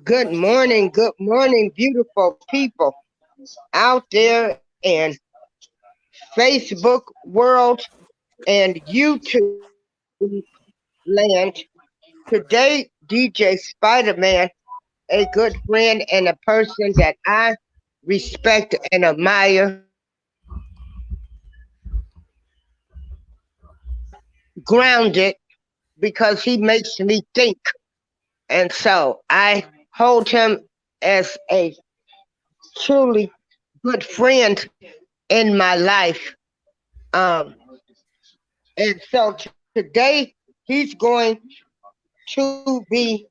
Good morning, beautiful people out there in Facebook world and YouTube land. Today, DJ Spider-Man, a good friend and a person that I respect and admire, grounded because he makes me think. And so I hold him as a truly good friend in my life. Um, and so today he's going to be,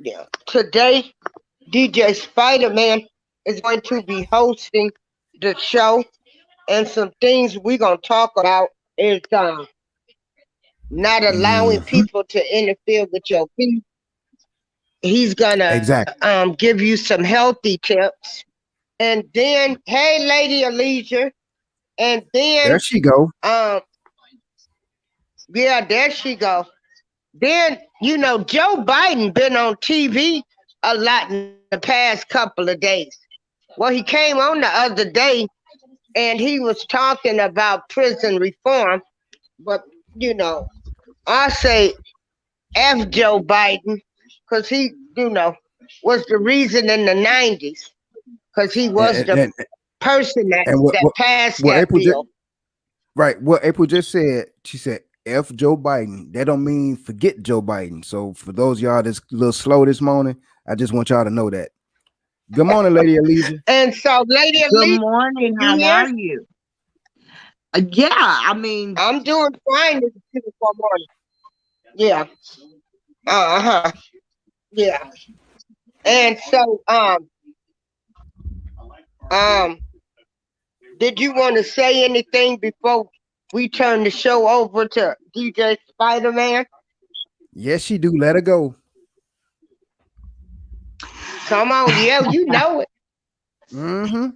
yeah, today DJ Spider-Man is going to be hosting the show. And some things we're going to talk about is not allowing Hmm. people to interfere with your peace. He's going to Exactly. give you some healthy tips. And then, hey, Lady Alicia. And There then, she go. um, yeah, there she go. Then, Joe Biden been on TV a lot in the past couple of days. Well, he came on the other day and he was talking about prison reform. But, you know, I say F Joe Biden because he, was the reason in the 90s because he And was the person that, and what that what, passed what that April just bill. right? What April just said. She said, "F Joe Biden." That don't mean forget Joe Biden. So for those of y'all that's a little slow this morning, I just want y'all to know that. Good morning, Lady Alicia. And so, Lady Good Elite, morning. you How here? are you? Yeah, I mean, I'm doing fine this beautiful morning. Yeah. Uh-huh. Yeah. And so, um, did you want to say anything before we turn the show over to DJ Spider Man? Yes, she do. Let her go. Come on, yeah, you know it. Mm-hmm.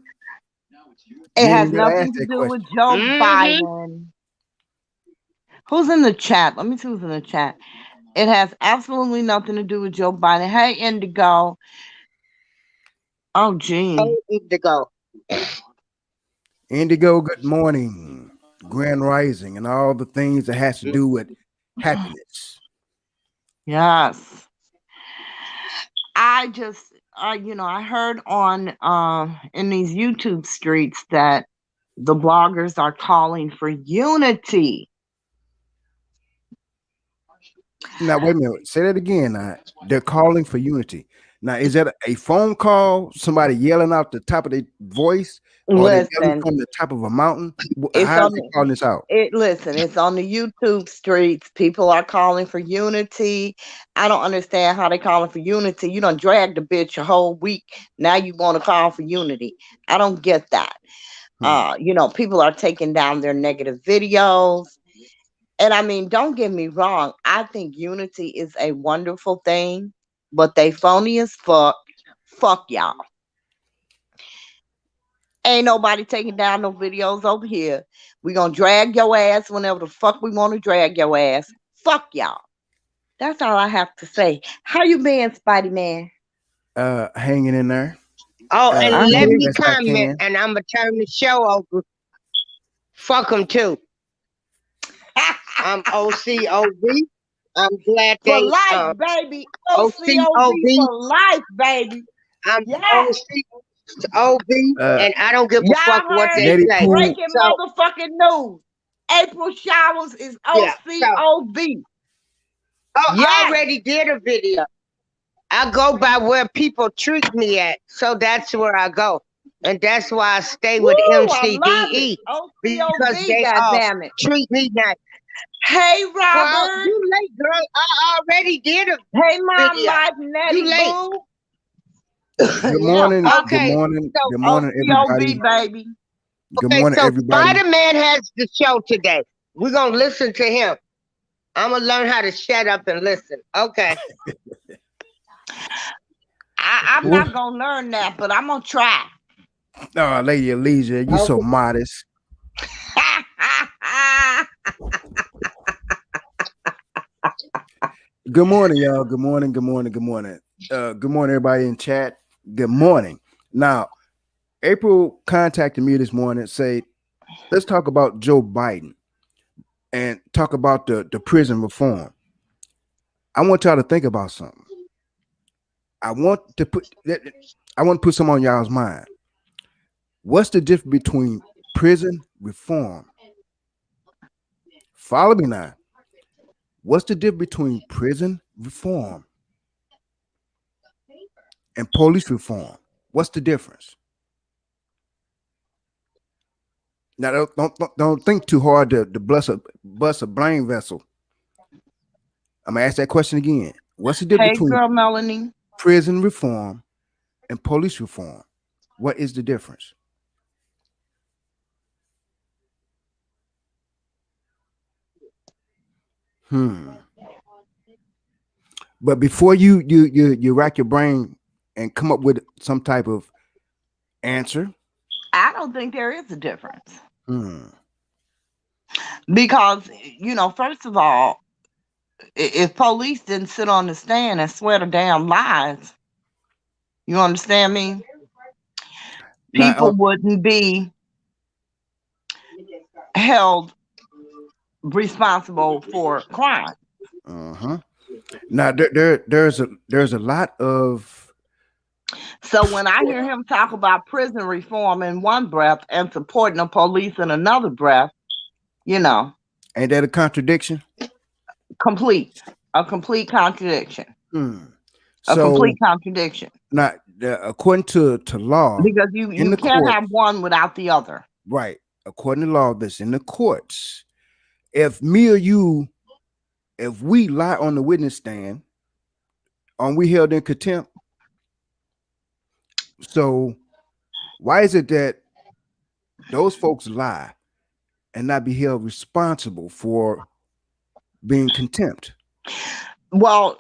it You ain't has even gotta nothing ask to that do with question. Joe Mm-hmm. Biden. Who's in the chat? Let me see who's in the chat. It has absolutely nothing to do with Joe Biden. Hey, Indigo. Oh, gee. Oh, Indigo. Indigo, good morning. Grand Rising and all the things that has to do with happiness. Yes. I just, I heard on in these YouTube streets that the bloggers are calling for unity. Now, wait a minute. Say that again. They're calling for unity. Now, is that a phone call? Somebody yelling out the top of their voice, or they yelling Listen, from the top of a mountain? it's How are on they calling this out? it's on the YouTube streets. People are calling for unity. I don't understand how they calling for unity. You don't drag the bitch a whole week. Now you want to call for unity. I don't get that. Hmm. People are taking down their negative videos. And I mean, don't get me wrong. I think unity is a wonderful thing, but they phony as fuck. Fuck y'all. Ain't nobody taking down no videos over here. We gonna drag your ass whenever the fuck we want to drag your ass. Fuck y'all. That's all I have to say. How you been, Spidey Man? Hanging in there, Oh, I and let doing hear the me best I comment, can. and I'm going to turn the show over. Fuck them too. I'm OCOV. I'm glad for they, life, baby. OCOV OCOV. for life, baby. I'm Yeah. OCOV, Uh, and I don't give a Y'all fuck what heard they it. Lady say. Pooh, Breaking So, motherfucking news. April Showers is yeah. So, OCOV. oh, I Yes. already did a video. I go by where people treat me at. So that's where I go. And that's why I stay with Woo, I love it. MCDE because they OCOV, all goddammit. treat me nice. Hey, Well, Robert. you late, girl. I already did a Hey, Mom video. Life, You Nettie late. Boo. good Yeah, morning, fuck good it. Okay. morning, So good morning, OCOV, everybody. baby. Good okay, morning, so everybody. Spider Man has the show today. We're gonna listen to him. I'm gonna learn how to shut up and listen. Okay. I'm Ooh, not going to learn that, but I'm going to try. oh, Lady Alicia, you so Okay. modest. Good morning, y'all. Good morning. Good morning. Good morning. Good morning, everybody in chat. Good morning. Now, April contacted me this morning and say, let's talk about Joe Biden and talk about the prison reform. I want y'all to think about something. I want to put that I want to put some on y'all's mind. What's the difference between prison reform? Follow me now. What's the difference between prison reform and police reform? What's the difference? Now, don't think too hard to bust a brain vessel. I'm gonna ask that question again. What's the difference Hey, between girl, Melanie. prison reform and police reform? What is the difference? Hmm. But before you rack your brain and come up with some type of answer, I don't think there is a difference hmm. because, first of all, if police didn't sit on the stand and swear the damn lies, you understand me? Now, People wouldn't be held responsible for crime. uh-huh. Now there's a lot of So when I hear him talk about prison reform in one breath and supporting the police in another breath, you know, ain't that a contradiction? complete, a complete contradiction, Hmm. a complete So contradiction. now, according to law Because in you the can't court, have one without the other. right? According to law that's in the courts, if me or you, if we lie on the witness stand, are we held in contempt? So why is it that those folks lie and not be held responsible for being contempt? Well,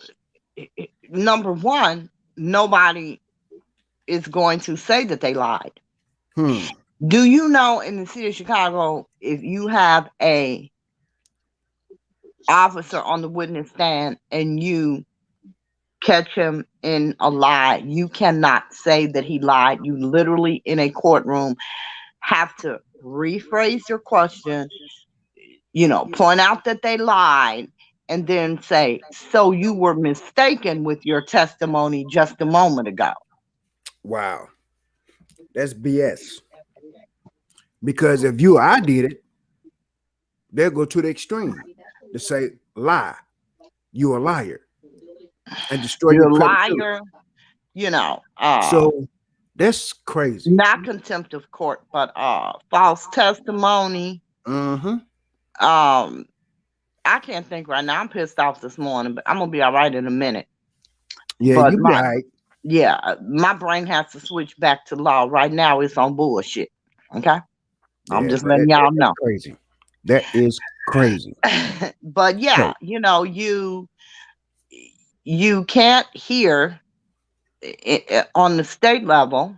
number one, nobody is going to say that they lied. Hmm. Do you know in the city of Chicago, if you have a officer on the witness stand and you catch him in a lie, you cannot say that he lied. You literally in a courtroom have to rephrase your question, point out that they lied, and then say, so you were mistaken with your testimony just a moment ago. Wow, that's BS. Because if you or I did it, they'll go to the extreme to say lie, you're a liar, and destroy your You're a credibility. liar, you know, uh, So that's crazy. not contempt of court, but false testimony. Mm-hmm. Um, I can't think right now. I'm pissed off this morning, but I'm gonna be all right in a minute. Yeah, But you be all right. my brain has to switch back to law. Right now it's on bullshit. Okay? I'm Yeah, just but letting y'all that's know. crazy. That is crazy. But yeah, So you can't hear on the state level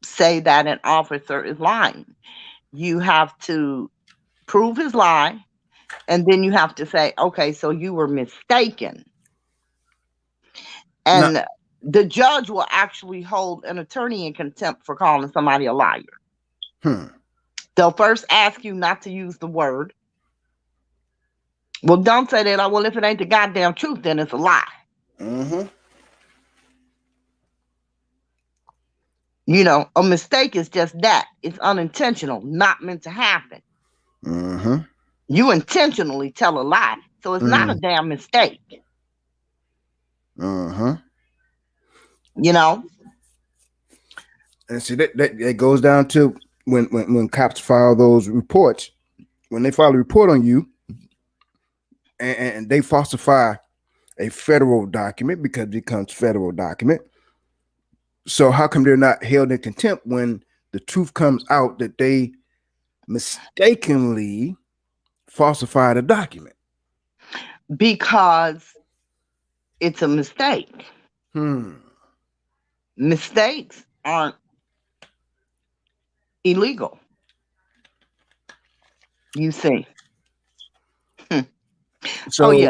say that an officer is lying. You have to prove his lie, and then you have to say, okay, so you were mistaken. now, And the judge will actually hold an attorney in contempt for calling somebody a liar. hmm. They'll first ask you not to use the word. Well, don't say that. Well, if it ain't the goddamn truth, then it's a lie. Mm-hmm. A mistake is just that. It's unintentional, not meant to happen. Mm-hmm. You intentionally tell a lie. So it's not a Mm-hmm. damn mistake. Mm-hmm. You know? And see that goes down to when cops file those reports. When they file a report on you and they falsify a federal document because it becomes federal document. So how come they're not held in contempt when the truth comes out that they mistakenly falsified a document? Because it's a mistake. Hmm. Mistakes aren't illegal, you see. Oh, So yeah.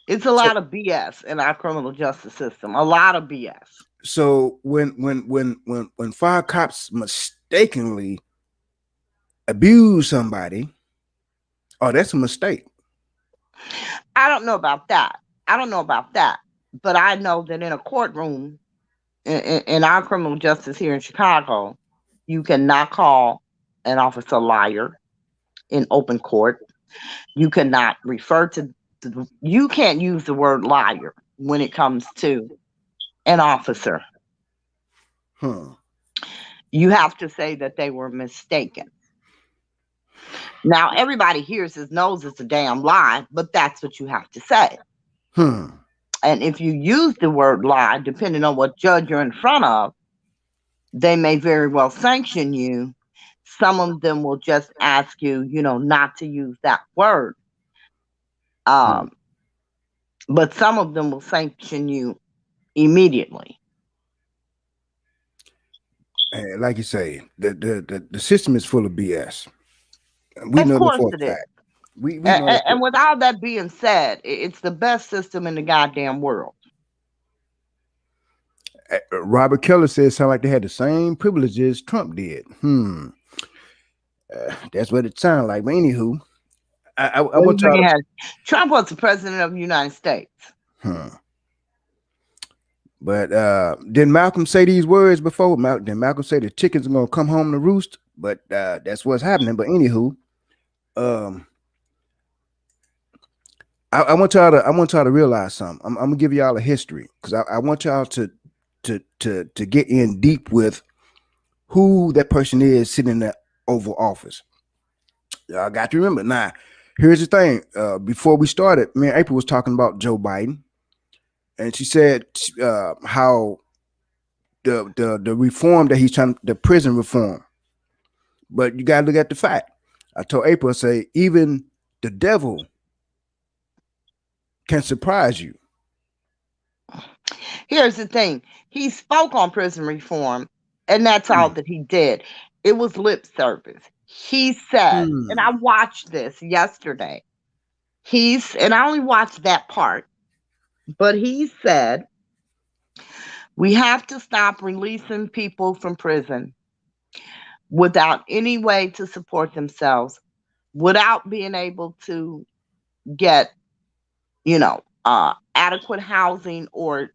It's a So lot of BS in our criminal justice system. A lot of BS. so when five cops mistakenly abuse somebody, oh, that's a mistake. I don't know about that. I don't know about that. But I know that in a courtroom, in our criminal justice here in Chicago, you cannot call an officer a liar in open court. You cannot refer to, you can't use the word liar when it comes to an officer. Hmm. You have to say that they were mistaken. Now, everybody hears this knows it's a damn lie, but that's what you have to say. Hmm. And if you use the word lie, depending on what judge you're in front of, they may very well sanction you. Some of them will just ask you, not to use that word. Hmm. Um, but some of them will sanction you immediately. And like you say, the system is full of BS. We Of know that course for it a is. fact. We know that And with all that being said, it's the best system in the goddamn world. Robert Kelly said something like they had the same privileges Trump did. That's what it sounded like. But anywho, I What do you want y'all mean to. has Trump was the president of the United States? Hmm. But didn't Malcolm say these words before? Did Malcolm say the chickens are gonna come home to roost? But that's what's happening. But anywho, um, I want y'all to realize something. I'm gonna give y'all a history because I want y'all to get in deep with who that person is sitting in that Oval Office. Y'all got to remember. Now, here's the thing. Before we started, me and April was talking about Joe Biden, and she said how the reform that he's trying, the prison reform. But you got to look at the fact. I told April, I say, even the devil can surprise you. Here's the thing. He spoke on prison reform, and that's all Hmm. that he did. It was lip service. He said, and I Hmm. watched this yesterday. And I only watched that part, but he said, we have to stop releasing people from prison without any way to support themselves, without being able to get, adequate housing, or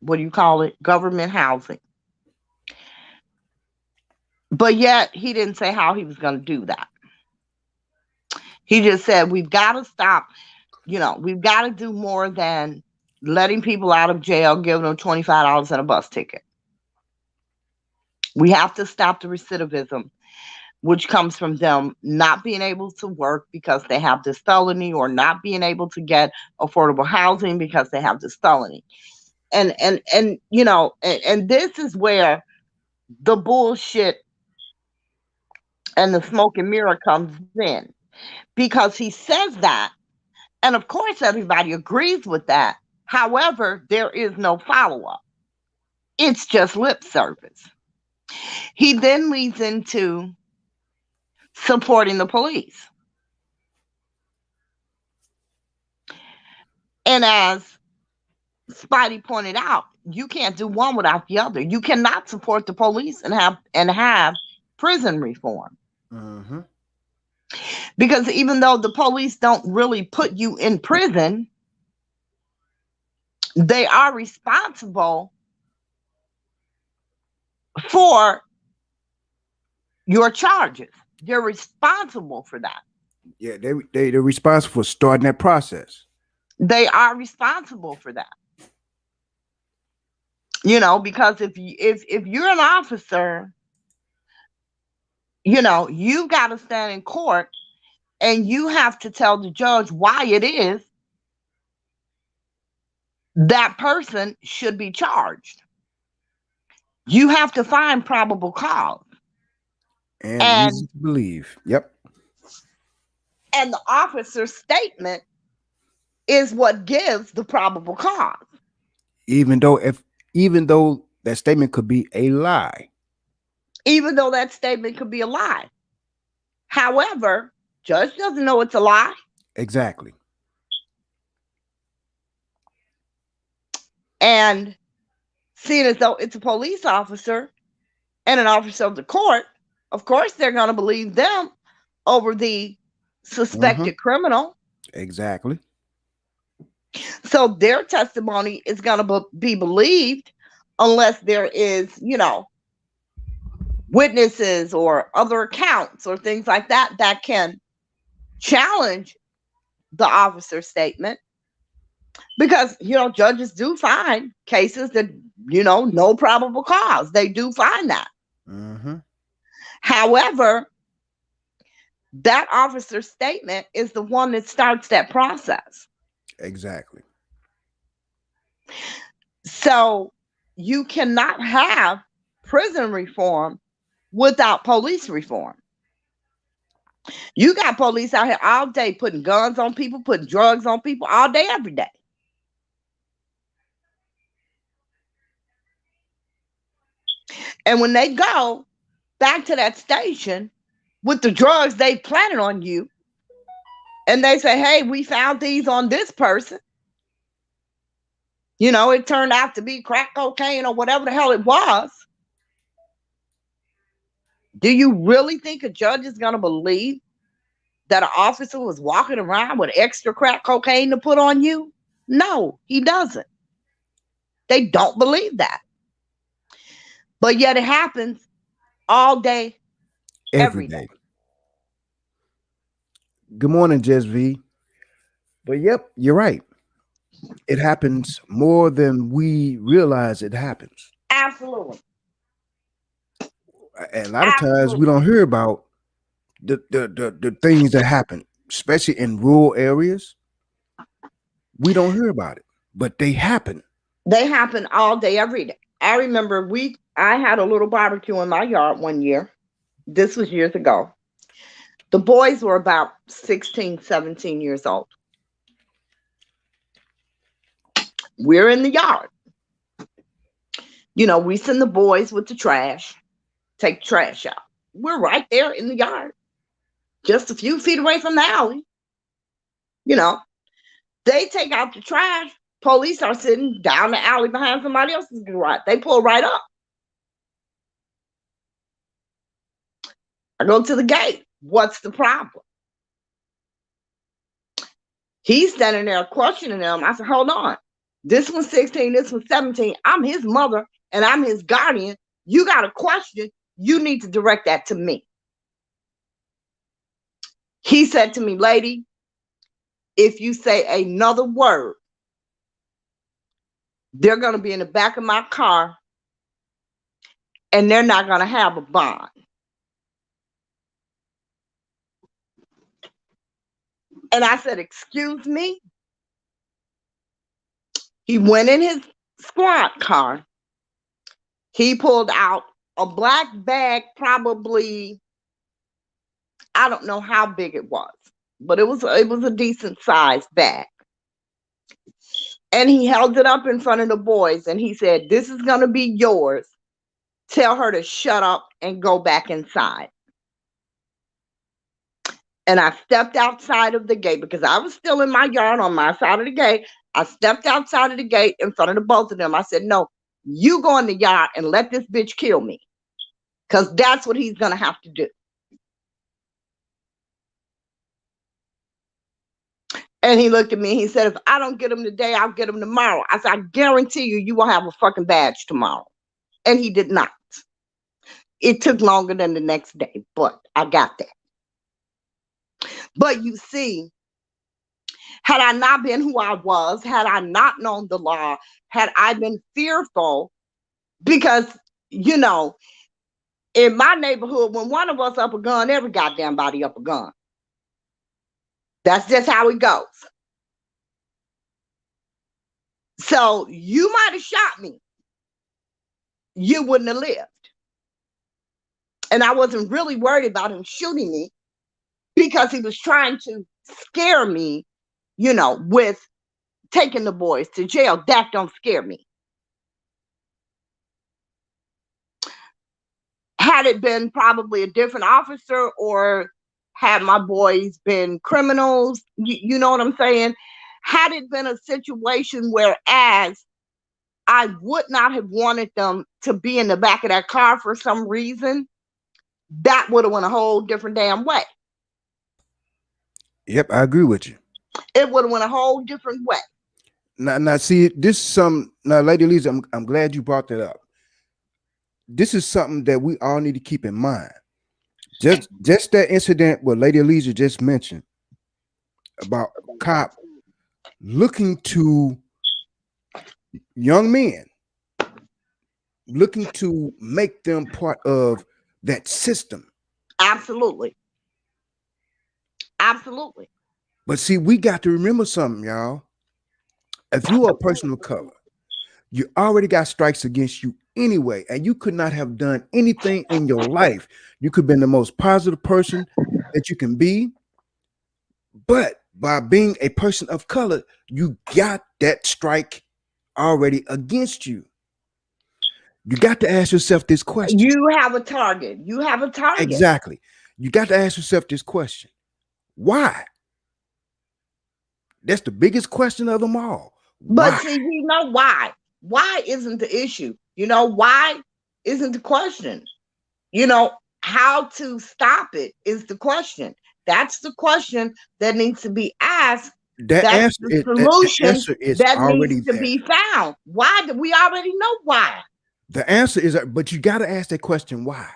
what do you call it? Government housing. But yet he didn't say how he was going to do that. He just said, we've got to stop, we've got to do more than letting people out of jail, giving them $25 and a bus ticket. We have to stop the recidivism, which comes from them not being able to work because they have this felony, or not being able to get affordable housing because they have this felony. And this is where the bullshit and the smoke and mirror comes in, because he says that, and of course everybody agrees with that. However, there is no follow-up. It's just lip service. He then leads into supporting the police. And as Spidey pointed out, you can't do one without the other. You cannot support the police and have prison reform. Mm-hmm. Because even though the police don't really put you in prison, they are responsible for your charges. They're responsible for that. Yeah, they're responsible for starting that process. They are responsible for that. Because if you're an officer, you've got to stand in court, and you have to tell the judge why it is that person should be charged. You have to find probable cause. And And reason to believe. Yep. the officer's statement is what gives the probable cause. Even though that statement could be a lie. Even though that statement could be a lie. However, judge doesn't know it's a lie. Exactly. And seeing as though it's a police officer and an officer of the court, of course they're going to believe them over the Mm-hmm. suspected criminal. Exactly. So their testimony is going to be believed unless there is, witnesses or other accounts or things like that that can challenge the officer's statement. Because, judges do find cases that, no probable cause. They do find that. Mm-hmm. However, that officer's statement is the one that starts that process. Exactly. So you cannot have prison reform without police reform. You got police out here all day putting guns on people, putting drugs on people all day, every day. And when they go back to that station with the drugs they planted on you, and they say, hey, we found these on this person. It turned out to be crack cocaine or whatever the hell it was. Do you really think a judge is going to believe that an officer was walking around with extra crack cocaine to put on you? No, he doesn't. They don't believe that. But yet it happens all day, Every every day. day. Good morning, Jess V. But yep, you're right. It happens more than we realize it happens. Absolutely. A lot of times we don't hear about the things that happen, especially in rural areas. We don't hear about it, but they happen. They happen all day, every day. I remember I had a little barbecue in my yard one year. This was years ago. The boys were about 16, 17 years old. We're in the yard. We send the boys with the trash, take trash out. We're right there in the yard, just a few feet away from the alley. They take out the trash. Police are sitting down the alley behind somebody else's garage. They pull right up. I go to the gate. What's the problem? He's standing there questioning them. I said, hold on. This one's 16, this one's 17. I'm his mother and I'm his guardian. You got a question. You need to direct that to me. He said to me, lady, if you say another word, they're going to be in the back of my car and they're not going to have a bond. And I said, excuse me? He went in his squad car. He pulled out a black bag, probably, I don't know how big it was, but it was a decent sized bag. And he held it up in front of the boys and he said, this is going to be yours. Tell her to shut up and go back inside. And I stepped outside of the gate because I was still in my yard on my side of the gate. I stepped outside of the gate in front of the both of them. I said, no, you go in the yard and let this bitch kill me. Because that's what he's going to have to do. And he looked at me. He said, if I don't get him today, I'll get him tomorrow. I said, I guarantee you will have a fucking badge tomorrow. And he did not. It took longer than the next day, but I got that. But you see, had I not been who I was, had I not known the law, had I been fearful, because, in my neighborhood, when one of us up a gun, every goddamn body up a gun. That's just how it goes. So you might have shot me. You wouldn't have lived. And I wasn't really worried about him shooting me because he was trying to scare me, with taking the boys to jail. That don't scare me. Had it been probably a different officer or had my boys been criminals, you know what I'm saying? Had it been a situation whereas I would not have wanted them to be in the back of that car for some reason, that would have went a whole different damn way. Yep, I agree with you. It would have went a whole different way. Now, see, this is some. Now, Lady Lisa, I'm glad you brought that up. This is something that we all need to keep in mind. Just that incident what Lady Lisa just mentioned about a cop looking to young men, looking to make them part of that system. Absolutely. Absolutely. But see, we got to remember something, y'all. If you are a person of color, you already got strikes against you anyway, and you could not have done anything in your life. You could have been the most positive person that you can be, but by being a person of color, you got that strike already against you. You got to ask yourself this question. You have a target. You have a target. Exactly. You got to ask yourself this question. Why? That's the biggest question of them all. But Why? see, you know why? Why isn't the issue? You know, why isn't the question? You know, how to stop it is the question. That's the question that needs to be asked. That That's answer the is, solution the answer is that already needs to there. be found. Why? We already know why. The answer is, but you got to ask that question. Why?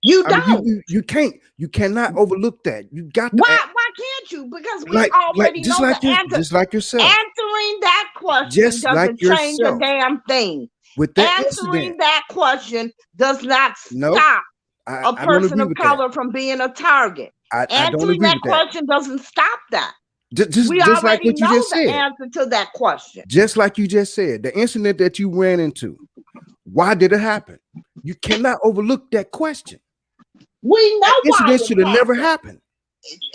You I mean, don't. you cannot overlook that. You got to Why can't you? Because we already just know like the answer. just like yourself. Answering that question Just like doesn't change a yourself. damn thing. With that Answering incident, that question does not Nope. stop a I don't person agree of with color from being a target. I don't Answering agree that with that. question doesn't stop that. Just We like already what you know just the said. answer to that question. Just like you just said, the incident that you ran into, why did it happen? You cannot overlook that question. We know That why incident it should have never happened.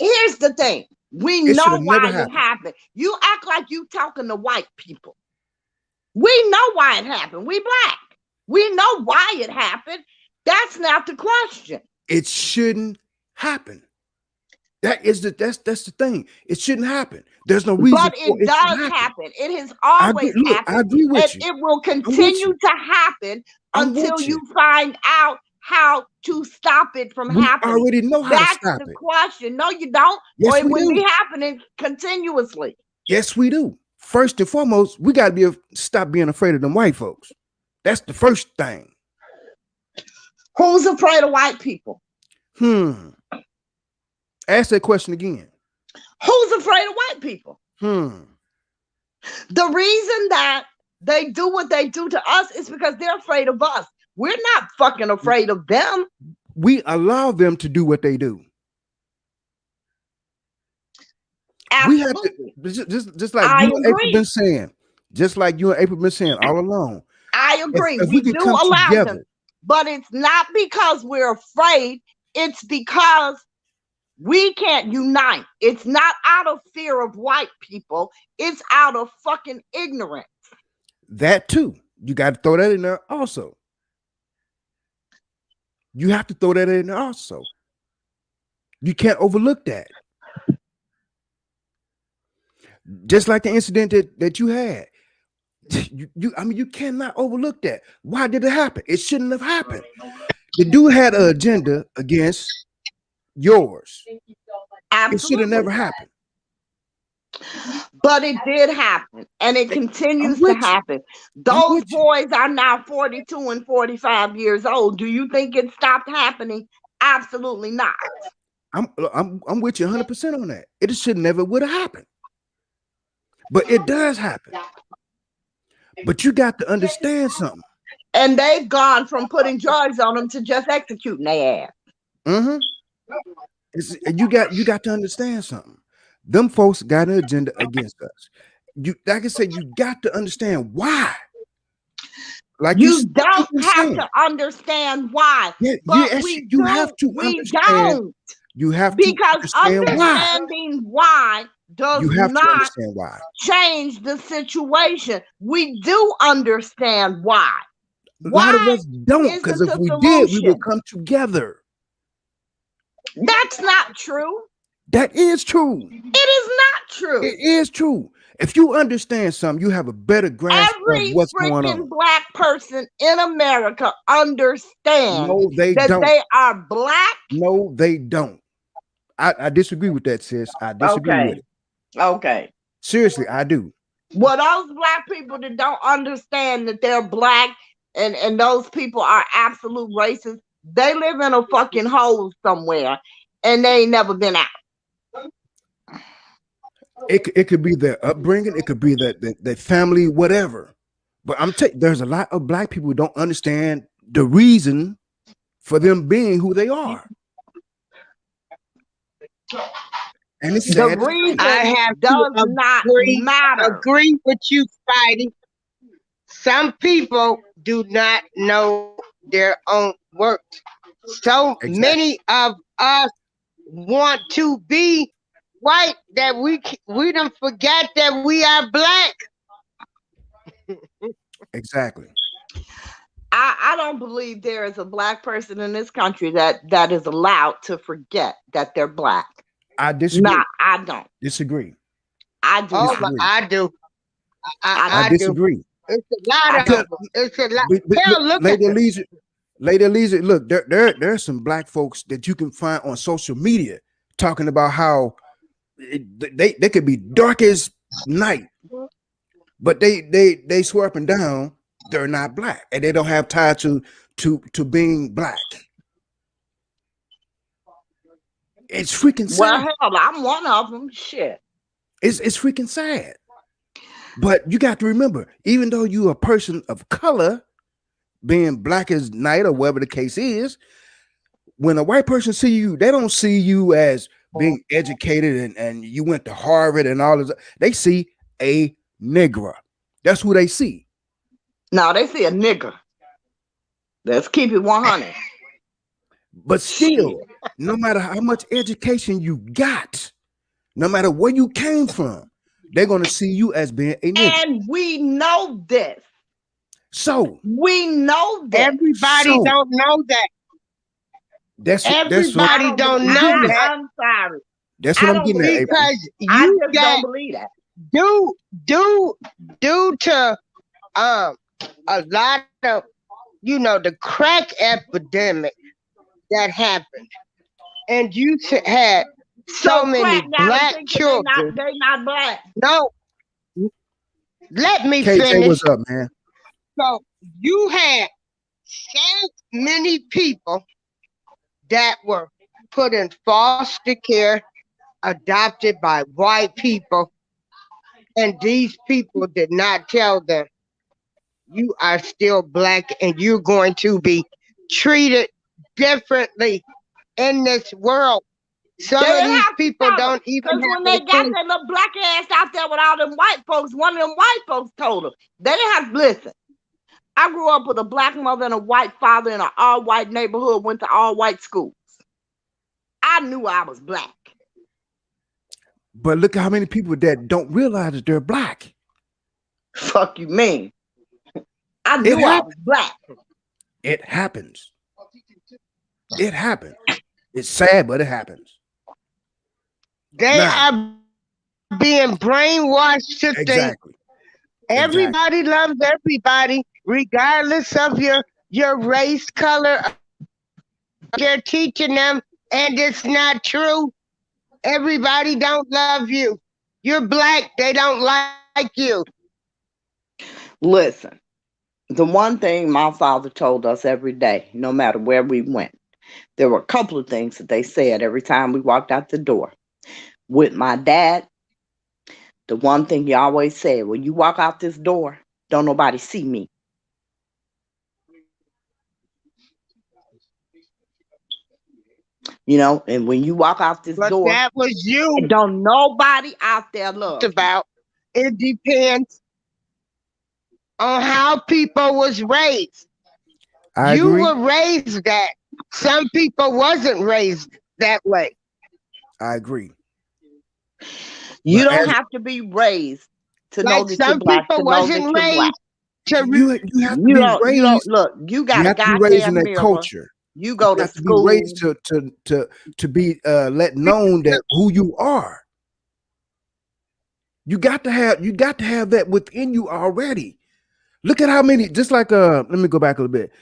Here's the thing. We It should know have never why it happened. happened. You act like you talking to white people. We know why it happened. We black. We know why it happened. That's not the question. It shouldn't happen. That's the thing. It shouldn't happen. There's no reason But for it it to does happen. happen. It has always happened. I agree with And you. it will continue to happen until you find out how to stop it from We happening. already know how to That's stop the it. question. No, you don't. Yes, or it we wouldn't do. be happening continuously. Yes, we do. First and foremost, we got to stop being afraid of them white folks. That's the first thing. Who's afraid of white people? Ask that question again. Who's afraid of white people? The reason that they do what they do to us is because they're afraid of us. We're not fucking afraid of them. We allow them to do what they do. Absolutely. We have to, just like you and April been saying, just like you and April been saying all along. I agree. If we can do come allow together, them, but it's not because we're afraid. It's because we can't unite. It's not out of fear of white people. It's out of fucking ignorance. That too. You got to throw that in there also. You have to throw that in there also. You can't overlook that. Just like the incident that you had. I mean, you cannot overlook that. Why did it happen? It shouldn't have happened. The dude had an agenda against yours. Absolutely. It should have never happened. But it did happen, and it continues to happen. Those boys are now 42 and 45 years old. Do you think it stopped happening? Absolutely not. I'm with you 100% on that. It should never would have happened. But it does happen. But you got to understand something. And they've gone from putting drugs on them to just executing their ass. You got to understand something. Them folks got an agenda against us. Like I said, you got to understand why. Like you don't have to understand why. Yeah, but you have to understand. You have to because understanding why does not change the situation. We do understand why. A lot of us don't, because if we did, we would come together. That's not true. That is true. It is not true. It is true. If you understand something, you have a better grasp of Every what's going freaking on. black person in America understands No, they that don't. they are black. No, they don't. I disagree with that, sis. I disagree with Okay. it. Okay. Seriously, I do. Well, those black people that don't understand that they're black and those people are absolute racists, they live in a fucking hole somewhere and they ain't never been out. It could be their upbringing, it could be their family, whatever. But I'm telling you, there's a lot of black people who don't understand the reason for them being who they are. And it's The sad to say. reason I have does to not matter. agree with you, Spidey. Some people do not know their own worth. So Exactly. many of us want to be white that we don't forget that we are black. Exactly. I don't believe there is a black person in this country that is allowed to forget that they're black. I disagree. Nah, I don't. Disagree. I do Oh, not. Disagree. I do. I I do. disagree. It's a lot I of don't. them. It's a lot. But Hell, look at Lady Elisa, look, there's some black folks that you can find on social media talking about how they could be dark as night, but they swear up and down they're not black and they don't have tie to being black. It's freaking sad. Well, hell, I'm one of them. Shit. It's freaking sad. But you got to remember, even though you're a person of color, being black as night or whatever the case is, when a white person see you, they don't see you as being educated and you went to Harvard and all this. They see a nigger. That's who they see. No, they see a nigger. Let's keep it 100. But still, no matter how much education you got, no matter where you came from, they're going to see you as being a nigger. And we know this. So we know that. Everybody don't know that. Everybody don't know that. I'm sorry. That's what I'm getting at. Because I you just don't believe that. Due to a lot of the crack epidemic that happened, and you had so many black children. They not black. No, let me KJ, finish. what's up, man? So you had so many people that were put in foster care, adopted by white people, and these people did not tell them you are still black and you're going to be treated differently in this world. Some of these people don't even have when they got that little black ass out there with all them white folks, one of them white folks told them they didn't have to listen. I grew up with a black mother and a white father in an all-white neighborhood, went to all-white schools. I knew I was black. But look at how many people that don't realize that they're black. Fuck you mean? I knew I was black. It happens. It happens. It's sad, but it happens. They are being brainwashed to think everybody loves everybody, regardless of your race, color. They're teaching them, and it's not true. Everybody don't love you. You're black, they don't like you. Listen, the one thing my father told us every day, no matter where we went, there were a couple of things that they said every time we walked out the door. With my dad, the one thing he always said, when you walk out this door, don't nobody see me. And when you walk out this door, that was you. Don't nobody out there look. About it depends on how people was raised. You were raised that. Some people wasn't raised that way. I agree. You don't have to be raised to know that you're black. Some people wasn't raised to you have to be raised. Look, you got to be raised in that culture. You go to school. Be raised to be let known that who you are. You got to have that within you already. Look at how many. Just like let me go back a little bit.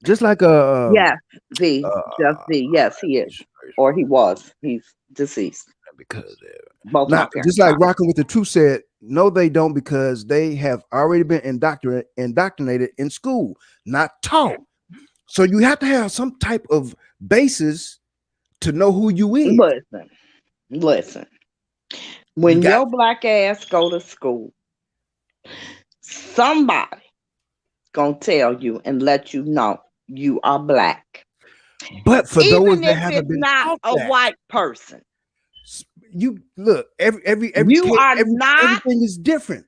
Just like Yes, V, uh just V. Yes, he is, or he was. He's deceased. because Both my not parents just like are. rocking with the truth said. No, they don't, because they have already been indoctrinated in school, not taught. So you have to have some type of basis to know who you is. Listen, listen. You When got, your black ass go to school, somebody gonna tell you and let you know you are black. but for those Even that if haven't it's been not taught a that, white person, you look, every you kid, are not everything is different.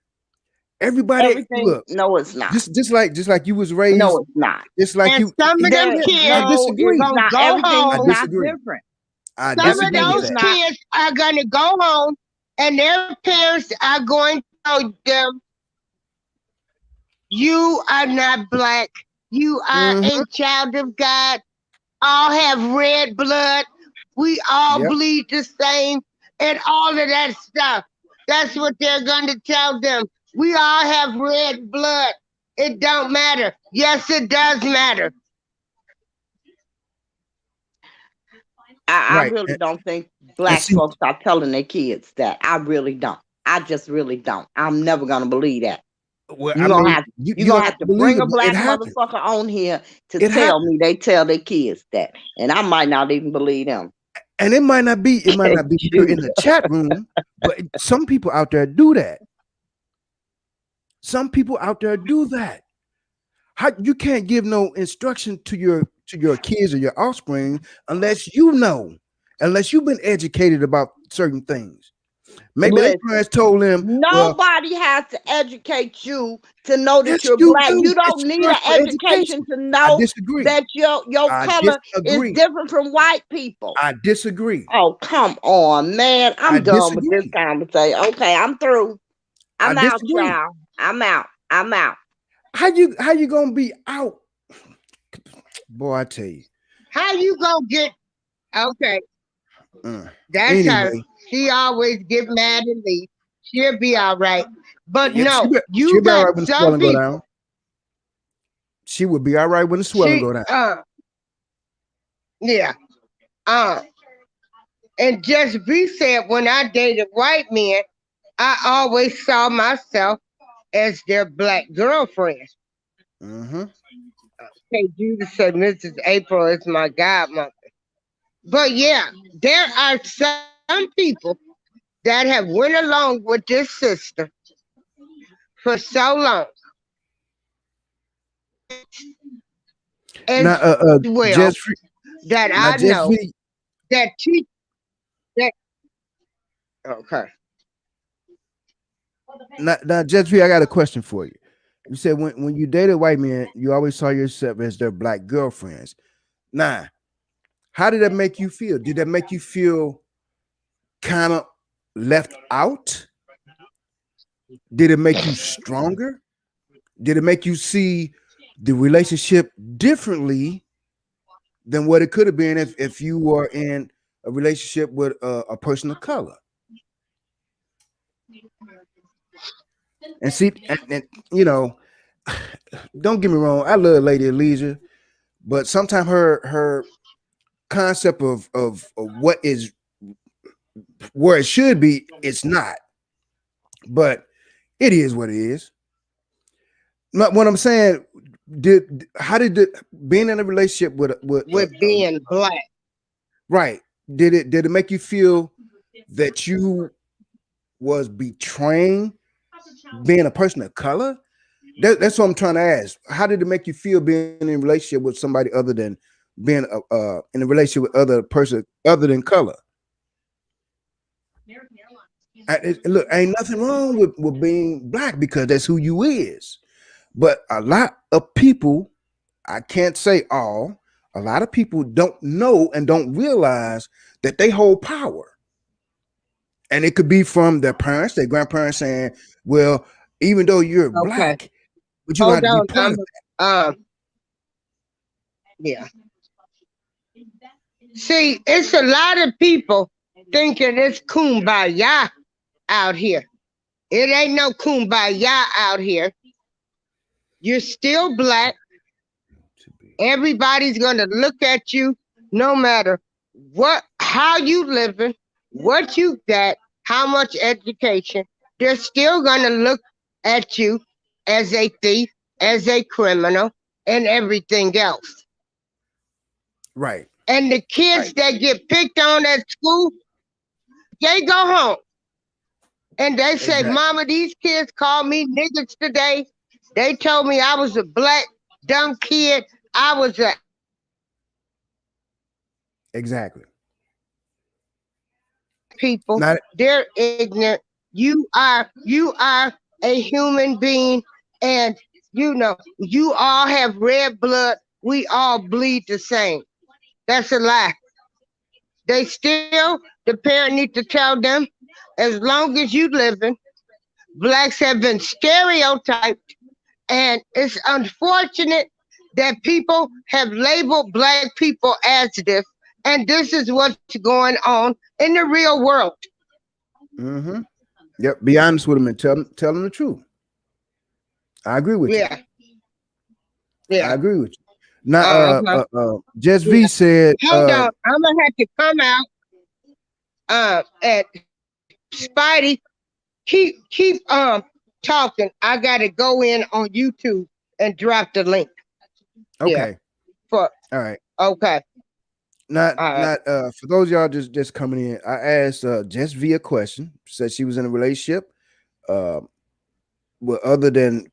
Everybody everything. look, No, it's not. just like you was No, raised, it's not. just like And you. some of them I kids No, it's disagree. gonna not. go Everything is I home. not disagree. different. I Some of disagree with Everything is those that. not. kids are gonna go home, and their parents are going to tell them, "You are not black. You are Hmm. a child of God. All have red blood. We all Yep. bleed the same, and all of that stuff." That's what they're going to tell them. We all have red blood. It don't matter. Yes, it does matter. I Right. really don't think And black see, folks are telling their kids that. I really don't. I just really don't. I'm never gonna believe that. well, I You gonna mean, have you you don't gonna have have to to believe bring it, a but it black happened. motherfucker on here to It tell happened. me they tell their kids that, and I might not even believe them. And it might not be here in the chat room, but some people out there do that. Some people out there do that. How you can't give no instruction to your kids or your offspring unless you know, unless you've been educated about certain things. Maybe their Listen, parents told them, well, nobody has to educate you to know that yes, you're you black. do. You It's don't need an universal education education. to I know disagree. that your I color is disagree. different from white people. I disagree. Oh, come on, man. I I'm done with this disagree. conversation. Okay, I'm through. I I'm out, disagree. y'all. I'm out. I'm out. How you gonna be out? Boy, I tell you. How you gonna get? Okay, Uh, that's her. anyway, She always get mad at me. She'll be all right. But yeah, no, she'll you be all got right when the some swelling go people. down. She would be all right when the swelling She go down. yeah. Uh and just be said, when I dated white men, I always saw myself as their black girlfriend. Mm-hmm. Okay, Judy said Mrs. April is my godmother. But yeah, there are some people that have went along with this system for so long Now, as well just free. that I Now, know just free. that teach that okay. Now, just free. I got a question for you. You said when you dated white men, you always saw yourself as their black girlfriends. Now, how did that make you feel? Did that make you feel kind of left out? Did it make you stronger? Did it make you see the relationship differently than what it could have been if you were in a relationship with a person of color? And see, and you know, don't get me wrong, I love Lady Elijah, but sometimes her concept of what is where it should be, it's not. But it is what it is. What I'm saying, how did being in a relationship with With being black. right, did it make you feel that you was betraying being a person of color? That's what I'm trying to ask. How did it make you feel being in a relationship with somebody other than being in a relationship with other person other than color? Look, ain't nothing wrong with being black because that's who you is. But a lot of people, I can't say all, a lot of people don't know and don't realize that they hold power. And it could be from their parents, their grandparents saying, well, even though you're Okay. black, but you don't have Hold to be on. part of Yeah. See, it's a lot of people thinking it's kumbaya out here. It ain't no kumbaya out here. You're still black. Everybody's gonna look at you no matter how you living, what you got, how much education. They're still gonna look at you as a thief, as a criminal, and everything else. Right. And the kids that get picked on at school, they go home and they say, Exactly. "Mama, these kids called me niggas today. They told me I was a black dumb kid. I was a Exactly. people. Not They're ignorant. You are a human being, and you all have red blood. We all bleed the same. That's a lie. The parent need to tell them, as long as you living, blacks have been stereotyped, and it's unfortunate that people have labeled black people as this, and this is what's going on in the real world. mm-hmm. Yep. Be honest with them and tell them the truth. I agree with you. Yeah, I yeah. agree with you. Now, Uh-huh. Just V Yeah. said, Hold on. I'm gonna have to come out at Spidey. Keep talking. I gotta go in on YouTube and drop the link. Yeah. okay, For all right. okay. Not, All right. not, for those of y'all just coming in, I asked Just V a question. Said she was in a relationship, uh, with other than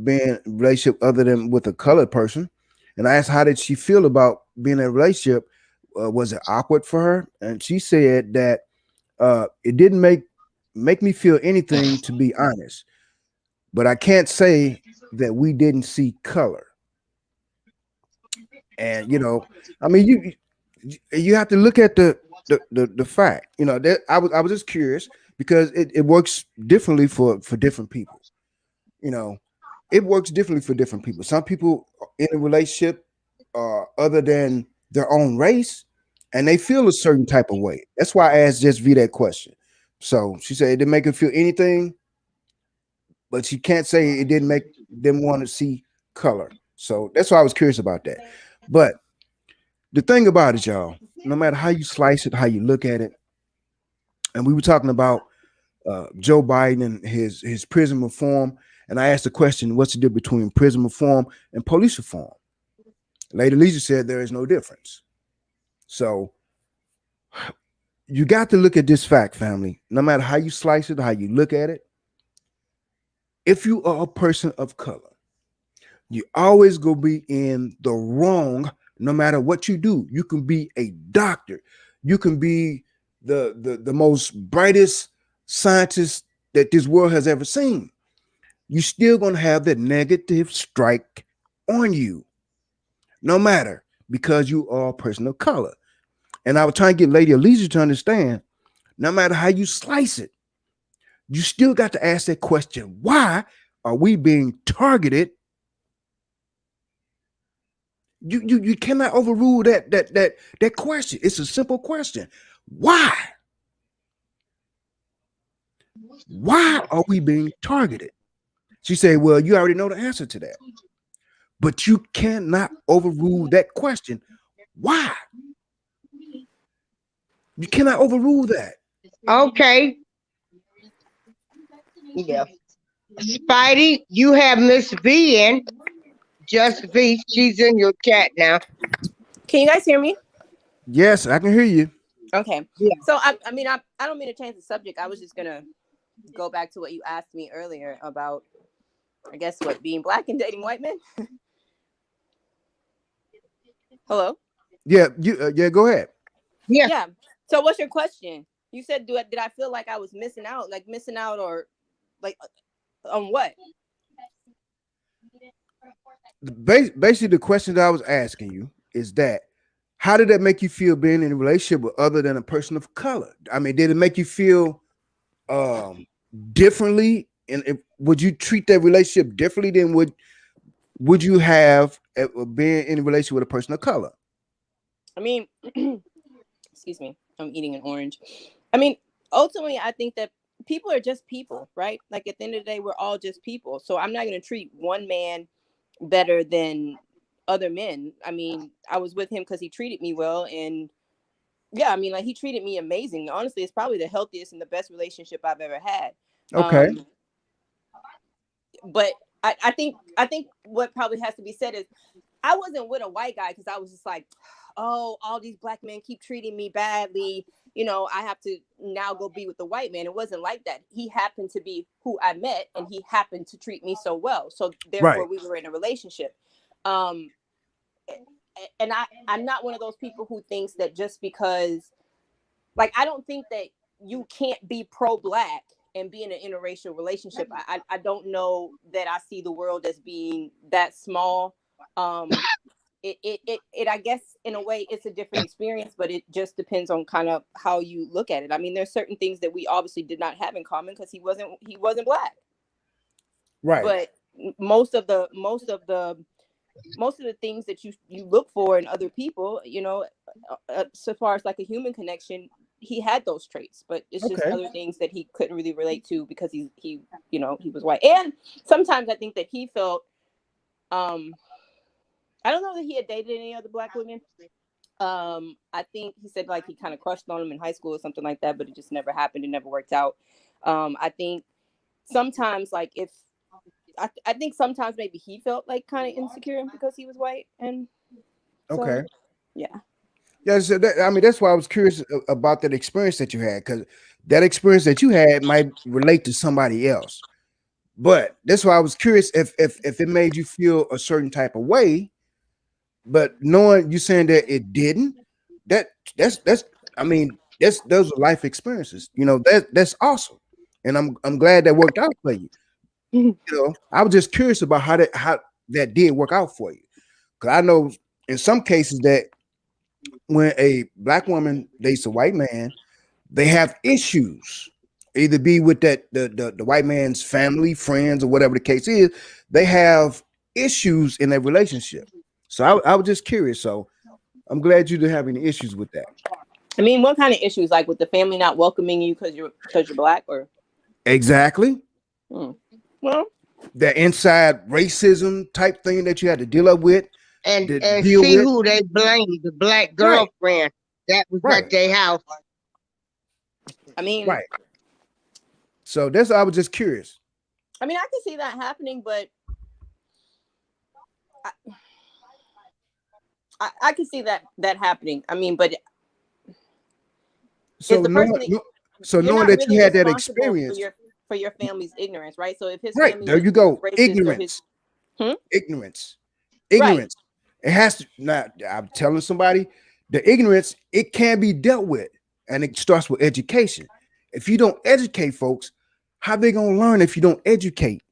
being in a relationship other than with a colored person, and I asked how did she feel about being in a relationship. Was it awkward for her? And she said that it didn't make me feel anything, to be honest, but I can't say that we didn't see color. And I mean, you have to look at the fact. That I was just curious because it works differently for different people. You know, it works differently for different people. Some people in a relationship other than their own race, and they feel a certain type of way. That's why I asked Just V that question. So she said it didn't make her feel anything, but she can't say it didn't make them want to see color. So that's why I was curious about that. But the thing about it, y'all, no matter how you slice it, how you look at it, and we were talking about Joe Biden and his prison reform, and I asked the question, what's the difference between prison reform and police reform? Lady Lisa said there is no difference. So you got to look at this fact, family. No matter how you slice it, how you look at it, if you are a person of color, you always gonna be in the wrong no matter what you do. You can be a doctor, you can be the most brightest scientist that this world has ever seen. You still gonna have that negative strike on you, no matter, because you are a person of color. And I was trying to get Lady Alicia to understand, no matter how you slice it, you still got to ask that question: why are we being targeted? You cannot overrule that question. It's a simple question. Why? Why are we being targeted? She said, well, you already know the answer to that. But you cannot overrule that question. Why? You cannot overrule that. Okay. Yeah. Spidey, you have Miss V in. Just V. She's in your chat now. Can you guys hear me? Yes, I can hear you. Okay. Yeah. So I don't mean to change the subject. I was just gonna go back to what you asked me earlier about, I guess, what, being black and dating white men. Hello. Yeah, go ahead. Yeah. Yeah. So what's your question? You said, did I feel like I was missing out, or like on what? Basically, the question that I was asking you is that how did that make you feel being in a relationship with other than a person of color? I mean, did it make you feel differently? And would you treat that relationship differently than would you have being in a relationship with a person of color? I mean, excuse me, I'm eating an orange. I mean, ultimately, I think that people are just people, right? Like at the end of the day, we're all just people. So I'm not going to treat one man better than other men. I mean, I was with him because he treated me well, and yeah, I mean, like he treated me amazing. Honestly, it's probably the healthiest and the best relationship I've ever had. Okay. But I think what probably has to be said is I wasn't with a white guy because I was just like, oh, all these black men keep treating me badly. You know, I have to now go be with the white man. It wasn't like that. He happened to be who I met, and he happened to treat me so well. So therefore, Right. we were in a relationship. And I'm not one of those people who thinks that just because, like, I don't think that you can't be pro-black and be in an interracial relationship. I don't know that I see the world as being that small. It I guess in a way it's a different experience, but it just depends on kind of how you look at it. I mean, there's certain things that we obviously did not have in common because he wasn't black. Right. But most of the things that you look for in other people, you know, so far as like a human connection, he had those traits, but it's just Okay. other things that he couldn't really relate to because he you know, he was white. And sometimes I think that he felt I don't know that he had dated any other black women. I think he said like he kind of crushed on them in high school or something like that, but it just never happened. It never worked out. I think sometimes like if I think sometimes maybe he felt like kind of insecure because he was white, and so, Okay. yeah. Yeah, so I mean, that's why I was curious about that experience that you had, because that experience that you had might relate to somebody else. But that's why I was curious if it made you feel a certain type of way. But knowing you saying that it didn't, that's I mean, those are life experiences. You know, that's awesome. And I'm glad that worked out for you. You know, I was just curious about how that did work out for you. Because I know in some cases that when a black woman dates a white man, they have issues. Either be with the white man's family, friends, or whatever the case is, they have issues in their relationship. So I was just curious. So I'm glad you didn't have any issues with that. I mean, what kind of issues, like with the family not welcoming you because you're black, or? Exactly. Well, That inside racism type thing that you had to deal up with, And deal see with. who they blame, the black Right. girlfriend that was Right. at their house. I mean, Right. So that's I was just curious. I mean, I can see that happening, but I can see that happening. I mean, but So it's the person that, so you're knowing not that you really had that responsible experience, for your family's ignorance, right? So if his right family there was you go, racist ignorance, or his ignorance, Right. ignorance. It has to. Not. I'm telling somebody, the ignorance it can be dealt with, and it starts with education. If you don't educate folks, how they gonna learn if you don't educate?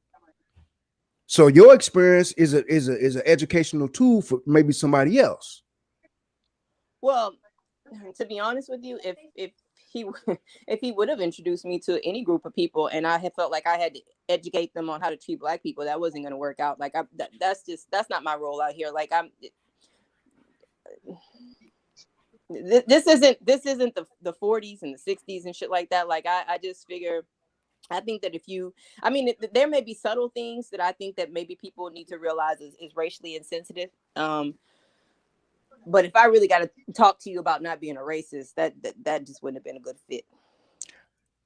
So your experience is an educational tool for maybe somebody else. Well, to be honest with you, if he if he would have introduced me to any group of people and I had felt like I had to educate them on how to treat black people, that wasn't going to work out. Like that's not my role out here. Like this isn't the 40s and the 60s and shit like that. Like I just figure, I think that I mean, there may be subtle things that I think that maybe people need to realize is racially insensitive. But if I really got to talk to you about not being a racist, that just wouldn't have been a good fit.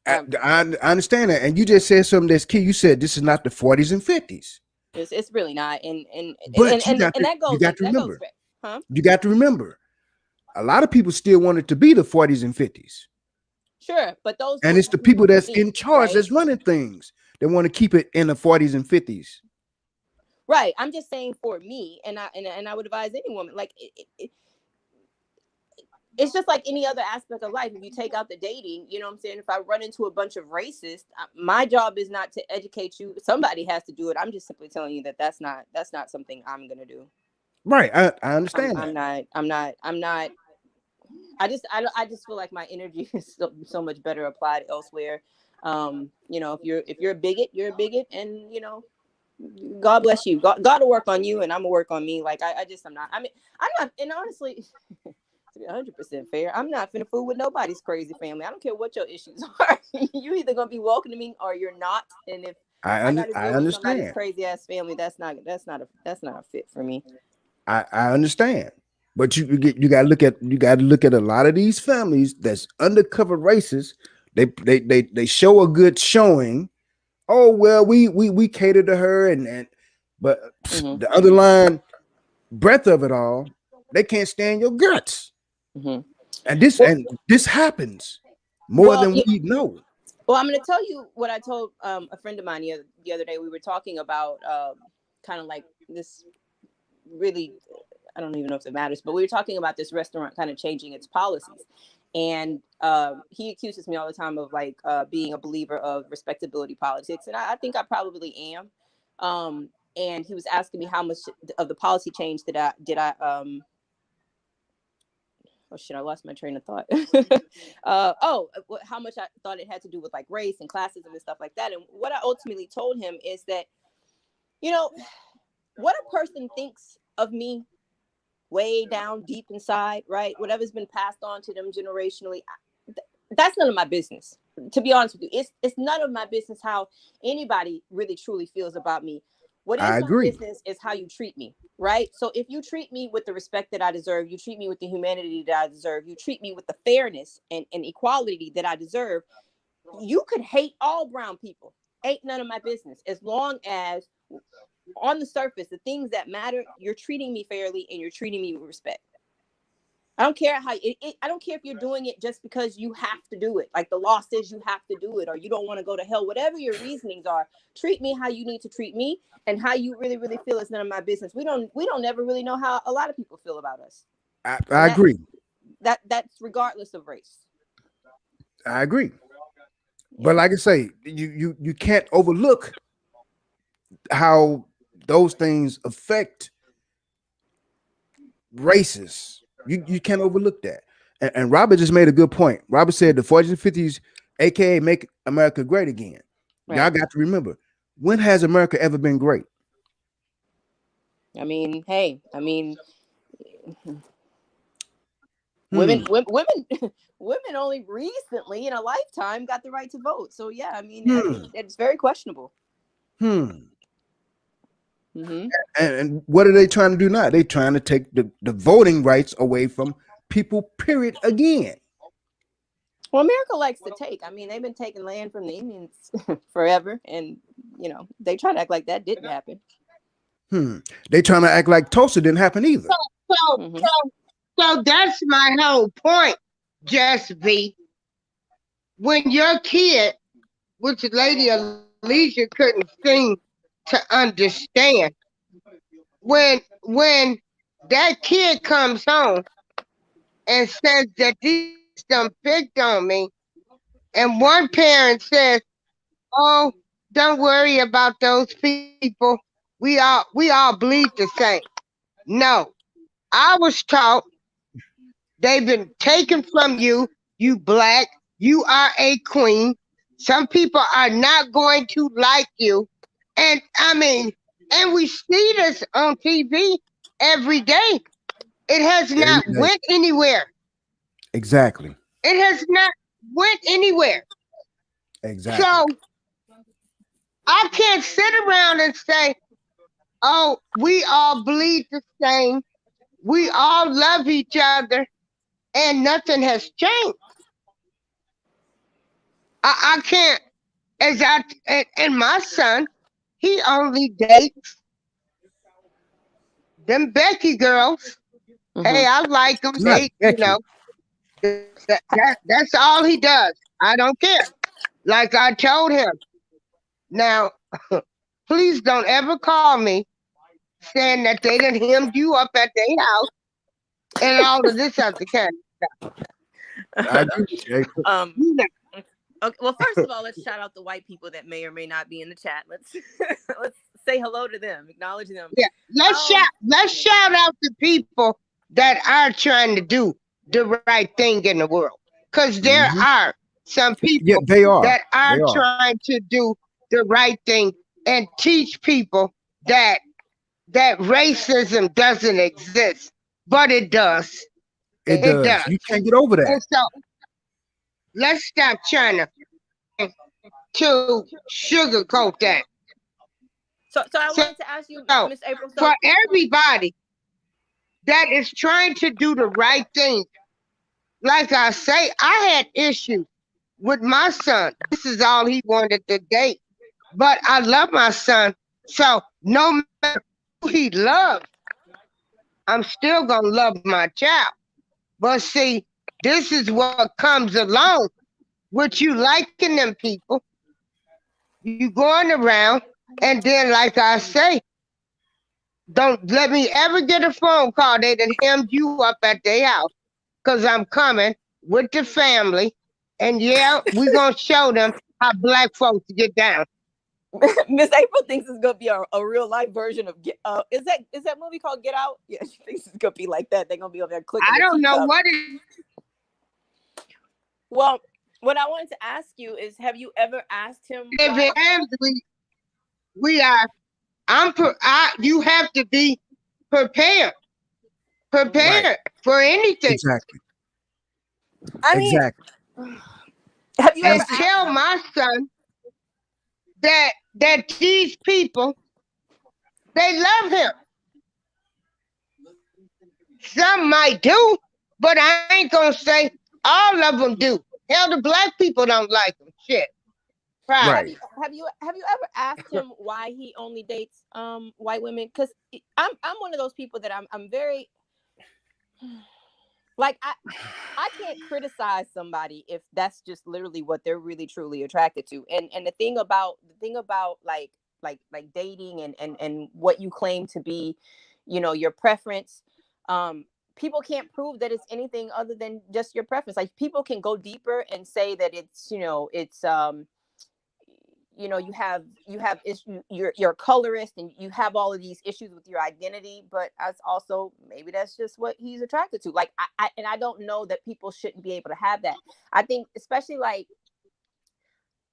I understand that, and you just said something that's key. You said this is not the 40s and 50s. It's really not, and But you got to remember. Huh? You got to remember, a lot of people still want it to be the 40s and 50s. Sure, but those and it's the people that's in charge right? that's running things. They want to keep it in the 40s and 50s. Right. I'm just saying for me, and I would advise any woman, like it's just like any other aspect of life. If you take out the dating, you know what I'm saying? If I run into a bunch of racists, my job is not to educate you. Somebody has to do it. I'm just simply telling you that that's not something I'm going to do. Right. I understand I'm not. I just feel like my energy is so much better applied elsewhere. You know, if you're a bigot, you're a bigot, and you know, God bless you. God will work on you, and I'm gonna work on me. Like I'm not. I mean, I'm not. And honestly, to 100% fair. I'm not finna fool with nobody's crazy family. I don't care what your issues are. You either gonna be welcoming or you're not. And if I got to I deal with somebody's understand. crazy ass family, that's not a fit for me. I understand. But you got to look at a lot of these families that's undercover racists. They show a good showing. Oh well, we cater to her and but Mm-hmm. the underlying breadth of it all, they can't stand your guts. Mm-hmm. And Well, this happens more well, than we know. well, I'm going to tell you what I told a friend of mine the other day. We were talking about kind of like this really, I don't even know if it matters, but we were talking about this restaurant kind of changing its policies. And he accuses me all the time of like being a believer of respectability politics. And I think I probably am. And he was asking me how much of the policy change oh shit, I lost my train of thought. How much I thought it had to do with like race and classism and stuff like that. And what I ultimately told him is that, what a person thinks of me way down deep inside, right? Whatever's been passed on to them generationally, that's none of my business. To be honest with you, it's none of my business how anybody really truly feels about me. What is I my agree. business is how you treat me, right? So if you treat me with the respect that I deserve, you treat me with the humanity that I deserve, you treat me with the fairness and equality that I deserve, you could hate all brown people. Ain't none of my business. As long as on the surface, the things that matter, you're treating me fairly and you're treating me with respect. I don't care how I don't care if you're doing it just because you have to do it. Like the law says you have to do it, or you don't want to go to hell. Whatever your reasonings are, treat me how you need to treat me, and how you really, really feel is none of my business. We don't ever really know how a lot of people feel about us. I agree. That's regardless of race. I agree. But like I say, you can't overlook how those things affect races. You can't overlook that. And Robert just made a good point. Robert said the 40s and 50s, aka make America great again. Right. Y'all got to remember, when has America ever been great? I mean, hey, women women only recently in a lifetime got the right to vote. So yeah, I mean, it's very questionable. Mm-hmm. And what are they trying to do now? They're trying to take the voting rights away from people, period, again. Well, America likes to take. I mean, they've been taking land from the Indians forever, and they try to act like that didn't happen. They trying to act like Tulsa didn't happen either. So that's my whole point, Just B. When your kid, which Lady Alicia couldn't seem to understand, when that kid comes home and says that these them picked on me, and one parent says, "Oh, don't worry about those people. We all bleed the same." No, I was taught they've been taken from you. You black. You are a queen. Some people are not going to like you, and and we see this on TV every day. It has not went anywhere. Exactly. It has not went anywhere. Exactly. So I can't sit around and say, "Oh, we all bleed the same. We all love each other, and nothing has changed." I can't. And my son, he only dates them Becky girls. Mm-hmm. Hey, I like them. Not Becky. That's all he does. I don't care. Like I told him. Now, please don't ever call me saying that they done hemmed you up at their house and all of this other kind of stuff. I agree with you. Okay, well, first of all, let's shout out the white people that may or may not be in the chat. Let's say hello to them, acknowledge them. Yeah, let's shout out the people that are trying to do the right thing in the world, because there are some people that are trying to do the right thing and teach people that racism doesn't exist, but it does. It It does. does. You can't get over that. And so let's stop trying to sugarcoat that. So I So, wanted to ask you, so Miss April. So for everybody that is trying to do the right thing, like I say, I had issues with my son. This is all he wanted to date. But I love my son. So no matter who he loves, I'm still gonna love my child. But see, this is what comes along with you liking them people. You going around, and then like I say, don't let me ever get a phone call. They done hemmed you up at their house. Cause I'm coming with the family. And yeah, we gonna show them how black folks get down. Miss April thinks it's gonna be a real life version of Get. Is that movie called Get Out? Yeah, she thinks it's gonna be like that. They're gonna be over there clicking. I the don't know teacup. what it. Well, what I wanted to ask you is, have you ever asked him If why? it ends, we are. You have to be prepared. Right. Prepared for anything. Exactly. I mean, Exactly. have you And ever asked? tell my son that these people, they love him. Some might do, but I ain't gonna say all of them do. Hell, the black people don't like him. Shit. Have Right. you ever asked him why he only dates white women? Because I'm one of those people that I'm very like I can't criticize somebody if that's just literally what they're really truly attracted to. And the thing about like dating and what you claim to be, your preference, people can't prove that it's anything other than just your preference. Like, people can go deeper and say that it's you have issue, you're colorist, and you have all of these issues with your identity, but as also maybe that's just what he's attracted to. Like, I don't know that people shouldn't be able to have that. I think, especially, like,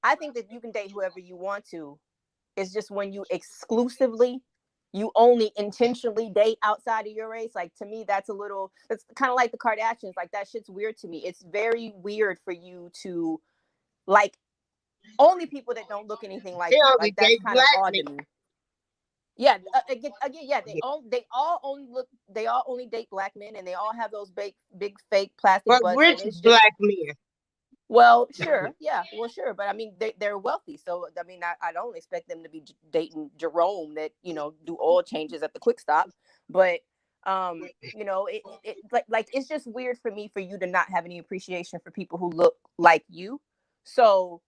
I think that you can date whoever you want to. It's just when you only intentionally date outside of your race. Like, to me, it's kind of like the Kardashians. Like, that shit's weird to me. It's very weird for you to like only people that don't look anything like They you. only Like, that's date kind of black odd to men. me. Yeah, again, yeah. They all only date black men, and they all have those big fake plastic But butts. rich And it's just, black men. well, sure, yeah, well, sure, but I mean, they're wealthy, so I mean, I don't expect them to be dating Jerome that do oil changes at the quick stop. But like it's just weird for me for you to not have any appreciation for people who look like you. So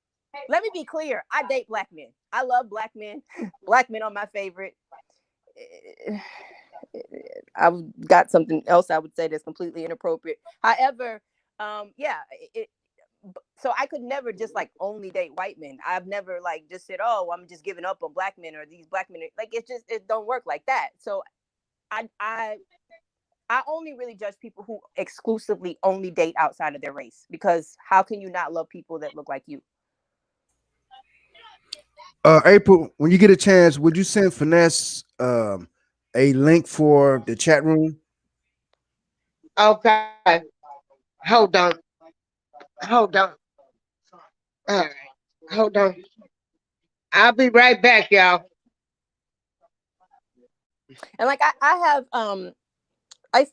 let me be clear. I date black men. I love black men. Black men are my favorite. I've got something else I would say that's completely inappropriate. However, yeah, so I could never just like only date white men. I've never like just said, oh, I'm just giving up on black men, or these black men like, it don't work like that. So I only really judge people who exclusively only date outside of their race, because how can you not love people that look like you? April, when you get a chance, would you send Finesse a link for the chat room? Okay. Hold on. Hold on. All right. Hold on. I'll be right back, y'all. And like I have I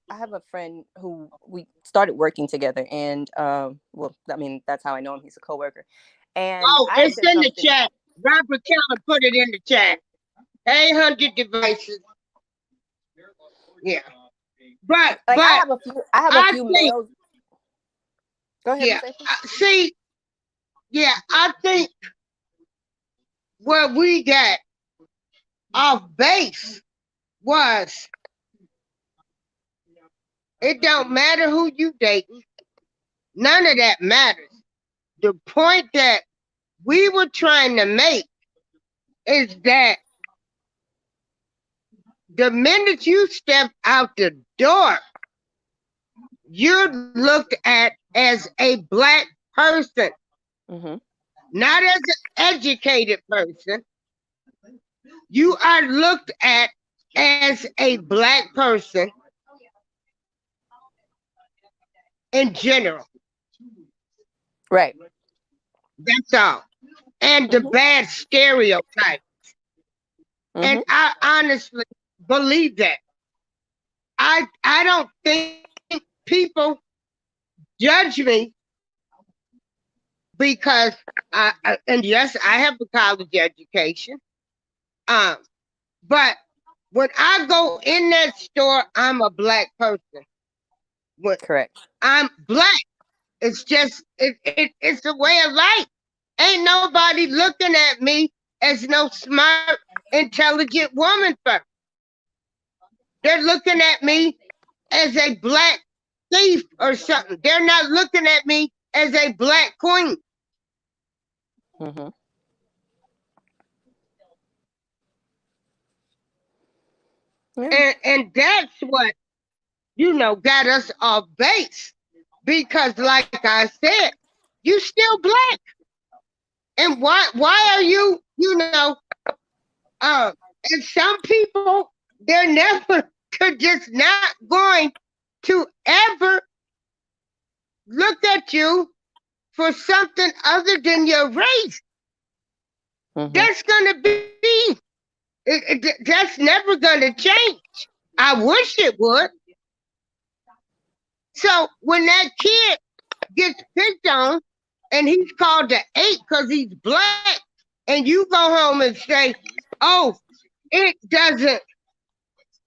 have a friend who we started working together, and well, I mean, that's how I know him. He's a coworker, and Oh, I had it's said in the something. chat. Robert Keller put it in the chat. 800 devices. Yeah. But Like, I have a I few think, males. Go ahead, yeah. Miss April. See, yeah, I think where we got off base was it don't matter who you dating. None of that matters. The point that we were trying to make is that the minute you step out the door, you're looked at as a black person, Mm-hmm. not as an educated person. You are looked at as a black person in general. Right. That's all. And the Mhm. bad stereotype. And Mhm. I honestly believe that. I don't think people judge me because and yes, I have a college education. Um, but when I go in that store, I'm a black person. When Correct. I'm black, it's just it's a way of life. Ain't nobody looking at me as no smart, intelligent woman first. They're looking at me as a black thief or something. They're not looking at me as a black queen. Mhm. Yeah. And that's what, got us off base. Because like I said, you still black. And why are you, and some people, they're never just not going to ever look at you for something other than your race. Mhm. That's gonna be that's never gonna change. I wish it would. So when that kid gets picked on and he's called the 8 because he's black, and you go home and say, "Oh, it doesn't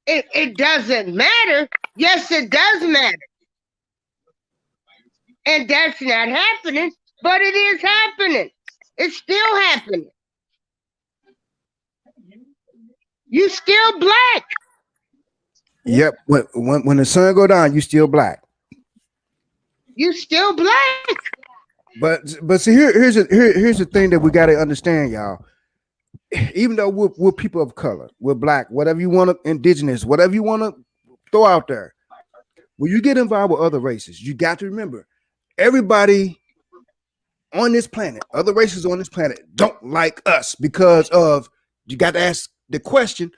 it doesn't matter." Yes, it does matter. And that's not happening, but it is happening. It's still happening. You still black. Yep. When the sun go down, you still black. You still black. But see, here's the thing that we got to understand, y'all. Even though we're people of color, we're black, whatever you want to, indigenous, whatever you want to throw out there. When you get involved with other races, you got to remember everybody on this planet, other races on this planet, don't like us because of. You got to ask the question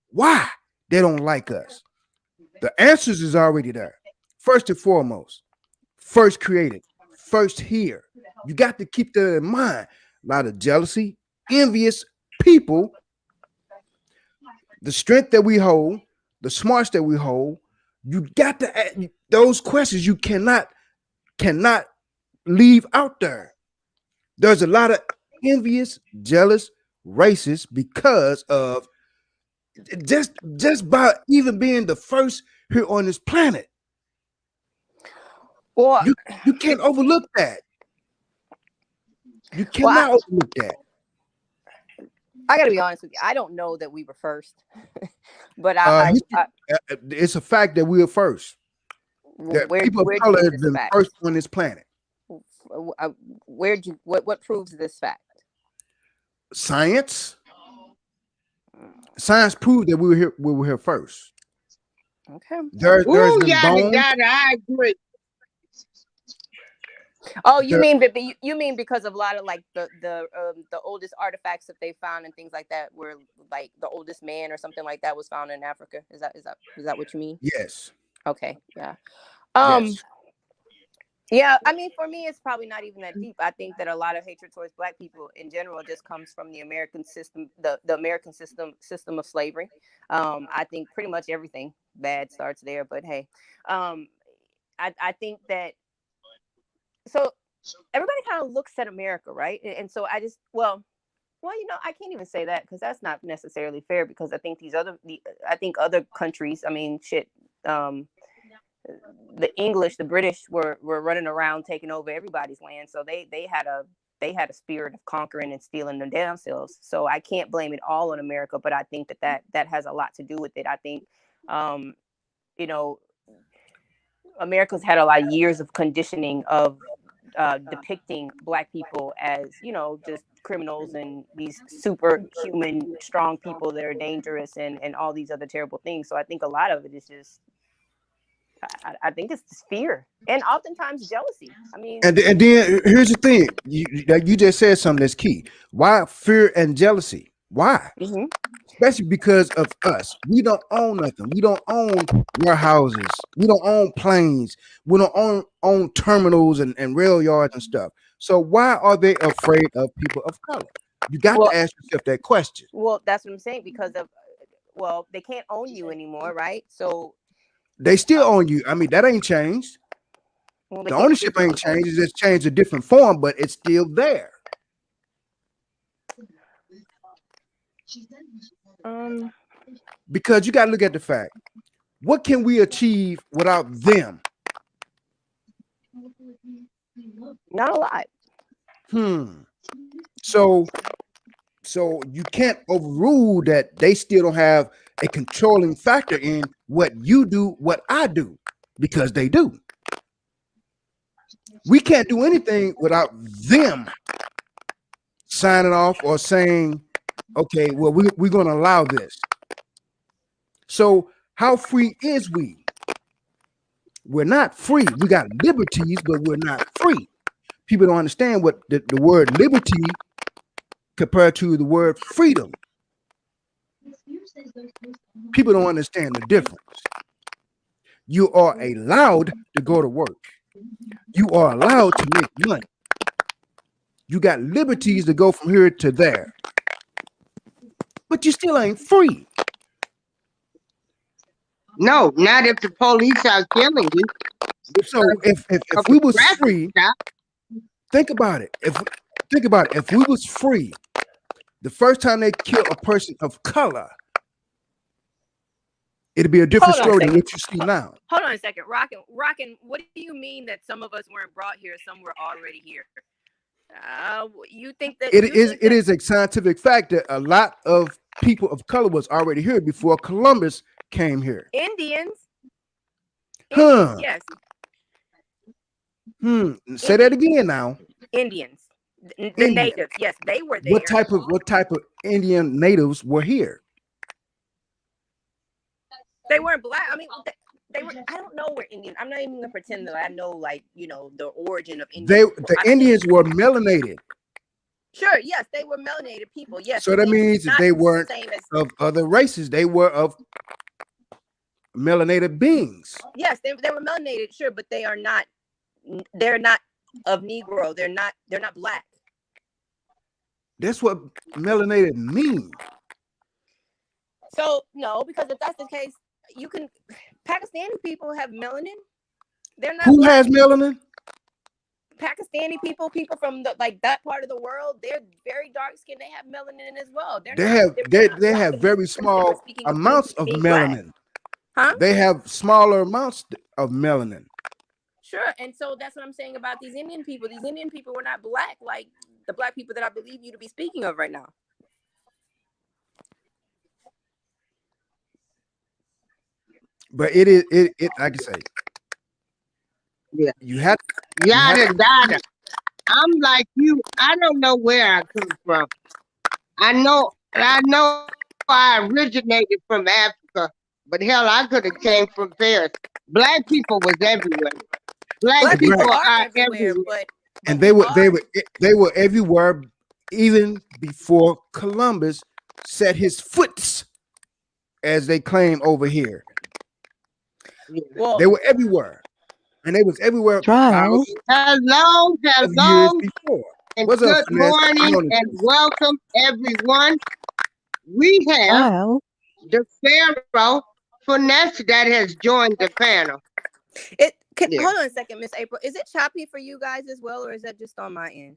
why they don't like us. The answers is already there. First and foremost, first created, first here. You got to keep that in mind. A lot of jealousy, envious people, the strength that we hold, the smarts that we hold. You got to ask those questions. You cannot leave out there. There's a lot of envious, jealous, racist because of just by even being the first here on this planet. Well, You can't overlook that. You well, cannot overlook that. I gotta be honest with you. I don't know that we were first, but It's a fact that we are first. That people of where do you color get have this been fact? first on this planet. Where'd you what proves this fact? Science proved that we were here first. Okay. There's Ooh, been yada bones. yada. I agree. Oh, you There, mean you mean because of a lot of like the oldest artifacts that they found and things like that, where like the oldest man or something like that was found in Africa? Is that what you mean? yes, Okay. Yeah. Um. yes. Yeah, I mean, for me, it's probably not even that deep. I think that a lot of hatred towards Black people in general just comes from the American system, the American system of slavery. I think pretty much everything bad starts there. But hey, um, I think that so everybody kind of looks at America, right? And so I just I can't even say that because that's not necessarily fair because I think I think other countries, I mean, shit. The English, the British were running around taking over everybody's land, so they had a spirit of conquering and stealing them damn selves. So I can't blame it all on America, but I think that has a lot to do with it. I think, um, you know, America's had a lot of years of conditioning of depicting Black people as just criminals and these superhuman strong people that are dangerous and all these other terrible things. So I think a lot of it is just I think it's just fear and oftentimes jealousy. I mean, And then here's the thing. You just said something that's key. Why fear and jealousy? Why? Mm-hmm. Especially because of us. We don't own nothing. We don't own warehouses. We don't own planes. We don't own terminals and rail yards and stuff. So why are they afraid of people of color? You got Well, to ask yourself that question. well, that's what I'm saying because of, well, they can't own you anymore, right? So, They still own you. I mean, that ain't changed. well, they The can't ownership ain't changed. It's just changed a different form, but it's still there. Um, Because you got to look at the fact. What can we achieve without them? not a lot. So you can't overrule that they still don't have a controlling factor in what you do, what I do, because they do. We can't do anything without them signing off or saying, okay, well, we're going to allow this. So how free is we? We're not free. We got liberties, but we're not free. People don't understand what the word liberty compared to the word freedom. People don't understand the difference. You are allowed to go to work. You are allowed to make money. You got liberties to go from here to there. But you still ain't free. No, not if the police are killing you. So if we was free, think about it. If we was free, the first time they kill a person of color, it'd be a different story than what you see now. Hold on a second. Rockin', what do you mean that some of us weren't brought here, some were already here? You think that it is a scientific fact that a lot of people of color was already here before Columbus came here. Indians? Yes. Say that again now. Indians. The natives. Yes, they were there. What type of Indian natives were here? They weren't black. I mean, they were. I don't know where Indian. I'm not even gonna pretend that I know, like, you know, the origin of Indians. The Indians were melanated. Sure. Yes, they were melanated people. Yes. So that means that they weren't of other races. They were of melanated beings. Yes, they were melanated. Sure, but they are not. They're not of Negro. They're not black. That's what melanated means. So no, because if that's the case, you can. Pakistani people have melanin. They're not. Who has melanin? Pakistani people from that part of the world, they're very dark skinned. They have melanin as well. They have very small amounts of melanin. Huh? They have smaller amounts of melanin. Sure, and so that's what I'm saying about these Indian people. These Indian people were not black like the black people that I believe you to be speaking of right now. But it is like I say. Yeah. You have yada. I'm like you. I don't know where I come from. I know I originated from Africa, but hell, I could have came from Paris. Black people was everywhere. Black people are everywhere. And they were everywhere, even before Columbus set his foot, as they claim over here. Well, they were everywhere, and they was everywhere. Hello, years before. And good morning and welcome, everyone. We have the Pharaoh Finesse that has joined the panel. Hold on a second, Miss April. Is it choppy for you guys as well, or is that just on my end?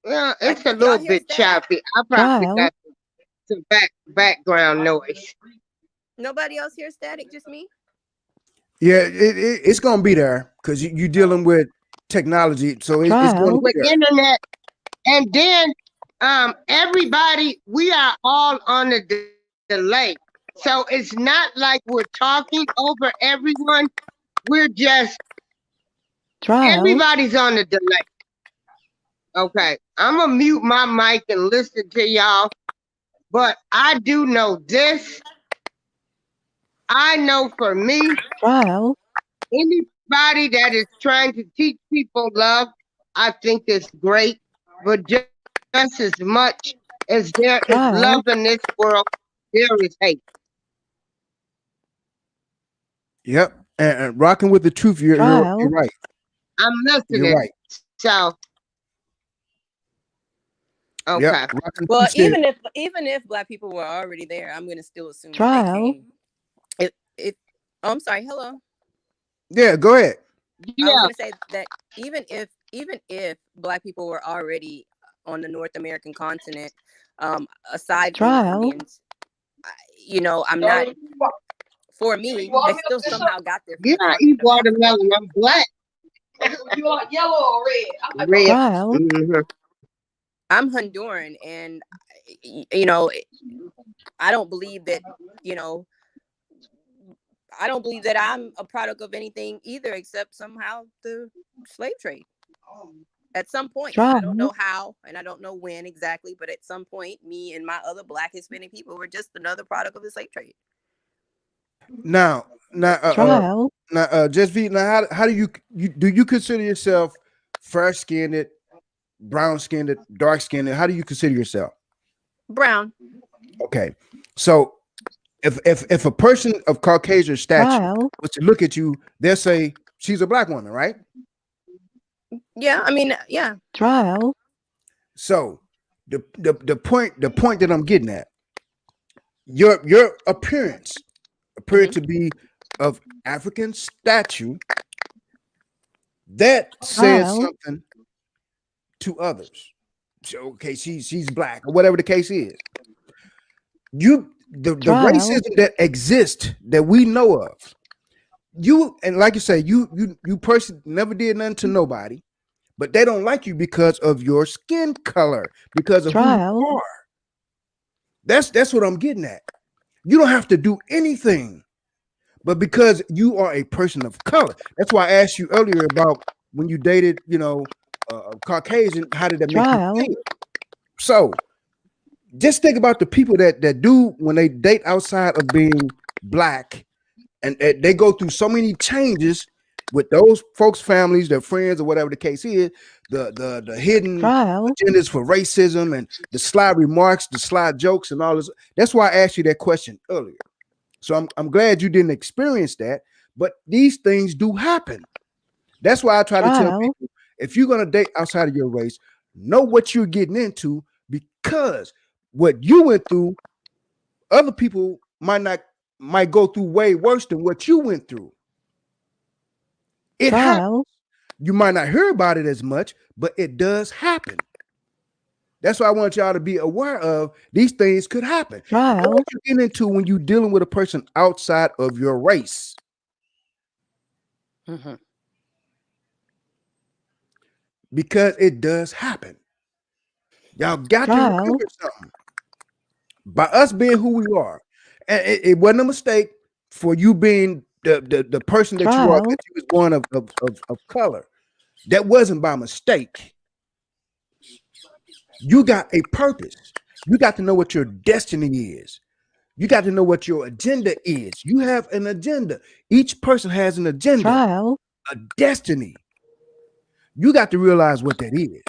Yeah, it's a little bit choppy. I probably got some background noise. Nobody else hears static, just me? Yeah, it's gonna be there because you're dealing with technology, so it's going to be there. Internet, and then everybody, we are all on the delay, so it's not like we're talking over everyone. We're just everybody's on the delay. Okay, I'm gonna mute my mic and listen to y'all, but I do know this. I know for me, anybody that is trying to teach people love, I think it's great. But just as much as there is Trial. love in this world, there is hate. Yep. And rocking with the truth, you're Trial. right. I'm You're listening. right. So, Yep. okay. Rocking the Well, truth said, even if black people were already there, I'm gonna still assume that they Trial. came. If oh, I'm sorry, hello. yeah, go ahead. I was Yeah, gonna say that even if black people were already on the North American continent, aside from the Trial. Indians, I'm not. For me, they still somehow got there from yeah, the I eat continent of Africa. watermelon. I'm black. You want yellow or red? Red. Trial. Hmm. I'm Honduran, and you know, I don't believe that. You know, I don't believe that I'm a product of anything either, except somehow the slave trade. At some point, I don't Trial. know how, and I don't know when exactly, but at some point, me and my other Black Hispanic people were just another product of the slave trade. Now, now, Trial. just be now. How do you consider yourself fair skinned, brown skinned, dark skinned? How do you consider yourself? Brown. Okay, so if a person of Caucasian stature Trial. was to look at you, they'll say she's a black woman, right? Yeah, I mean, yeah. Trial. So the point that I'm getting at, your appearance appeared Hmm. to be of African stature. That says Trial. something to others. So, okay, she's black or whatever the case is. The Trial. racism that exists that we know of. You and like you say, you person never did nothing to nobody, but they don't like you because of your skin color, because of who you Trial. are. That's what I'm getting at. You don't have to do anything, but because you are a person of color. That's why I asked you earlier about when you dated, Caucasian. How did that make you Trial. feel? So just think about the people that do when they date outside of being black, and they go through so many changes with those folks' families, their friends, or whatever the case is. The hidden Trial. agendas for racism and the sly remarks, the sly jokes, and all this. That's why I asked you that question earlier. So I'm glad you didn't experience that, but these things do happen. That's why I try to tell Trial. people, if you're gonna date outside of your race, know what you're getting into, because what you went through, other people might go through way worse than what you went through. It happens. Trial. You might not hear about it as much, but it does happen. That's why I want y'all to be aware of these things could happen. Know Trial. what you're getting into when you're dealing with a person outside of your race, Hmm. because it does happen. Y'all got to Trial. remember something. By us being who we are, and it wasn't a mistake for you being the person that you are, Trial. that you was born of color. That wasn't by mistake. You got a purpose. You got to know what your destiny is. You got to know what your agenda is. You have an agenda. Each person has an agenda, Trial. a destiny. You got to realize what that is.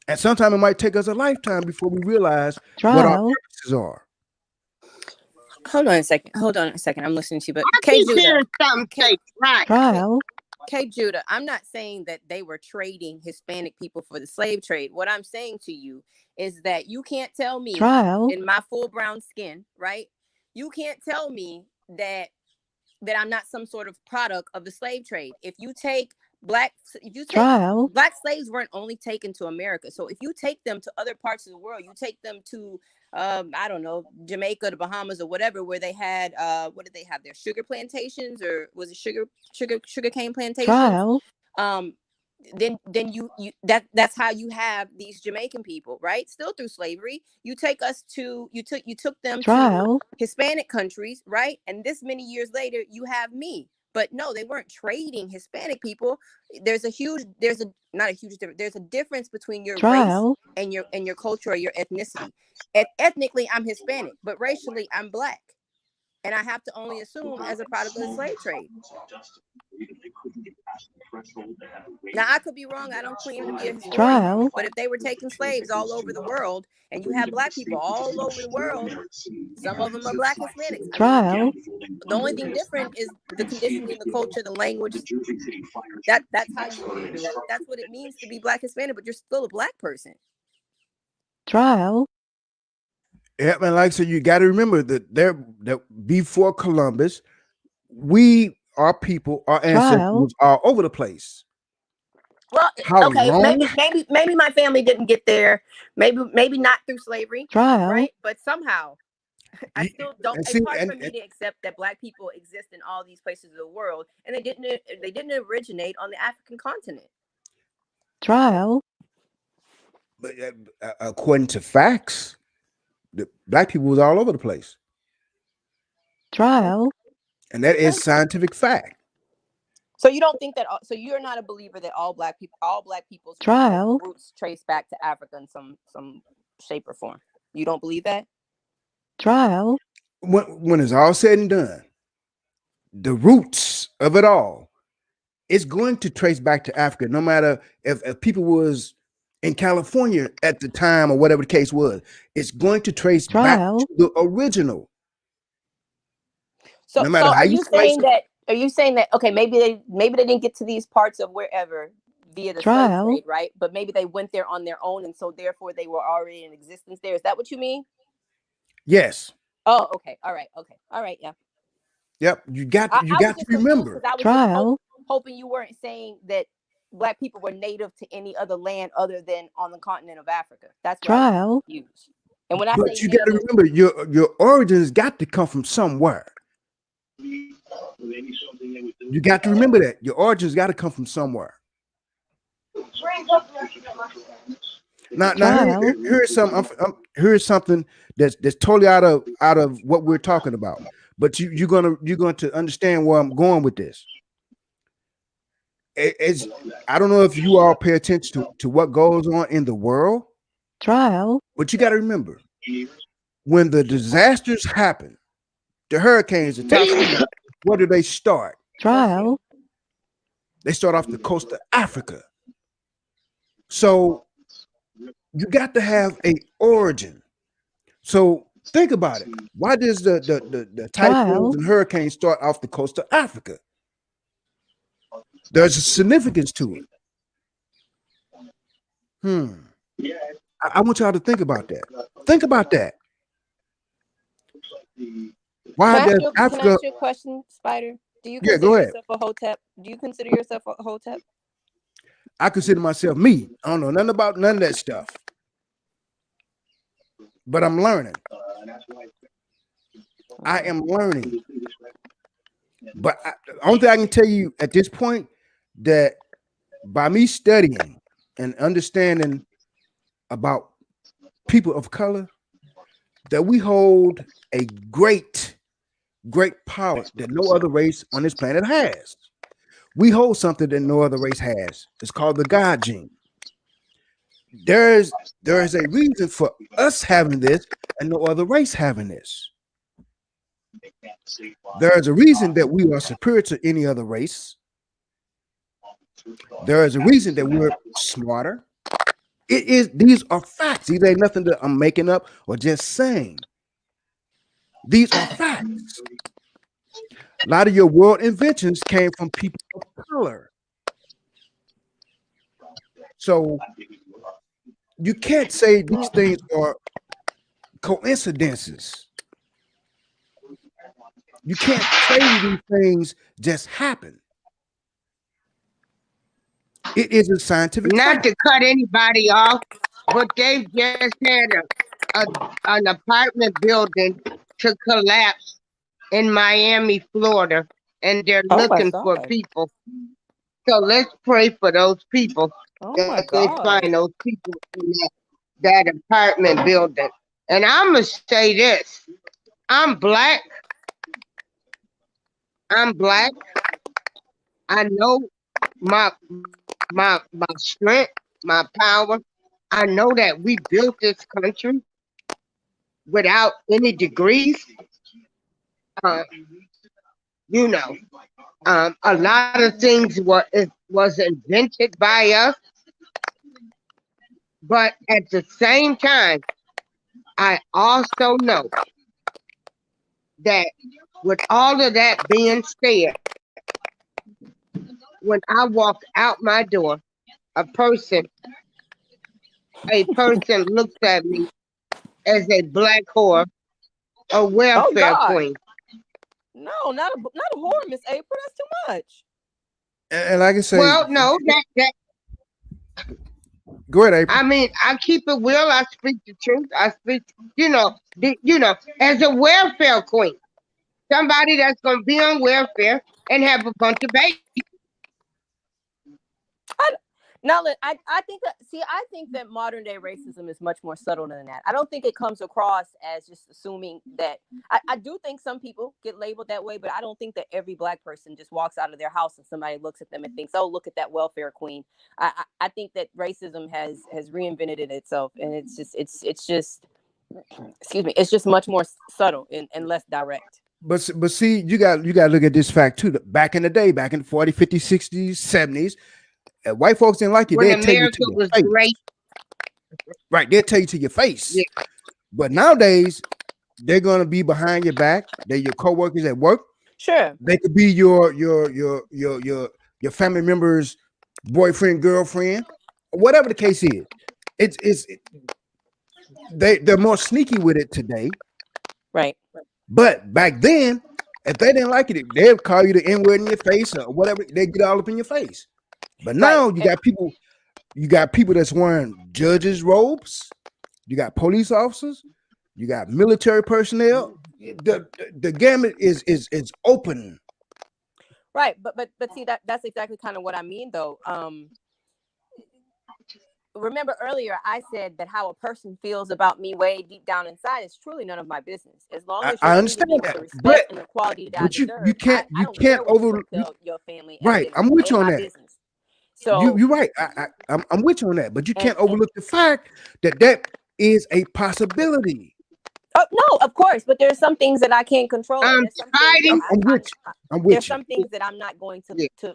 And sometimes it might take us a lifetime before we realize what our Trial. purposes are. Hold on a second. Hold on a second. I'm listening to you, but I K keep Judah, hearing something K, say right. Trial. K Judah, I'm not saying that they were trading Hispanic people for the slave trade. What I'm saying to you is that you can't tell me Trial. in my full brown skin, right? You can't tell me that I'm not some sort of product of the slave trade. If you take Trial. black slaves weren't only taken to America. So if you take them to other parts of the world, you take them to I don't know, Jamaica, the Bahamas, or whatever, where they had what did they have there? Sugar plantations, or was it sugar cane plantations? Trial. Um, then that's how you have these Jamaican people, right? Still through slavery. You took them to Trial. Hispanic countries, right? And this many years later, you have me. But no, they weren't trading Hispanic people. There's a not a huge difference. There's a difference between your race Trial. and your culture or your ethnicity. Ethnically, I'm Hispanic, but racially, I'm black, and I have to only assume as a product of the slave trade. Now, I could be wrong. I don't claim to be a historian. Trial. But if they were taking slaves all over the world, and you have black people all over the world, some of them are black Hispanics. I mean, Trial. the only thing different is the conditioning, the culture, the language. That's how you view it. That's what it means to be black Hispanic, but you're still a black person. Trial. Yeah, man. Like so, you got to remember that before Columbus, our people, our ancestors Trial. was all over the place. Well, How okay, long? maybe my family didn't get there. Maybe not through slavery, Trial. right? But somehow, I still don't. And It's see, hard and- for me to accept that black people exist in all these places of the world, and they didn't originate on the African continent. Trial. But according to facts, the black people was all over the place, Trial. and that is scientific fact. So you don't think that? So you're not a believer that all black people's Trial. roots trace back to Africa in some shape or form. You don't believe that? Trial. When it's all said and done, the roots of it all, it's going to trace back to Africa. No matter if people was in California at the time or whatever the case was, it's going to trace back Trial. to the original. So, No matter so how are you you slice saying it. that? Are you saying that? Okay, maybe they didn't get to these parts of wherever via the slave Trial. trade, right? But maybe they went there on their own, and so therefore they were already in existence there. Is that what you mean? Yes. Oh, okay. All right. Yeah. Yep. You got I to was just confused remember. because I was just Trial. hoping you weren't saying that black people were native to any other land other than on the continent of Africa. That's why I was Trial. confused. And when I But say you got to native, remember your origins got to come from somewhere. You got to remember that your origins got to come from somewhere. Now Trial. here's here's something that's totally out of what we're talking about. But you're going to understand where I'm going with this. I don't know if you all pay attention to what goes on in the world, Trial. but you got to remember when the disasters happen, the hurricanes, the typhoons, where do they start? Trial. They start off the coast of Africa. So you got to have a origin. So think about it. Why does the Trial. typhoons and hurricanes start off the coast of Africa? There's a significance to it. I want y'all to think about that. Think about that. Why does can I Africa? ask you a question, Spider? Do you Yeah, consider go ahead. yourself a hotep? Do you consider yourself a hotep? I consider myself me. I don't know nothing about none of that stuff, but I'm learning. I am learning. But the only thing I can tell you at this point that by me studying and understanding about people of color, that we hold a great power that no other race on this planet has. We hold something that no other race has. It's called the God gene. There is a reason for us having this and no other race having this. There is a reason that we are superior to any other race. There is a reason that we're smarter. These are facts. These ain't nothing that I'm making up or just saying. These are facts. A lot of your world inventions came from people of color. So you can't say these things are coincidences. You can't say these things just happen. It is a scientific Not fact. to cut anybody off, but they've just had an apartment building to collapse in Miami, Florida, and they're Oh my looking for God. people. So let's pray for those people Oh my that they God. find those people in that apartment building. And I'm gonna say this: I'm black. I'm black. I know my strength, my power. I know that we built this country without any degrees. Uh, You know, a lot of things was invented by us, but at the same time, I also know that with all of that being said, when I walk out my door, a person looks at me as a black whore, a Oh welfare God, queen. no, not a whore, Miss April. That's too much. And like I say, Well, no, that go ahead, April. I mean, I keep it real. I speak the truth. I speak, as a welfare queen, somebody that's gonna be on welfare and have a bunch of babies. I, now, I think that I think that modern day racism is much more subtle than that. I don't think it comes across as just assuming that. I do think some people get labeled that way, but I don't think that every black person just walks out of their house and somebody looks at them and thinks, "Oh, look at that welfare queen." I think that racism has reinvented it itself, and it's just excuse me, it's just much more subtle and less direct. But see, you got to look at this fact too. Back in the day, back in the 40, 50, 60s, 70s, white folks didn't like you. When They'd tell you to America your was face. great, Right. They'll tell you to your face. yeah, But nowadays, they're gonna be behind your back. They're your coworkers at work. Sure. They could be your family member's boyfriend, girlfriend, whatever the case is. It's they're more sneaky with it today. Right. But back then, if they didn't like it, they'd call you the N-word in your face or whatever. They get all up in your face. But Right. now you got people that's wearing judges' robes, you got police officers, you got military personnel. The gamut is open. Right. But see that's exactly kind of what I mean though. Remember earlier I said that how a person feels about me way deep down inside is truly none of my business. As long as I you're understand treating me with that, the but respect and the quality that I you deserve, can't I you don't can't care what you over go tell your family and right. business. I'm with It you ain't on my that. business. So You're right. I'm with you on that, but you and can't overlook the fact that is a possibility. oh no, of course, but there's some things that I can't control, and there's some things that Spidey, I'm with you. I'm there's with you. some things that I'm not going to yeah,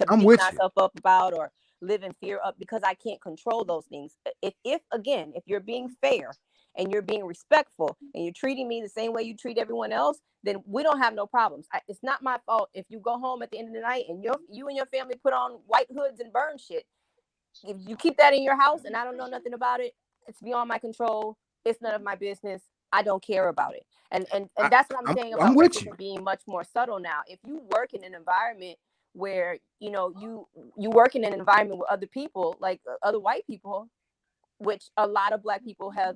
I'm beat with you. myself up about or live in fear of because I can't control those things. If again, if you're being fair and you're being respectful and you're treating me the same way you treat everyone else, then we don't have no problems. It's not my fault if you go home at the end of the night and you and your family put on white hoods and burn shit. If you keep that in your house and I don't know nothing about it, it's beyond my control. It's none of my business. I don't care about it. And I, that's what I'm I'm saying I'm about with you. racism being much more subtle now. If you work in an environment where you work in an environment with other people, like other white people, which a lot of black people have,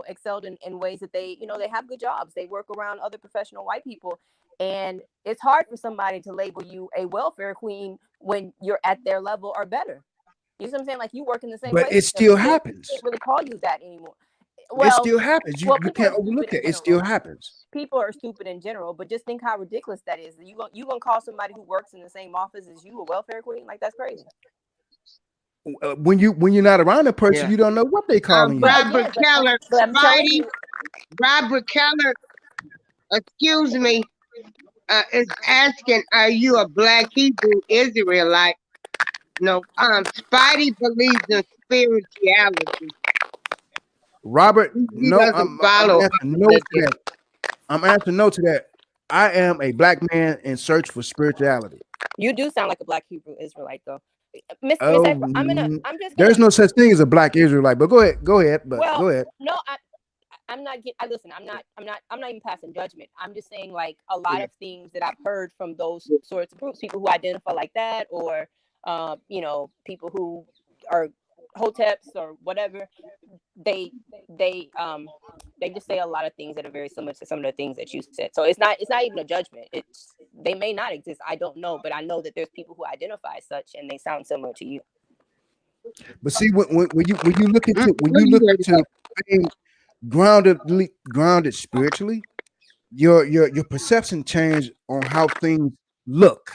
excelled in ways that they have good jobs. They work around other professional white people. And it's hard for somebody to label you a welfare queen when you're at their level or better. You know what I'm saying? Like you work in the same But place it as them. still You happens. can't really call you that anymore. It Well, still happens. You people can't are stupid overlook in that. It still general. happens. People are stupid in general, but just think how ridiculous that is. You gonna call somebody who works in the same office as you a welfare queen? Like that's crazy. When you're not around a person, yeah. you don't know what they calling you. But Robert again, Keller, but I'm telling Spidey, you, Robert Keller, excuse me, is asking, are you a black Hebrew Israelite? No, Spidey believes in spirituality. Robert, He no, doesn't I'm follow answering no to religion. that. I'm answering no to that. I am a black man in search for spirituality. you do sound like a black Hebrew Israelite, though. Miss Oh, April, I'm just there's gonna. no such thing as a black Israelite. But go ahead. But Well, go ahead. no, I'm not getting. I listen. I'm not even passing judgment. I'm just saying, like a lot Yeah. of things that I've heard from those sorts of groups, people who identify like that, or people who are hoteps or whatever. They they um they just say a lot of things that are very similar to some of the things that you said. So it's not even a judgment. It's they may not exist. I don't know, but I know that there's people who identify as such, and they sound similar to you. But see, when you look Mm, into when what you do look you into being grounded spiritually, your perception change on how things look.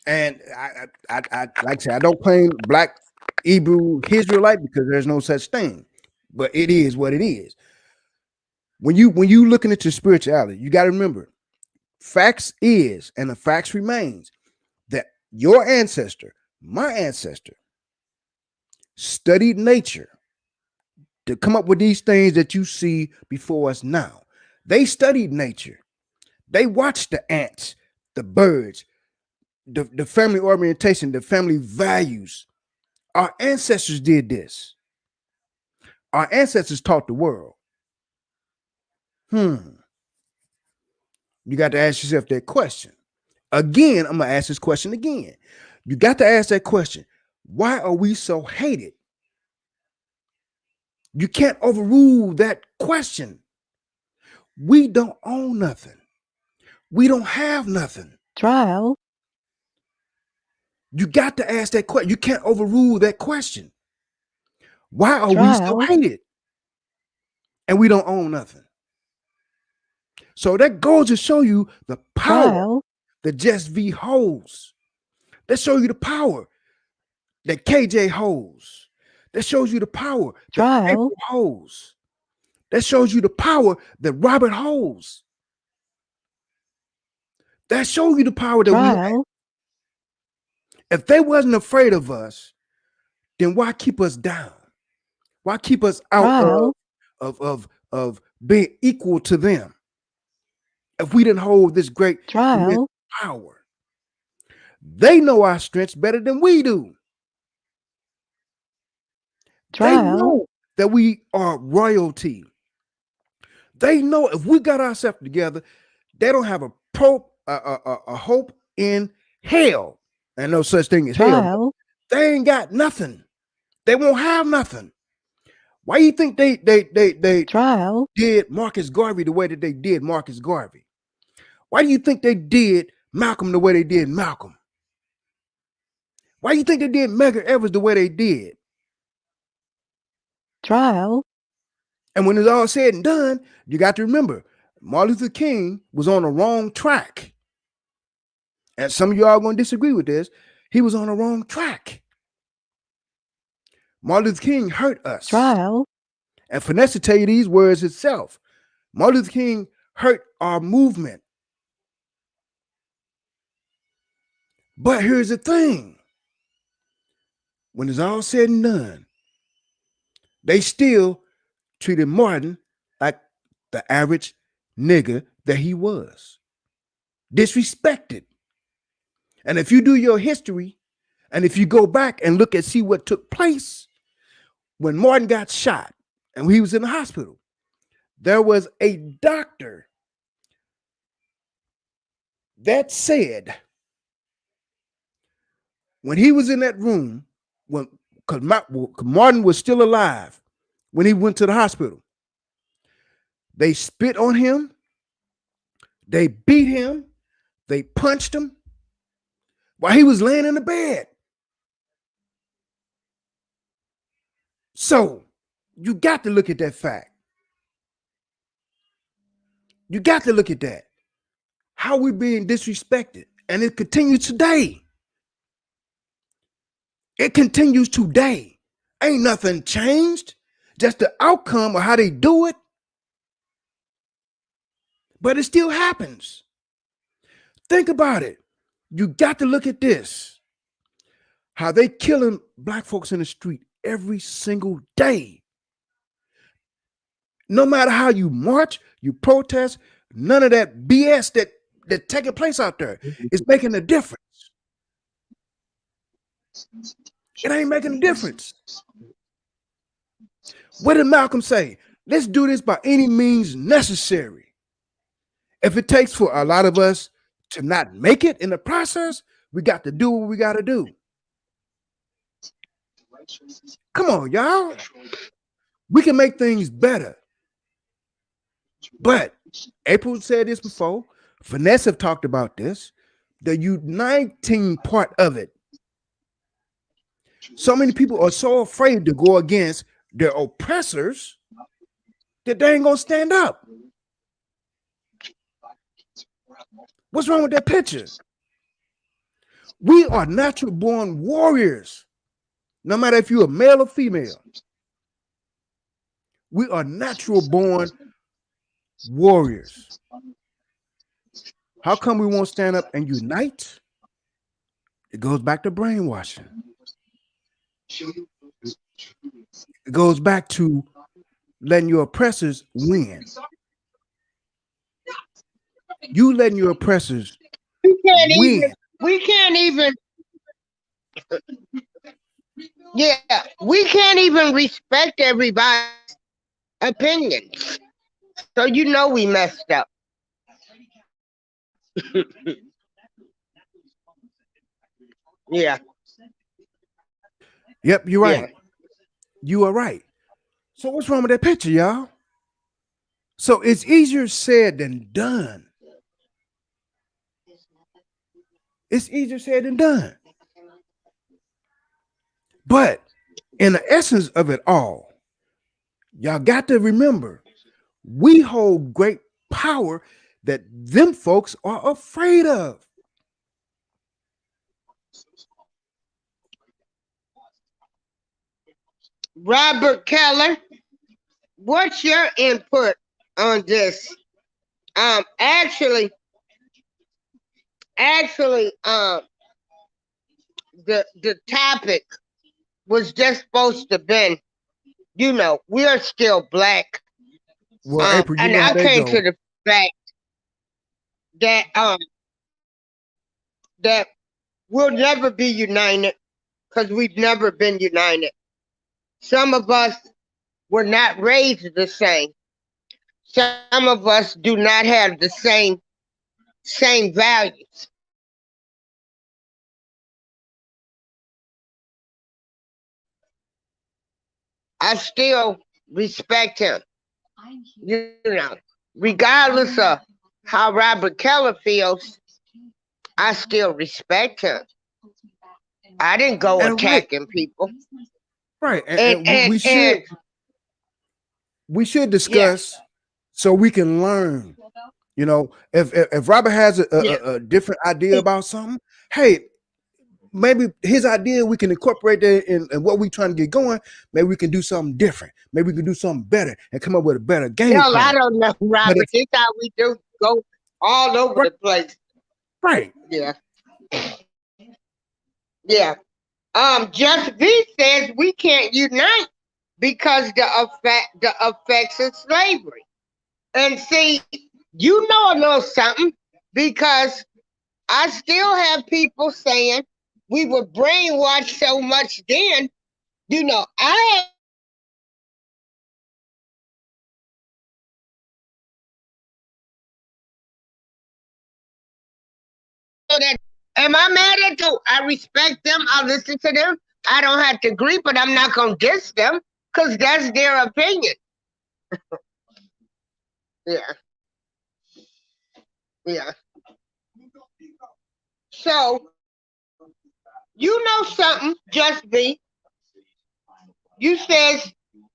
And I like I say I don't claim black Hebrew Israelite because there's no such thing, but it is what it is. When you looking at your spirituality, you got to remember facts is, and the facts remains, that your ancestor, my ancestor, studied nature to come up with these things that you see before us now. They studied nature. They watched the ants, the birds, the family orientation, the family values. Our ancestors did this. Our ancestors taught the world. You got to ask yourself that question. Again, I'm going to ask this question again. You got to ask that question. Why are we so hated? You can't overrule that question. We don't own nothing. We don't have nothing. Trial. You got to ask that question. You can't overrule that question. Why are we so Trial. hated? And we don't own nothing. So that goes to show you the power Trial. that Just V holds. That shows you the power that KJ holds. That shows you the power that Trial. April holds. That shows you the power that Robert holds. That shows you the power that we have. Trial. If they wasn't afraid of us, then why keep us down? Why keep us out Trial. of being equal to them? If we didn't hold this great immense Trial. power, they know our strengths better than we do. They Trial. know that we are royalty. They know if we got ourselves together, they don't have a hope in hell. And no such thing as hell. Trial. They ain't got nothing. They won't have nothing. Why you think they Trial. did Marcus Garvey the way that they did Marcus Garvey? Why do you think they did Malcolm the way they did Malcolm? Why do you think they did Medgar Evers the way they did? Trial. And when it's all said and done, you got to remember, Martin Luther King was on the wrong track. And some of y'all are going to disagree with this. He was on the wrong track. Martin Luther King hurt us. Trial. And Finesse to tell you these words itself. Martin Luther King hurt our movement. But here's the thing. When it's all said and done, they still treated Martin like the average nigga that he was. Disrespected. And if you do your history, and if you go back and look and see what took place when Martin got shot and he was in the hospital, there was a doctor that said when he was in that room, because Martin was still alive when he went to the hospital, they spit on him, they beat him, they punched him while he was laying in the bed. So you got to look at that fact. You got to look at that. How we being disrespected. And it continues today. It continues today. Ain't nothing changed. Just the outcome of how they do it. But it still happens. Think about it. You got to look at this. How they killing black folks in the street every single day. No matter how you march, you protest, none of that BS that taking place out there is making a difference. It ain't making a difference. What did Malcolm say? Let's do this by any means necessary. If it takes for a lot of us to not make it in the process, we got to do what we got to do. Come on, y'all. We can make things better. But April said this before. Finesse have talked about this. The uniting part of it. So many people are so afraid to go against their oppressors that they ain't gonna stand up. What's wrong with that picture? We are natural born warriors, no matter if you're a male or female. We are natural born warriors. How come we won't stand up and unite? It goes back to brainwashing. It goes back to letting your oppressors win. You letting your oppressors We can't win. even. We can't even. Yeah, we can't even respect everybody's opinions. So you know we messed up. Yeah, Yep, you're yeah. right. You are right. So what's wrong with that picture, y'all? So it's easier said than done. It's easier said than done. But in the essence of it all, y'all got to remember, we hold great power that them folks are afraid of. Robert Keller, what's your input on this? Actually, the topic was just supposed to been, we are still black. Well, April, you And know how I they came go. to the fact that that we'll never be united because we've never been united. Some of us were not raised the same. Some of us do not have the same values. I still respect him. Regardless of how Robert Keller feels, I still respect him. I didn't go And right, attacking people. right. And And and we should yeah, discuss so we can learn. You know, if Robert has yeah. a different idea about something, hey, maybe his idea we can incorporate that in what we trying to get going. Maybe we can do something different. Maybe we can do something better and come up with a better game Hell, I plan. don't know, But Robert. if This how we do go all over right, the place. right, Yeah, yeah. Just V says we can't unite because the effects of slavery. And see, a little something because I still have people saying we were brainwashed so much then. I that. Am I mad at them? I respect them. I listen to them. I don't have to agree, but I'm not gonna diss them because that's their opinion. Yeah, yeah. So something, just be. You says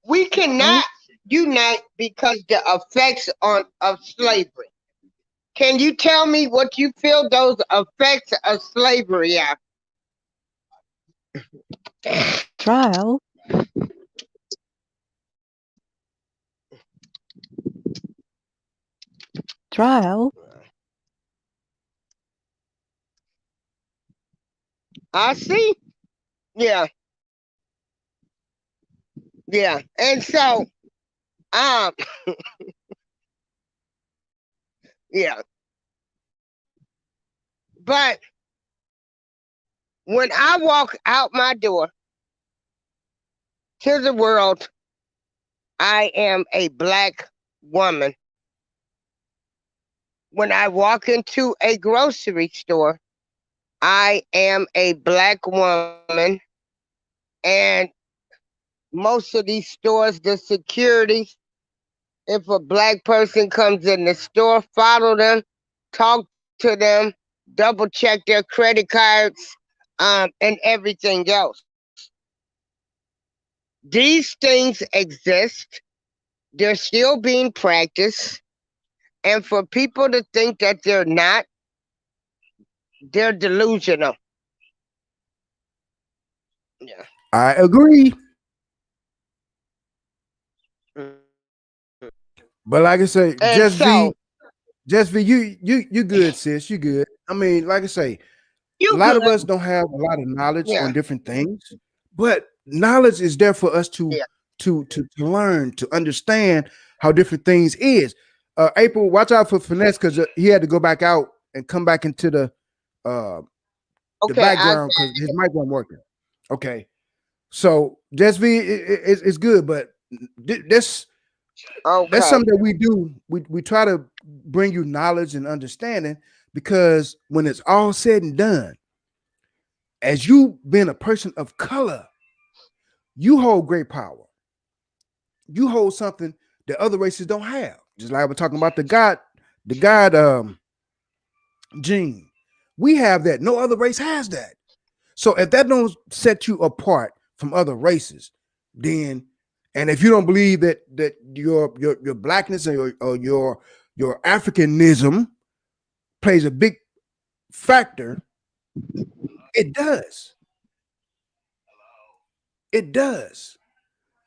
we cannot unite because the effects of slavery. Can you tell me what you feel those effects of slavery are? Trial. Trial. I see. Yeah, yeah. And so, um, yeah. But when I walk out my door to the world, I am a black woman. When I walk into a grocery store, I am a black woman. And most of these stores, the security, if a black person comes in the store, follow them, talk to them, double check their credit cards, and everything else. These things exist. They're still being practiced. And for people to think that they're not, they're delusional. Yeah. I agree. Mm. But like I say, And just V, so, Just for you good, sis. You good. I mean, like I say, a You lot good? of us don't have a lot of knowledge Yeah, on different things, but knowledge is there for us to yeah. to learn, to understand how different things is. April, watch out for finesse because he had to go back out and come back into uh the Okay, I background because his mic wasn't working. Okay, so just be it's good, but this that's okay. something that we do. We try to bring you knowledge and understanding because when it's all said and done, as you being a person of color, you hold great power. You hold something that other races don't have. Just like we're talking about the God gene. We have that. No other race has that. So if that don't set you apart from other races, then and if you don't believe that your blackness or your Africanism plays a big factor, it does. It does.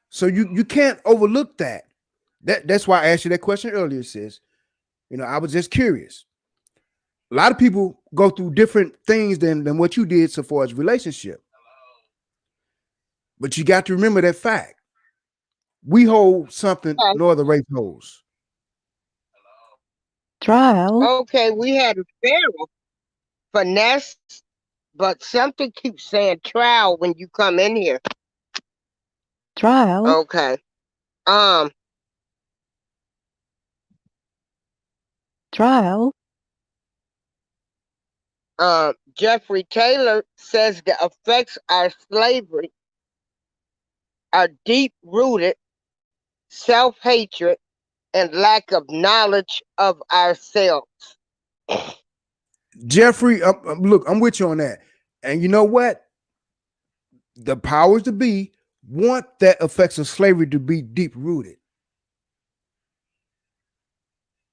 So you can't overlook that. That's why I asked you that question earlier, sis. You know, I was just curious. A lot of people go through different things than what you did so far as relationship. But you got to remember that fact. We hold something Okay, no other race holds. Trial. okay. We had a Pharaoh finesse, but something keeps saying trial when you come in here. Trial. Okay. Um. Trial. Jeffrey Taylor says the effects of slavery are deep rooted self hatred and lack of knowledge of ourselves. Jeffrey, look, I'm with you on that. And you know what? The powers to be want that effects of slavery to be deep rooted.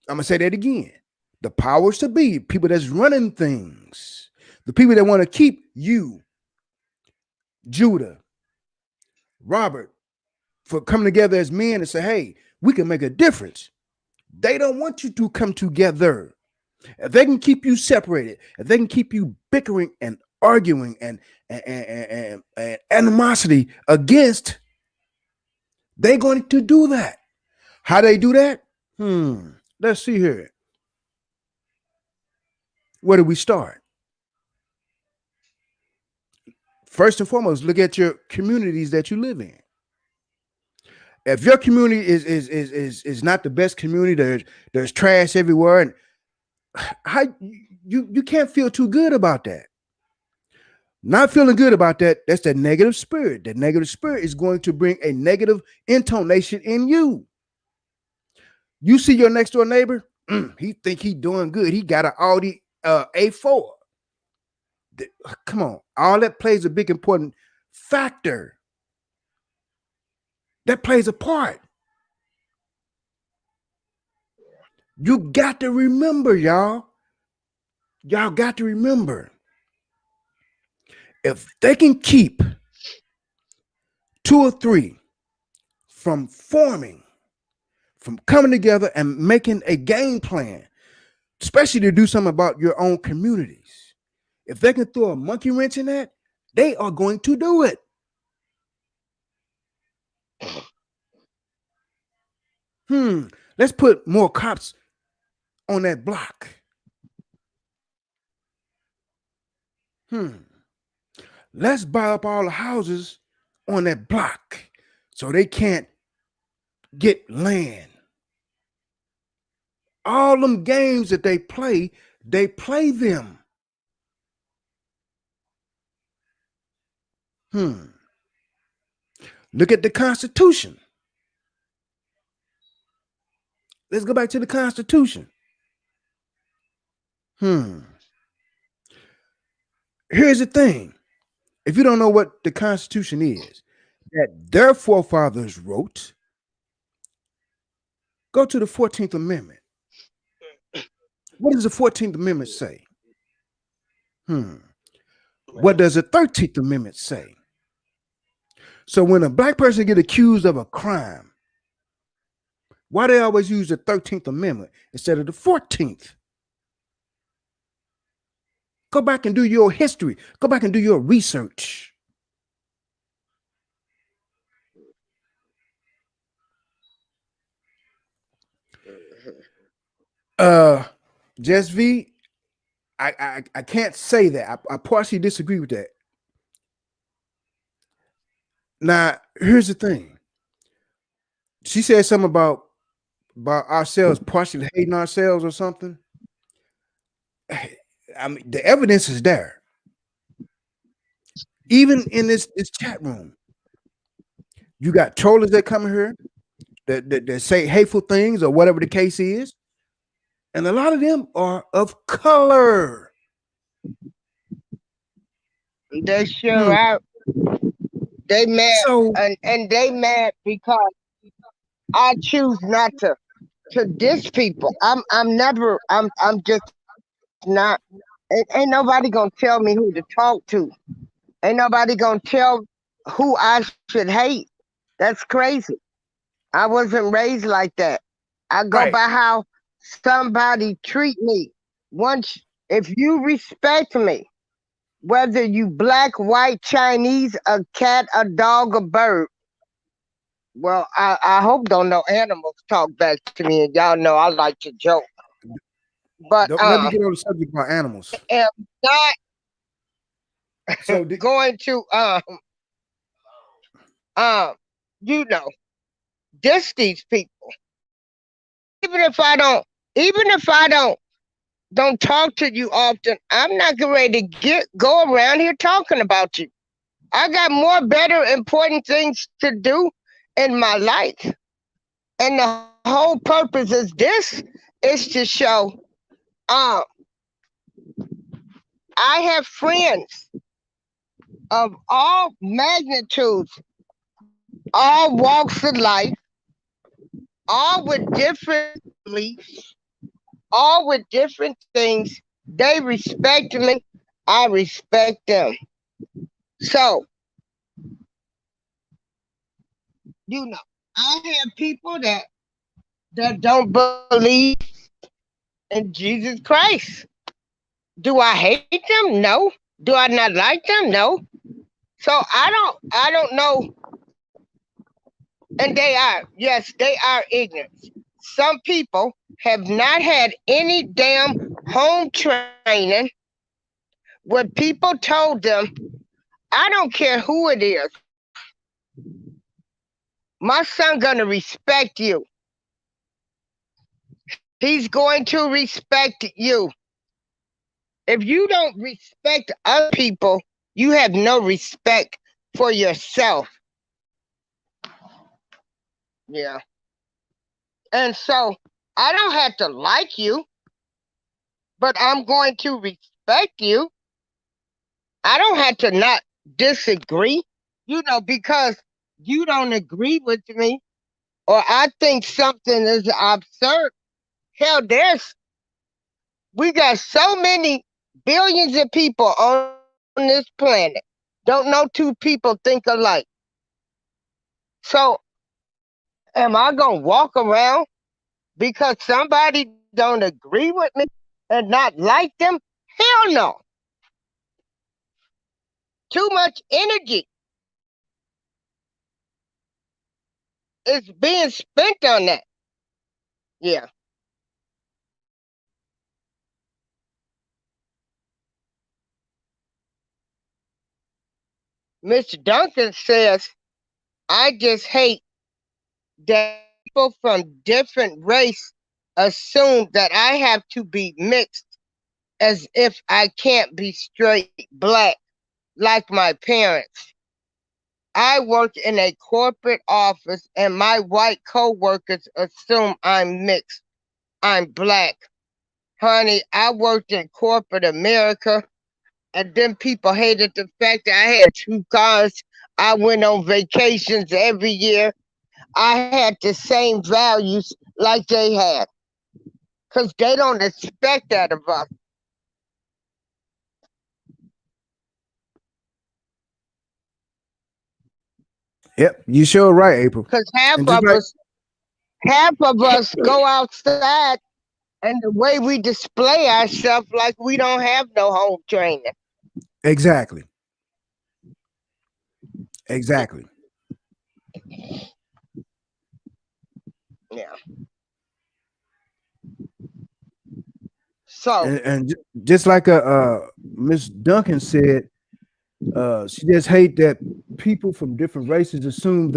I'm gonna say that again. The powers to be, people that's running things, the people that want to keep you, Judah, Robert, for coming together as men and say, hey, we can make a difference. They don't want you to come together. If they can keep you separated, if they can keep you bickering and arguing and animosity against, they're going to do that. How they do that? Let's see here. Where do we start? First and foremost, look at your communities that you live in. If your community is not the best community, there's trash everywhere, and how you can't feel too good about that. Not feeling good about that, that's that negative spirit. That negative spirit is going to bring a negative intonation in you. You see your next door neighbor, he think he doing good. He got an Audi A4. Come on, all that plays a big important factor. That plays a part. You got to remember, y'all. Y'all got to remember. If they can keep two or three from forming, from coming together and making a game plan, especially to do something about your own communities. If they can throw a monkey wrench in that, they are going to do it. Let's put more cops on that block. Let's buy up all the houses on that block so they can't get land. All them games that they play them. Look at the Constitution. Let's go back to the Constitution. Here's the thing. If you don't know what the Constitution is, that their forefathers wrote, go to the 14th Amendment. What does the 14th Amendment say? What does the 13th Amendment say? So when a black person get accused of a crime, Why they always use the 13th Amendment instead of the 14th? Go back and do your history. Go back and do your research. Just V, I can't say that. I partially disagree with that. Now, here's the thing. She said something about ourselves partially hating ourselves or something. I mean, the evidence is there. Even in this chat room, you got trollers that come here that say hateful things or whatever the case is, and a lot of them are of color. They sure are. They mad, So and they mad because I choose not to diss people. I'm just not. Ain't nobody gonna tell me who to talk to. Ain't nobody gonna tell who I should hate. That's crazy. I wasn't raised like that. I go right, by how somebody treat me. Once, if you respect me, whether you black, white, Chinese, a cat, a dog, a bird. Well, I hope don't no animals talk back to me, and y'all know I like to joke. But don't let me get on the subject about animals. am not So going to um you know diss these people. Even if I don't, even if I don't talk to you often, I'm not getting ready to go around here talking about you. I got more better important things to do in my life. And the whole purpose is this is to show um I have friends of all magnitudes, all walks of life, all with different beliefs, all with different things. They respect me. I respect them. So, I have people that don't believe in Jesus Christ. Do I hate them? No. Do I not like them? No. So I don't know. And they are, yes, they are ignorant. Some people have not had any damn home training where people told them, I don't care who it is, my son gonna respect you. He's going to respect you. If you don't respect other people, you have no respect for yourself. Yeah. And so I don't have to like you, but I'm going to respect you. I don't have to not disagree, because you don't agree with me or I think something is absurd. Hell, we got so many billions of people on this planet. Don't know two people think alike. So am I gonna walk around because somebody don't agree with me and not like them? Hell no. Too much energy is being spent on that. Yeah. Mr. Duncan says, I just hate that people from different race assume that I have to be mixed as if I can't be straight black like my parents. I work in a corporate office and my white coworkers assume I'm mixed. I'm black. Honey, I worked in corporate America and then people hated the fact that I had two cars. I went on vacations every year. I had the same values like they had because they don't expect that of us. Yep, you sure right, April. Because half And just of like us half of us go outside and the way we display ourselves like we don't have no home training. Exactly. Exactly. Yeah. So And just like Miss Duncan said, she just hate that people from different races assume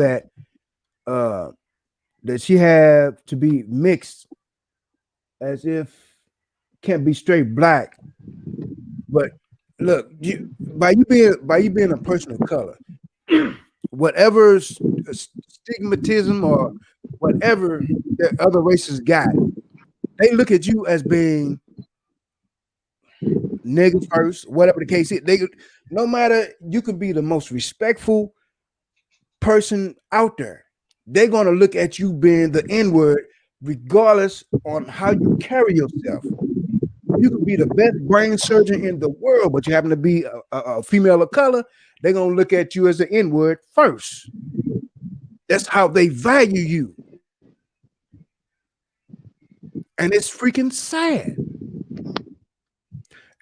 uh that she have to be mixed as if can't be straight black. But look, by you being a person of color, whatever stigmatism or whatever that other races got, they look at you as being nigga first, whatever the case is. They no matter you could be the most respectful person out there, they're gonna look at you being the N-word, regardless on how you carry yourself. You could be the best brain surgeon in the world, but you happen to be a female of color, they're gonna look at you as the N-word first. That's how they value you. And it's freaking sad.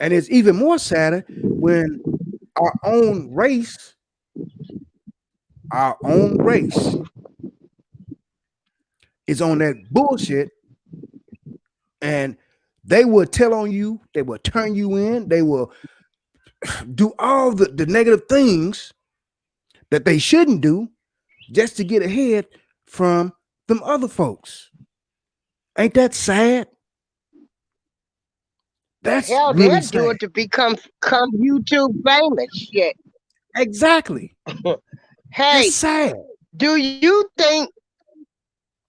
And it's even more sadder when our own race, our own race is on that bullshit, and they will tell on you, they will turn you in, they will do all the negative things that they shouldn't do just to get ahead from them other folks. Ain't that sad? That's hell, really they'll do sad. it to become YouTube famous. Shit. Exactly. That's Hey, sad. do you think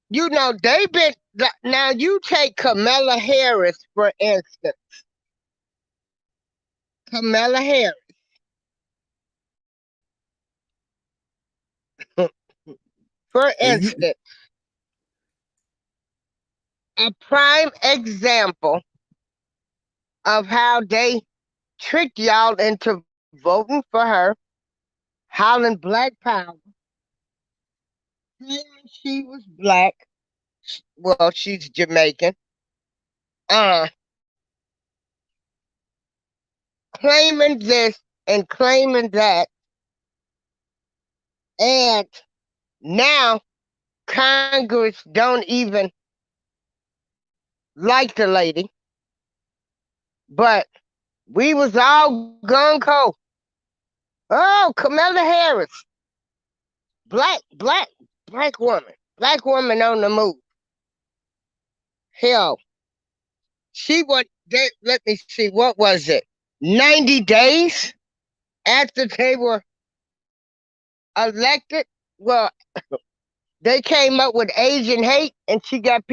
they've been now? You take Kamala Harris for instance. Kamala Harris, for And you instance, a prime example of how they tricked y'all into voting for her, hollering Black Power, claiming she was black. Well, she's Jamaican. Uh, claiming this and claiming that, and now Congress don't even like the lady, but we was all gung ho. Oh, Kamala Harris, black, black, black woman on the move. Hell, she was. Let me see, what was it? 90 days after they were elected. Well, they came up with Asian hate, and she got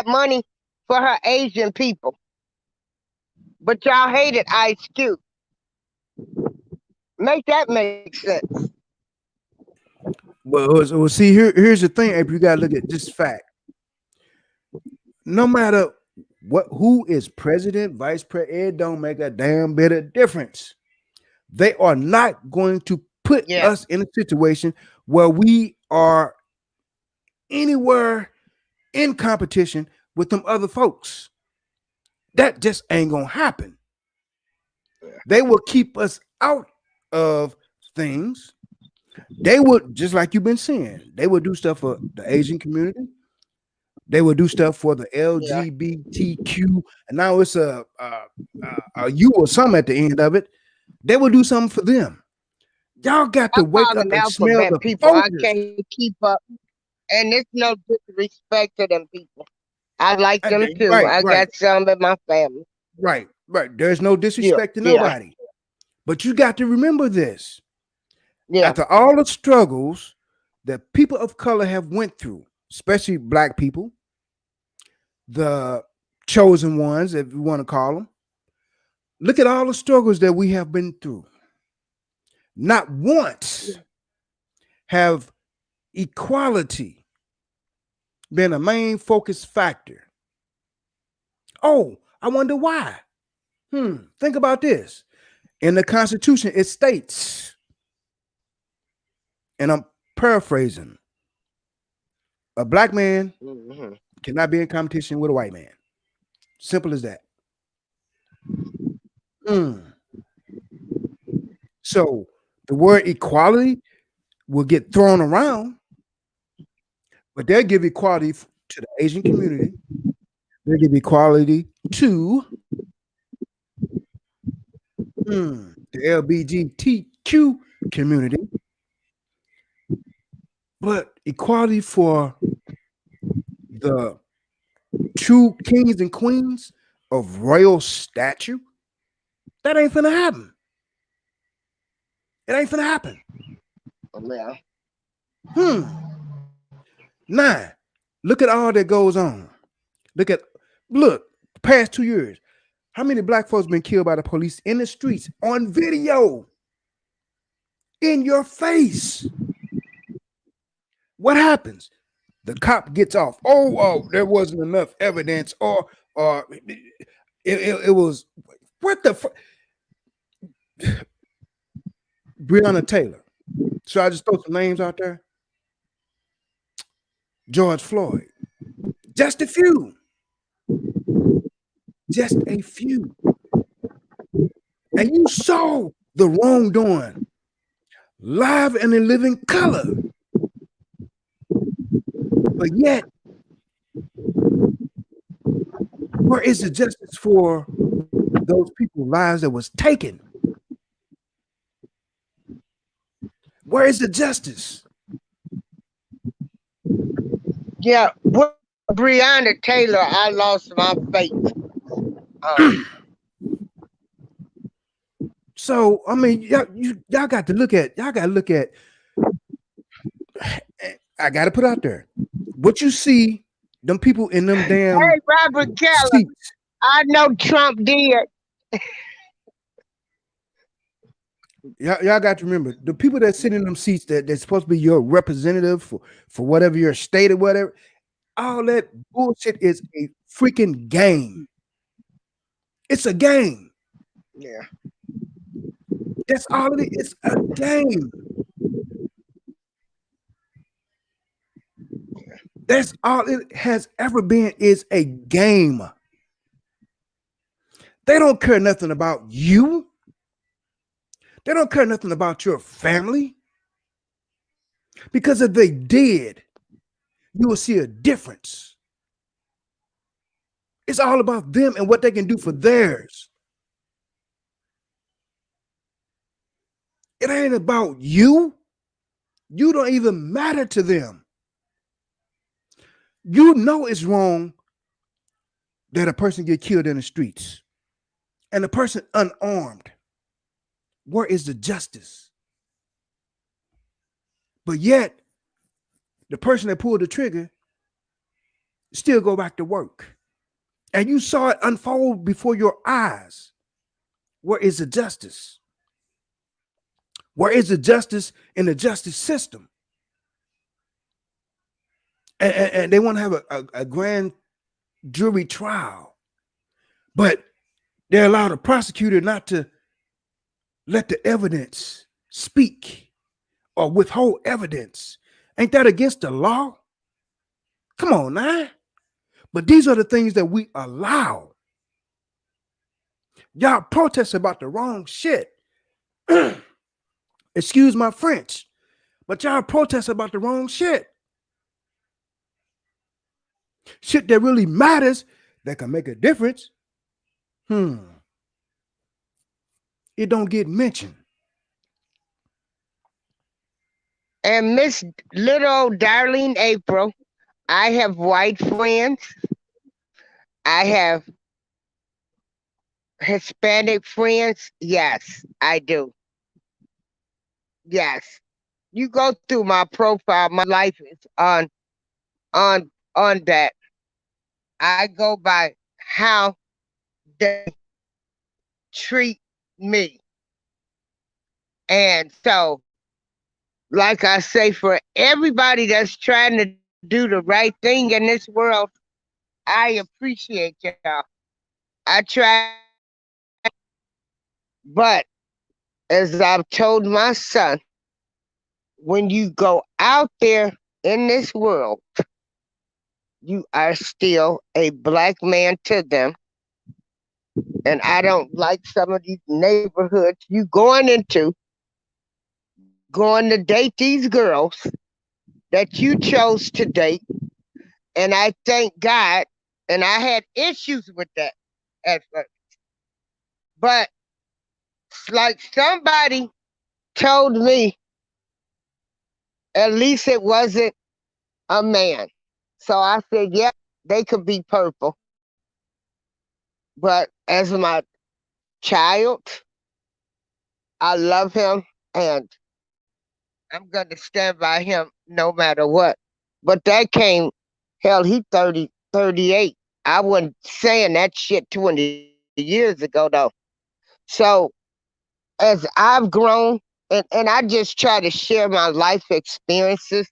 money for her Asian people. But y'all hated Ice Cube. Make that make sense. well see here's the thing, April, you gotta look at this fact. No matter who is president, vice president, it don't make a damn bit of difference. They are not going to put Yeah. us in a situation where we are anywhere in competition with them other folks. That just ain't gonna happen. They will keep us out of things. They would, just like you've been saying, they would do stuff for the Asian community. They would do stuff for the Yeah. LGBTQ, and now it's a U or something at the end of it. They would do something for them. Y'all got I to call wake up them and smell alphabet the people. I focus. can't keep up. And it's no disrespect to them people. I like them too. Right, I right, got some in my family. right, right. There's no Yeah. disrespect to Yeah. nobody. But you got to remember this. Yeah. After all the struggles that people of color have went through, especially black people, the chosen ones, if you want to call them, look at all the struggles that we have been through. Not once have equality been a main focus factor. Oh, I wonder why. Think about this. In the Constitution, it states, and I'm paraphrasing, A black man Mhm. cannot be in competition with a white man. Simple as that. Mm. So the word equality will get thrown around, but they'll give equality to the Asian community. They'll give equality to the LGBTQ community, but equality for the true kings and queens of royal stature, that ain't finna happen. It ain't finna happen. Yeah. Hmm. Nine. Look at all that goes on. Look, past 2 years. How many black folks been killed by the police in the streets on video in your face? What happens? The cop gets off. Oh, there wasn't enough evidence, or it was what the fuck? Breonna Taylor. So I just throw some names out there. George Floyd. Just a few. Just a few. And you saw the wrongdoing live and in living color. But yet, where is the justice for those people's lives that was taken? Where is the justice? Yeah. With Breonna Taylor, I lost my faith. So I mean, y'all got to look at. I got to put out there what you see. Them people in them damn Hey, Robert Keller, seats. I know Trump did. Y'all got to remember the people that sit in them seats that's supposed to be your representative for whatever your state or whatever. All that bullshit is a freaking game. It's a game. Yeah. That's all it is. It's a game. That's all it has ever been is a game. They don't care nothing about you. They don't care nothing about your family. Because if they did, you will see a difference. It's all about them and what they can do for theirs. It ain't about you. You don't even matter to them. You know it's wrong that a person get killed in the streets and a person unarmed. Where is the justice? But yet, the person that pulled the trigger still go back to work. And you saw it unfold before your eyes. Where is the justice? Where is the justice in the justice system? And they want to have a grand jury trial, but they allow the prosecutor not to let the evidence speak or withhold evidence. Ain't that against the law? Come on now. But these are the things that we allow. Y'all protest about the wrong shit. Excuse my French, but y'all protest about the wrong shit. Shit that really matters, that can make a difference. It don't get mentioned. And Miss Little old Darlene April, I have white friends. I have Hispanic friends. Yes, I do. Yes. You go through my profile, my life is on that. I go by how they treat me. And so, like I say, for everybody that's trying to do the right thing in this world, I appreciate y'all. I try, but as I've told my son, when you go out there in this world, you are still a black man to them. And I don't like some of these neighborhoods you going into, going to date these girls that you chose to date. And I thank God, and I had issues with that at first. But it's like somebody told me at least it wasn't a man. So I said, yeah, they could be purple. But as my child, I love him and I'm going to stand by him no matter what. But that came, hell, he 30, 38. I wasn't saying that shit 20 years ago, though. So as I've grown, and I just try to share my life experiences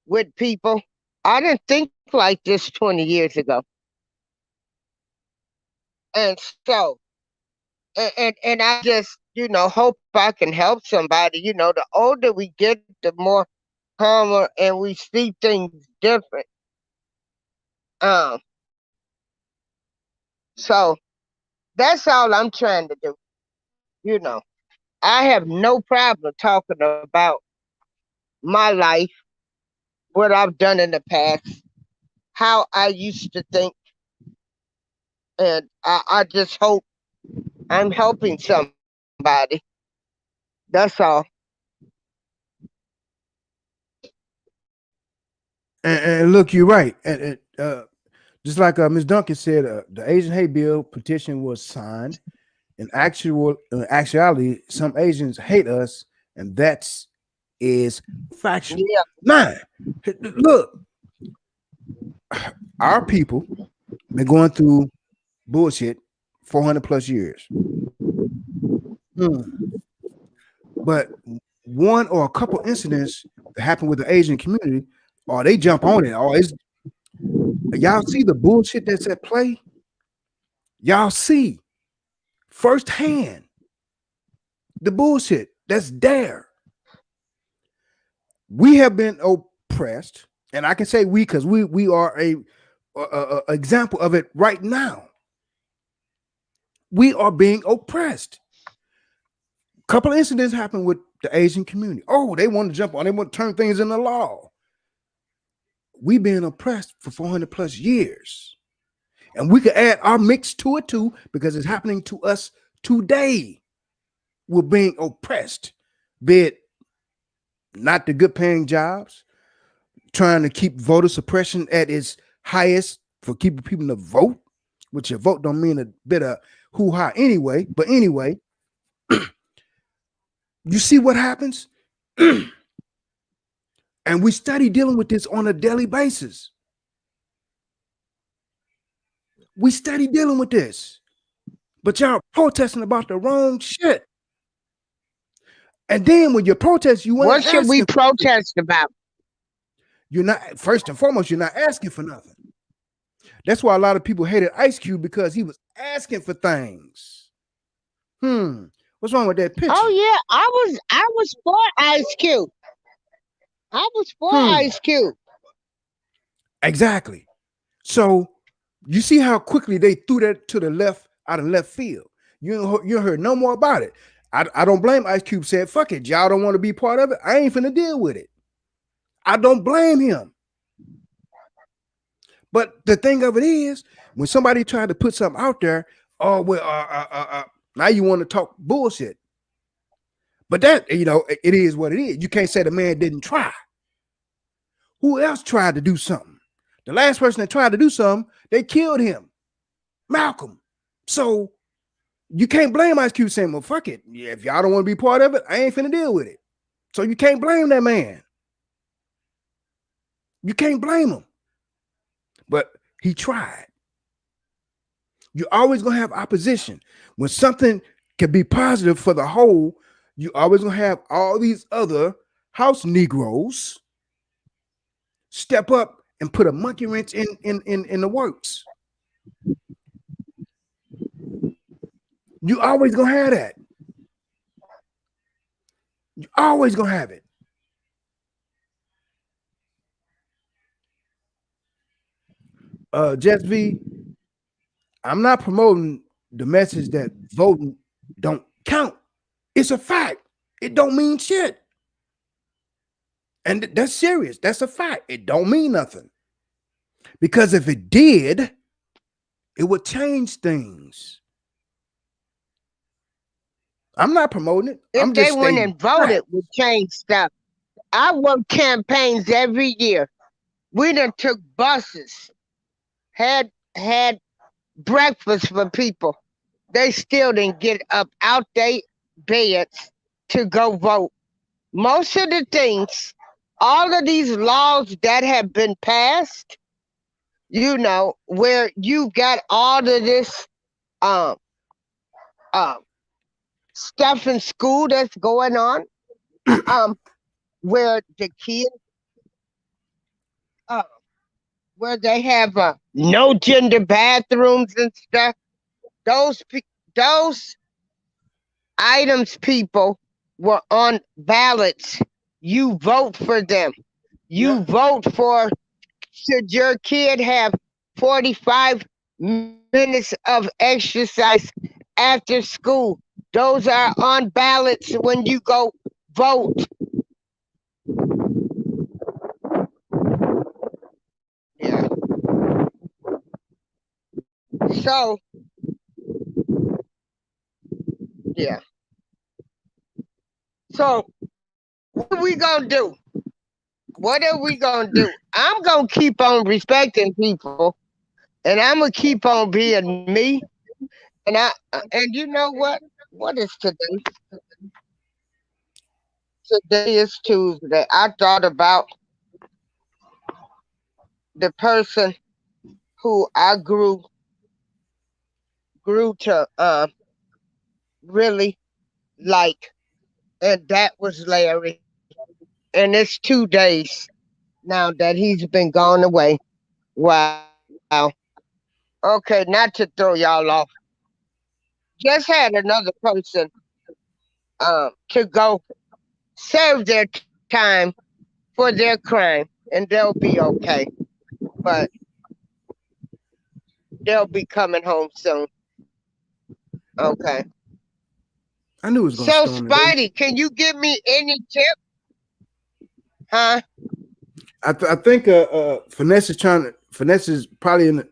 with people, I didn't think like this 20 years ago. And so, and I just, hope I can help somebody. The older we get, the more calmer and we see things different. Um, so that's all I'm trying to do. You know, I have no problem talking about my life, what I've done in the past, how I used to think, and I just hope I'm helping somebody. That's all. And look, you're right. And just like Ms. Duncan said, the Asian hate bill petition was signed. In actuality, some Asians hate us, and that's is factual. Yeah. Now, look, our people been going through bullshit 400 plus years. Hmm. But one or a couple incidents that happen with the Asian community, or they jump on it. Or it's, y'all see the bullshit that's at play. Y'all see firsthand the bullshit that's there. We have been oppressed, and I can say we because we are a example of it right now. We are being oppressed. A couple of incidents happened with the Asian community. Oh, they want to jump on. They want to turn things into law. We being oppressed for 400 plus years. And we could add our mix to it too, because it's happening to us today. We're being oppressed, be it not the good paying jobs, trying to keep voter suppression at its highest for keeping people to vote, which your vote don't mean a bit of hoo-ha anyway. But anyway, you see what happens? And we study dealing with this on a daily basis. We study dealing with this. But y'all protesting about the wrong shit. And then when you protest, you ain't What should we asking. protest about? You're not, first and foremost, you're not asking for nothing. That's why a lot of people hated Ice Cube, because he was asking for things. What's wrong with that picture? Oh yeah, I was for Ice Cube. I was for Ice Cube. Exactly. So you see how quickly they threw that to the left, out of left field. You heard no more about it. I don't blame Ice Cube. Said, fuck it, y'all don't want to be part of it. I ain't finna deal with it. I don't blame him. But the thing of it is, when somebody tried to put something out there, oh well, now you want to talk bullshit. But that, it is what it is. You can't say the man didn't try. Who else tried to do something? The last person that tried to do something, they killed him, Malcolm. So you can't blame Ice Cube saying, well, fuck it. Yeah, if y'all don't want to be part of it, I ain't finna deal with it. So you can't blame that man. You can't blame him. But he tried. You're always going to have opposition. When something can be positive for the whole, you always going to have all these other house Negroes step up and put a monkey wrench in the works. You always going to have that. You always going to have it. Just V, I'm not promoting the message that voting don't count. It's a fact. It don't mean shit. And that's serious. That's a fact. It don't mean nothing. Because if it did, it would change things. I'm not promoting it. I'm If they just went stating and voted, would change stuff. I work campaigns every year. We done took buses, had breakfast for people. They still didn't get up out their beds to go vote. Most of the things, all of these laws that have been passed, where you got all of this um um stuff in school that's going on, um, where the kids uh, where they have no gender bathrooms and stuff. Those items, people, were on ballots. You vote for them. You vote for, should your kid have 45 minutes of exercise after school? Those are on ballots when you go vote. Yeah. So, yeah. So, what are we going to do? What are we going to do? I'm going to keep on respecting people, and I'm going to keep on being me. And you know what? What is today? Today is Tuesday. I thought about the person who I grew to really like, and that was Larry. And it's 2 days now that he's been gone away. Wow. Okay, not to throw y'all off. Just had another person to go serve their time for their crime, and they'll be okay. But they'll be coming home soon. Okay. I knew it was gonna So, storm today. Spidey, can you give me any tip? Huh? I think finesse is trying to finesse is probably in the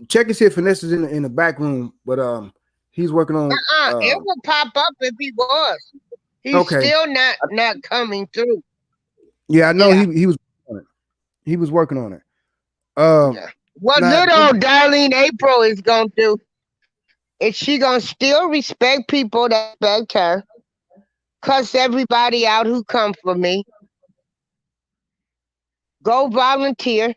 check and see if finesse is in the back room, but he's working on It would pop up if he was. He's okay. still not coming through. Yeah, I know Yeah. he was on it. He was working on it. Yeah. What Now good old Darlene April is gonna do is she gonna still respect people that respect her, cuss everybody out who come for me, go volunteer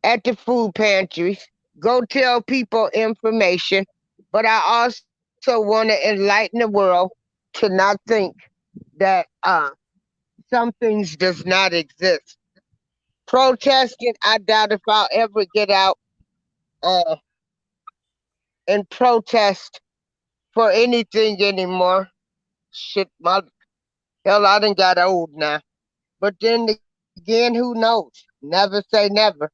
at the food pantries, go tell people information. But I also want to enlighten the world to not think that some things does not exist. Protesting, I doubt if I'll ever get out uh, and protest for anything anymore. Shit, my hell, I done got old now. But then again, who knows? Never say never.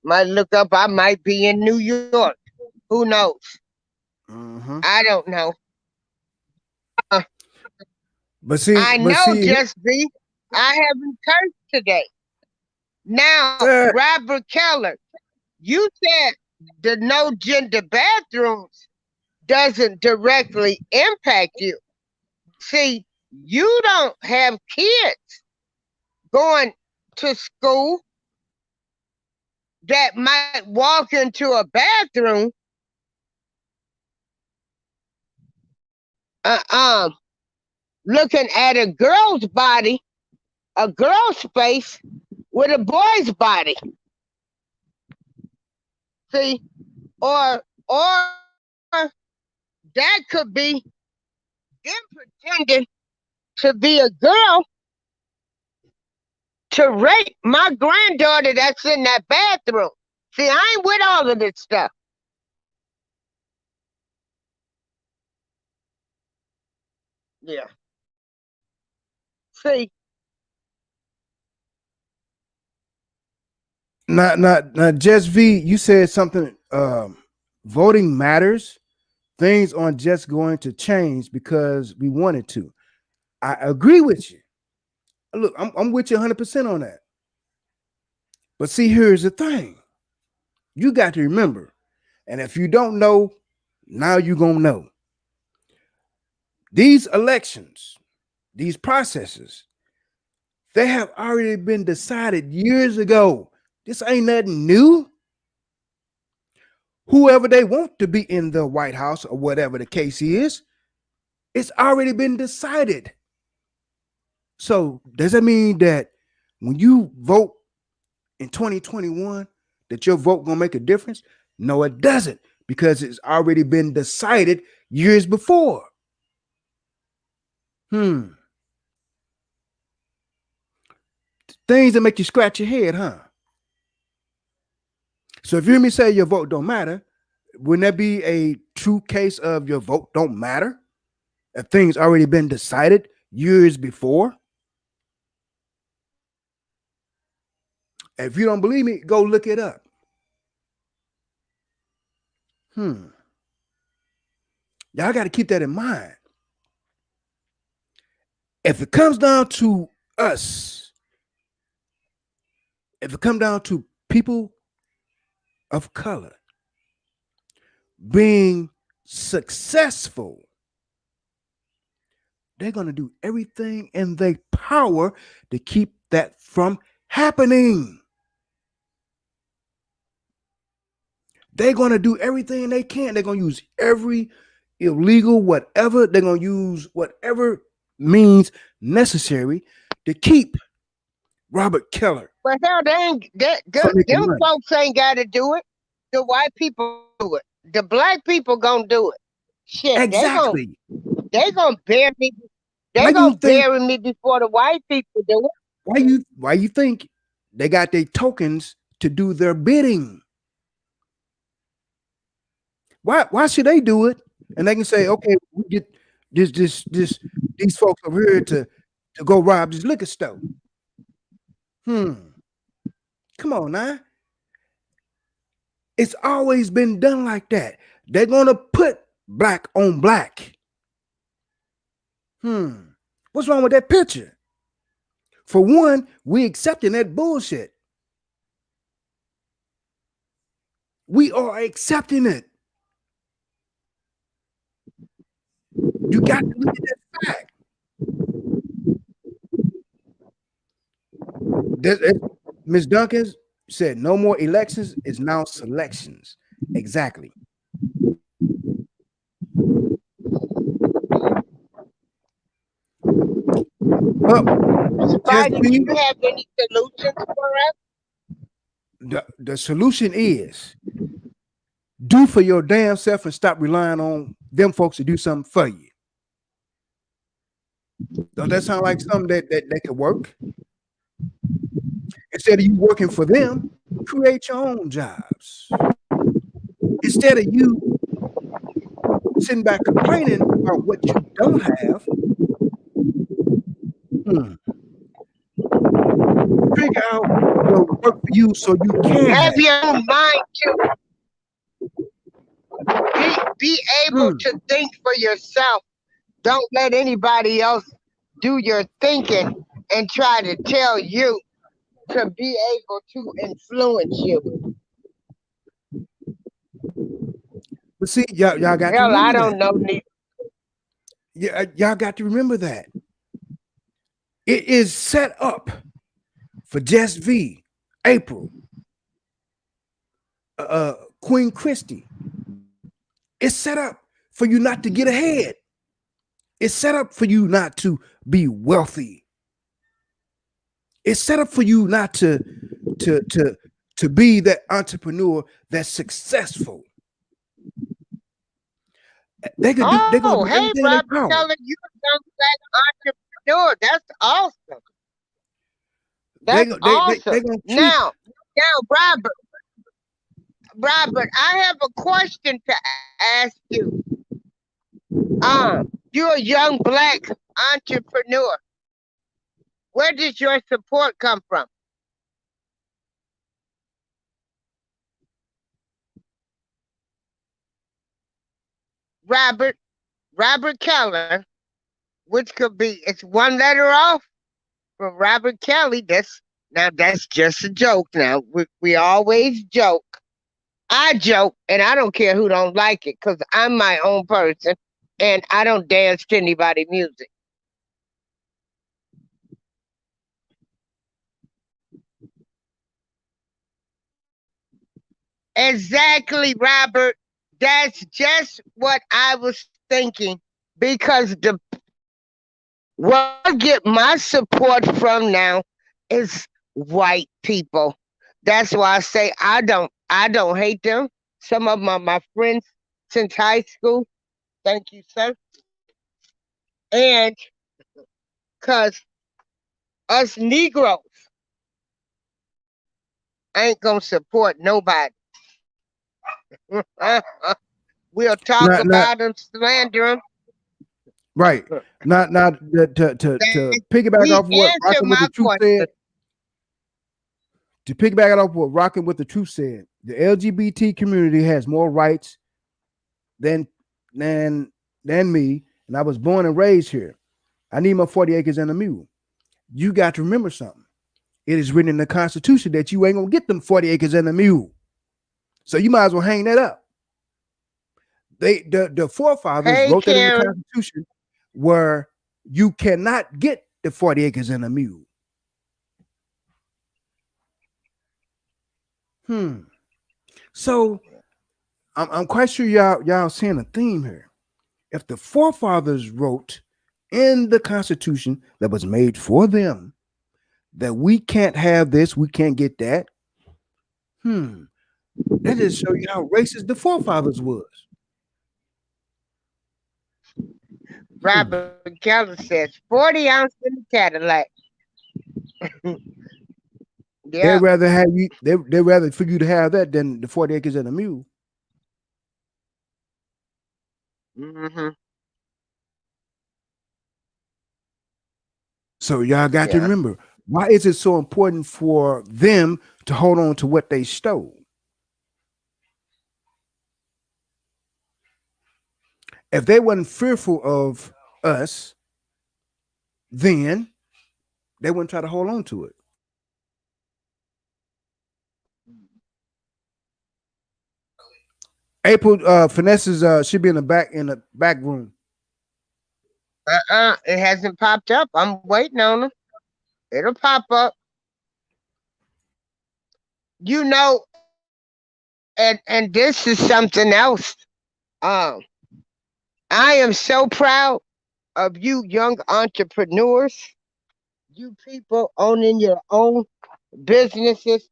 Might look up, I might be in New York. Who knows? mm-hmm. I don't know. Uh, I But know, see, just be. I haven't cursed today. Now, uh, Robert Keller, you said the no gender bathrooms doesn't directly impact you. See, you don't have kids going to school that might walk into a bathroom uh, um looking at a girl's face with a boy's body. See, or that could be them pretending to be a girl to rape my granddaughter that's in that bathroom. See, I ain't with all of this stuff. Yeah. See, Not Just V. You said something. Voting matters. Things aren't just going to change because we wanted to. I agree with you. Look, I'm with you 100% on that. But see, here's the thing. You got to remember, and if you don't know, now you're gonna know. These elections, these processes, they have already been decided years ago. This ain't nothing new. Whoever they want to be in the White House or whatever the case is, it's already been decided. So does that mean that when you vote in 2021 that your vote gonna make a difference? No, it doesn't, because it's already been decided years before. Things that make you scratch your head, huh? So if you hear me say your vote don't matter, wouldn't that be a true case of your vote don't matter? If things already been decided years before? If you don't believe me, go look it up. Y'all got to keep that in mind. If it comes down to us, if it comes down to people of color being successful, they're going to do everything in their power to keep that from happening. They're going to do everything they can. They're going to use every illegal, whatever. They're going to use whatever means necessary to keep Robert Keller. Well, hell, them folks ain't got to do it. The white people do it. The black people gonna do it. Shit, Exactly. they gonna bury me. They gonna bury me before the white people do it. Why you think they got their tokens to do their bidding? Why should they do it? And they can say, okay, we get these folks over here to go rob this liquor store. Come on now. It's always been done like that. They're gonna put black on black. What's wrong with that picture? For one, we accepting that bullshit. We are accepting it. You got to look at that fact. Ms. Duncan said no more elections, is now selections. Exactly. Spider, do you have any solutions for us? The solution is do for your damn self and stop relying on them folks to do something for you. Does that sound like something that could work? Instead of you working for them, create your own jobs. Instead of you sitting back complaining about what you don't have, figure out what will work for you so you can have your own mind to be able to think for yourself. Don't let anybody else do your thinking and try to tell you to be able to influence you. But see, y'all got to remember I don't know. Yeah, y'all got to remember that. It is set up for Just V, April, Queen Christie. It's set up for you not to get ahead. It's set up for you not to be wealthy. It's set up for you not to be that entrepreneur that's successful. They could do. They're gonna do everything Robert they power. Keller, you're a young black entrepreneur. That's awesome. That's awesome. Now, Robert, I have a question to ask you. You're a young black entrepreneur. Where does your support come from? Robert, Robert Keller, which could be it's one letter off from Robert Kelly. That's just a joke. Now we always joke. I joke, and I don't care who don't like it, cause I'm my own person, and I don't dance to anybody's music. Exactly, Robert. That's just what I was thinking. Because the where I get my support from now is white people. That's why I say I don't hate them. Some of them are my friends since high school. Thank you, sir. And cause us Negroes ain't gonna support nobody. We'll talk Not about them, slander them. right. Not to piggyback He off what answered Rocking with my the Truth question. said. To piggyback it off what Rocking with the Truth said, the LGBT community has more rights than than than me, and I was born and raised here. I need my 40 acres and a mule. You got to remember something. It is written in the Constitution that you ain't gonna get them 40 acres and a mule. So you might as well hang that up. The forefathers Hey, wrote that in the Karen. Constitution where you cannot get the 40 acres and a mule. So I'm quite sure y'all seeing a theme here. If the forefathers wrote in the Constitution that was made for them that we can't have this, we can't get that, that just show you how racist the forefathers was. Robert Keller says 40 ounce in the Cadillac. They'd Yeah. rather have you. They'd rather for you to have that than the 40 acres and a mule. Hmm. So y'all got to Yeah. remember, why is it so important for them to hold on to what they stole? If they wasn't fearful of us, then they wouldn't try to hold on to it. April finesses should be in the back room. It hasn't popped up. I'm waiting on them. It'll pop up. You know, and this is something else. Um, I am so proud of you young entrepreneurs, you people owning your own businesses.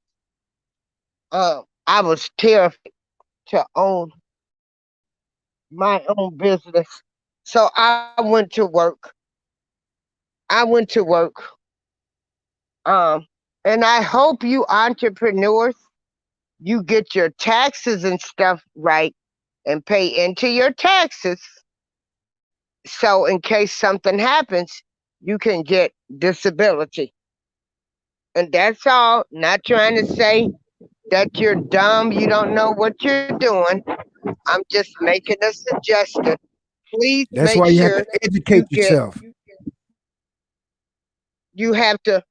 I was terrified to own my own business. So I went to work. I went to work. Um, and I hope you entrepreneurs, you get your taxes and stuff right and pay into your taxes. So in case something happens, you can get disability. And that's all. Not trying to say that you're dumb, you don't know what you're doing. I'm just making a suggestion. Please That's make why you have to sure you educate get, yourself. you have to,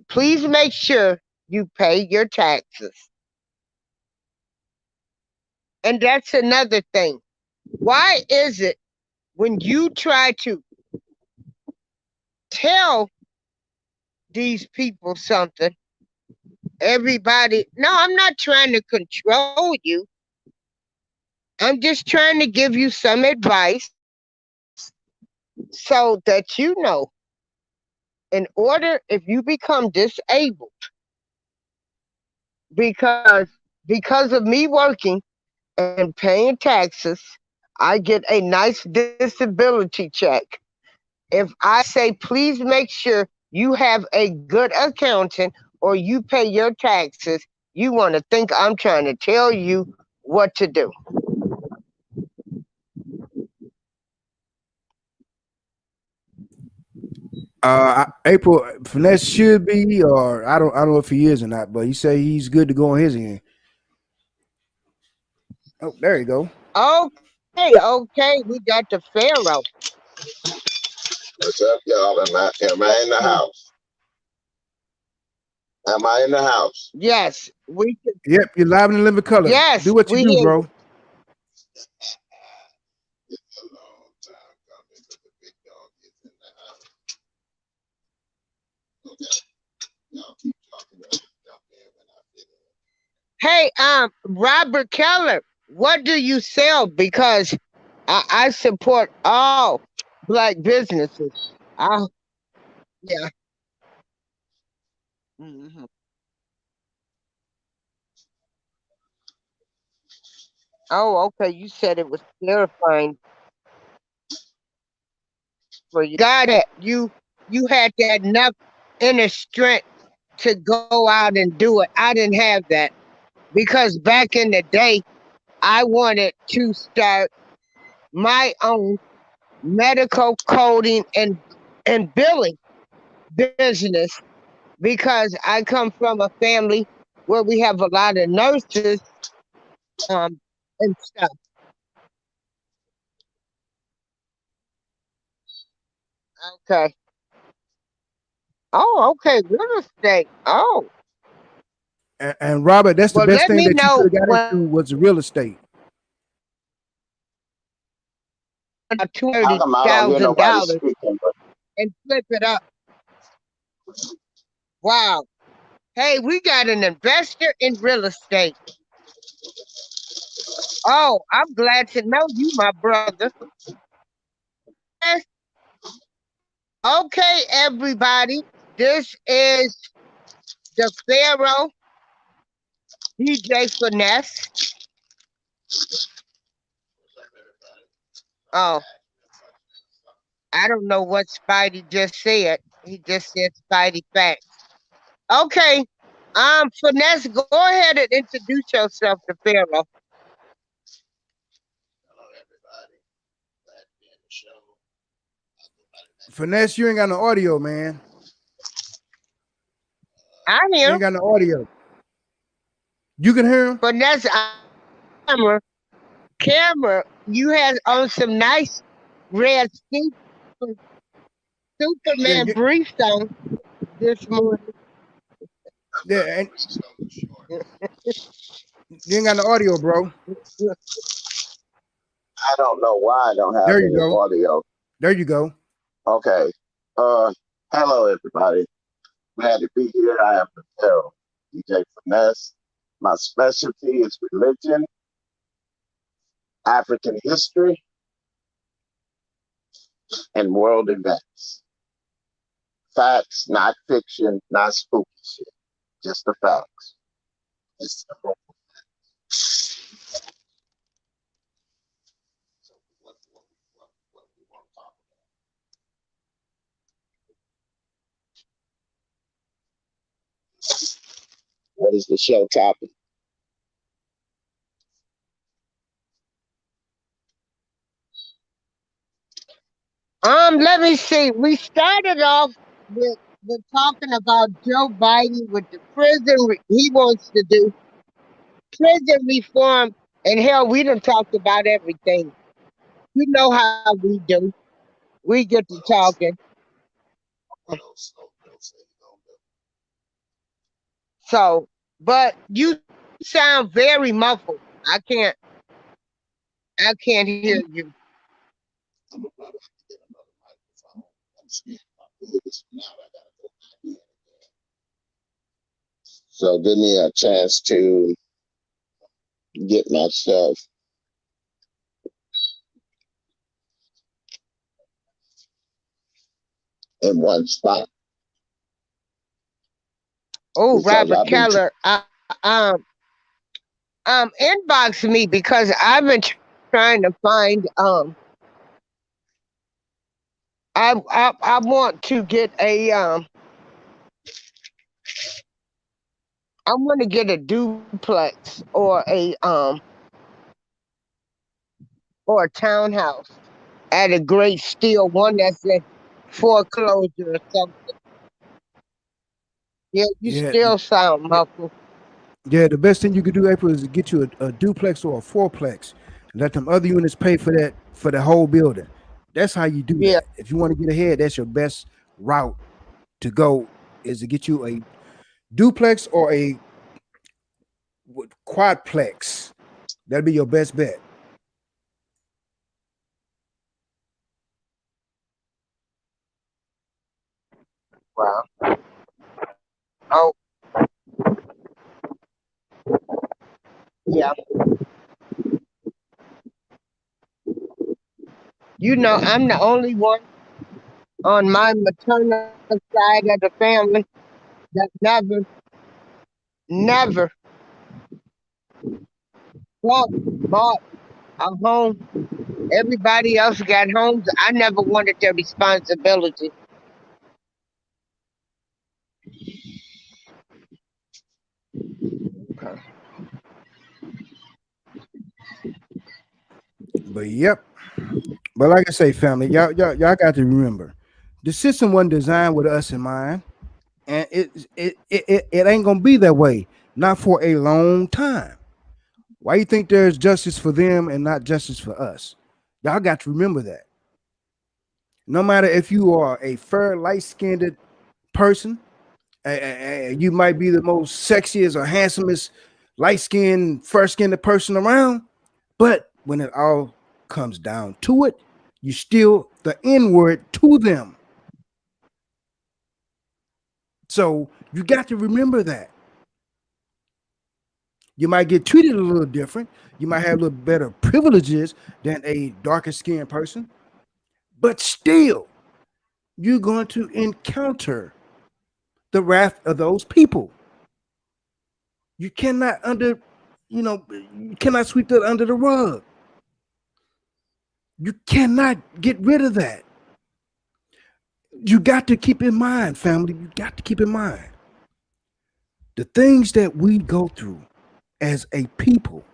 please make sure you pay your taxes. And that's another thing. Why is it when you try to tell these people something, everybody, no, I'm not trying to control you. I'm just trying to give you some advice so that you know, in order, if you become disabled, because because of me working and paying taxes, I get a nice disability check. If I say, please make sure you have a good accountant or you pay your taxes, you want to think I'm trying to tell you what to do. April finesse should be, or I don't know if he is or not, but he said he's good to go on his end. Oh, there you go. Okay. Hey, okay, we got the Pharaoh. What's up, y'all? Am I in the house? Am I in the house? Yes, we can. Yep, you're live in the living color. Do Yes, what you we do, hear bro. you. It's a long time coming, but the big dog is in the house. Okay, y'all keep talking. I'll jump in when I fit in. Hey, Robert Keller, what do you sell? Because I support all black businesses. I yeah. Mhm. Oh, okay. You said it was terrifying for you. Got it. You had that enough inner strength to go out and do it. I didn't have that because back in the day, I wanted to start my own medical coding and billing business because I come from a family where we have a lot of nurses um and stuff. Okay. Oh, okay. Real estate. Oh, And Robert, that's the well, best let thing me that you could know have got when into was real estate. How come I don't hear nobody $230,000 speaking? But and flip it up. Wow. Hey, we got an investor in real estate. Oh, I'm glad to know you, my brother. Yes. Okay, everybody. This is the Pharaoh DJ Finesse. Oh, I don't know what Spidey just said. He just said Spidey facts. Okay. Finesse, go ahead and introduce yourself to Pharaoh. hello, everybody. Glad to be in the show. Finesse, you ain't got no audio, man. I You hear ain't got no audio. You can hear him? Finesse camera. Camera, you had on some nice red Yeah, Superman briefs on this morning. yeah, and Breeze on the short. you ain't got no audio, bro. I don't know why I don't have There you any go. audio. There you go. Okay. Uh, hello, everybody. Glad to be here. I am the Pharaoh, DJ Finesse. My specialty is religion, African history, and world events. Facts, not fiction, not spooky shit. Just the facts. It's simple. So what we want to talk about. What is the show topic? Let me see. We started off with talking about Joe Biden with the he wants to do prison reform, and hell, we done talked about everything. You know how we do. We get to What else? talking. What else? No, don't say you don't do. So, but you sound very muffled. I can't hear you. I'm gonna probably have to get another microphone. I'm scared if I do this now. I gotta go back in again. So give me a chance to get myself in one spot Oh, because Robert I've been. Keller, inbox me because I've been trying to find I want to get I want to get a duplex or a townhouse at a great steel, one that's in foreclosure or something. Yeah, you Yeah, still sound yeah, muffled. yeah. The best thing you could do, April, is to get you a duplex or a fourplex. Let them other units pay for the whole building. That's how you do Yeah. that. If you want to get ahead, that's your best route to go is to get you a duplex or a quadplex. That'd be your best bet. Wow. Oh, yeah. You know, I'm the only one on my maternal side of the family that never bought a home. Everybody else got homes. I never wanted their responsibility. But yep. But like I say, family, y'all got to remember, the system wasn't designed with us in mind, and it ain't gonna be that way, not for a long time. Why you think there's justice for them and not justice for us? Y'all got to remember that. No matter if you are a fair, light-skinned person, you might be the most sexiest or handsomest, light-skinned, fair-skinned person around, but when it all comes down to it, you still the N word to them. So you got to remember that. You might get treated a little different. You might have a little better privileges than a darker skinned person, but still, you're going to encounter the wrath of those people. You cannot you cannot sweep that under the rug. You cannot get rid of that. You got to keep in mind, family. You got to keep in mind the things that we go through as a people.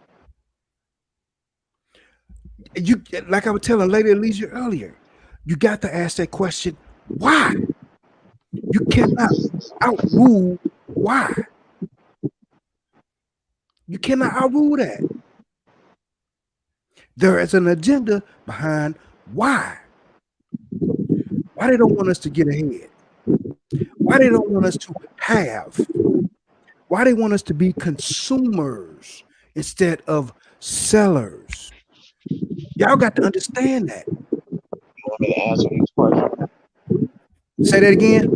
You like I was telling Lady Alicia earlier, you got to ask that question, why? You cannot outrule why. You cannot outrule that. There is an agenda behind why. Why they don't want us to get ahead. Why they don't want us to have. Why they want us to be consumers instead of sellers. Y'all got to understand that. You want me to answer these questions? Say that again.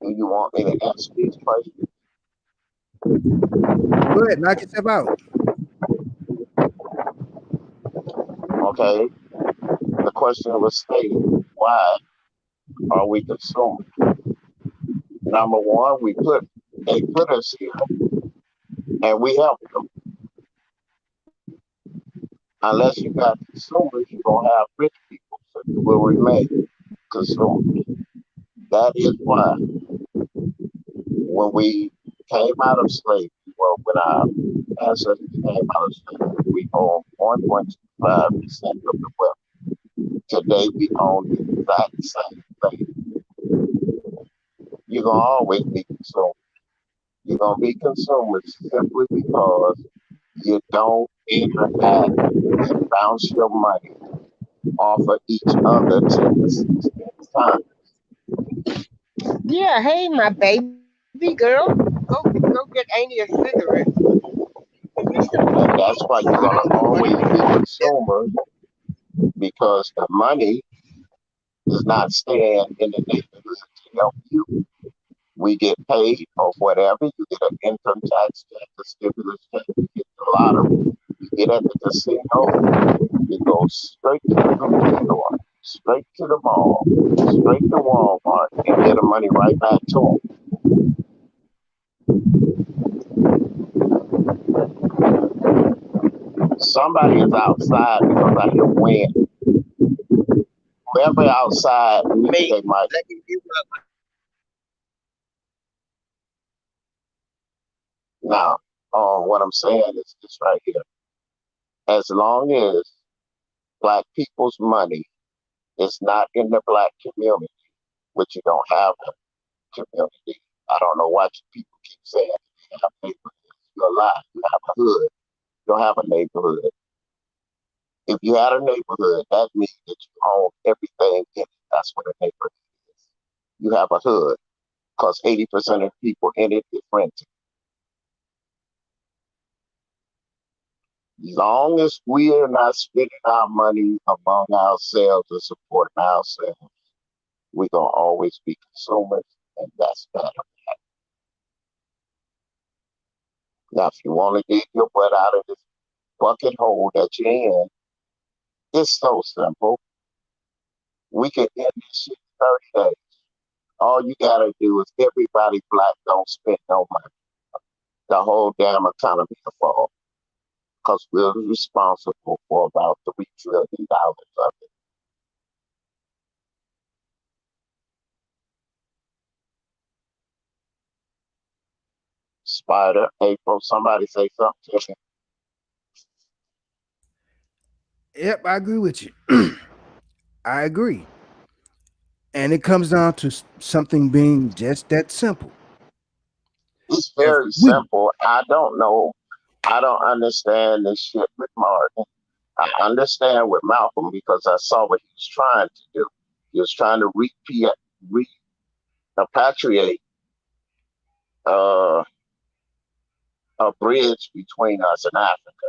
Do you want me to answer these questions? Go ahead, knock yourself out. Okay. The question was stated, why are we consumers? Number one, they put us here and we help them. Unless you got consumers, you're gonna have rich people, so you will remain consumers. That is why when we came out of slavery, well, when our ancestors came out of slavery, we owned 1.25% of the wealth. Today we own the exact same thing. You're gonna always be consumers. You're gonna be consumers simply because you don't interact and bounce your money off of each other 10 to 16 times. Yeah, hey, my baby girl. Go get Annie a cigarette. And that's why you're gonna always be consumers because the money is not staying in the neighborhood to help you. We get paid or whatever. You get an income tax check, a stimulus check, you get the lottery, you get at the casino, it goes straight to the grocery store, straight to the mall, straight to Walmart, and get the money right back to them. Somebody is outside because I hear wind. Whoever outside, Me. they might. Let me do Now, what I'm saying is this right here. As long as black people's money is not in the black community, which you don't have a community. I don't know why people keep saying you have neighborhoods. You're a lie. You have a hood. You don't have a neighborhood. If you had a neighborhood, that means that you own everything in it. That's what a neighborhood is. You have a hood because 80% of the people in it is rented. As long as we are not spending our money among ourselves and supporting ourselves, we're going to always be consumers, and that's better. Now, if you want to dig your butt out of this bucket hole that you're in, it's so simple. We can end this shit in 30 days. All you got to do is everybody black don't spend no money. The whole damn economy will fall because we're responsible for about $3 trillion of it. Spider, April, somebody say something to me. Yep, I agree with you. I agree. And it comes down to something being just that simple. It's If very we simple. I don't know. I don't understand this shit with Martin. I understand with Malcolm because I saw what he was trying to do. He was trying to repatriate uh, a bridge between us and Africa.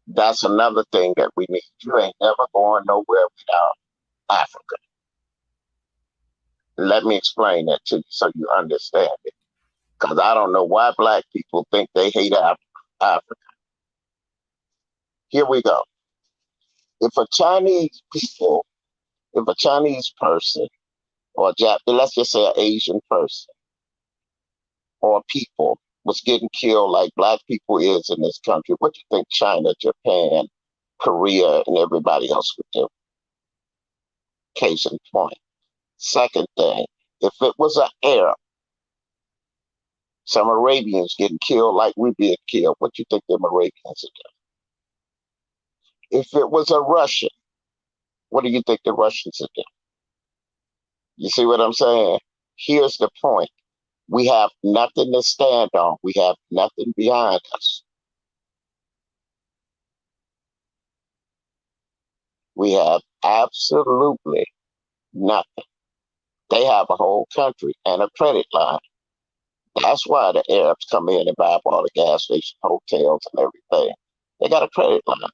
That's another thing that we need. You ain't never going nowhere without Africa. Let me explain that to you so you understand it. Because I don't know why black people think they hate Africa. Here we go. If a Chinese people, if a Chinese person, or let's just say an Asian person, or people was getting killed like black people is in this country, what do you think China, Japan, Korea, and everybody else would do? Case in point. Second thing, if it was an Arab, some Arabians getting killed like we being killed, what do you think them Arabians would do? If it was a Russian, what do you think the Russians would do? You see what I'm saying? Here's the point. We have nothing to stand on. We have nothing behind us. We have absolutely nothing. They have a whole country and a credit line. That's why the Arabs come in and buy up all the gas stations, hotels, and everything. They got a credit line.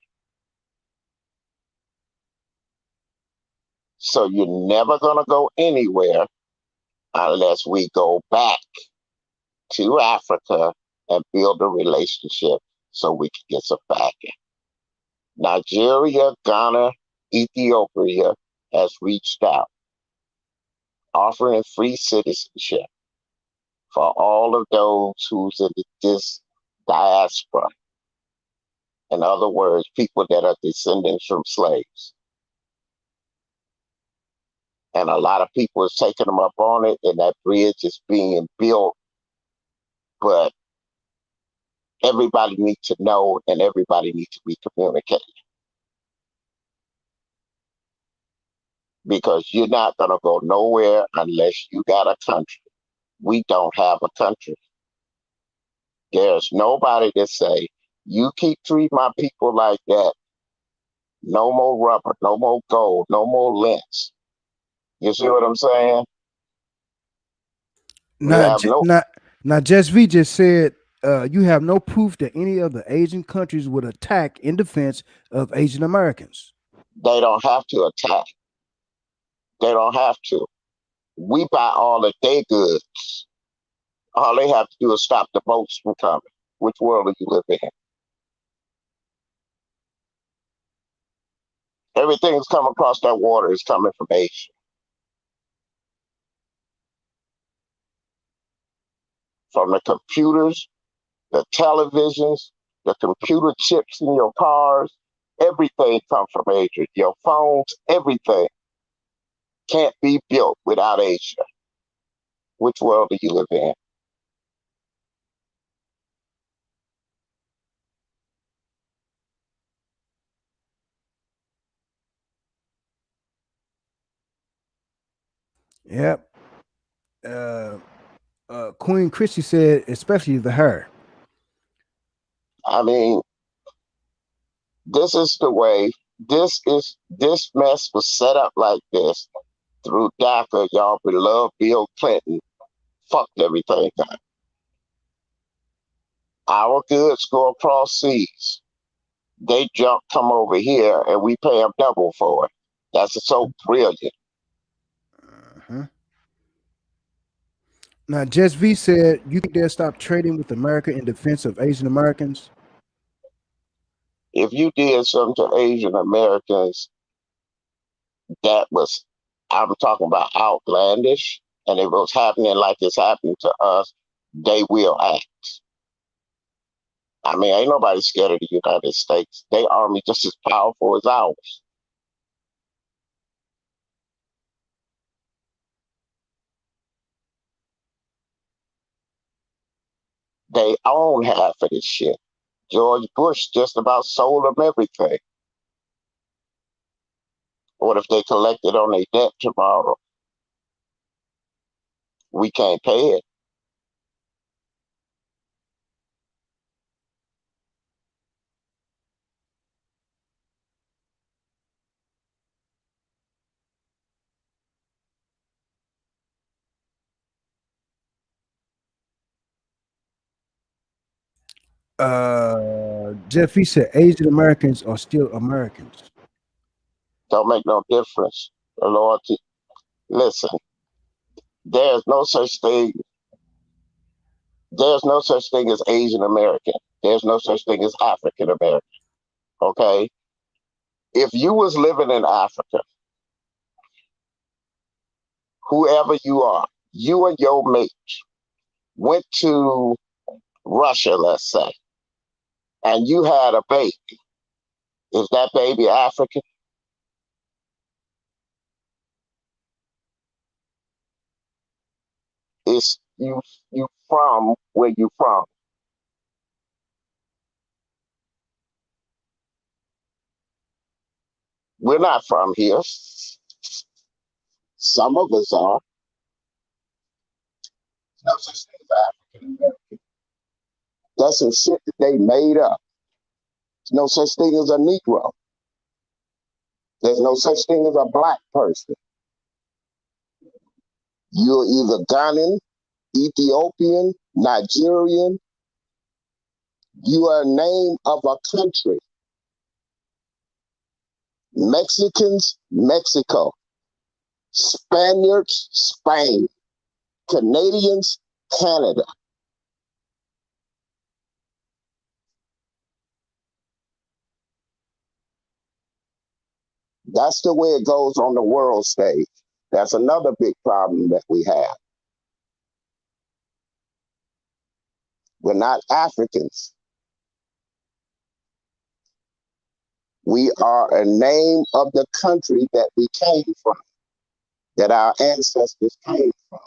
So you're never going to go anywhere unless we go back to Africa and build a relationship so we can get some backing. Nigeria, Ghana, Ethiopia has reached out, offering free citizenship for all of those who's in this diaspora. In other words, people that are descendants from slaves. And a lot of people is taking them up on it, and that bridge is being built. But everybody needs to know, and everybody needs to be communicating. Because you're not going to go nowhere unless you got a country. We don't have a country. There's nobody to say, you keep treating my people like that. No more rubber, no more gold, no more lynch. You see what I'm saying? We not have j- no, not not just V just said you have no proof that any of the Asian countries would attack in defense of Asian Americans. they don't have to attack. They don't have to. We buy all of their goods. All they have to do is stop the boats from coming. Which world do you live in? Everything that's coming across that water is coming from Asia. From the computers, the televisions, the computer chips in your cars, everything comes from Asia. Your phones, everything can't be built without Asia. Which world do you live in? Yep. Uh, Queen Christie said, especially the hair. I mean, this is the way This mess was set up like this through DACA. Y'all beloved Bill Clinton fucked everything up. Our goods go across seas. They come over here, and we pay them double for it. That's so brilliant. Uh-huh. Now, Just V said, you think they'll stop trading with America in defense of Asian Americans? If you did something to Asian Americans that was, I'm talking about outlandish, and it was happening like it's happening to us, they will act. I mean, ain't nobody scared of the United States. They army just as powerful as ours. They own half of this shit. George Bush just about sold them everything. What if they collected on their debt tomorrow? We can't pay it. Jeff V said, Asian Americans are still Americans. Don't make no difference. The loyalty. Listen, there's no such thing. There's no such thing as Asian American. There's no such thing as African American. Okay? If you was living in Africa, whoever you are, you and your mate went to Russia, let's say, and you had a baby. Is that baby African? Is you from where you from? We're not from here. Some of us are. No such thing as African American. That's some shit that they made up. There's no such thing as a Negro. There's no such thing as a black person. You're either Ghanaian, Ethiopian, Nigerian. You are a name of a country. Mexicans, Mexico. Spaniards, Spain. Canadians, Canada. That's the way it goes on the world stage. That's another big problem that we have. We're not Africans. We are a name of the country that we came from, that our ancestors came from.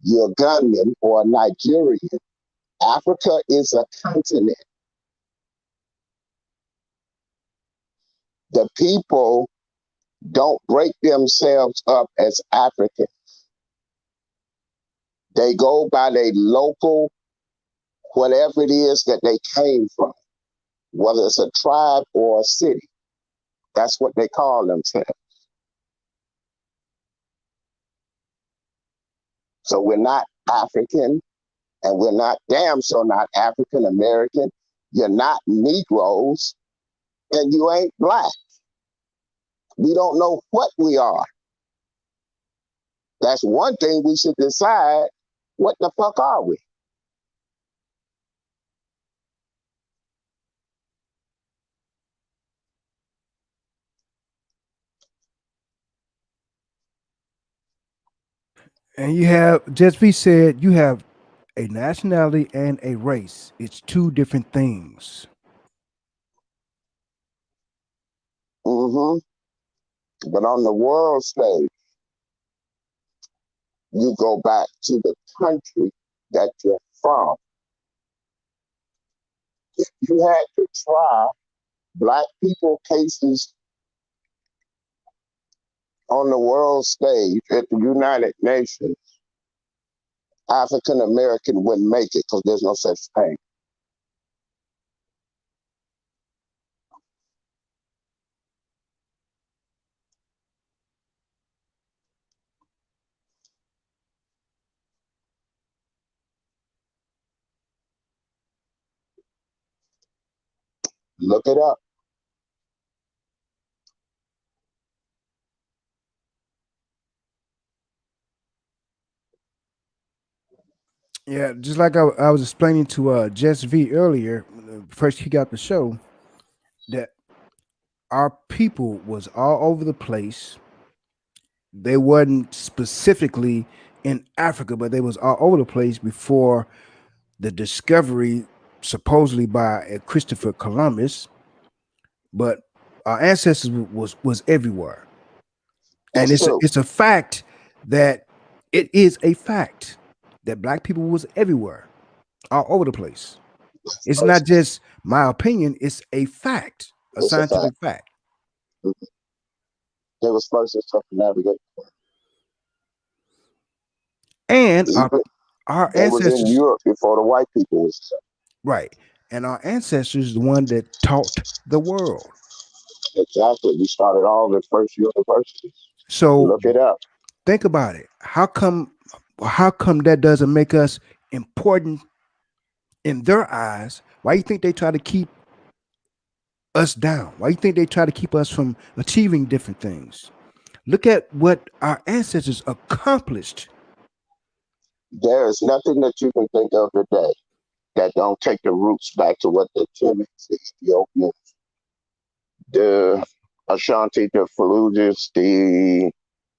You're a Ghanaian or a Nigerian. Africa is a continent. The people don't break themselves up as African. They go by their local, whatever it is that they came from, whether it's a tribe or a city. That's what they call themselves. So we're not African, and we're not damn so not African American. You're not Negroes, and you ain't black. We don't know what we are. That's one thing we should decide. What the fuck are we? And you have, Just V said, you have a nationality and a race. It's two different things. Mm-hmm. But on the world stage, you go back to the country that you're from. If you had to try black people cases on the world stage at the United Nations, African American wouldn't make it because there's no such thing. Look it up. Yeah, just like I was explaining to Jess V earlier, first he got the show, that our people was all over the place. They wasn't specifically in Africa, but they was all over the place before the discovery supposedly by Christopher Columbus. But our ancestors was everywhere, and That's true. it's a fact that it is a fact that black people was everywhere, all over the place. It's not First, just my opinion; it's a fact, a it's a fact. scientific fact. They was first to circumnavigate. And Even our they was in ancestors, Europe before the white people was. right? And our ancestors, the one that taught the world. Exactly. We started all the first universities. So Look it up. think about it. How come that doesn't make us important in their eyes? Why you think they try to keep us down? Why you think they try to keep us from achieving different things? Look at what our ancestors accomplished. There is nothing that you can think of today that don't take the roots back to what the Timid, the Ethiopians, the Ashanti, the Fallujahs, the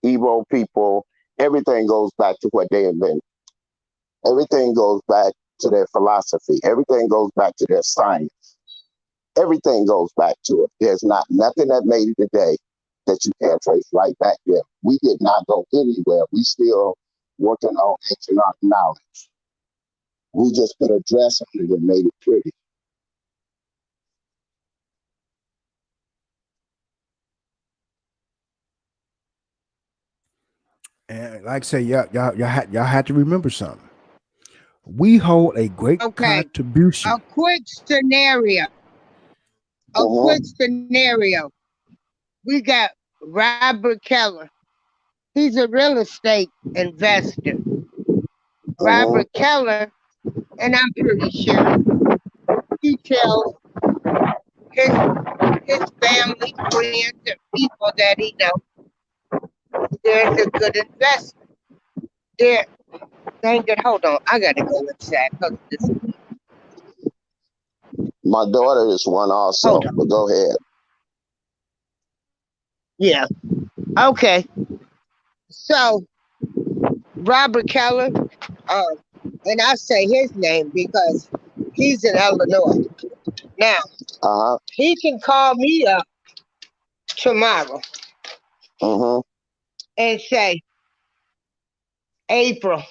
Igbo people. Everything goes back to what they invented. Everything goes back to their philosophy. Everything goes back to their science. Everything goes back to it. There's not nothing that made it today that you can't trace right back there. We did not go anywhere. We still working on ancient knowledge. We just put a dress on it and made it pretty. And like I say, y'all had to remember something. We hold a great Okay, contribution. a quick scenario. A Uh-huh. quick scenario. We got Robert Keller. He's a real estate investor. Uh-huh. Robert Keller, and I'm pretty sure he tells his his family, friends, and people that he knows there's a good investment. There, dang it, hold on. I gotta go inside because this. My daughter is one Hold also, on. but go ahead. Yeah. Okay. So Robert Keller, uh, and I say his name because he's in Illinois. Now Uh-huh. he can call me up tomorrow Uh-huh. and say, April,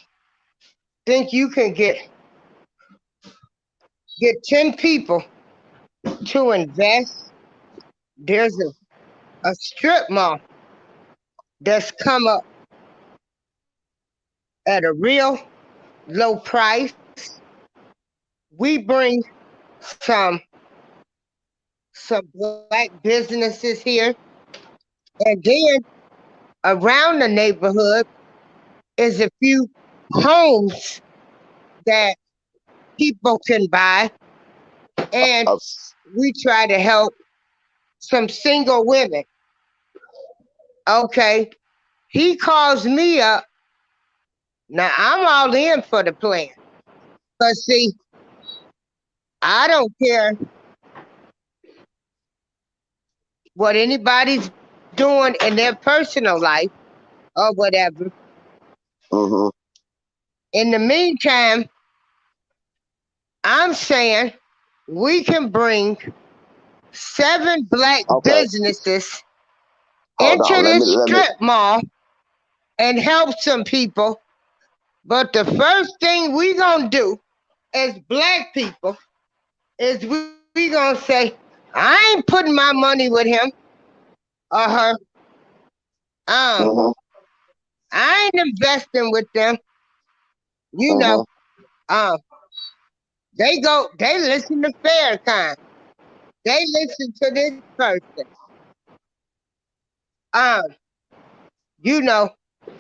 think you can get 10 people to invest? There's a strip mall that's come up at a real low price. We bring some some black businesses here, and then around the neighborhood is a few homes that people can buy, and Uh, we try to help some single women. Okay, he calls me up. Now I'm all in for the plan. But see, I don't care what anybody's doing in their personal life or whatever. uh-huh. In the meantime, I'm saying we can bring 7 black Okay. businesses Hold into on. Let me this let me strip mall and help some people. But the first thing we gonna do as black people is we gonna say, I ain't putting my money with him or her. Um, uh-huh. I ain't investing with them. You know, Uh-huh. um, they listen to Farrakhan. They listen to this person. Um, you know,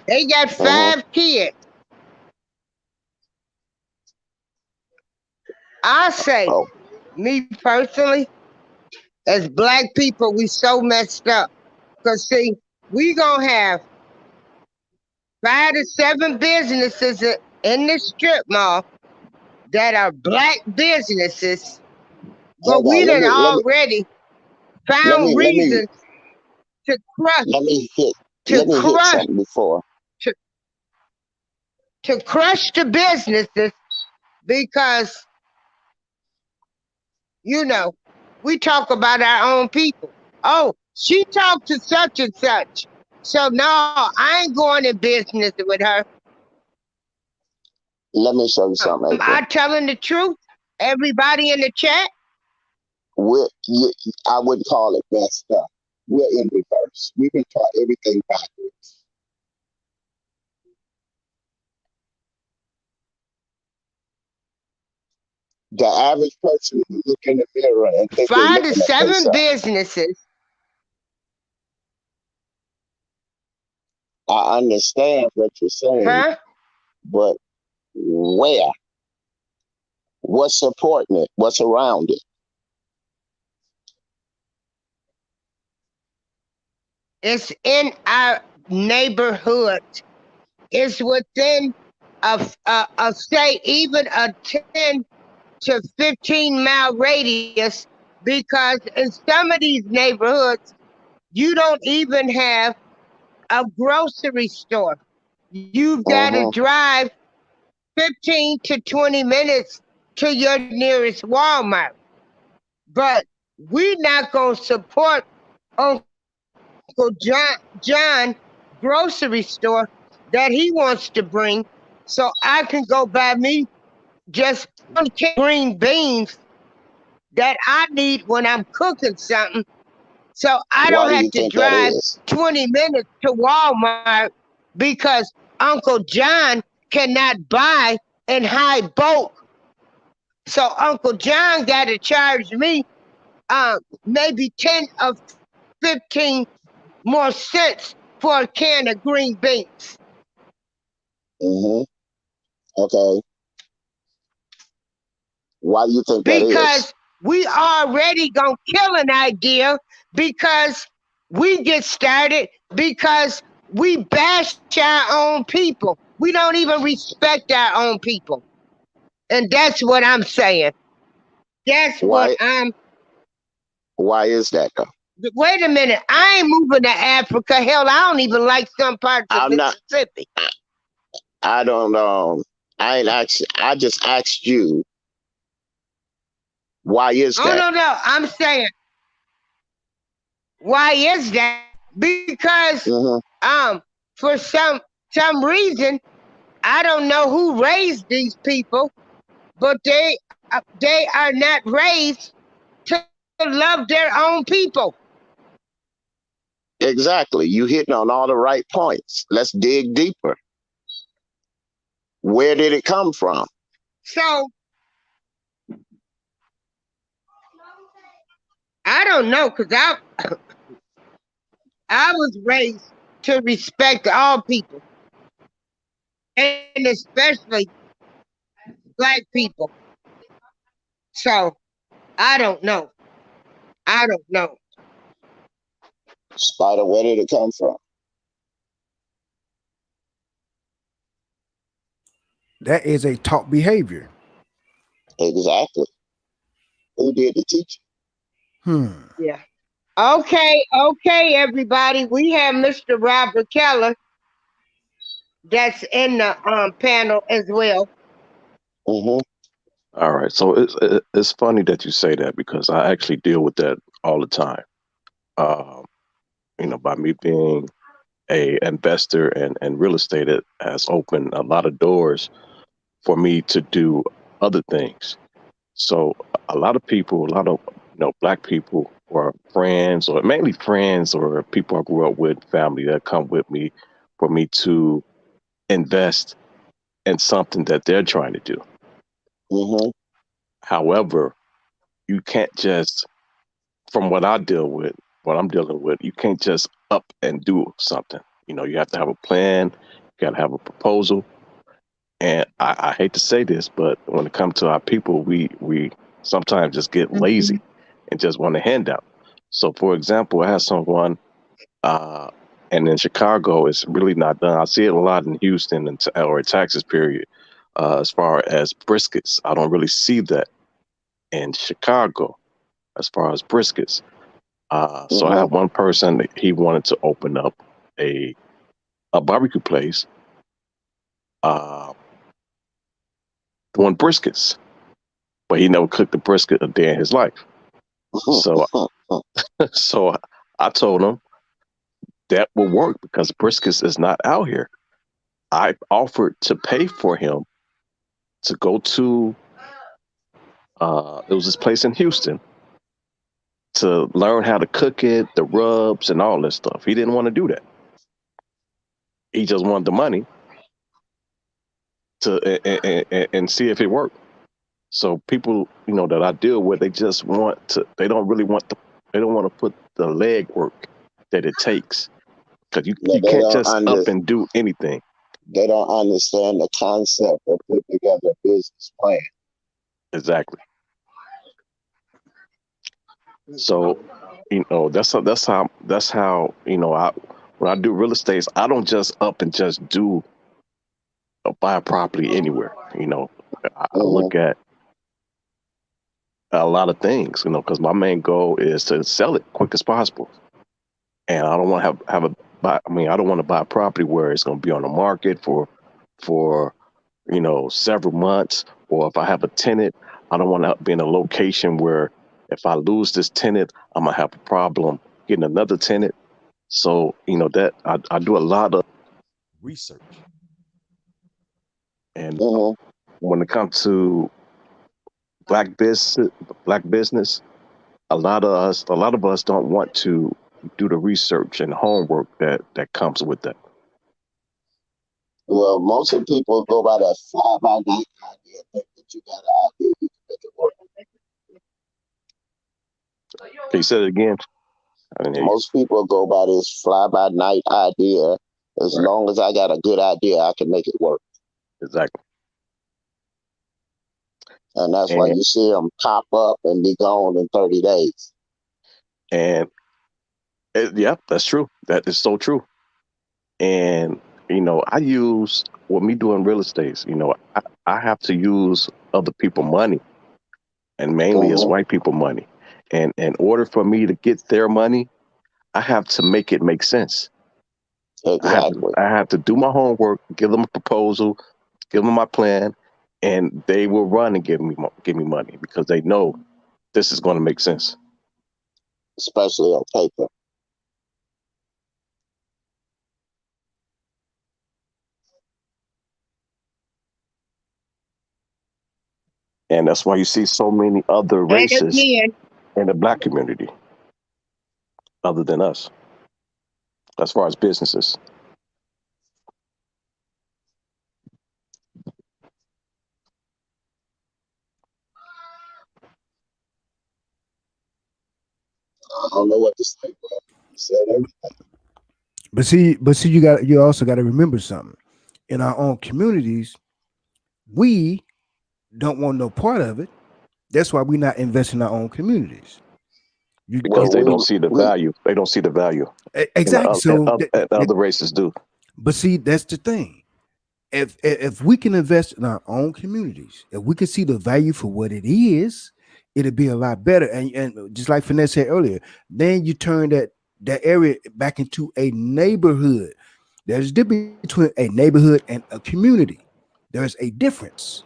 they got Uh-huh. 5 kids. I say, Oh. me personally, As black people, we so messed up. Cause see, we gonna have 5 to 7 businesses in the strip mall that are black businesses, but Hold we on. done already Let found me let me reasons to crush let me hit to let me hit crush something before. to, to crush the businesses because you know we talk about our own people. Oh, she talked to such and such. So no, I ain't going in business with her. Let me show you something, Am I April. telling the truth? Everybody in the chat? I wouldn't call it messed up. We're in reverse. We've been taught everything backwards. The average person will look in the mirror and think they're 5 to looking at 7 themselves. businesses. I understand what you're saying, Huh? but where? What's supporting it? What's around it? It's in our neighborhood. It's within a say even a 10 to 15-mile radius because in some of these neighborhoods you don't even have a grocery store. You've got to Mm-hmm. drive 15 to 20 minutes to your nearest Walmart. But we're not going to support Uncle John grocery store that he wants to bring so I can go buy me just 1 can green beans that I need when I'm cooking something so I Why don't do have you to think that drive is? 20 minutes to Walmart because Uncle John cannot buy in high bulk. So Uncle John got to charge me maybe 10 or 15 more cents for a can of green beans Mm-hmm. Okay. Why do you think that is? because we already gonna kill an idea because we get started because we bash our own people. We don't even respect our own people. And that's what I'm saying. That's what Why? I'm. Why is that though? Wait a minute. I ain't moving to Africa. Hell, I don't even like some parts of I'm not. Mississippi. I don't know. I ain't asked. I just asked you. Why is Oh, that? no. I'm saying, why is that? Because Mm-hmm. for some reason, I don't know who raised these people, but they are not raised to love their own people. Exactly. You hitting on all the right points. Let's dig deeper. Where did it come from? So I don't know because I was raised to respect all people, and especially black people. So I don't know. I don't know. Spider, where did it come from? That is a taught behavior. Exactly. Who did the teaching? Yeah. Okay, everybody. We have Mr. Robert Keller that's in the panel as well. Mm-hmm. All right. So it's funny that you say that because I actually deal with that all the time. Um, by me being a investor and real estate, it has opened a lot of doors for me to do other things. So a lot of people, a lot of black people or friends, or mainly friends or people I grew up with, family that come with me for me to invest in something that they're trying to do. Mm-hmm. However, you can't just, from what I deal with, what I'm dealing with, you can't just up and do something. You have to have a plan, you got to have a proposal. And I hate to say this, but when it comes to our people, we sometimes just get lazy and just want a handout. So, for example, I have someone, uh, and in Chicago, it's really not done. I see it a lot in Houston and or Texas, period. As far as briskets, I don't really see that in Chicago as far as briskets. So I Mm-hmm. have one person that he wanted to open up a barbecue place uh, doing briskets, but he never cooked a brisket a day in his life. So so I told him that will work because briskets is not out here. I offered to pay for him to go to it was this place in Houston to learn how to cook it, the rubs and all this stuff. He didn't want to do that. He just wanted the money to and see if it worked. So people, that I deal with, they just want to. They don't really want the. They don't want to put the leg work that it takes because you, No, you can't just up and do anything. they don't understand the concept of putting together a business plan. Exactly. So that's how I when I do real estate, I don't just up and just do buy a property anywhere. I Mm-hmm. look at a lot of things. Because my main goal is to sell it quick as possible. And I don't want to have a buy. I mean, I don't want to buy a property where it's going to be on the market for several months. Or if I have a tenant, I don't want to be in a location where if I lose this tenant, I'm gonna have a problem getting another tenant. So that I do a lot of research. And Mm-hmm. when it comes to black business, a lot of us don't want to do the research and homework that comes with that. Well, most of the people go by that fly by night idea, think that you got an idea, you can make it work. Can you say it again? I didn't hear you. Most people go by this fly by night idea. As Right. long as I got a good idea, I can make it work. Exactly. And that's why And you see them pop up and be gone in 30 days. and yeah, that's true. That is so true. And I use with me doing real estate. I have to use other people money, and mainly it's Mm-hmm. white people money. And in order for me to get their money, I have to make it make sense. Exactly. I have to do my homework, give them a proposal, give them my plan, and they will run and give me money because they know this is going to make sense. Especially on paper. And that's why you see so many other And races again, in the black community other than us, as far as businesses. I don't know what to say, bro. You said everything. But see, you also got to remember something. In our own communities, we don't want no part of it. That's why we're not investing in our own communities. Because Well, they don't You see the we value. They don't see the value, exactly. So, and other races do. but see, that's the thing. If we can invest in our own communities, if we can see the value for what it is, it'll be a lot better. And just like Finesse said earlier, then you turn that area back into a neighborhood. There's a difference between a neighborhood and a community. There's a difference.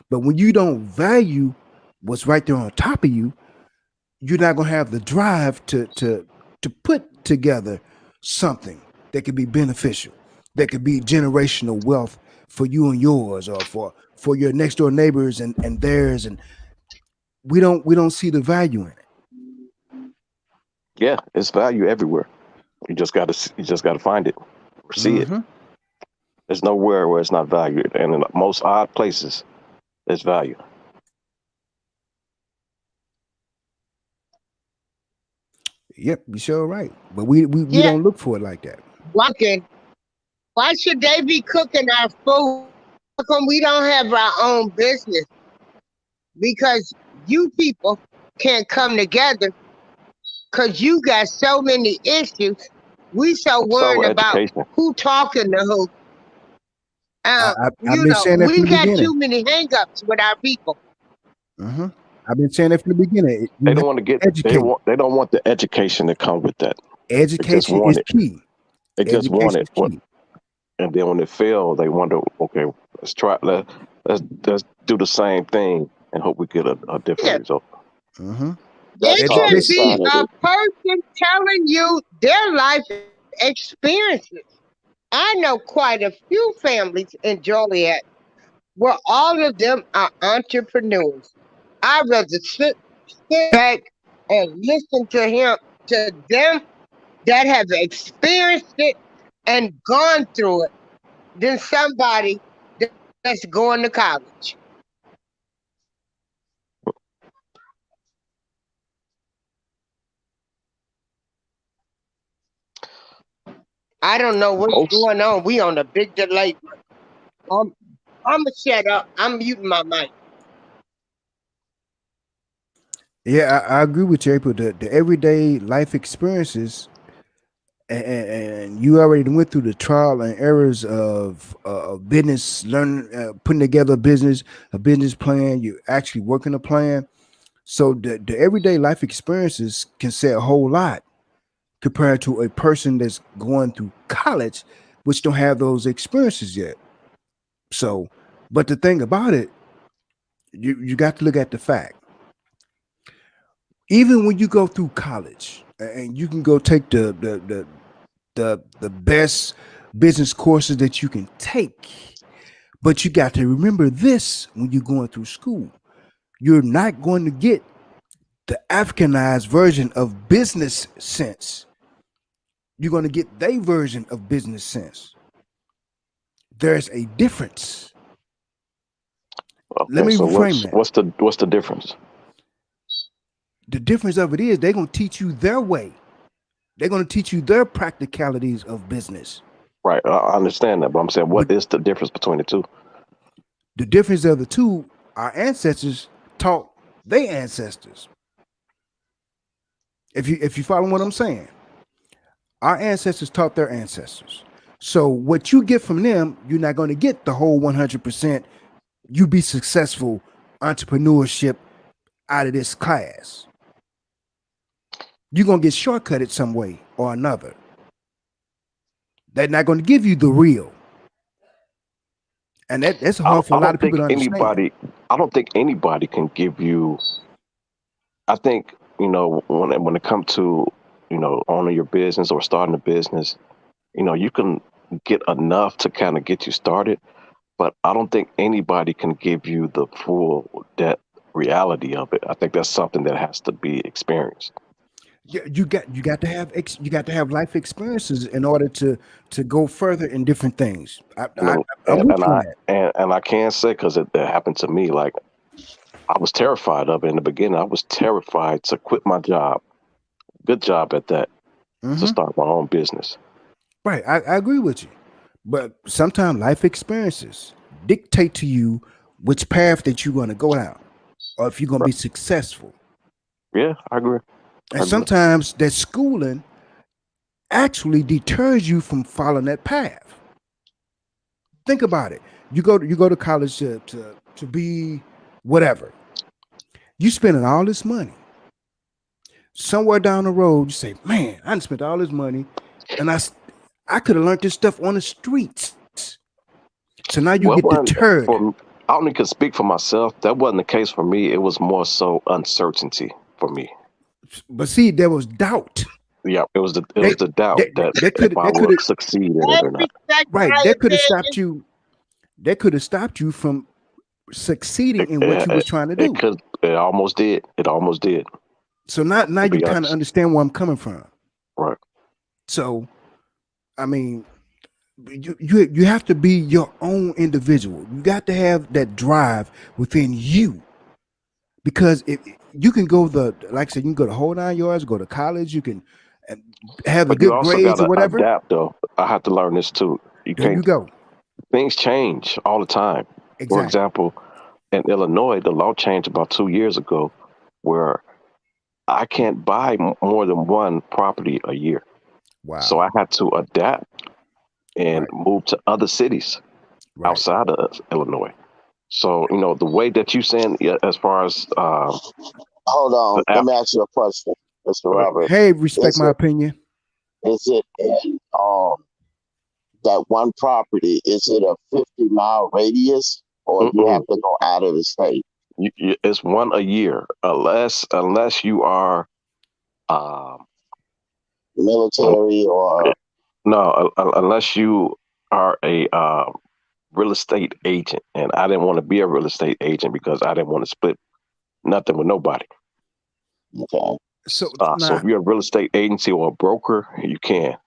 But when you don't value what's right there on top of you, you're not gonna have the drive to put together something that could be beneficial, that could be generational wealth for you and yours, or for your next door neighbors and theirs. And we don't see the value in it. Yeah, it's value everywhere. You just gotta find it or see it. Hmm. There's nowhere where it's not valued, and in the most odd places, there's value. Yep, you sure right. But we yeah, don't look for it like that. why should they be cooking our food? How come we don't have our own business? Because you people can't come together Cause you got so many issues. We so Start worried with about education. who talking to who. I've been saying that from We the got beginning. too many hangups with our people. hmm I've been saying that from the beginning. They You don't have want to get. to educate. They don't want the education to come with that. They just Education want is it. key. They just want Education it. is key. And then when it fails, they wonder, okay, let's try. Let's do the same thing and hope we get a different Yeah. result. hmm That's It called can be Education. a insanity. person telling you their life experiences. I know quite a few families in Joliet where all of them are entrepreneurs. I'd rather sit back and listen to them that have experienced it and gone through it than somebody that's going to college. I don't know what's Most going on. We on a big delay. I'm, I'm gonna shut up. I'm muting my mic. Yeah, I agree with you, April. The everyday life experiences, and you already went through the trial and errors of business, learning, putting together a business plan. You actually working a plan. So the everyday life experiences can say a whole lot compared to a person that's going through college, which don't have those experiences yet. So, but the thing about it, you got to look at the fact. Even when you go through college, and you can go take the best business courses that you can take, but you got to remember this when you're going through school. You're not going to get the Africanized version of business sense. You're going to get their version of business sense. There's a difference. Let okay. me So reframe that. what's the difference? The difference of it is they're going to teach you their way. They're going to teach you their practicalities of business. Right. I understand that, but I'm saying, But what is the difference between the two? the difference of the two, our ancestors taught their ancestors. If you follow what I'm saying, our ancestors taught their ancestors. So what you get from them, you're not going to get the whole 100%. You be successful entrepreneurship out of this class. You're going to get shortcutted some way or another. They're not going to give you the real. And that's hard for a I lot of don't people think to understand. anybody. I don't think anybody can give you. I think when it comes to owning your business or starting a business, you can get enough to kind of get you started, but I don't think anybody can give you the full depth reality of it. I think that's something that has to be experienced. You got to have life experiences in order to go further in different things. You know, I'm and, with and you on I that. and I can't say because it happened to me. Like I was terrified of it in the beginning. I was terrified to quit my job, good job at that, to hmm start my own business. Right, I agree with you. But sometimes life experiences dictate to you which path that you're going to go down, or if you're going to Right. be successful. Yeah, I agree. I And agree. sometimes that schooling actually deters you from following that path. Think about it. You go to college to be whatever. You spending all this money. Somewhere down the road, you say, "Man, I done spent all this money, and I could have learned this stuff on the streets." So now you Well, get one deterred. I only can speak for myself. That wasn't the case for me. It was more so uncertainty for me. But see, there was doubt. Yeah, it They was the doubt they that they if could I they could would have succeed in it I or not. respect right. my They could have stopped opinion. you. They could have stopped you from succeeding It, in what you it, was trying to it do. could. It almost did. It almost did. So now To you be kind of honest, understand where I'm coming from. right? So I mean, you have to be your own individual. You got to have that drive within you because if you can go like I said, you can go to whole 9 yards, go to college, you can uh, have the But you good also got grades or to whatever. adapt, though. I have to learn this too. You There you can't. go. Things change all the time. For Exactly. example, in Illinois, the law changed about 2 years ago, where I can't buy more than one property a year. So Wow. I had to adapt and Right. move to other cities Right. outside of Illinois. So, the way that you saying, yeah, as far as Hold on. the Let app, me ask you a question, Mr. Robert. Hey, respect Is my it opinion. is it in that one property? Is it a 50-mile radius, or you have mm-mm, to go out of the state? it's one a year, unless you are, um, un- Military or no, unless you are a real estate agent, and I didn't want to be a real estate agent because I didn't want to split nothing with nobody. okay? So So now, if you're a real estate agency or a broker, you can.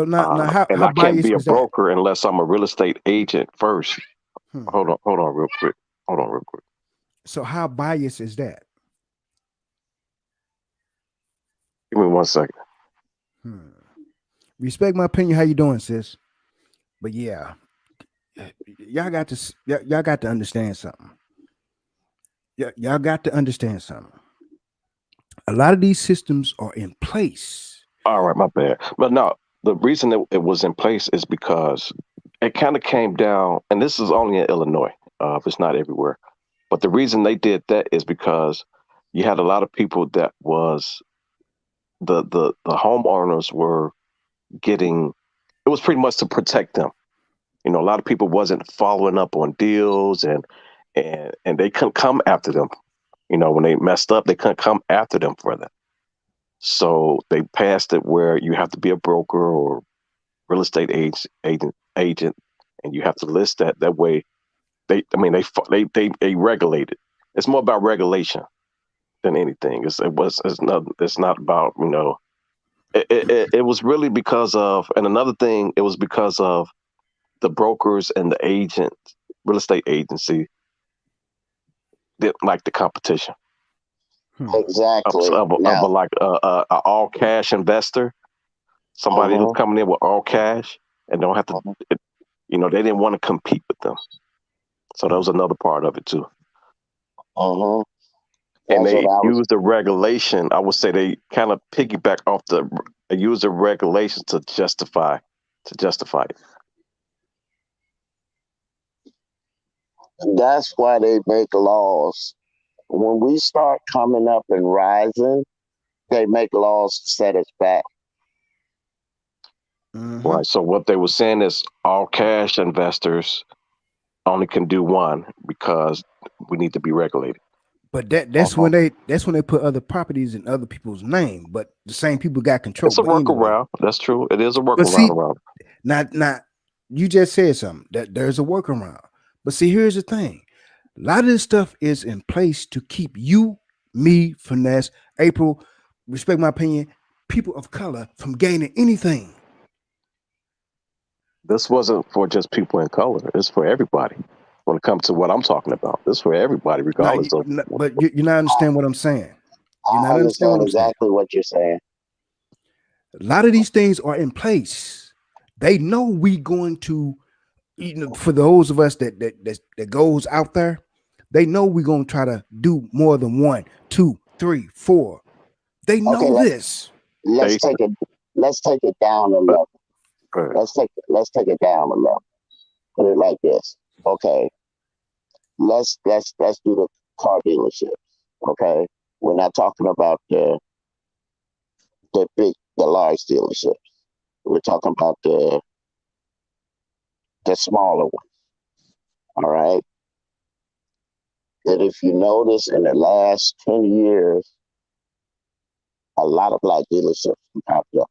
now, And how I can't biased be a is that? broker unless I'm a real estate agent first. Hmm. Hold on, real quick. Hold on, real quick. So how biased is that? Give me 1 second. Hmm. Respect my opinion. How you doing, sis? But yeah, y'all got to y'all got to understand something. Y'all got to understand something. A lot of these systems are in place. All right, my bad. But no, the reason it was in place is because it kind of came down, and this is only in Illinois. It's not everywhere. But the reason they did that is because you had a lot of people that was the homeowners were getting. It was pretty much to protect them. A lot of people wasn't following up on deals, and they couldn't come after them. When they messed up, they couldn't come after them for that. So they passed it where you have to be a broker or real estate agent, and you have to list that. That way, they regulate it. It's more about regulation than anything. It's not about It was really because of, and another thing, it was because of the brokers and the agent, real estate agency didn't like the competition Hmm. Exactly. of a Now, like a all cash investor, somebody who's uh-huh, coming in with all cash and don't have to. uh-huh, They didn't want to compete with them, so that Hmm. was another part of it too. uh-huh. And That's what they I was. used the regulation. I would say they kind of piggyback off they use the regulations to justify it. That's why they make laws. When we start coming up and rising, they make laws to set us back. Hmm. Right. So what they were saying is all cash investors only can do one because we need to be regulated. But that's Uh-huh. when they put other properties in other people's name. But the same people got control. It's a But anyway, workaround. That's true. It is a but workaround see, around. not you just said something that there's a workaround. But see, here's the thing: a lot of this stuff is in place to keep you, me, finesse, April, respect my opinion, people of color from gaining anything. This wasn't for just people in color. It's for everybody. When it comes to what I'm talking about, it's for everybody, Now, regardless of. but you're not understand what I'm saying. You're I not understand what understand I'm saying. exactly what you're saying. A lot of these things are in place. They know we going to, for those of us that goes out there, they know we're gonna try to do more than one, two, three, four. They Okay, know this. let's They, take it let's take it down a level. Let's take it down a level. Put it like this. Okay. Let's do the car dealerships. Okay. We're not talking about the large dealerships. We're talking about the smaller ones. All right. That if you notice in the last 10 years, a lot of black dealerships popped up.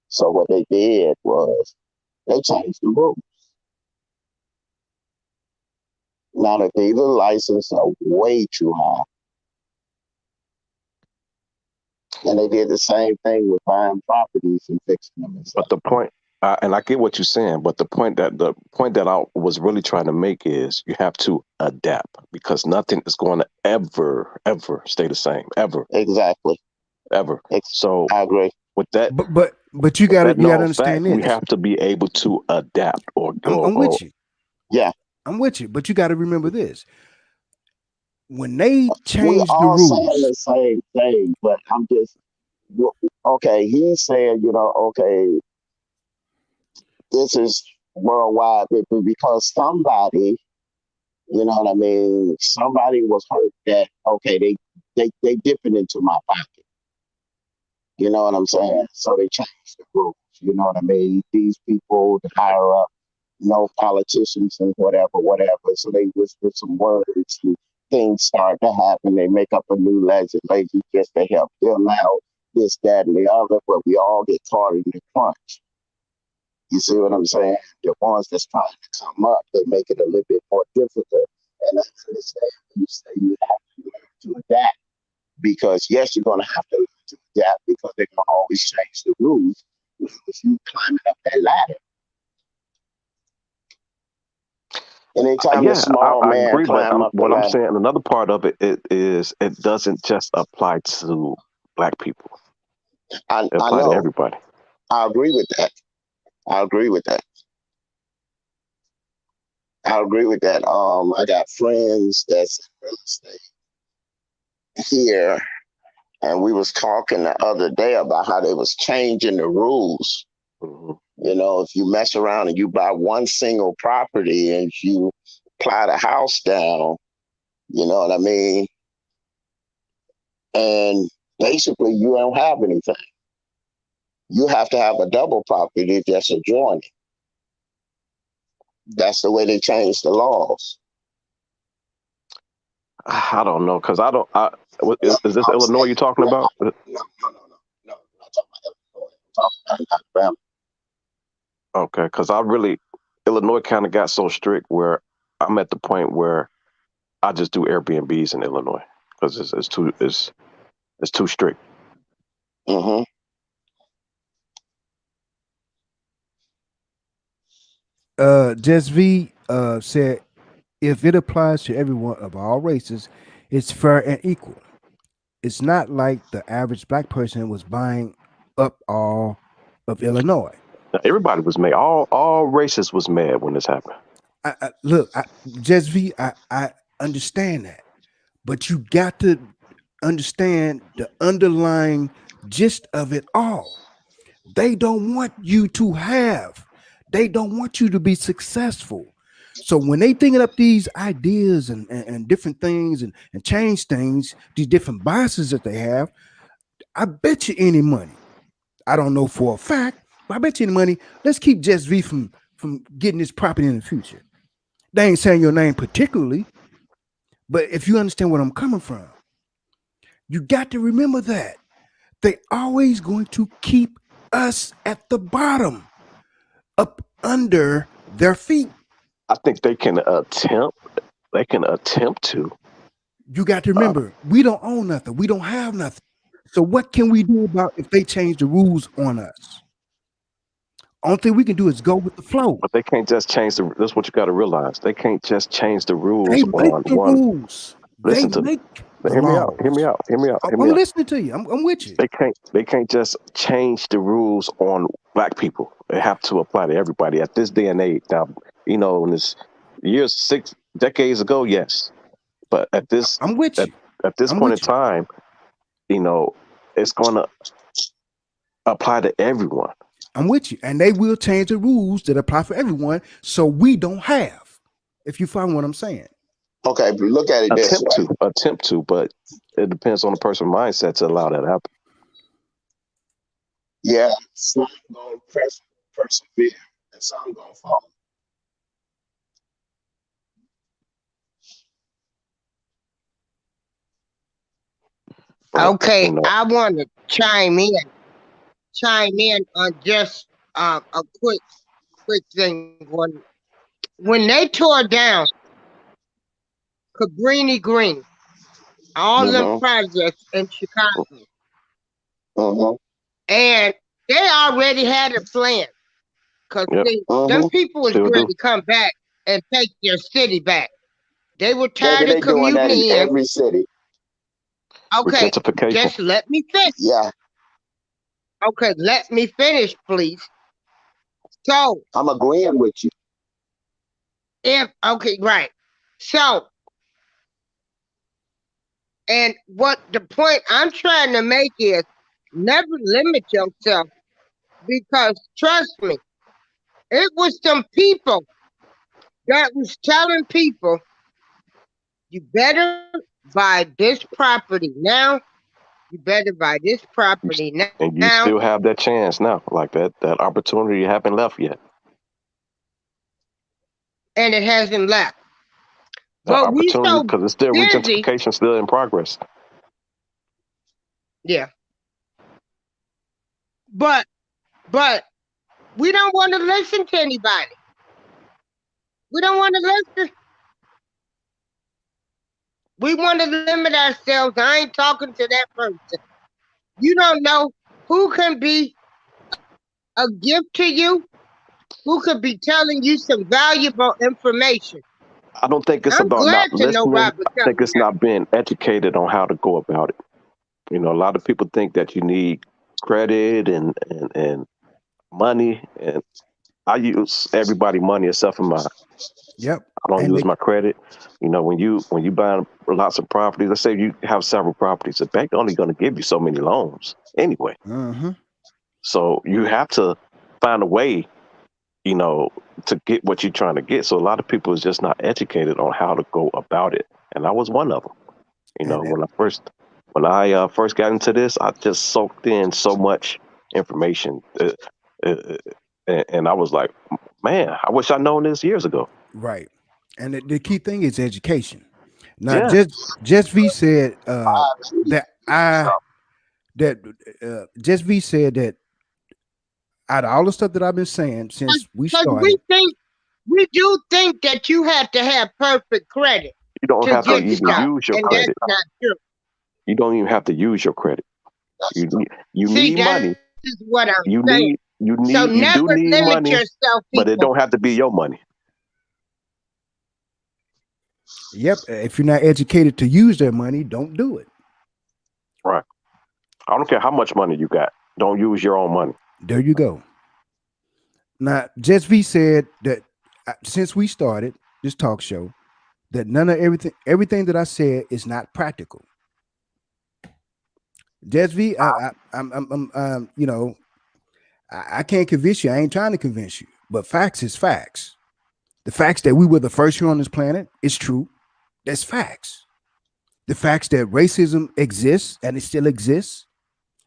So what they did was they changed the rules. Now the dealer licenses are way too high. And they did the same thing with buying properties and fixing them and stuff. but the point, and I get what you're saying, but the point that I was really trying to make is you have to adapt because nothing is going to ever stay the same, Exactly. ever. So I agree. with that, But you with gotta that you gotta known fact, understand we this. have to be able to adapt I'm with you. Yeah. I'm with you. But you got to remember this. when they We changed the all saying rules. the same thing, but I'm just okay. He's saying, okay, this is worldwide because somebody, you know what I mean. Somebody was hurt that okay, they dipping into my pocket. You know what I'm saying? So they changed the rules. You know what I mean? These people, the higher up, politicians and whatever. So they whisper some words and things start to happen. They make up a new legislation just to help them out, this, that, and the other, but we all get caught in the crunch. You see what I'm saying? The ones that's trying to come up, they make it a little bit more difficult. And I understand when you say you have to learn to adapt because yes, you're going to have to learn to adapt because they're going to always change the rules if you climbing up that ladder. Anytime the Yeah, small I man agree, but climb up the what I'm ladder, saying, another part of it is it doesn't just apply to black people. I It I apply to know. everybody. I agree with that. I agree with that. I agree with that. I got friends that's in real estate here, and we was talking the other day about how they was changing the rules. Hmm. If you mess around and you buy one single property and you apply the house down, you know what I mean? And basically, you don't have anything. You have to have a double property that's adjoining. That's the way they changed the laws. I don't know because I don't. No, Is this I'm Illinois saying, you're talking no, about? no. I'm not talking about Illinois. I'm talking about Alabama. Okay, because Illinois kind of got so strict where I'm at the point where I just do Airbnbs in Illinois because it's too strict. Mm-hmm. Just V said if it applies to everyone of all races, it's fair and equal. It's not like the average black person was buying up all of Illinois. Now, everybody was mad. All races was mad when this happened. Look, Just V, I understand that, but you got to understand the underlying gist of it all. They don't want you to have. They don't want you to be successful. So when they thinking up these ideas and different things and change things, these different biases that they have, I bet you any money. I don't know for a fact, but I bet you any money. Let's keep Just V from getting this property in the future. They ain't saying your name particularly, but if you understand where I'm coming from, you got to remember that they always going to keep us at the bottom, up under their feet. I think they can attempt. They can attempt to. You got to Uh, remember, we don't own nothing. We don't have nothing. So what can we do about if they change the rules on us? Only thing we can do is go with the flow. but they can't just change the. That's what you got to realize. They can't just change the rules They make on the one. rules. They Listen to me. make the Hear me out. Hear me laws. out. Hear me out. Hear me I'm out. listening to you. I'm with you. They can't just change the rules on black people. They have to apply to everybody at this day and age. Now, in this years 6 decades ago, yes, but I'm with at, you. at this I'm point in with you. time, you know, it's going to apply to everyone. I'm with you. And they will change the rules that apply for everyone so we don't have. If you find what I'm saying. Okay, but look at it this way. Attempt to, but it depends on the person's mindset to allow that to happen. Yeah, some gonna persevere and some gonna fall. But Okay, I want to chime in on just a quick thing. When they tore down Cabrini Green, all them Mm-hmm. projects in Chicago, Mm-hmm. and they already had a plan. Cause yep, see, them Mm-hmm. people was still ready do. to come back and take their city back. They were Baby, tired of they doing that commuting in in. every city. Okay, Gentrification. just let me finish. Yeah, Okay, let me finish, please. So I'm agreeing with you. right. So And what the point I'm trying to make is never limit yourself because trust me, it was some people that was telling people you better buy this property now. You better buy this You s- property and you now. still have that chance now, like that opportunity haven't left yet. And it hasn't left. That But we opportunity, so because it's still busy. regentrification, still in progress. Yeah. But but we don't want to listen to anybody. We don't want to listen. We want to limit ourselves. I ain't talking to that person. You don't know who can be a gift to you, who could be telling you some valuable information. I don't think it's I'm about glad not to know listening. Robert I think Kelly it's now. not being educated on how to go about it. You know, a lot of people think that you need credit and money, and I use everybody money except for mine. Yep. I don't And use they my credit. You know, when you buy lots of properties, let's say you have several properties, the bank only going to give you so many loans anyway. uh-huh. So you have to find a way, you know, to get what you're trying to get. So a lot of people is just not educated on how to go about it, and I was one of them. You know, And when I first got into this, I just soaked in so much information, uh, and I was like, man, I wish I'd known this years ago. right. And the key thing is education. Now, Yeah, just V said I agree. that I that just V said that out of all the stuff that I've been saying since we Because we started, think, we do think that you have to have perfect credit you don't to have to get even stuff. use your And that's credit. not true. You don't even have to use your credit. That's You See, need this money. is what I'm You saying. need So you never do need limit money, yourself, but it people. don't have to be your money. yep, if you're not educated to use their money, don't do it. Right. I don't care how much money you got. Don't use your own money. There you go. Now, Just V said that since we started this talk show, that none of everything that I said is not practical. Just V, you know, I can't convince you. I ain't trying to convince you, but facts is facts. The facts that we were the first here on this planet is true. That's facts. The facts that racism exists and it still exists,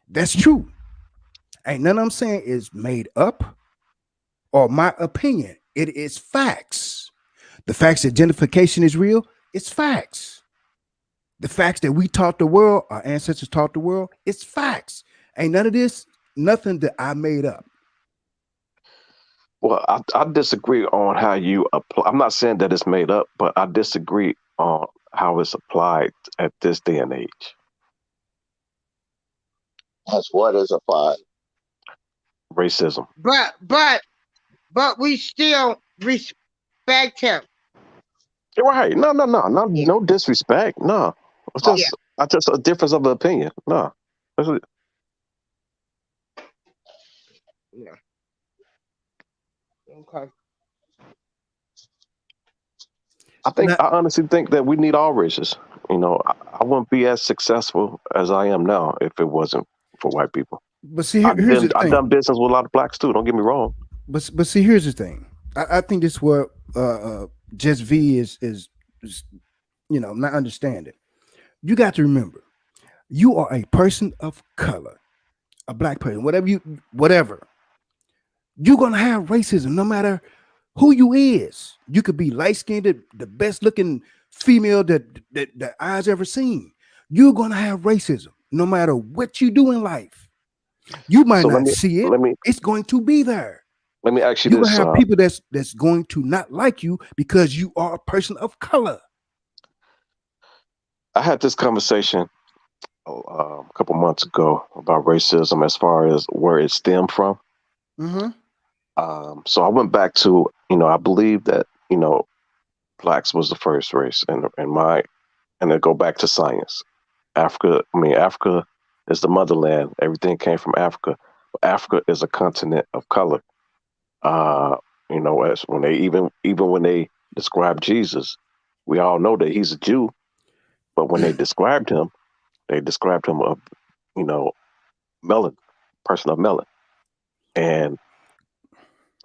that's true. Ain't none I'm saying is made up or my opinion. It is facts. The facts that gentrification is real, it's facts. The facts that we taught the world, our ancestors taught the world, it's facts. Ain't none of this, nothing that I made up. Well, I disagree on how you apply. I'm not saying that it's made up, but I disagree on how it's applied at this day and age. that's what is applied. Racism. But we still respect him. You're right. No disrespect. No, it's Yeah. just I just a difference of opinion. No, Yeah. Okay. Now, I honestly think that we need all races. You know, I wouldn't be as successful as I am now if it wasn't for white people. but see, here's the I've thing. done business with a lot of blacks too. Don't get me wrong. But see, here's the thing. I think this is where Just V is not understanding. You got to remember, you are a person of color, a black person, whatever. You're gonna have racism no matter who you is. You could be light skinned, the best looking female that eyes ever seen. You're gonna have racism no matter what you do in life. You might So not see it. let me It's going to be there. let me ask you You're gonna this. have people that's going to not like you because you are a person of color. I had this conversation a couple months ago about racism as far as where it stemmed from. Mm-hmm. So I went back to, I believe that, blacks was the first race and then go back to science. Africa is the motherland. Everything came from Africa. Africa is a continent of color. Uh, as when they even when they describe Jesus, we all know that he's a Jew, But when they described him of, you know, melon, person of melon. And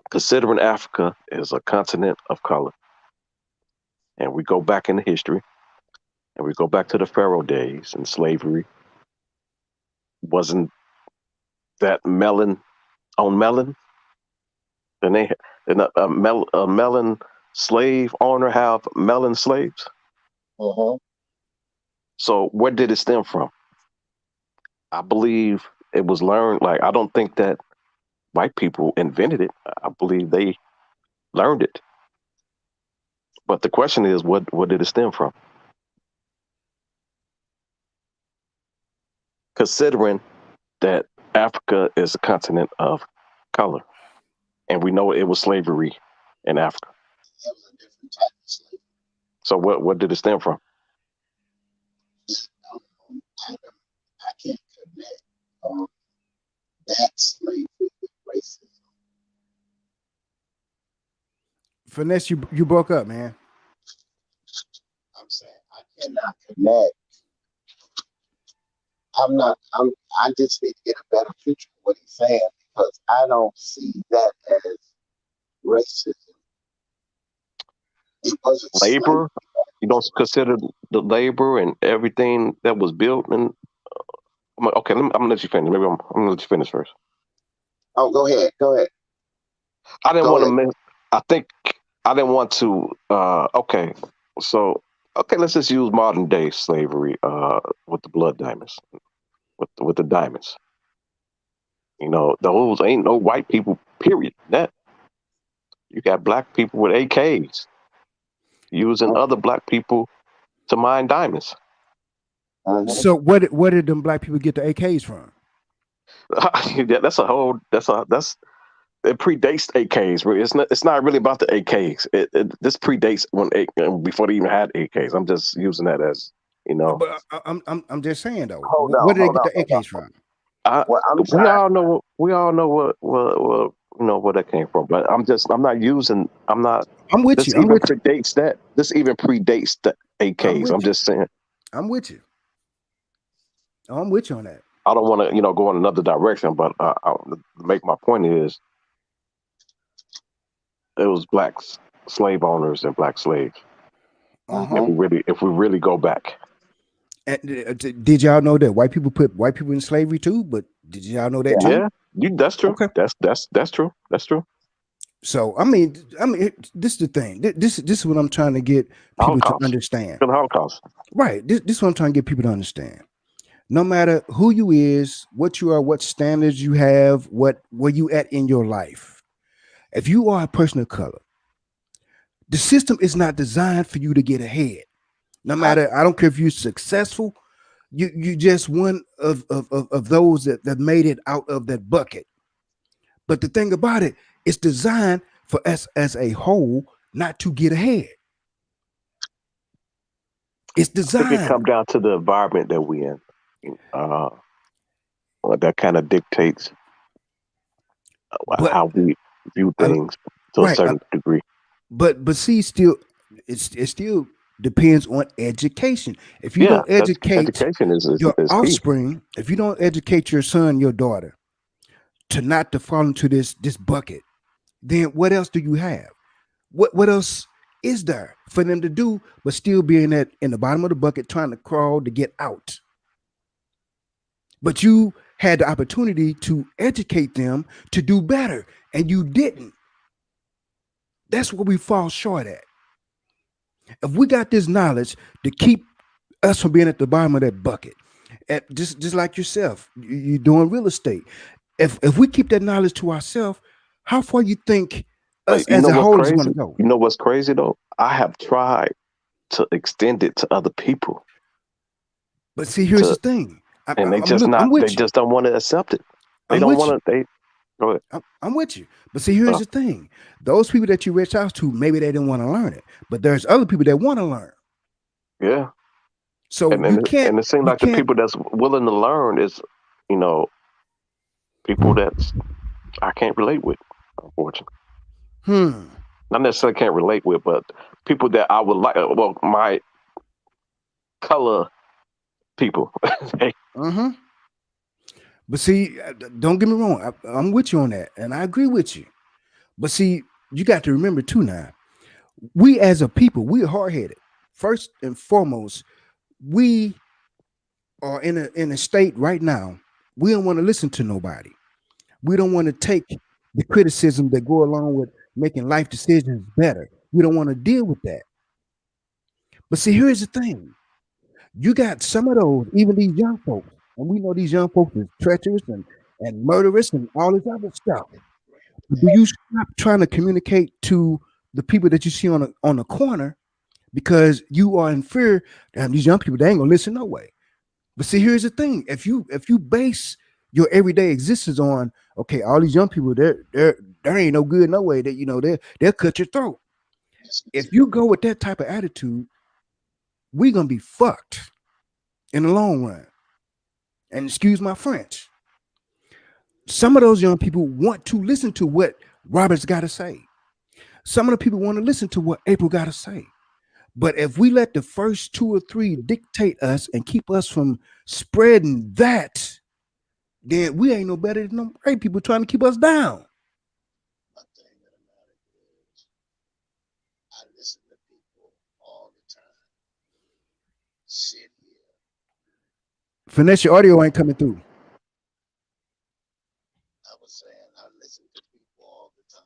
considering Africa is a continent of color, and we go back in history, and we go back to the Pharaoh days and slavery, wasn't that melon on melon? And they and a melon slave owner have melon slaves. Uh-huh. So where did it stem from? I believe it was learned. Like, I don't think that white people invented it. I believe they learned it. But the question is, what did it stem from? Considering that Africa is a continent of color, and we know it was slavery in Africa. It was a different type of slavery. So what did it stem from? I can't connect that slavery with racism. Finesse, you broke up, man. I'm saying I cannot connect. I just need to get a better picture of what he's saying, because I don't see that as racism. It wasn't Labor? You don't consider the labor and everything that was built? And okay, I'm gonna let you finish. Maybe I'm gonna let you finish first. Oh, go ahead. I didn't Go want to ahead. miss. I think I didn't want to. Okay, so let's just use modern day slavery with the blood diamonds, with the diamonds. You know, those ain't no white people. Period. That you got black people with AKs using other black people to mine diamonds. So where did them black people get the AKs from? Yeah, it predates AKs. Really. It's not really about the AKs. This predates before they even had AKs. I'm just using that as, you know. But I'm just saying though. Hold Where on, did they hold get on, the hold on. AKs from? Well, I'm We trying. all know. We all know what you know where that came from. But I'm not using. I'm not. I'm with This you. I'm even with you. predates that. This even predates the I'm AKs. with I'm you. just saying. I'm with you. I'm with you on that. I don't want to, go in another direction. But to make my point is, it was black slave owners and black slaves. Uh-huh. If we really go back. And, did y'all know that white people put white people in slavery too? But did y'all know that too? Yeah, that's true. Okay. That's true. That's true. So I mean, this is the thing. This is what I'm trying to get people to Holocaust. understand. The Holocaust. Right. This is what I'm trying to get people to understand. No matter who you is, what you are, what standards you have, where you at in your life. If you are a person of color, the system is not designed for you to get ahead. No matter, I don't care if you're successful, you just one of those that made it out of that bucket. But the thing about it, it's designed for us as a whole not to get ahead. It's I think it designed. comes down to the environment that we in. That kind of dictates But how we view things to a right, certain degree. but see, still, it still depends on education. If you Yeah, don't that's educate education is your key. offspring, if you don't educate your son, your daughter, to not to fall into this bucket, then what else do you have? What else is there for them to do but still being in the bottom of the bucket trying to crawl to get out? But you had the opportunity to educate them to do better, and you didn't. That's where we fall short at. If we got this knowledge to keep us from being at the bottom of that bucket, just like yourself, you're doing real estate. If we keep that knowledge to ourselves, how far you think us You as know a what's whole is going crazy? to go? You know what's crazy though? I have tried to extend it to other people, But see, here's the thing. and they I'm with they you. just don't want to accept it. They I'm don't with you. want to. They go ahead. I'm with you. But see, here's the thing. Those people that you reach out to, maybe they didn't want to learn it. But there's other people that want to learn. Yeah. So And it seems like the people that's willing to learn is, people that I can't relate with, unfortunately. Not necessarily can't relate with, but people that I would like. Well, color people. Mm-hmm. But see, don't get me wrong. I'm with you on that, and I agree with you. But see, you got to remember too now. We as a people, we're hard headed. First and foremost, we are in a state right now. We don't want to listen to nobody. We don't want to take the criticism that go along with making life decisions better. We don't want to deal with that. But see, here's the thing. You got some of those, even these young folks, and we know these young folks is treacherous and murderous and all this other stuff. But do you stop trying to communicate to the people that you see on the corner because you are in fear that these young people they ain't gonna listen no way. But see, here's the thing: if you base your everyday existence on okay, all these young people, there ain't no good no way that they'll cut your throat. If you go with that type of attitude, we gonna be fucked in the long run. And excuse my French. Some of those young people want to listen to what Robert's got to say. Some of the people want to listen to what April got to say. But if we let the first two or three dictate us and keep us from spreading that, then we ain't no better than them white people trying to keep us down. My thing of the matter is, I listen to people all the time. Sit here. Finesse, your audio ain't coming through. I was saying, I listen to people all the time.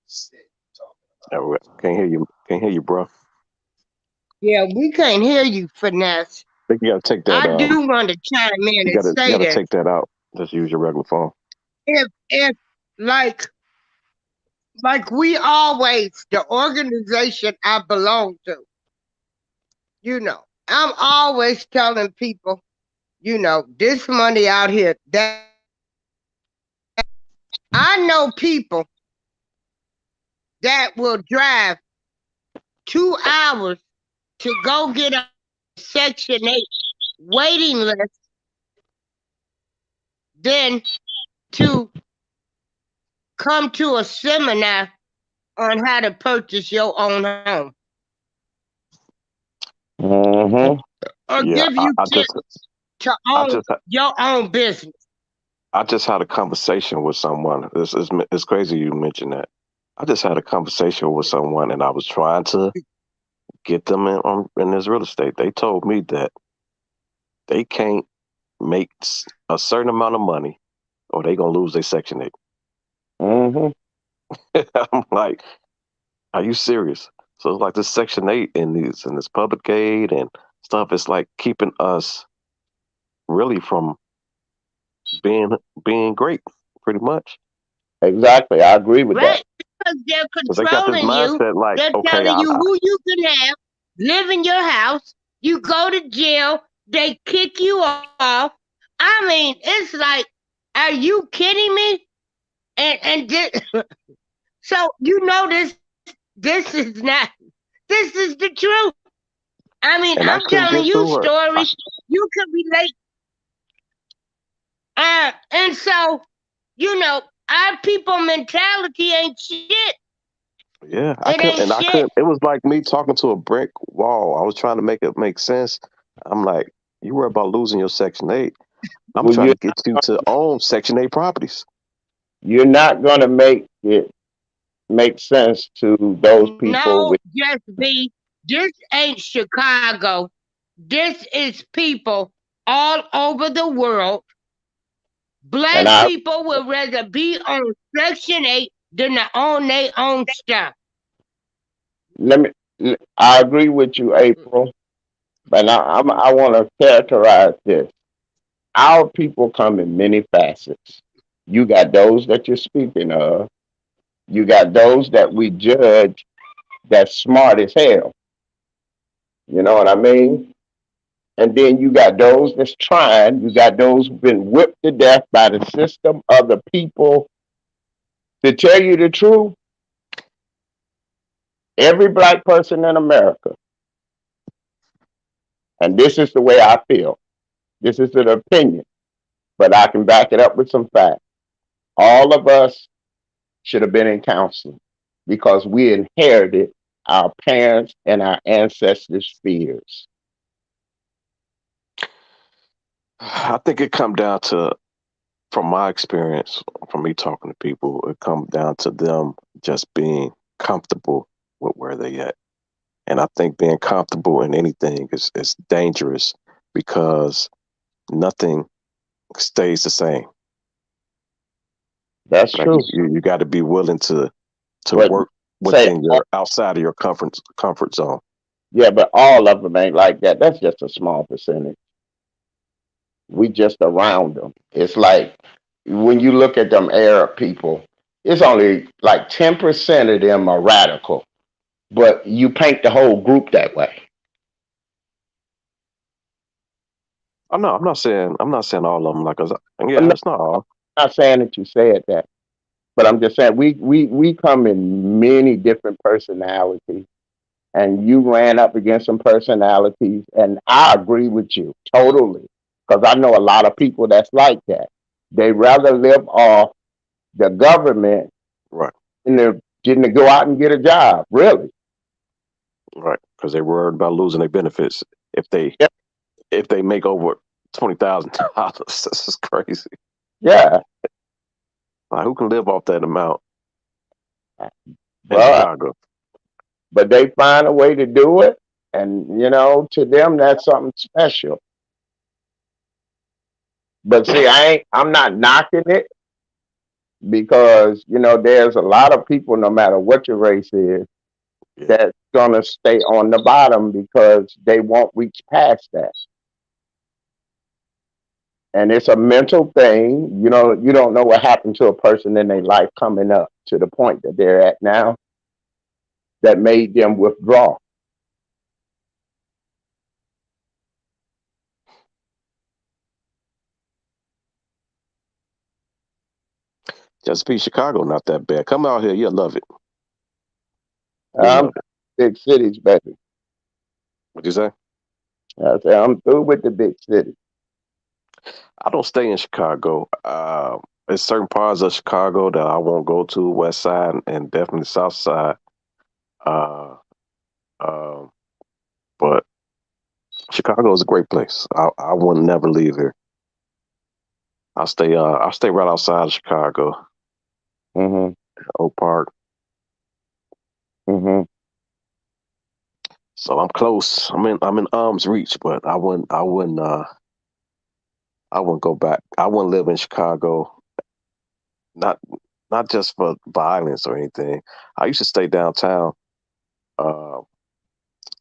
Sit talking about. Can't hear you. Can't hear you, bro. Yeah, we can't hear you, Finesse. I think you gotta take that. I do want to chime in You and say gotta this. take that out. Just use your regular phone. If like we always, the organization I belong to, I'm always telling people, this money out here, that I know people that will drive 2 hours to go get a Section 8 waiting list than to come to a seminar on how to purchase your own home Mm-hmm. or Yeah, give you I tips to I own just your own business. I just had a conversation with someone. It's crazy you mentioned that. I just had a conversation with someone, and I was trying to get them in this real estate. They told me that they can't make a certain amount of money, or they gonna lose their Section 8. Mm-hmm. I'm like, are you serious? So it's like this Section 8 and this public aid and stuff. It's like keeping us really from being being great, pretty much. Exactly. I agree with that. Right? Because they're 'Cause they got this controlling you. mindset like, They're okay, telling you who you can have, live in your house. You go to jail. They kick you off. I mean, it's like, are you kidding me? So this is not. This is the truth. I mean, and I I'm couldn't telling get you through it. stories. You can relate. And so, our people mentality ain't shit. Yeah, I It couldn't, ain't and I shit. couldn't. It was like me talking to a brick wall. I was trying to make it make sense. I'm like, you worry about losing your Section 8. I'm Well, trying to get you to own Section 8 properties. you're not going to make it make sense to those people No, with. just be. This ain't Chicago. This is people all over the world. And Black people would rather be on Section 8 than to own their own stuff. let me. I agree with you, April, but I want to characterize this. Our people come in many facets. You got those that you're speaking of. You got those that we judge that's smart as hell. You know what I mean? And then you got those that's trying. You got those who've been whipped to death by the system of the people. To tell you the truth, every black person in America, and this is the way I feel. This is an opinion, but I can back it up with some facts. All of us should have been in counseling because we inherited our parents and our ancestors' fears. I think it come down to, from my experience, from me talking to people, it comes down to them just being comfortable with where they at. And I think being comfortable in anything is dangerous because nothing stays the same. That's Like true. you got to be willing to But work say, within your outside of your comfort zone. yeah, but all of them ain't like that. That's just a small percentage. We just around them. It's like when you look at them Arab people, it's only like 10% of them are radical, but you paint the whole group that way. I'm not saying all of them. I'm Yeah, it's not all. not saying that you said that, but I'm just saying we come in many different personalities, and you ran up against some personalities, and I agree with you totally because I know a lot of people that's like that. They rather live off the government Right, than to go out and get a job. Really? right, because they're worried about losing their benefits if they Yeah. if they make over $20,000. This is crazy. Yeah. Like, who can live off that amount in But Chicago? they find a way to do it, and to them that's something special. But see, I'm not knocking it because there's a lot of people, no matter what your race is, Yeah, that's gonna stay on the bottom because they won't reach past that. And it's a mental thing. You don't know what happened to a person in their life coming up to the point that they're at now that made them withdraw. just be Chicago, not that bad. Come out here, you'll love it. You'll I'm love it. big cities, baby. What you say? I say I'm through with the big cities. I don't stay in Chicago. There's certain parts of Chicago that I won't go to, West Side and definitely South Side. Uh, um, but Chicago is a great place. I would never leave here. I stay right outside of Chicago, Hmm. Oak Park. Hmm. So I'm close. I'm in arm's reach, but I wouldn't go back. I wouldn't live in Chicago. Not not just for violence or anything. I used to stay downtown, uh,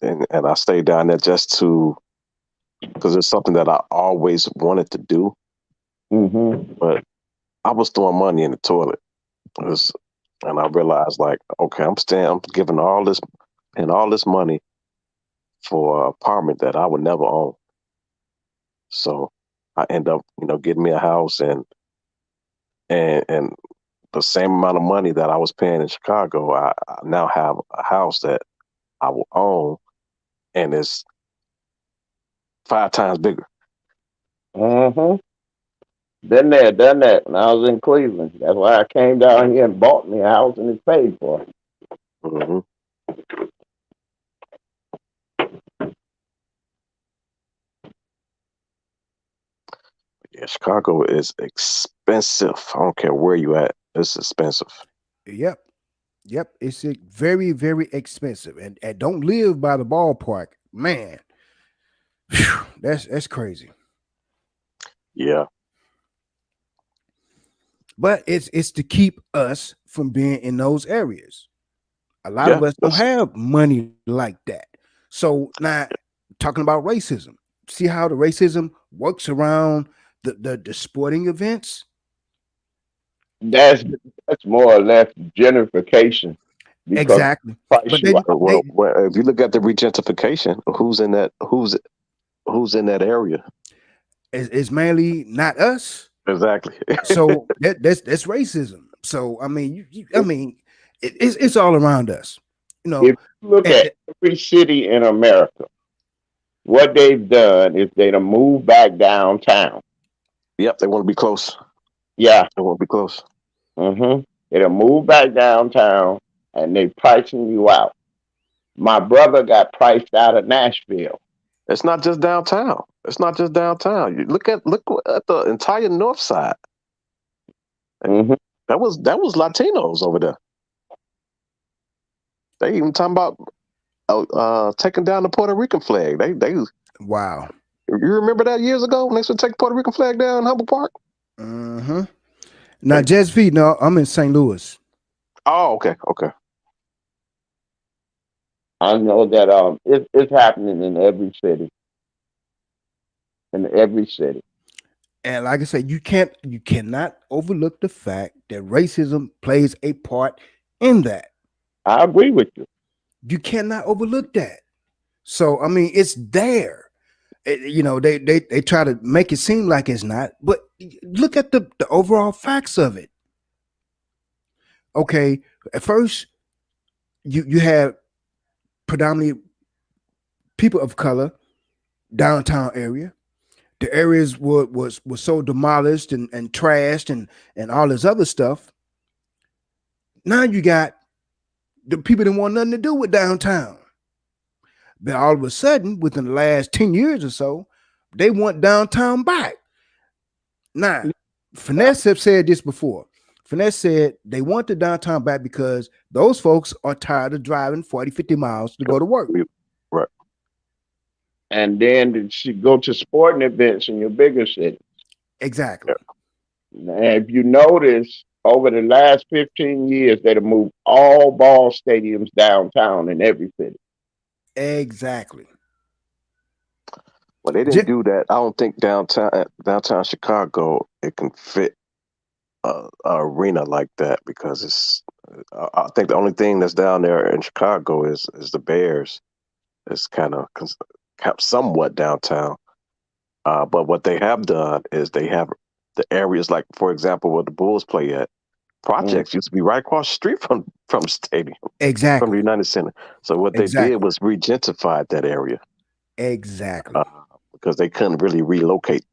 and I stayed down there just to because it's something that I always wanted to do, Hmm. but I was throwing money in the toilet. It was- and I realized, like, okay, I'm giving all this money for an apartment that I would never own. So I end up, getting me a house and the same amount of money that I was paying in Chicago, I now have a house that I will own and it's 5 times bigger. Hmm. Been there, done that when I was in Cleveland. That's why I came down here and bought me a house and it's paid for. hmm Yeah, Chicago is expensive. I don't care where you at. It's expensive. Yep. Yep. It's very, very expensive. And don't live by the ballpark. Man, phew, that's crazy. Yeah, But it's to keep us from being in those areas. A lot of yeah. us don't have money like that. So now talking about racism, see how the racism works around the sporting events? That's more or less gentrification because Exactly. price But you out. If you look at the regentification, who's in that area? it's mainly not us. Exactly. So that's racism. So I mean, I mean, it's all around us. You know, If you look and at every city in America, what they've done is they done moved back downtown. Yep, they want to be close. Yeah. They want to be close. Hmm. They done moved back downtown and they pricing you out. My brother got priced out of Nashville. It's not just downtown. It's not just downtown. You look at the entire north side. Hmm. That was Latinos over there. They even talking about taking down the Puerto Rican flag. They Wow. You remember that years ago when they should take the Puerto Rican flag down in Humboldt Park? Mm-hmm. Now, They, Jazz V, no, I'm in St. Louis. oh, okay. I know that it's happening in every city, in every city. And like I said, you cannot overlook the fact that racism plays a part in that. I agree with you. You cannot overlook that. So I mean, it's there. They try to make it seem like it's not, but look at the overall facts of it. Okay, at first you have predominantly people of color downtown area. The areas was so demolished and trashed and all this other stuff. Now you got the people that want nothing to do with downtown. But all of a sudden, within the last 10 years or so, they want downtown back. Now, Finesse have said this before. Finesse said they want the downtown back because those folks are tired of driving 40, 50 miles to go to work. Right. And then you should go to sporting events in your bigger city. Exactly. And if you notice, over the last 15 years, they've moved all ball stadiums downtown in every city. Exactly. Well, they didn't do that. I don't think downtown Chicago it can fit a arena like that because it's. I think the only thing that's down there in Chicago is the Bears. It's kind of somewhat downtown. But what they have done is they have the areas like, for example, where the Bulls play at. Projects used to be right across the street from the stadium, from Exactly. the United Center. So what they Exactly. did was regentrified that area Exactly. because they couldn't really relocate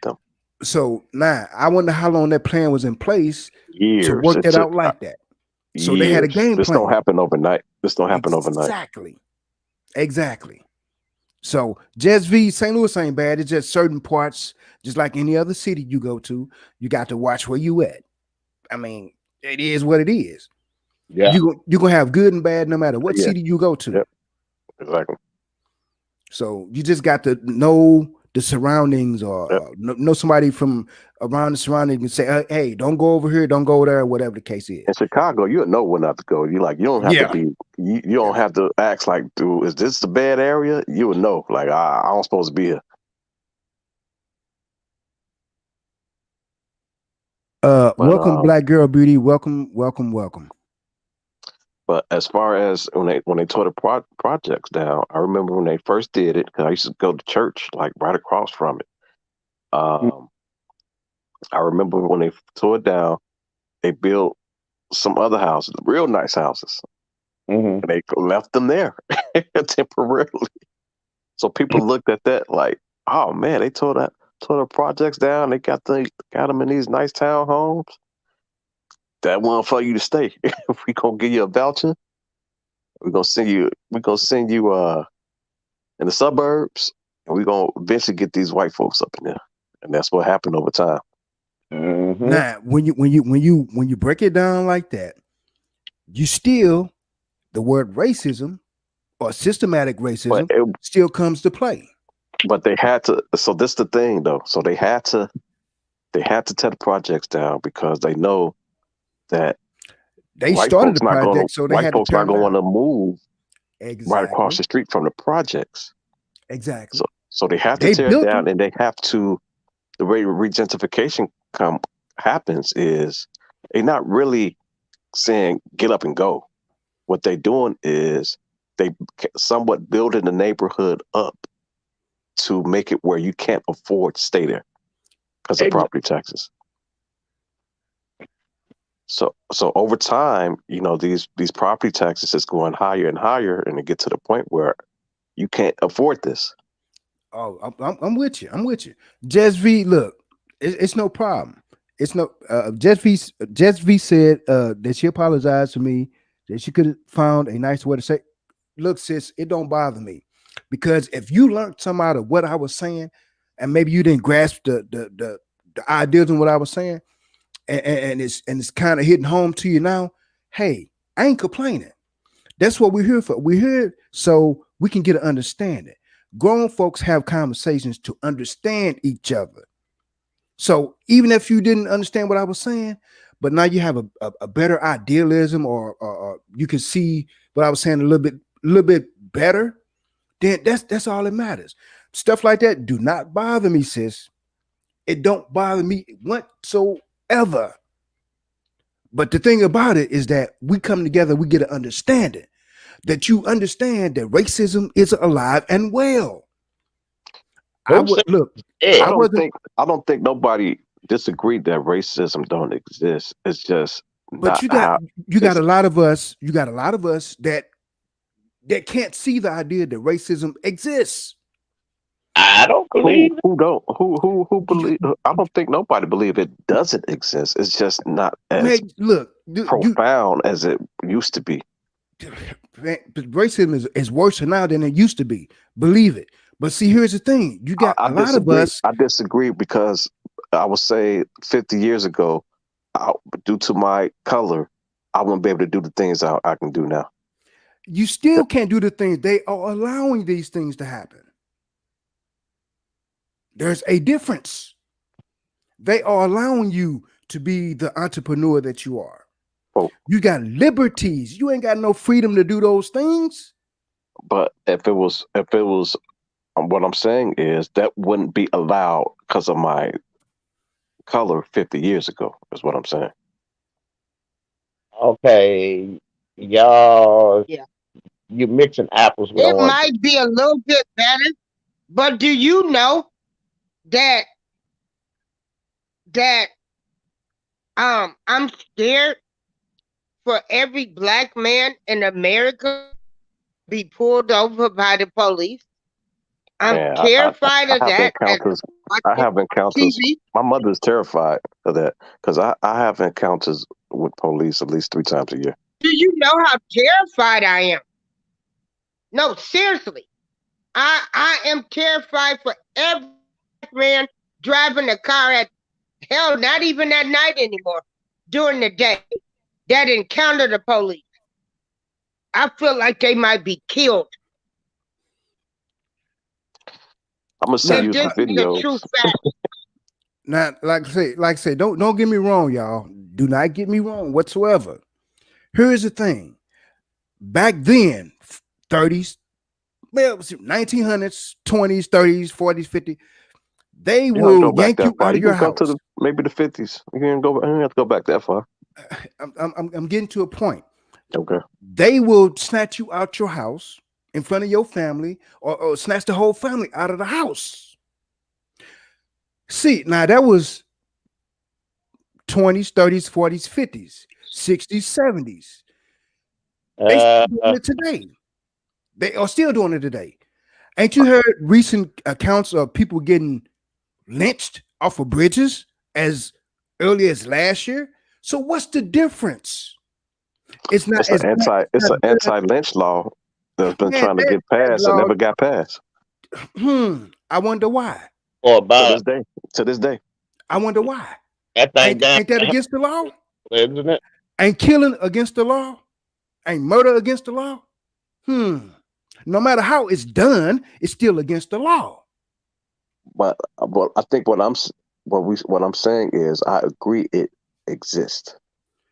them. So now I wonder how long that plan was in place to Years. work It that took out like that. So years. they had a game This plan. don't happen overnight. Exactly. So Jazz V, St. Louis ain't bad. It's just certain parts, just like any other city you go to, you got to watch where you at. I mean, it is what it is. Yeah. You're gonna have good and bad no matter what Yeah. city you go to. Yep. Exactly. So you just got to know the surroundings or know somebody from around the surroundings and say, hey, don't go over here, don't go there, whatever the case is. In Chicago, you'll know where not to go. You don't have Yeah. to be. You don't have to ask like, dude, is this the bad area? You would know. Like, I don't supposed to be here. Welcome, Black Girl Beauty. Welcome. But as far as when they tore the projects down, I remember when they first did it because I used to go to church like right across from it. I remember when they tore it down, they built some other houses, real nice houses, and they left them there temporarily. So people looked at that like, oh man, they tore the projects down. They got them in these nice townhomes. That one for you to stay. If we gonna give you a voucher, we're gonna send you in the suburbs, and we're gonna eventually get these white folks up in there. And that's what happened over time. Now, when you break it down like that, you still the word racism or systematic racism still comes to play. But they had to. So this the thing, though. So they had to tear the projects down because they know that they started the project, so they white had folks to not going to want to move right across exactly the street from the projects. Exactly. So they have to tear it down, and they have to. The way regentification happens is they're not really saying get up and go. What they're doing is they somewhat building the neighborhood up to make it where you can't afford to stay there because of property taxes. So over time, these property taxes is going higher and higher, and it get to the point where you can't afford this. Oh, I'm with you. Jazz V, look, it's no problem. It's no Jazz V said that she apologized to me, that she could have found a nice way to say, look, sis, it don't bother me. Because if you learned some out of what I was saying, and maybe you didn't grasp the ideas in what I was saying, and it's kind of hitting home to you now, hey, I ain't complaining. That's what we're here for. We're here so we can get an understanding. Grown folks have conversations to understand each other. So even if you didn't understand what I was saying, but now you have a better idealism, or you can see what I was saying a little bit better, then that's all that matters. Stuff like that do not bother me, sis. It don't bother me whatsoever. But the thing about it is that we come together, we get an understanding that you understand that racism is alive and well. I Who would said look. it? I wasn't, I don't think nobody disagreed that racism don't exist. It's just but not you got how you got it's a lot of us. You got a lot of us that can't see the idea that racism exists. I don't who believe it. who don't who You, believe. I don't think nobody believe it doesn't exist. It's just not as man, look, you profound as it used to be. man, racism is worse now than it used to be. Believe it. But see, here's the thing: you got I a lot of disagree. us. I disagree because I would say 50 years ago, I, due to my color, I wouldn't be able to do the things I can do now. You still can't do the things they are allowing these things to happen. There's a difference. They are allowing you to be the entrepreneur that you are. Oh, You got liberties. You ain't got no freedom to do those things. but if it was, what I'm saying is that wouldn't be allowed because of my color 50 years ago. Is what I'm saying. Okay, y'all, Yeah. you mixing apples with It oranges. might be a little bit better, but do you know that that I'm scared for every black man in America be pulled over by the police? I'm Man, terrified I of have that as encounters. I'm I watching have encounters. TV. My mother's terrified of that because I have encounters with police at least 3 times a year. Do you know how terrified I am? No, seriously. I am terrified for every black man driving a car at hell, not even at night anymore, during the day that encounter the police. I feel like they might be killed. I'm gonna send Now, And you this some is the videos. true fact. like I say, don't get me wrong, y'all. Do not get me wrong whatsoever. Here's the thing. Back then, 30s, well, 1900s, 20s, 30s, 40s, 50s, they You don't have to will go back yank that you far. out of You your can go to house. the maybe the 50s. You can go. You don't have to go back that far. I'm getting to a point. Okay. They will snatch you out your house in front of your family, or snatch the whole family out of the house. See, now that was 20s, 30s, 40s, 50s, 60s, 70s. They Uh, still doing it today. They are still doing it today. Ain't you heard recent accounts of people getting lynched off of bridges as early as last year? So what's the difference? It's not as bad. It's It's an not good. anti-lynch law that's been Man, trying to that, get that passed and law. never got passed I wonder why. or to about this day. To this day. I wonder why. that thing Ain't down, ain't that against the law? isn't it? Ain't killing against the law? Ain't murder against the law? No matter how it's done, it's still against the law. But I think what I'm saying is I agree it exists.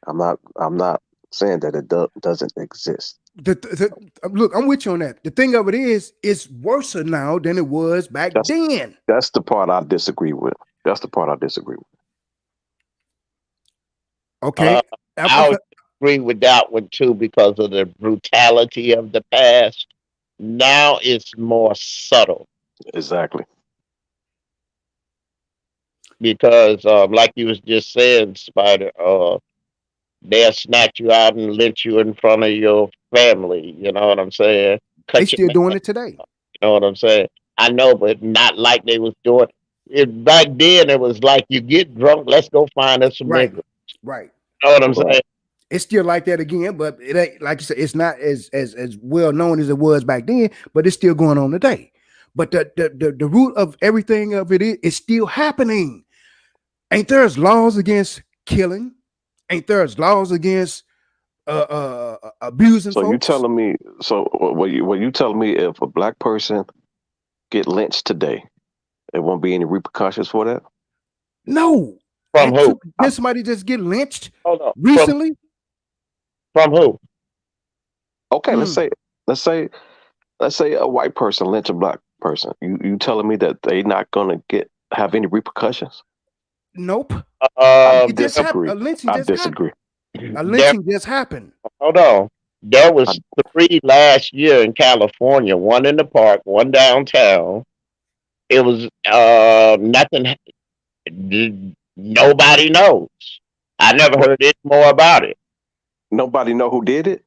I'm not saying that it doesn't exist. Look, I'm with you on that. The thing of it is, it's worse now than it was back That's then. that's the part I disagree with. That's the part I disagree with. Okay. Uh, I'm- I would agree with that one too because of the brutality of the past. Now it's more subtle Exactly. because, like you was just saying, Spider, they'll snatch you out and lynch you in front of your family. You know what I'm saying? they Cut your still man. doing it today. You know what I'm saying? I know, but not like they was doing it back then. It was like you get drunk, let's go find us some Right. niggas. Right. You know what I'm Right. saying? It's still like that again, but it ain't like you said. It's not as well known as it was back then, but it's still going on today. But the root of everything of it is it's still happening. Ain't there's laws against killing? Ain't there's laws against abusing So you folks? telling me? So what you telling me? If a black person get lynched today, there won't be any repercussions for that? No. From who? Did somebody just get lynched Hold on. recently? From who? Okay, Hmm. let's say a white person lynch a black person. You telling me that they not gonna have any repercussions? Nope. I It just happened. disagree. A lynching I just happened. disagree. A There, lynching just happened. hold on. There was 3 last year in California. One in the park, one downtown. It was nothing. Nobody knows. I never What? heard any more about it. Nobody know who did it?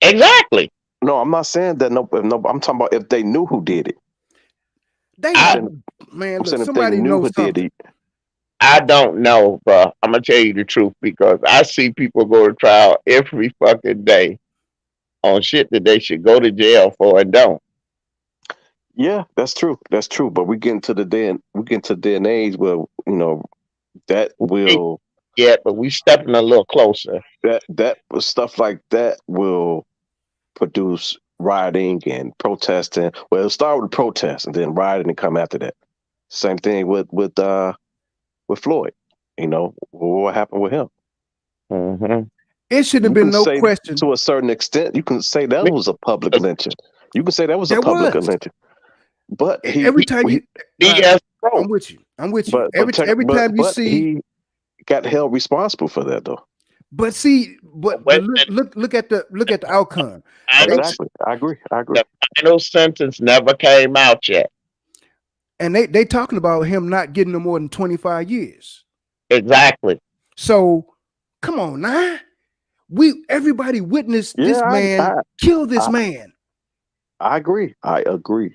Exactly. No, I'm not saying that. No, I'm talking about if they knew who did it. They I don't, man. I'm Look, saying if they somebody knew knows who did something. it. I don't know, bro. I'm gonna tell you the truth because I see people go to trial every fucking day on shit that they should go to jail for and don't. Yeah, that's true. That's true. But we get to the day and age where that Ain't will yet, but we stepping a little closer. that stuff like that will produce rioting and protesting. Well, it'll start with protest and then rioting and come after that. Same thing with Floyd. What happened with him? Mm-hmm. It should have You been can no say question. to a certain extent, you can say that was a public lynching. You can say that was a There public was. lynching. But Every time you, DS I'm with you. I'm with you. but Every time you see, he got held responsible for that though. but see, but Wait a look at the outcome. minute. Exactly. I agree. The final sentence never came out yet. And they talking about him not getting no more than 25 years. Exactly. So come on now. Everybody witnessed this Yeah, man kill this I- man. I agree. I agree.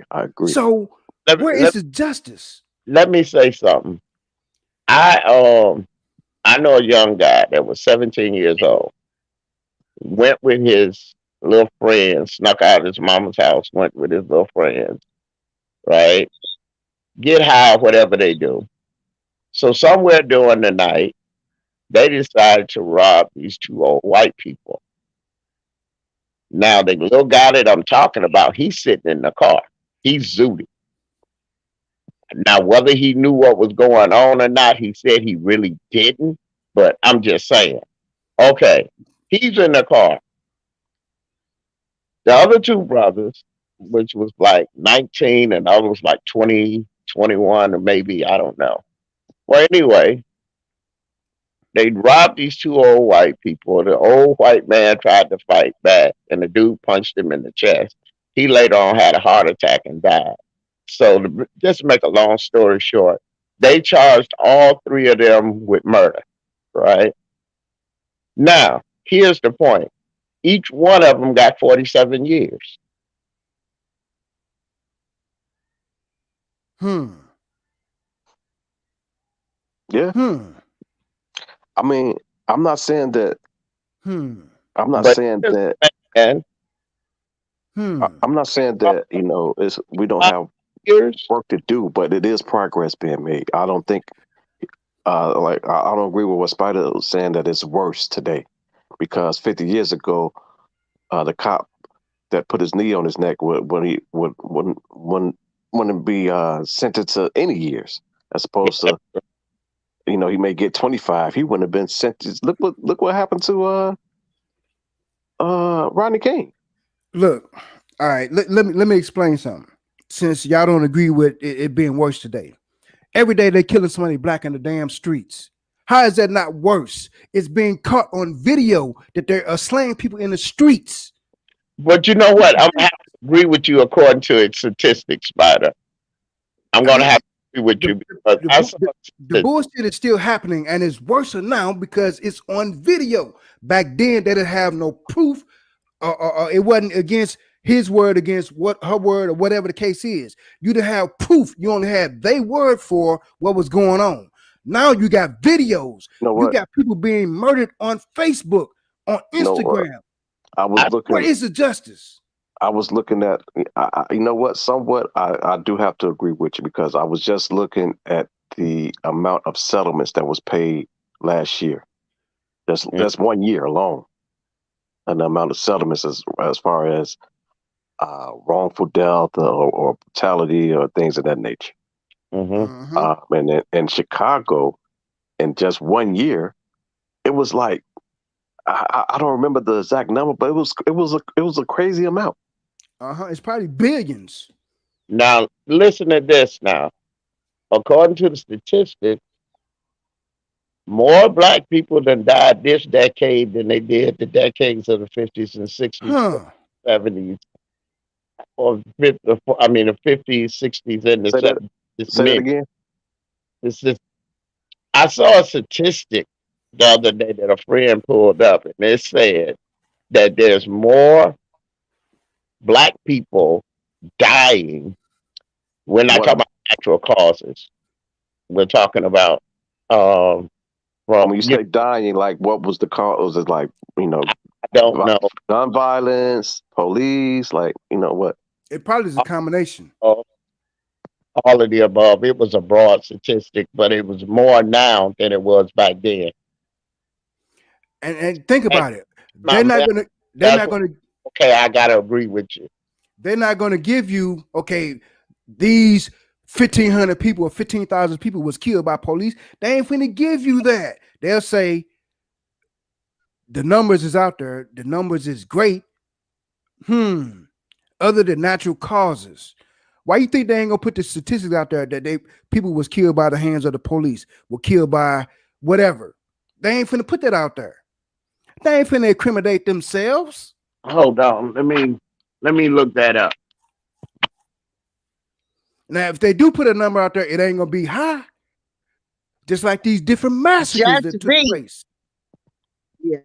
So Let, where let, is the justice? let me say something. I know a young guy that was 17 years old. Went with his little friends, snuck out of his mama's house, went with his little friends, right? Get high, whatever they do. So somewhere during the night, they decided to rob these 2 old white people. Now the little guy that I'm talking about, he's sitting in the car. He's zooted. Now whether he knew what was going on or not, he said he really didn't. But I'm just saying, okay, he's in the car. The other 2 brothers, which was like 19 and the other was like 20, 21, or maybe, I don't know. Well, anyway, they robbed these 2 old white people. The old white man tried to fight back, and the dude punched him in the chest. He later on had a heart attack and died. So, just to make a long story short, they charged all 3 of them with murder, right? Now, here's the point. Each one of them got 47 years. Yeah. I mean, I'm not saying that. I'm not But saying that. and I'm not saying that we don't have years, work to do, but it is progress being made. I don't think I don't agree with what Spider was saying that it's worse today, because 50 years ago, the cop that put his knee on his neck wouldn't be sentenced to any years, as opposed to he may get 25. He wouldn't have been sentenced. Look what happened to Rodney King. Look, all right. Let me explain something. Since y'all don't agree with it being worse today, every day they're killing somebody black in the damn streets. How is that not worse? It's being caught on video that they are slaying people in the streets. but you know what? I'm gonna have to agree with you according to its statistics, Spider. I'm gonna have to agree with you because I saw The bullshit is still happening, and it's worse now because it's on video. Back then, they didn't have no proof, or it wasn't against his word against what her word or whatever the case is. You didn't have proof. You only had their word for what was going on. Now you got videos. You know You what? got people being murdered on Facebook, on You know what? Instagram. I was I, Where looking. is the justice? I was looking at. You know what? Somewhat, I do have to agree with you because I was just looking at the amount of settlements that was paid last year. That's 1 year alone, and the amount of settlements as far as wrongful death or brutality or things of that nature. mm-hmm. And in Chicago, in just 1 year, it was like I don't remember the exact number, but it was a crazy amount. It's probably billions. Now listen to this. Now, according to the statistics, more black people than died this decade than they did the decades of the 50s and 60s, Huh. 70s, or 50, I mean the 50s, 60s, and the Say that. 70s. It's Say that many. again. It's just, I saw a statistic the other day that a friend pulled up, and it said that there's more black people dying. We're not What? talking about natural causes. We're talking about from When you say dying, like what was the cause? Was it like I don't vi- know. gun violence, police? Like what? It probably is a combination. All of the above. It was a broad statistic, but it was more now than it was back then. And think And about it. my man, They're that's not gonna okay. I gotta agree with you. they're not gonna give you, okay, these 1,500 people or 15,000 people was killed by police. They ain't finna give you that. They'll say the numbers is out there, the numbers is great. Other than natural causes. Why you think they ain't gonna put the statistics out there that people was killed by the hands of the police, were killed by whatever? They ain't finna put that out there. They ain't finna incriminate themselves. Hold on. Let me look that up. Now, if they do put a number out there, it ain't gonna be high. Just like these different massacres Just that took be. place. Yeah.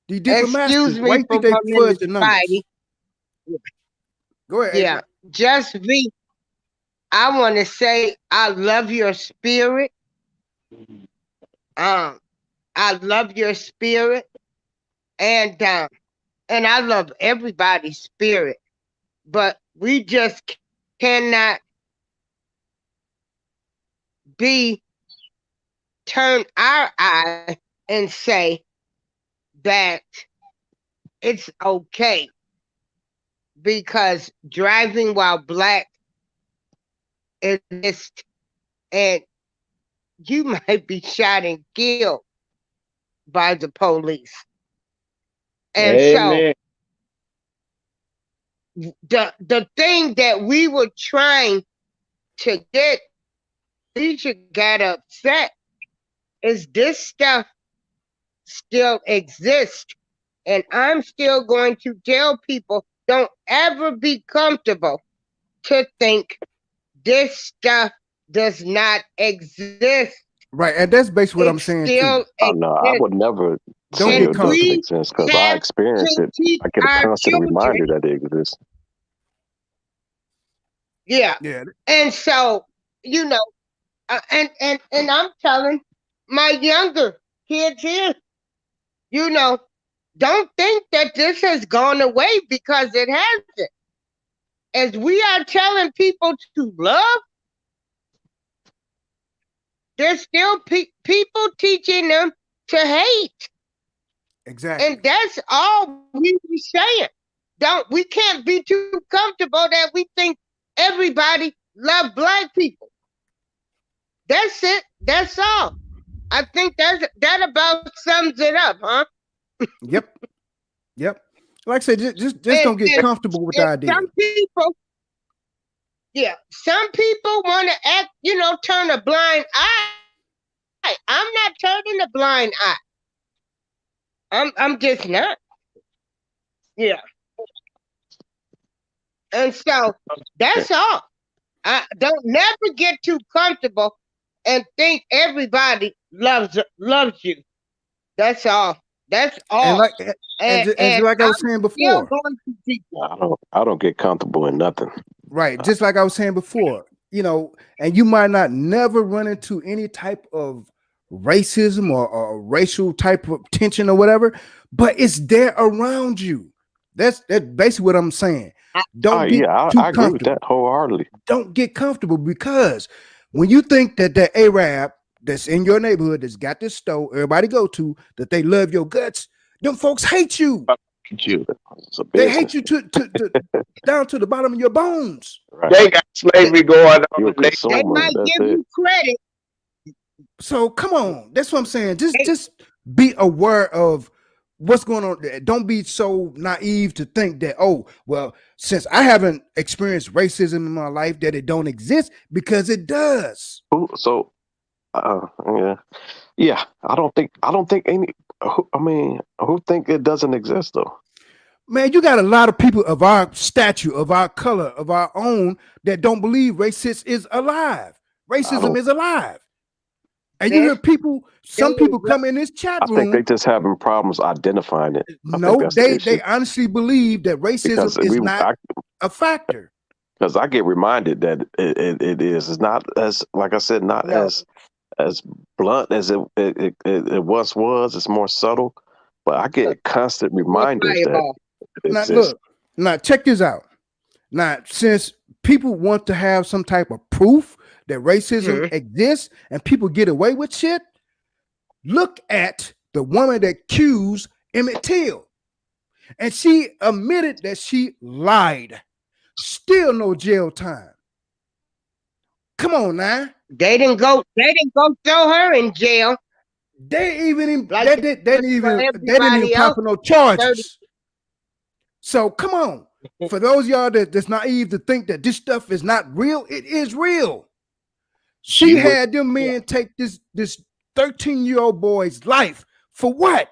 These different Excuse massacres. Why me you for think they one fudge minute, the numbers? Spidey. Go ahead, Yeah. April. Just be. I want to say I love your spirit. I love your spirit, and I love everybody's spirit, but we just cannot turn our eye and say that it's okay because driving while black exists and you might be shot and killed by the police. And Amen. so the thing that we were trying to get Leisha got upset is this stuff still exists. And I'm still going to tell people don't ever be comfortable to think this stuff does not exist. Right, and that's basically what It I'm saying too. still Oh no, I exists. would never Don't say get And it doesn't comfortable. we exist because I have experienced to it. teach I get a our constant children. reminder that it exists. Yeah. Yeah. And so, and I'm telling my younger kids here, don't think that this has gone away because it hasn't. As we are telling people to love, there's still people teaching them to hate. Exactly. And that's all we were saying. We can't be too comfortable that we think everybody love black people. That's it. That's all. I think that about sums it up, huh? Yep. Yep. Like I said, just And, don't get and, comfortable with the and idea. some people want to act, turn a blind eye. I'm not turning a blind eye. I'm just not. Yeah. And so that's all. I don't never get too comfortable and think everybody loves you. That's all. That's And all. like and just like I was I'm saying still before, going to people. I don't get comfortable in nothing. right? Just like I was saying before, and you might not never run into any type of racism or racial type of tension or whatever, but it's there around you. That's basically what I'm saying. Don't get too I agree with comfortable. that wholeheartedly. Don't get comfortable, because when you think that Arab that's in your neighborhood that's got this store everybody go to, that they love your guts, them folks hate you. It's a They business. hate you to down to the bottom of your bones. Right. They got slavery going You're a on. They They consumer. might That's give it. you credit. So come on, that's what I'm saying. They, Just be aware of what's going on. Don't be so naive to think that, oh, well, since I haven't experienced racism in my life, that it don't exist, because it does. So, yeah. I don't think any. Who think it doesn't exist though? Man, you got a lot of people of our stature, of our color, of our own, that don't believe racism is alive. Racism is alive. And you hear some people come in this chat I think they room. just having problems identifying it. No, they honestly believe that racism is not a factor. Because I get reminded that it is. It's not as, like I said, not as blunt as it once was. It's more subtle. But I get constant reminders that it exists. Now check this out. Now, since people want to have some type of proof that racism exists and people get away with shit, look at the woman that accused Emmett Till. And she admitted that she lied. Still no jail time. Come on now. They didn't go throw her in jail. They didn't Like even pop no charges. So come on. For those of y'all that's naive to think that this stuff is not real, it is real. She had them men take this 13-year-old boy's life for what?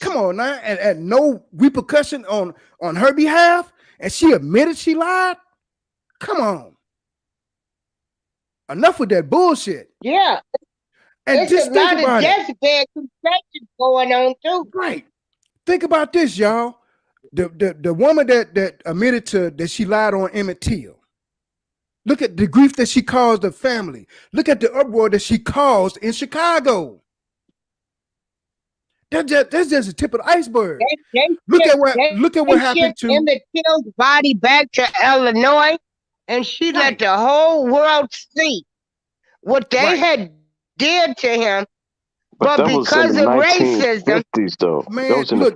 Come on now, and no repercussion on her behalf, and she admitted she lied. Come on, enough with that bullshit. Yeah, and there's a lot of deathbed confessions going on too. Right. Think about this, y'all. The woman that admitted to that she lied on Emmett Till. Look at the grief that she caused the family. Look at the uproar that she caused in Chicago. That's just a tip of the iceberg. Look at what happened to Emmett Till's body back to Illinois, and she let the whole world see what they had did to him. But because of racism, 50s, though. Man,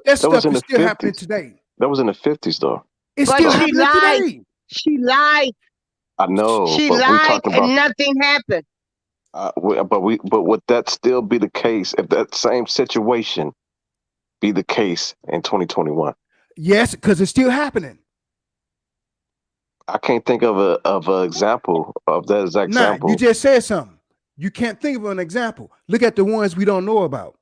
that stuff is still happening today. That was in the 50s, though. It's still happening today. She lied. I know. She lied, and nothing happened. But would that still be the case if that same situation be the case in 2021? Yes, because it's still happening. I can't think of an example of that exact example. You just said something. You can't think of an example. Look at the ones we don't know about.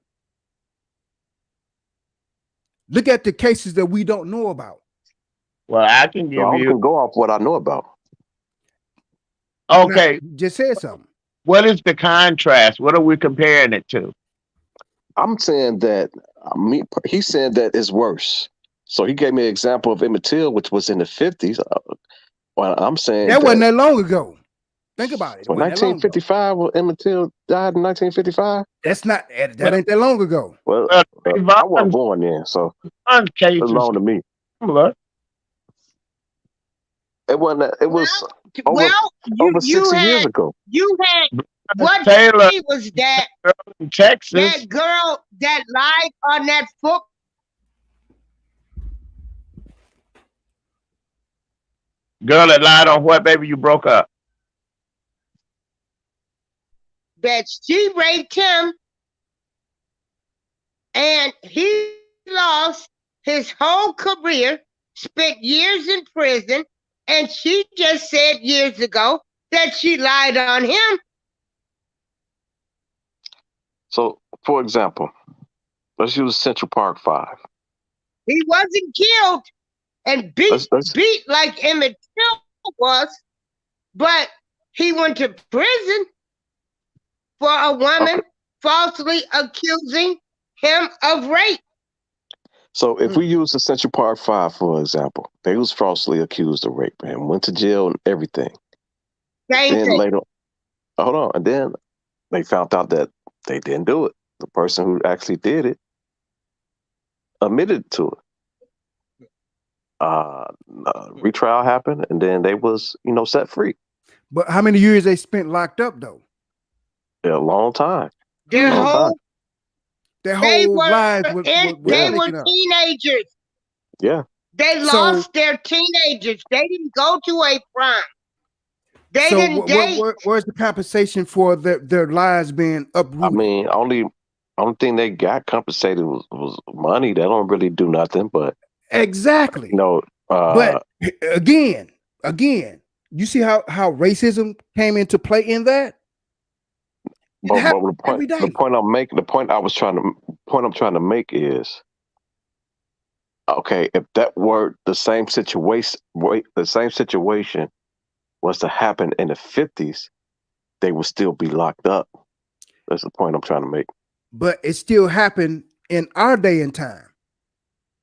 Look at the cases that we don't know about. Well, I can give I can go off what I know about. Okay. Now, just said something. What is the contrast? What are we comparing it to? I'm saying that he said that it's worse. So he gave me an example of Emmett Till, which was in the 50s. Well, I'm saying that wasn't that long ago. Think about it. So 1955, well, Emmett Till died in 1955. That ain't that long ago. Well, I wasn't born then, so it's long to me. It wasn't. It was over 60 years ago. You had what Taylor was that in Texas? That girl that lied on that foot. Girl that lied on what, baby? You broke up. That she raped him, and he lost his whole career, spent years in prison, and she just said years ago that she lied on him. So, for example, let's use Central Park 5. He wasn't killed and beat like Emmett Till was, but he went to prison for a woman falsely accusing him of rape. So if we use the Central Park Five for example, they was falsely accused of rape and went to jail and everything. Same Then thing. later, hold on, and then they found out that they didn't do it. The person who actually did it admitted to it. Retrial happened, and then they was set free. But how many years they spent locked up though? A long time. Their Long time. whole Their they whole were lives was they were taken up. teenagers. Yeah. They So- lost their teenagers. They didn't go to a prime. They So didn't date. where's the compensation for their lives being uprooted? I mean, only thing they got compensated was money. They don't really do nothing, but exactly. but again, you see how racism came into play in that? but the every day. point I'm trying to make is, okay, if that were the same situation was to happen in the 50s, they would still be locked up. That's the point I'm trying to make. But it still happened in our day and time.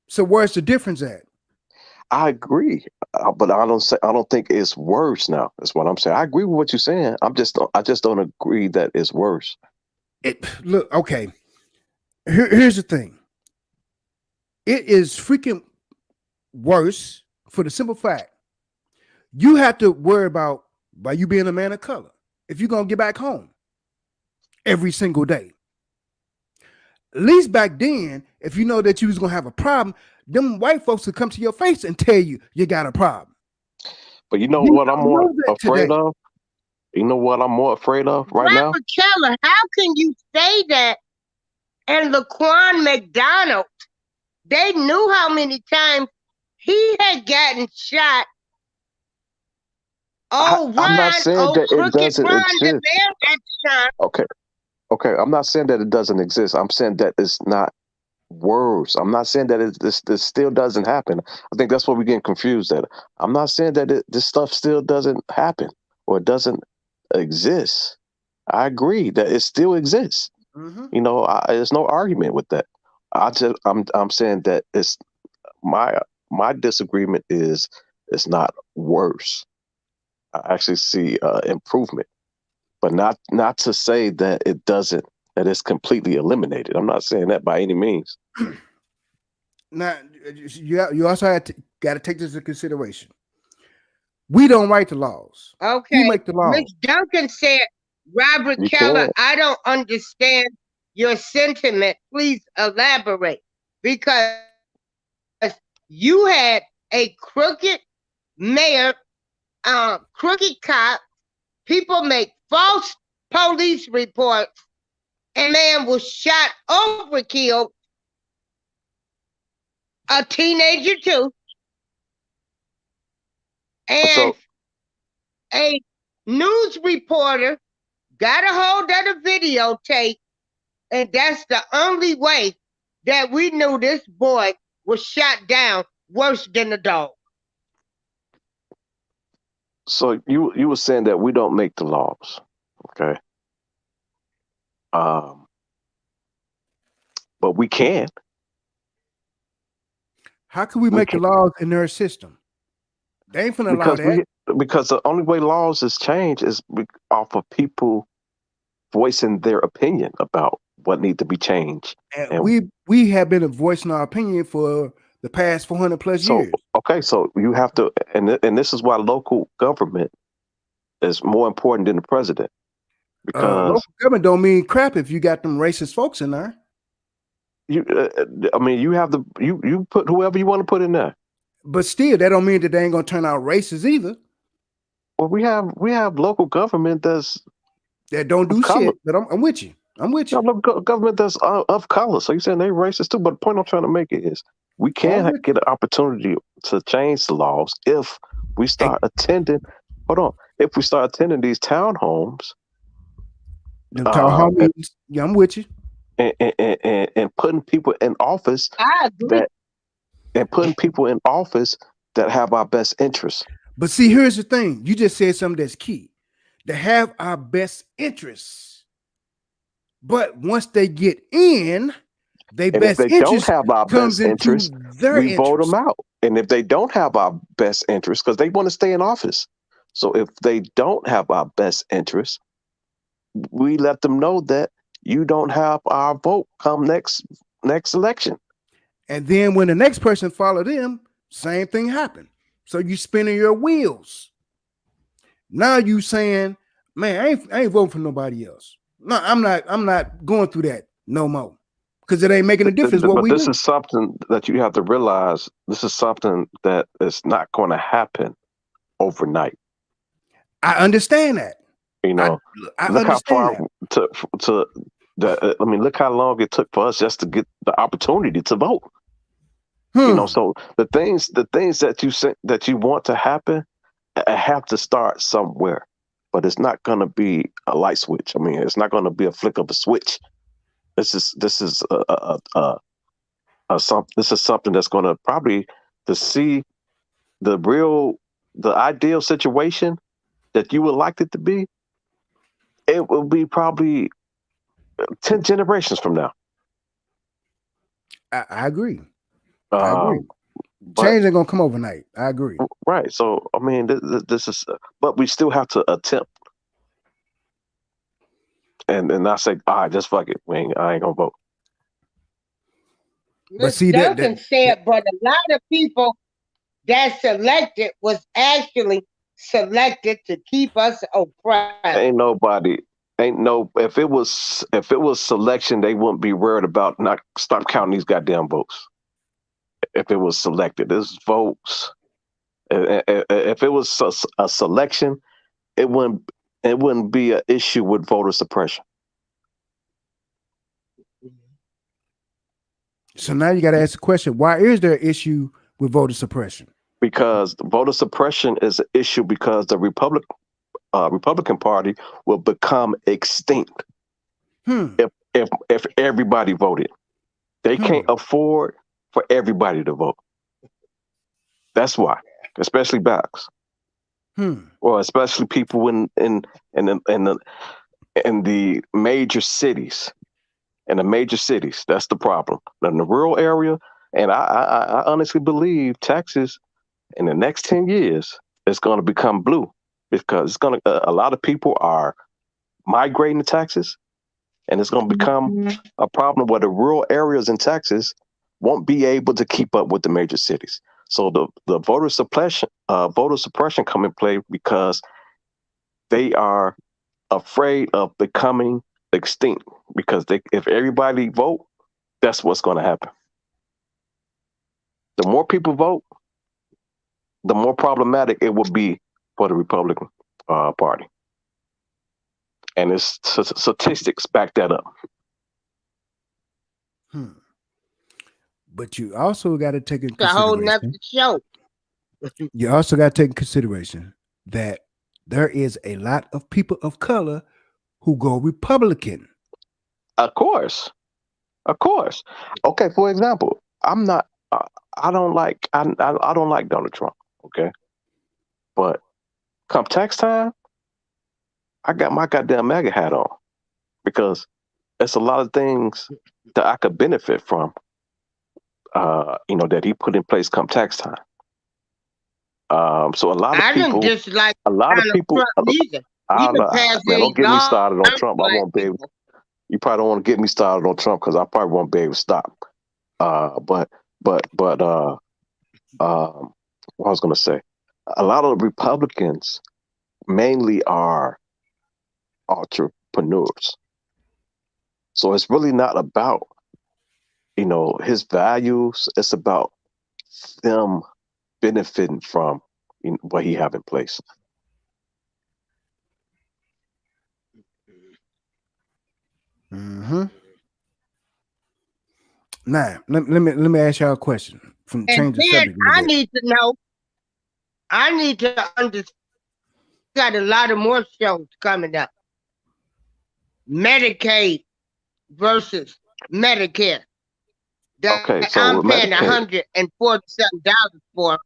So where's the difference at? I agree, but I don't think it's worse now. That's what I'm saying. I agree with what you're saying. I just don't agree that it's worse. Look, okay. Here's the thing. It is freaking worse for the simple fact you have to worry about by you being a man of color if you're gonna get back home every single day. At least back then, if you know that you was gonna have a problem, them white folks would come to your face and tell you got a problem. But you know what I'm more afraid of? You know what I'm more afraid of right now? Robert Keller, how can you say that? And Laquan McDonald, they knew how many times he had gotten shot. I'm not saying that it doesn't Ron, exist. the man got shot. Okay. I'm not saying that it doesn't exist. I'm saying that it's not worse. I'm not saying that this still doesn't happen. I think that's what we're getting confused at. I'm not saying that this stuff still doesn't happen or it doesn't exist. I agree that it still exists. Mm-hmm. There's no argument with that. I'm saying that it's my disagreement is it's not worse. I actually see improvement, but not to say that that it's completely eliminated. I'm not saying that by any means. Now, you also got to take this into consideration. We don't write the laws. Okay. We make the laws. Miss Duncan said, Robert Keller, I don't understand your sentiment. Please elaborate. Because you had a crooked mayor, crooked cop, people make false police reports, and man was shot overkill, a teenager too, and a news reporter got a hold of the videotape, and that's the only way that we knew this boy was shot down worse than a dog. So you were saying that we don't make the laws, okay? But we can. How can we make the laws in their system? They ain't finna allow that. Because the only way laws is changed is off of people voicing their opinion about what needs to be changed. And we have been voicing our opinion for the past 400 plus years. Okay, so you have to, and this is why local government is more important than the president. Because local government don't mean crap if you got them racist folks in there. You put whoever you want to put in there. But still, that don't mean that they ain't gonna turn out racist either. Well, we have local government that don't do shit. But I'm with you. Local government that's of color. So you're saying they racist too. But the point I'm trying to make is we can get an opportunity to change the laws if we start attending. Hold on. If we start attending these townhomes. Yeah, I'm with you. And putting people in office. I agree. And putting people in office that have our best interests. But see, here's the thing. You just said something that's key. They have our best interests. But once they get in, They And if best they don't interest have our comes best into interest, their we vote them interest. out. And if they don't have our best interest, because they want to stay in office. So if they don't have our best interest, we let them know that you don't have our vote come next election. And then when the next person follow them, same thing happened. So you spinning your wheels. Now you saying, man, I ain't voting for nobody else. No, I'm not going through that no more. Because it ain't making a difference what But we this do. is something that you have to realize. This is something that is not going to happen overnight. I understand that. You know, I look how understand far that. to the. I mean, look how long it took for us just to get the opportunity to vote. You know, so the things that you want to happen have to start somewhere, but it's not going to be a light switch. I mean, it's not going to be a flick of a switch. This is this is something that's going to probably to see the ideal situation that you would like it to be. It will be probably 10 generations from now. I agree. I agree. But Change ain't gonna come overnight. I agree. right, so I mean, this is, but we still have to attempt and not say, all right, just fuck it. I ain't gonna vote. But Miss see Duncan said, but a lot of people that selected was actually selected to keep us oppressed. Ain't nobody, if it was selection, they wouldn't be worried about not stop counting these goddamn votes. If it was selected, this votes. If it was a selection, it wouldn't be an issue with voter suppression. So now you got to ask the question: why is there an issue with voter suppression? Because voter suppression is an issue because the Republican Party will become extinct if everybody voted. They can't afford for everybody to vote. That's why, especially blacks. Well, especially people in the major cities. In the major cities, that's the problem. In the rural area, and I honestly believe Texas in the next 10 years it's going to become blue because it's going to a lot of people are migrating to Texas, and it's going to become a problem where the rural areas in Texas won't be able to keep up with the major cities. So the voter suppression come in play because they are afraid of becoming extinct because if everybody vote, that's what's going to happen. The more people vote, the more problematic it will be for the Republican Party. And its statistics back that up. But you also got to take in It's a whole nother consideration. show. You also got to take in consideration that there is a lot of people of color who go Republican. Of course. Okay, for example, I'm not. I don't like. I don't like Donald Trump. Okay, but come tax time, I got my goddamn MAGA hat on because it's a lot of things that I could benefit from. That he put in place come tax time. So a lot of I didn't people, dislike Donald Trump either. I He don't can know, pass man. any Don't get me law. started on Trump. I won't be able. You probably don't want to get me started on Trump because I probably won't be able to stop. But what I was going to say, a lot of the Republicans mainly are entrepreneurs. So it's really not about, his values. It's about them benefiting from what he have in place. Now, let me ask y'all a question. From And change the then subject a little I bit. need to know. I need to understand. Got a lot of more shows coming up. Medicaid versus Medicare. Okay, That so I'm with paying Medicaid, $147 for,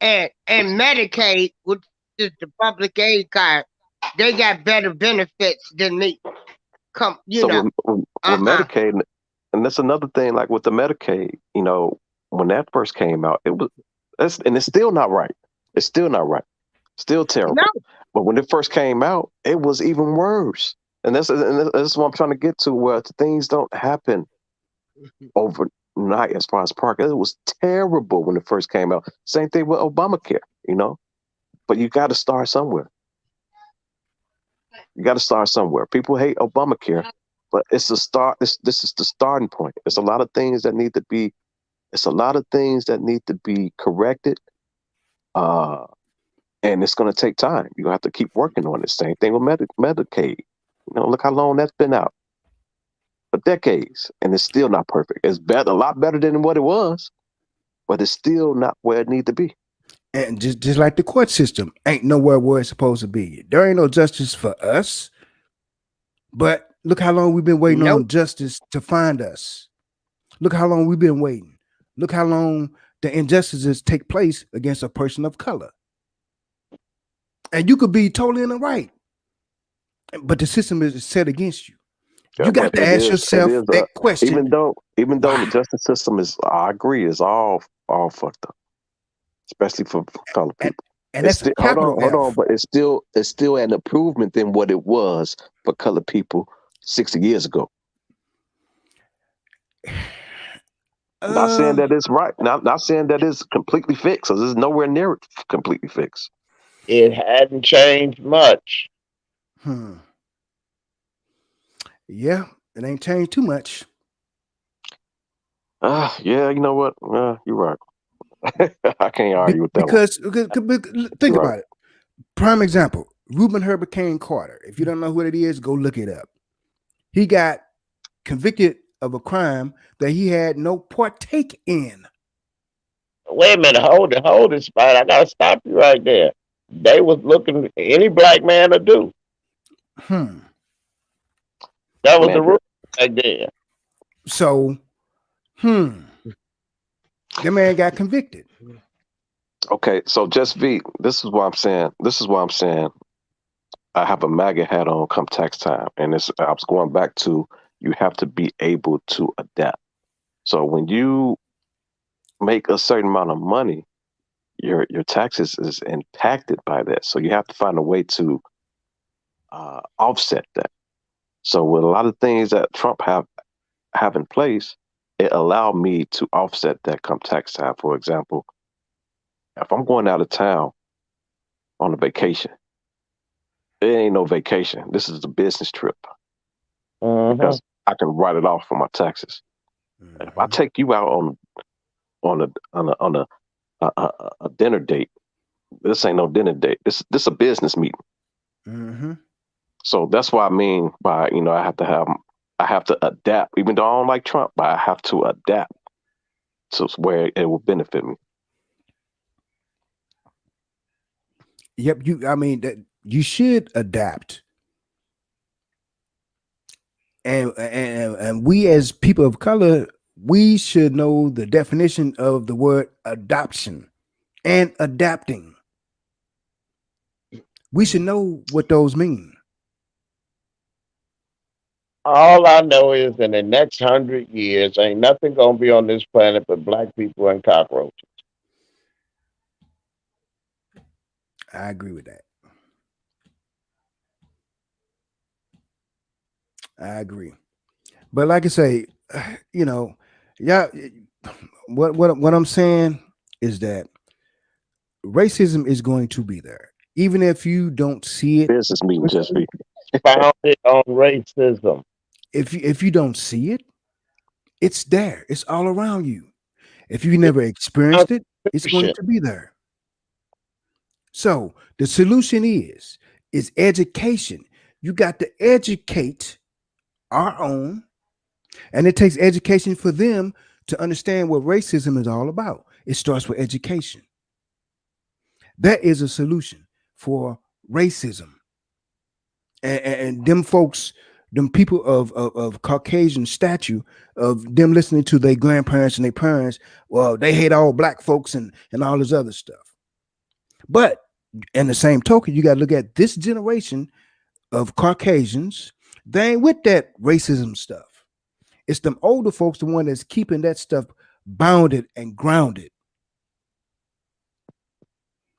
and Medicaid, which is the public aid card, they got better benefits than me. so with Medicaid, and that's another thing. Like with the Medicaid, when that first came out, it's still not right. It's still not right. Still No, terrible. But when it first came out, it was even worse. And that's what I'm trying to get to, where things don't happen overnight as far as parking. It was terrible when it first came out. Same thing with Obamacare. But you got to start somewhere. You got to start somewhere. People hate Obamacare, but it's a start. This is the starting point. It's a lot of things that need to be. It's a lot of things that need to be corrected. Uh, and it's going to take time. You have to keep working on it. Same thing with Medicaid. Look how long that's been out, for decades, and it's still not perfect. It's better, a lot better than what it was, but it's still not where it needs to be. And just like the court system ain't nowhere where it's supposed to be. There ain't no justice for us. But look how long we've been waiting nope. on justice to find us. Look how long we've been waiting. Look how long the injustices take place against a person of color. And you could be totally in the right, but the system is set against you. Yeah, You got but to ask yourself that question. even though Why? the justice system is, I agree, is all fucked up, especially for colored And, people. and It's that's a still, capital hold on, F. but it's still an improvement than what it was for colored people 60 years ago. Not saying Um, that it's right. Not saying that it's completely fixed, because it's nowhere near completely fixed. It hadn't changed much. hmm. Yeah, it ain't changed too much. Yeah, you know what? You're right. I can't argue with that one. Think You're right. about it. Prime example, Reuben Hurricane Carter. If you don't know who it is, go look it up. He got convicted of a crime that he had no partake in. Wait a minute, hold it, Spider. I gotta stop you right there. They was looking any black man to do. Hmm. That was the Man, rule back then. So, the man got convicted. okay, so just V, this is what I'm saying. This is what I'm saying. I have a MAGA hat on come tax time. And I was going back to, you have to be able to adapt. So when you make a certain amount of money, your taxes is impacted by that. So you have to find a way to offset that. So with a lot of things that Trump have in place, it allowed me to offset that come tax time. For example, if I'm going out of town on a vacation, it ain't no vacation. This is a business trip, Mm-hmm. because I can write it off for my taxes. And if I take you out on a dinner date, this ain't no dinner date. This a business meeting. Mm-hmm. So that's what I mean by, I have to adapt. Even though I don't like Trump, but I have to adapt to where it will benefit me. Yep. I mean, that you should adapt. And we as people of color, we should know the definition of the word adoption and adapting. We should know what those mean. All I know is in the next 100 years, ain't nothing gonna be on this planet but black people and cockroaches. I agree with that. I agree. But like I say, you know, yeah, what I'm saying is that racism is going to be there, even if you don't see it. Business meeting, just be. Founded on racism. If you don't see it, it's there. It's all around you. If you It's never experienced it, it's going Constitution. to be there. So the solution is education. You got to educate our own, and it takes education for them to understand what racism is all about. It starts with education. That is a solution for racism. And them folks, them people of Caucasian stature, of them listening to their grandparents and their parents, well, they hate all black folks and all this other stuff. But in the same token, you got to look at this generation of Caucasians. They ain't with that racism stuff. It's them older folks, the one that's keeping that stuff bounded and grounded.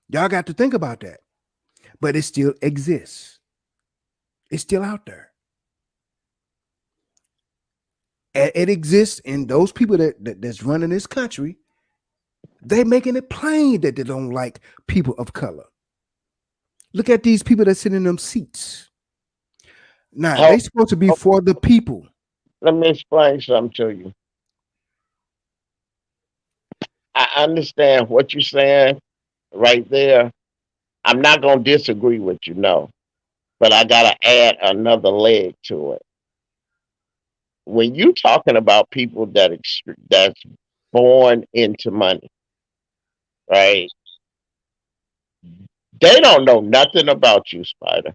Y'all got to think about that. But it still exists. It's still out there. And it exists in those people that's running this country. They making it plain that they don't like people of color. Look at these people that sit in them seats. Now, How, they supposed to be for the people. let me explain something to you. I understand what you're saying right there. I'm not going to disagree with you, no, but I got to add another leg to it. When you talking about people that's born into money, right? They don't know nothing about you, Spider.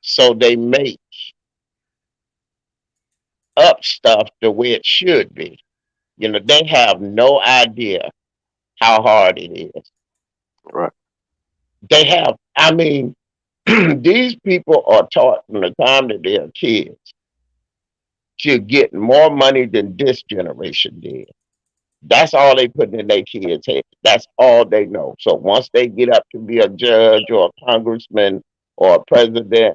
So they make up stuff the way it should be. You know, they have no idea how hard it is. Right. They have, I mean, these people are taught from the time that they're kids to get more money than this generation did. That's all they put in their kids' head. That's all they know. So once they get up to be a judge or a congressman or a president, man,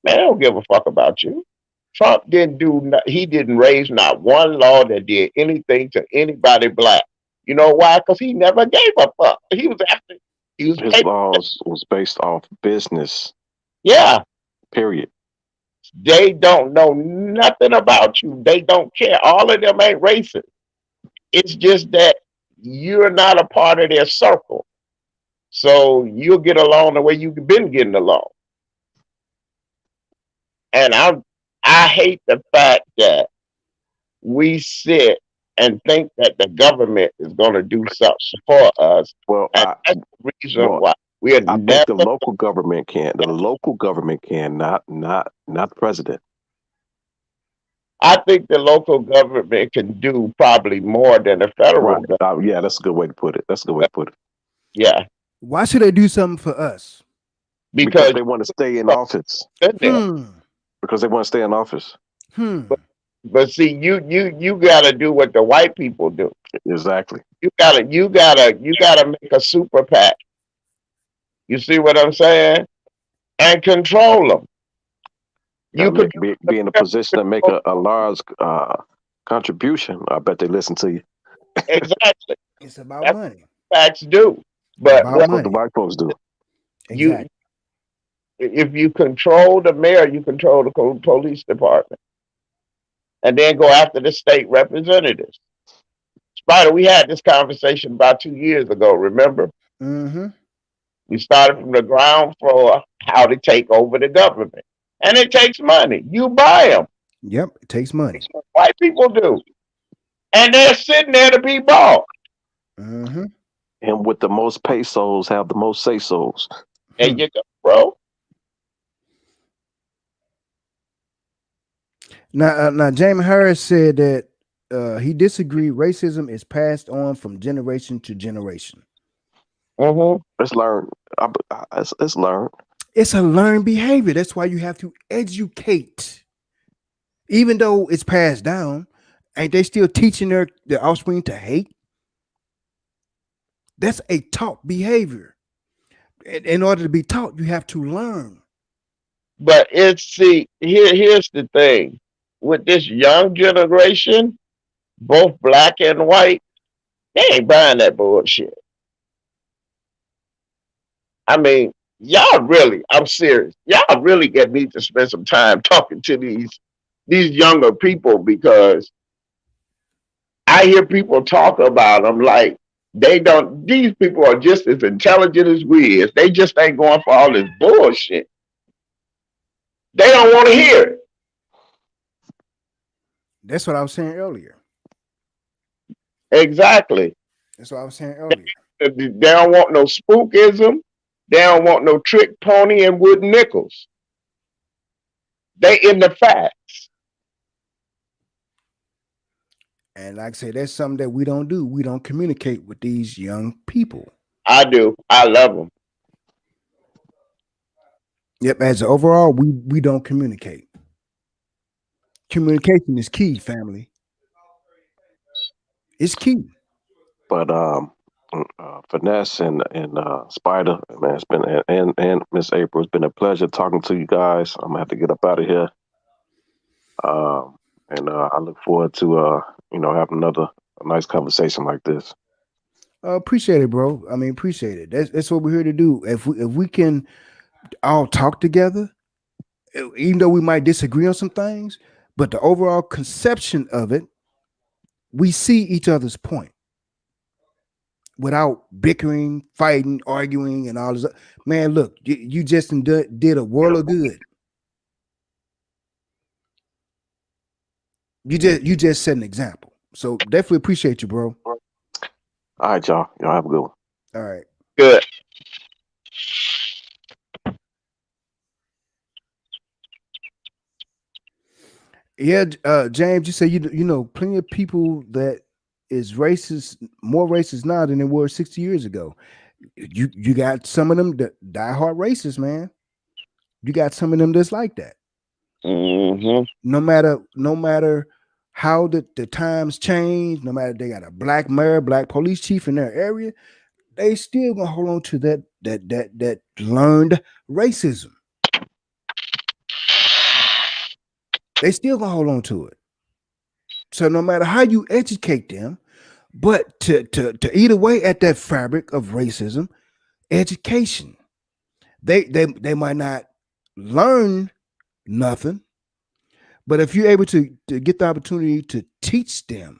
they don't give a fuck about you. Trump didn't he didn't raise not one law that did anything to anybody black. You know why? Because he never gave a fuck. He was His laws was based off business. yeah. Period. They don't know nothing about you. They don't care. All of them ain't racist. It's just that you're not a part of their circle. So you'll get along the way you've been getting along. And I hate the fact that we sit and think that the government is going to do something for us. Well, And that's the reason why we are I never. think the local government can. The local government can, not the president. I think the local government can do probably more than the federal government. Yeah, that's a good way to put it. Yeah. Why should they do something for us? Because they want to stay in office. Because they want to stay in office. But see, you gotta do what the white people do. Exactly. You gotta make a super PAC. You see what I'm saying? And control them. You could be in a position to make a large contribution. I bet they listen to you. Exactly. It's about money. PACs do, but what the white folks do. Exactly. If you control the mayor, you control the police department, and then go after the state representatives. Spider, we had this conversation about 2 years ago. Remember? Mm-hmm. We started from the ground floor, how to take over the government. And it takes money. You buy them. Yep, it takes money. White people do. And they're sitting there to be bought. Mm-hmm. And with the most pesos have the most say-sos. There you go, bro. Now, James Harris said that he disagreed. Racism is passed on from generation to generation. Mm-hmm. It's learned. It's learned. It's a learned behavior. That's why you have to educate. Even though it's passed down, ain't they still teaching their offspring to hate? That's a taught behavior. In order to be taught, you have to learn. But here's the thing. With this young generation, both black and white, they ain't buying that bullshit. I mean, I'm serious. Y'all really need to spend some time talking to these younger people, because I hear people talk about them like these people are just as intelligent as we is. They just ain't going for all this bullshit. They don't want to hear it. That's what I was saying earlier. Exactly. That's what I was saying earlier. They don't want no spookism. They don't want no trick pony and wooden nickels. They in the facts. And like I say, that's something that we don't do. We don't communicate with these young people. I do. I love them. Yep. As overall, we don't communicate. Communication is key, family. It's key. But Finesse and Spider, man, it's been and Miss April, it's been a pleasure talking to you guys. I'm gonna have to get up out of here. And I look forward to having another nice conversation like this. Appreciate it, bro. I mean, appreciate it. That's what we're here to do. If we can all talk together, even though we might disagree on some things, but the overall conception of it, we see each other's point without bickering, fighting, arguing, and all this. Man, look, you just did a world of good. You just set an example. So definitely appreciate you, bro. All right, y'all. Y'all have a good one. All right. Good. Yeah, James, you say you know plenty of people that is racist, more racist now than they were 60 years ago. You got some of them that diehard racist, man. You got some of them that's like that. Mm-hmm. No matter how the times change, no matter they got a black mayor, black police chief in their area, they still gonna hold on to that learned racism. They still gonna hold on to it. So no matter how you educate them, but to eat away at that fabric of racism, education. They might not learn nothing, but if you're able to get the opportunity to teach them,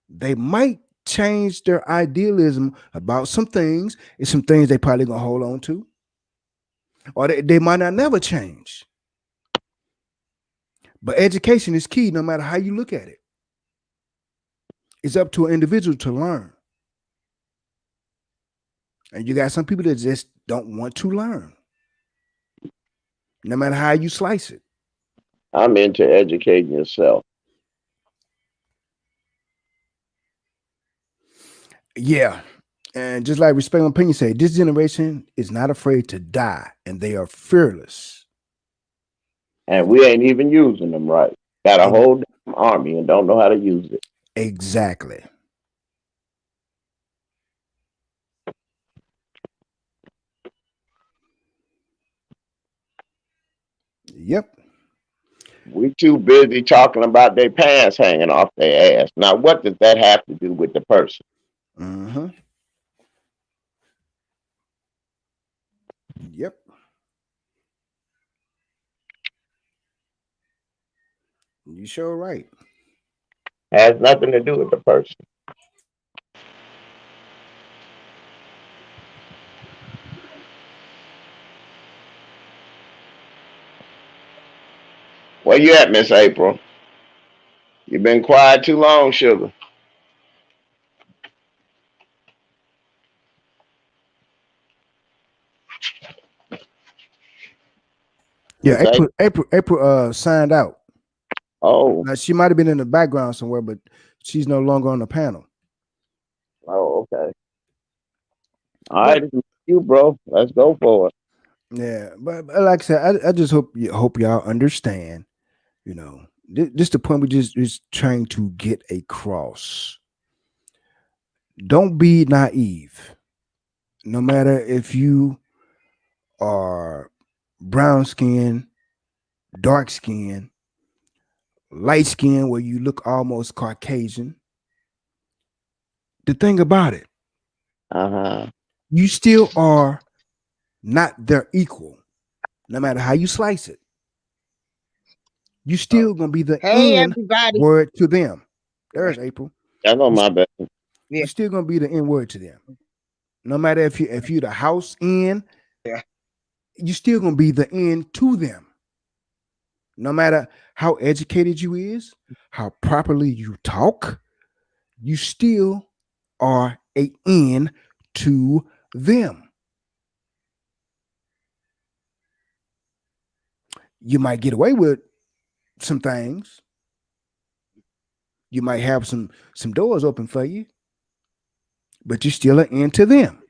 they might change their idealism about some things. It's some things they probably gonna hold on to, or they might not never change. But education is key no matter how you look at it. It's up to an individual to learn. And you got some people that just don't want to learn, no matter how you slice it. I'm into educating yourself. Yeah. And just like Respect and Opinion say, this generation is not afraid to die and they are fearless. And we ain't even using them right. Got a Ex- whole damn army and don't know how to use it. Exactly. Yep. We too busy talking about their pants hanging off their ass. Now, what does that have to do with the person? Mm-hmm. Yep. You sure right. Has nothing to do with the person. Where you at, Miss April? You been quiet too long, sugar. Yeah, Miss April. April signed out. Oh, Now she might have been in the background somewhere, but she's no longer on the panel. oh, okay. All But right, it's you, bro. Let's go for it. yeah, but like I said, I just hope y'all understand. You know, this the point we just is trying to get across. Don't be naive. No matter if you are brown skin, dark skin, light skin, where you look almost Caucasian. The thing about it, Uh huh. you still are not their equal, no matter how you slice it. You still gonna be the Hey, N everybody. word to them. There's April. That's on my bad. Yeah. You still gonna be the N word to them. No matter if you the house N, Yeah. you still gonna be the N to them. No matter how educated you is, how properly you talk, you still are a N to them. You might get away with some things. You might have some doors open for you, but you're still an N to them.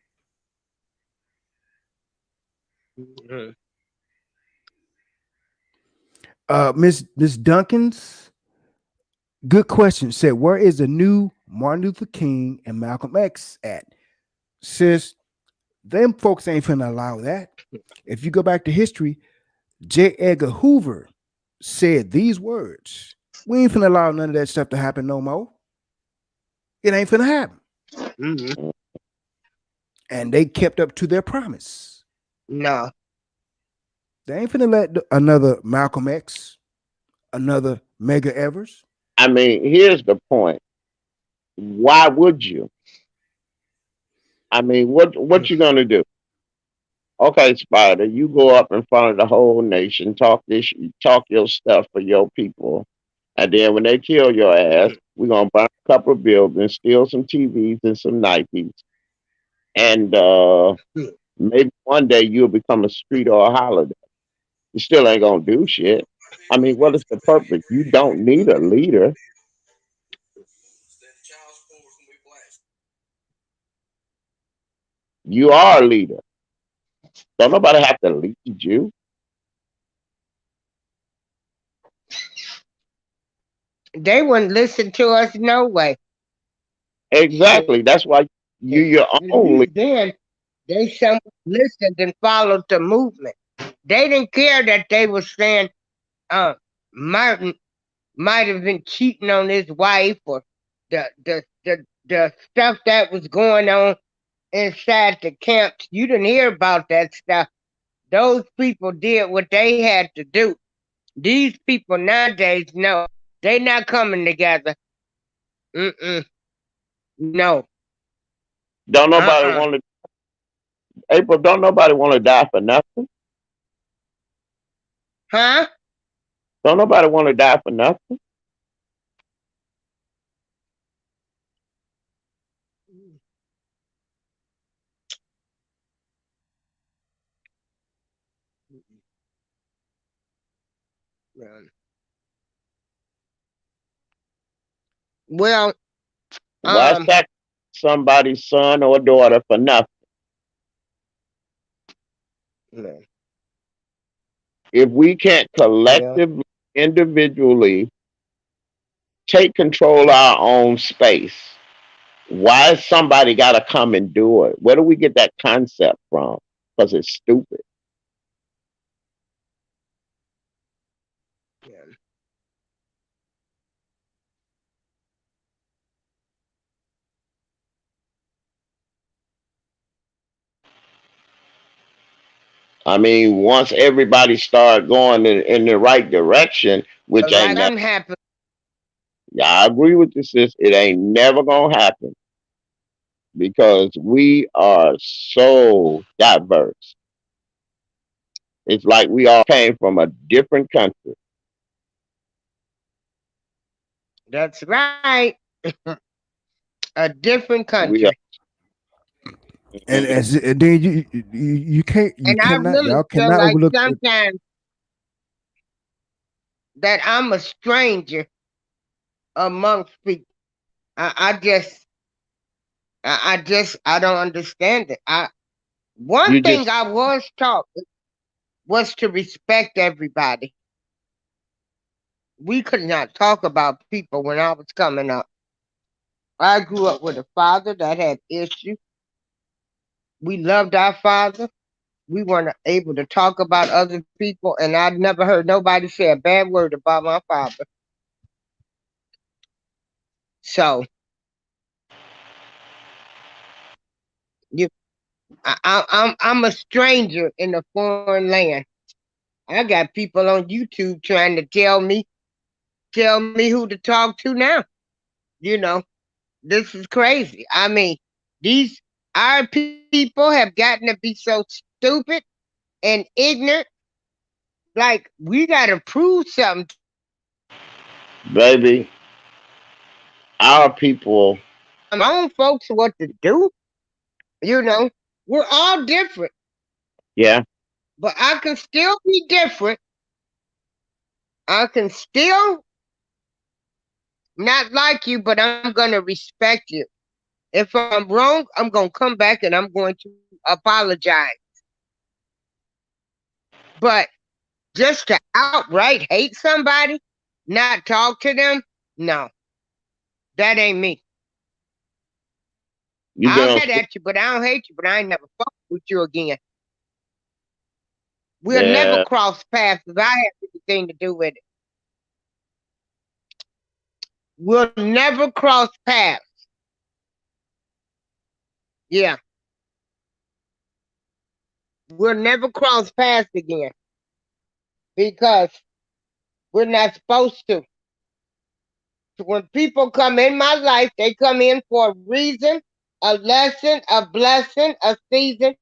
Mhm. Miss Duncans, good question. Said, where is the new Martin Luther King and Malcolm X at? Sis, them folks ain't finna allow that. If you go back to history, J. Edgar Hoover said these words. We ain't finna allow none of that stuff to happen no more. It ain't finna happen. Mhm. And they kept up to their promise. No, They ain't finna let another Malcolm X, another Mega Evers. I mean, here's the point. Why would you? I mean, what you gonna do? Okay, Spider, you go up in front of the whole nation, talk your stuff for your people, and then when they kill your ass, we're gonna burn a couple of buildings, steal some TVs and some Nikes, and maybe one day you'll become a street or a holiday. You still ain't gonna do shit. I mean, what is the purpose? You don't need a leader. You are a leader. Don't nobody have to lead you. they wouldn't listen to us no way. Exactly. That's why you your At own leader. least then, they some listened and followed the movement. They didn't care that they were saying uh, Martin might have been cheating on his wife or the stuff that was going on inside the camps. You didn't hear about that stuff. Those people did what they had to do. These people nowadays, no, they not coming together. Mm-mm, no. Don't nobody Uh-uh. want to April, don't nobody want to die for nothing. Huh? Don't nobody want to die for nothing. Well, Why um, sacrifice somebody's son or daughter for nothing? no, If we can't well, collectively, individually take control of our own space, why has somebody got to come and do it? Where do we get that concept from? Because it's stupid. yeah. I mean, once everybody start going in the right direction, which ain't Like never, I'm happy. yeah, I agree with you, sis. It ain't never gonna happen because we are so diverse. It's like we all came from a different country. That's right. A different We are, country. And mhm. as and then you can't you And I cannot really y'all feel cannot like overlook the sometimes that I'm a stranger amongst people. I don't understand it. One You thing just I was taught was to respect everybody. We could not talk about people when I was coming up. I grew up with a father that had issues. We loved our father. We weren't able to talk about other people, and I never heard nobody say a bad word about my father. So you, I'm a stranger in a foreign land. I got people on YouTube trying to tell me who to talk to now. You know, this is crazy. I mean, these our people have gotten to be so stupid and ignorant. Like we gotta prove something to them. baby, our people, Tell my own folks what to do. You know, we're all different, yeah. but I can still be different. I can still not like you, but I'm gonna respect you. If I'm wrong, I'm gonna come back and I'm going to apologize. But just to outright hate somebody, not talk to them, no, that ain't me. You I'll been get at you, but I don't hate you, but I ain't never fuck with you again. We'll never yeah. cross paths if I have anything to do with it. We'll never cross paths. Yeah. We'll never cross paths again because we're not supposed to. When people come in my life, they come in for a reason, a lesson, a blessing, a season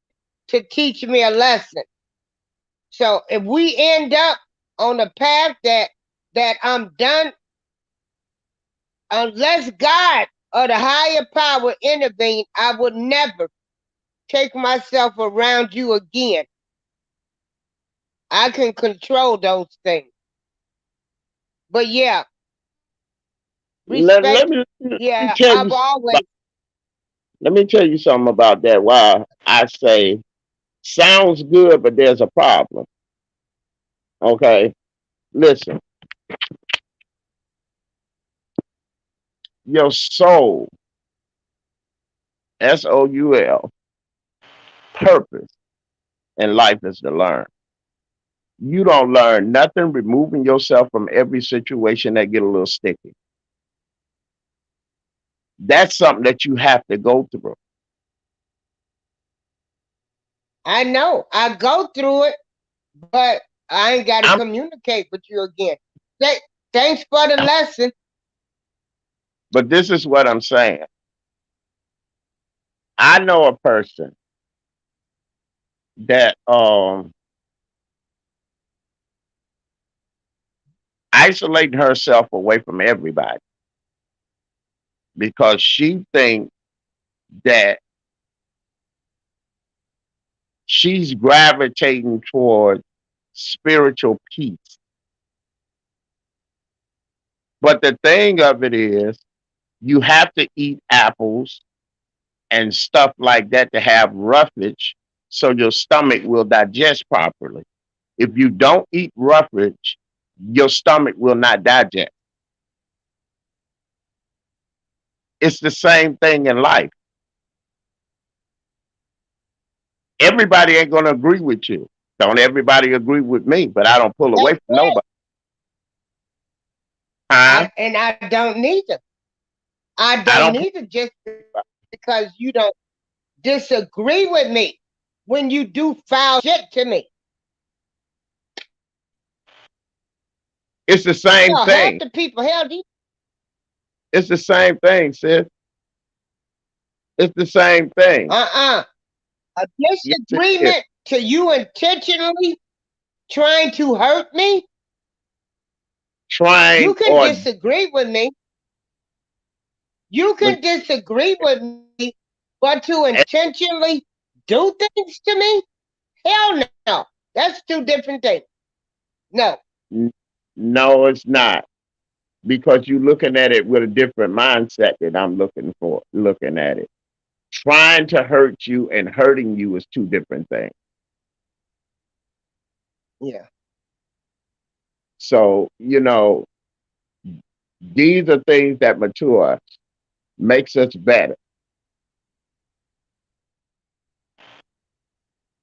to teach me a lesson. So if we end up on a path that I'm done, unless God or the higher power intervene, I would never take myself around you again. I can control those things. But yeah, Let respect. me Yeah, tell you I've something always. let me tell you something about that. Why I say sounds good, but there's a problem. Okay, listen, your soul, soul, purpose in life is to learn. You don't learn nothing removing yourself from every situation that get a little sticky. That's something that you have to go through. I know I go through it, but I ain't got to I'm, communicate with you again. Th- Thanks for the lesson. but this is what I'm saying. I know a person that isolating herself away from everybody because she thinks that she's gravitating toward spiritual peace. But the thing of it is, you have to eat apples and stuff like that to have roughage so your stomach will digest properly. If you don't eat roughage, your stomach will not digest. It's the same thing in life. Everybody ain't going to agree with you. Don't everybody agree with me, but I don't pull away That's from it. nobody. Huh? I don't need to. I I don't don't. need to just because you don't disagree with me when you do foul shit to me. It's the same Hell, half thing. the people, hell, It's the same thing, sis. It's the same thing. uh-uh. A Yes, it is. disagreement to you intentionally trying to hurt me, you Trying can or disagree with me. You but can disagree with me, but to intentionally do things to me? Hell no. That's two different things. No. no, it's not because you're looking at it with a different mindset that I'm looking at it. Trying to hurt you and hurting you is two different things. Yeah. So, these are things that mature us, makes us better.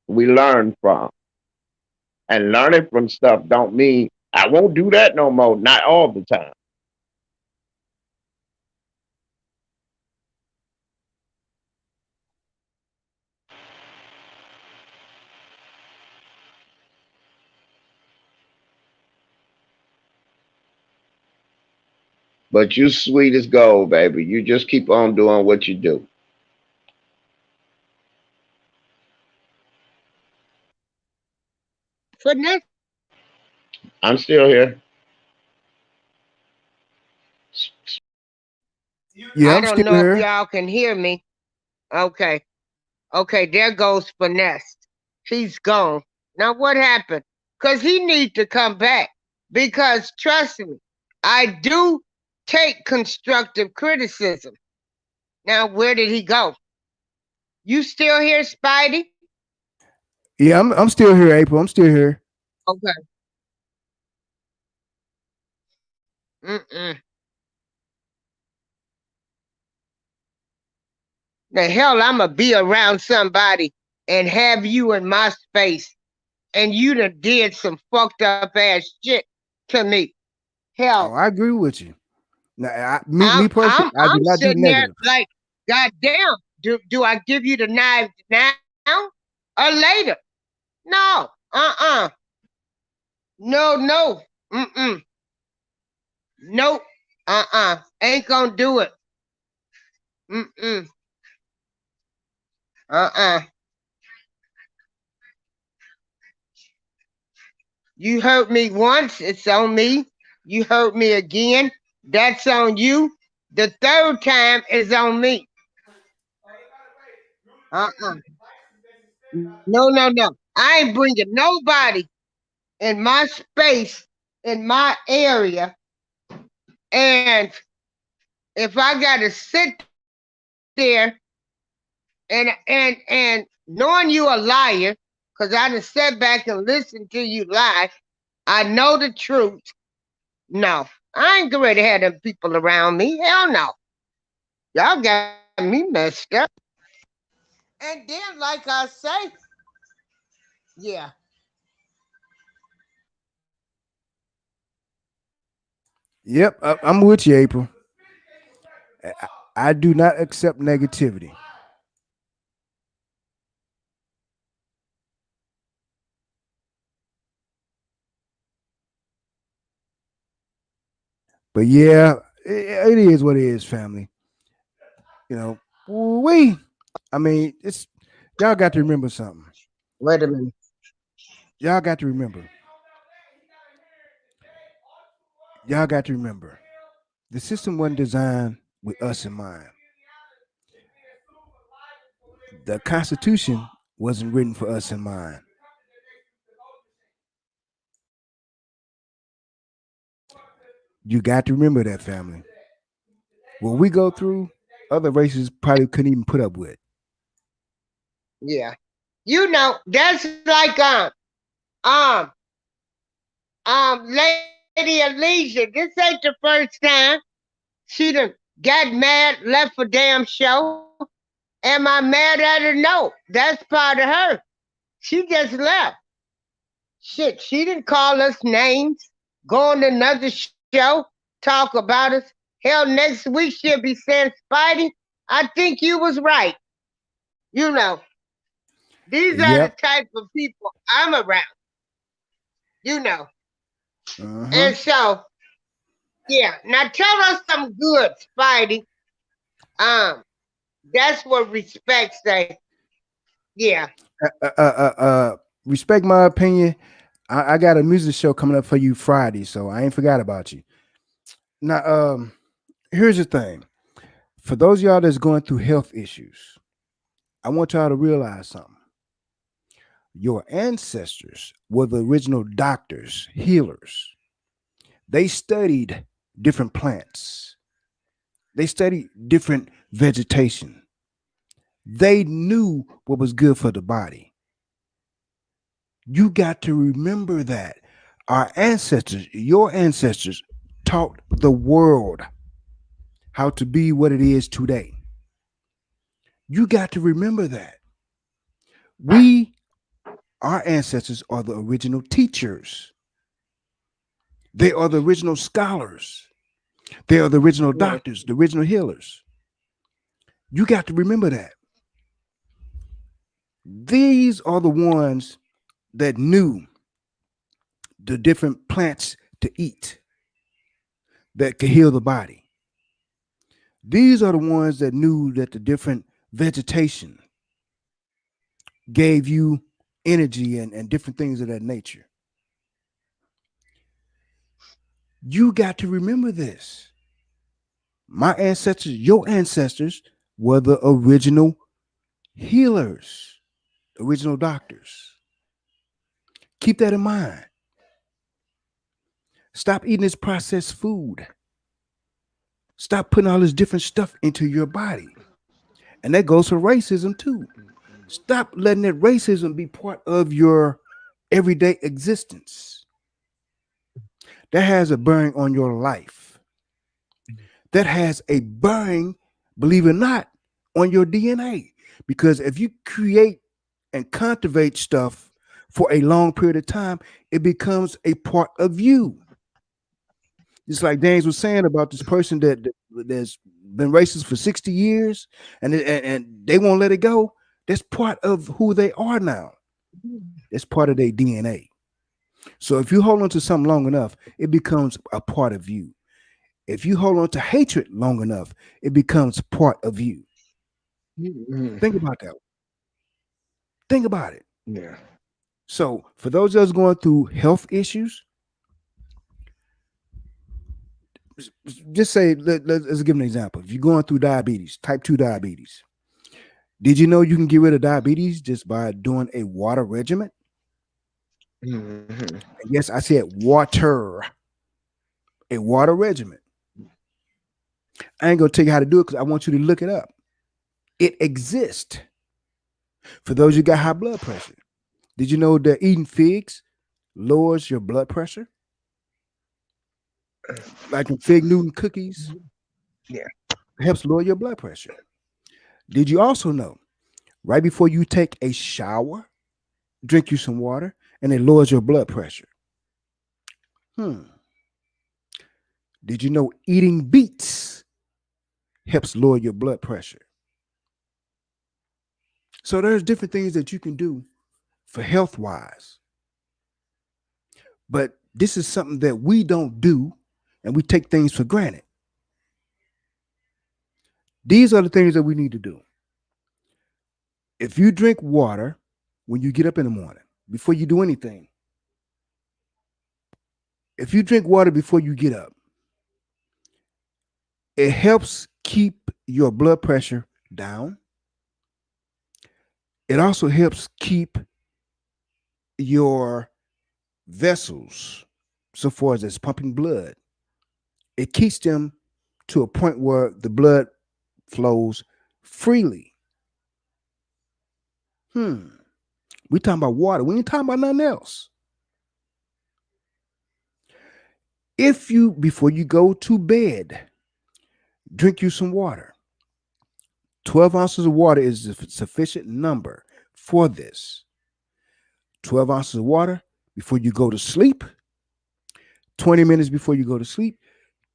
We learn from. And learning from stuff don't mean I won't do that no more. Not all the time. But you sweet as gold, baby. You just keep on doing what you do. Finesse. I'm still here. Yeah, I I'm don't still know if here. y'all can hear me. Okay. Okay, there goes Finesse. He's gone. Now what happened? Because he needs to come back. Because trust me, I do take constructive criticism. Now where did he go? You still here, Spidey? Yeah, I'm still here, April. I'm still here. Okay. Mm-mm. The hell, I'ma be around somebody and have you in my space, and you done did some fucked up ass shit to me. Oh, Hell, I agree with you. Now, me I'm personally, I'm I do I'm not do sitting there negative. like, goddamn, do I give you the knife now or later? No, no, no, nope, ain't gonna do it. Mm-mm, uh-uh. You hurt me once, it's on me. You hurt me again, that's on you. The third time is on me. Uh-uh. No, no, no. I ain't bringing nobody in my space, in my area, and if I gotta sit there and knowing you a liar, because I done sat back and listened to you lie, I know the truth. No, I ain't ready to have them people around me. Hell no. Y'all got me messed up. And then, like I say, yeah, Yep, I'm with you, April. I do not accept negativity. But yeah, it is what it is, family. You know, we. I mean, it's y'all got to remember something. wait a minute. Y'all got to remember. Y'all got to remember. The system wasn't designed with us in mind. The Constitution wasn't written for us in mind. You got to remember that, family. What we go through, other races probably couldn't even put up with. Yeah. You know, that's like um, Lady Alicia. This ain't the first time she done got mad, left a damn show. Am I mad at her? No. That's part of her. She just left. Shit, she didn't call us names. Go on another show, talk about us. Hell, next week she'll be saying, Spidey, I think you was right. You know, these are the Yep. type of people I'm around, you know. Uh-huh. And so, yeah, now tell us some good, Spidey. Um, that's what respect say. Yeah, Respect my opinion. I got a music show coming up for you Friday, so I ain't forgot about you. Now, here's the thing. For those of y'all that's going through health issues, I want y'all to realize something. Your ancestors were the original doctors, healers. They studied different plants. They studied different vegetation. They knew what was good for the body. You got to remember that. Our ancestors, your ancestors, taught the world how to be what it is today. You got to remember that. We, our ancestors, are the original teachers. They are the original scholars. They are the original yeah, doctors, the original healers. You got to remember that. These are the ones that knew the different plants to eat that could heal the body. These are the ones that knew that the different vegetation gave you energy and different things of that nature. You got to remember this. My ancestors, your ancestors, were the original healers, original doctors. Keep that in mind. Stop eating this processed food. Stop putting all this different stuff into your body. And that goes for racism too. Stop letting that racism be part of your everyday existence. That has a bearing on your life. that has a bearing, believe it or not, on your DNA. Because if you create and cultivate stuff for a long period of time, it becomes a part of you. Just like James was saying about this person that's been racist for 60 years and they won't let it go. That's part of who they are now. It's part of their DNA. So if you hold on to something long enough, it becomes a part of you. If you hold on to hatred long enough, it becomes part of you. Mhm. Think about that. Think about it. Yeah. So for those of us going through health issues, just say let's give an example. If you're going through diabetes, type 2 diabetes, did you know you can get rid of diabetes just by doing a water regimen? Mhm. Yes, I said water, a water regimen. I ain't gonna tell you how to do it because I want you to look it up. It exists. For those who got high blood pressure, did you know that eating figs lowers your blood pressure? Like in fig Newton cookies Yeah. helps lower your blood pressure. Did you also know right before you take a shower, drink you some water and it lowers your blood pressure? Hmm. Did you know eating beets helps lower your blood pressure? So there's different things that you can do for health wise. But this is something that we don't do and we take things for granted. These are the things that we need to do. If you drink water when you get up in the morning, before you do anything, if you drink water before you get up, it helps keep your blood pressure down. It also helps keep your vessels, so far as it's pumping blood, it keeps them to a point where the blood flows freely. We talking about water. We ain't talking about nothing else. If you, before you go to bed, drink you some water. 12 ounces of water is a sufficient number for this. 12 ounces of water before you go to sleep, 20 minutes before you go to sleep,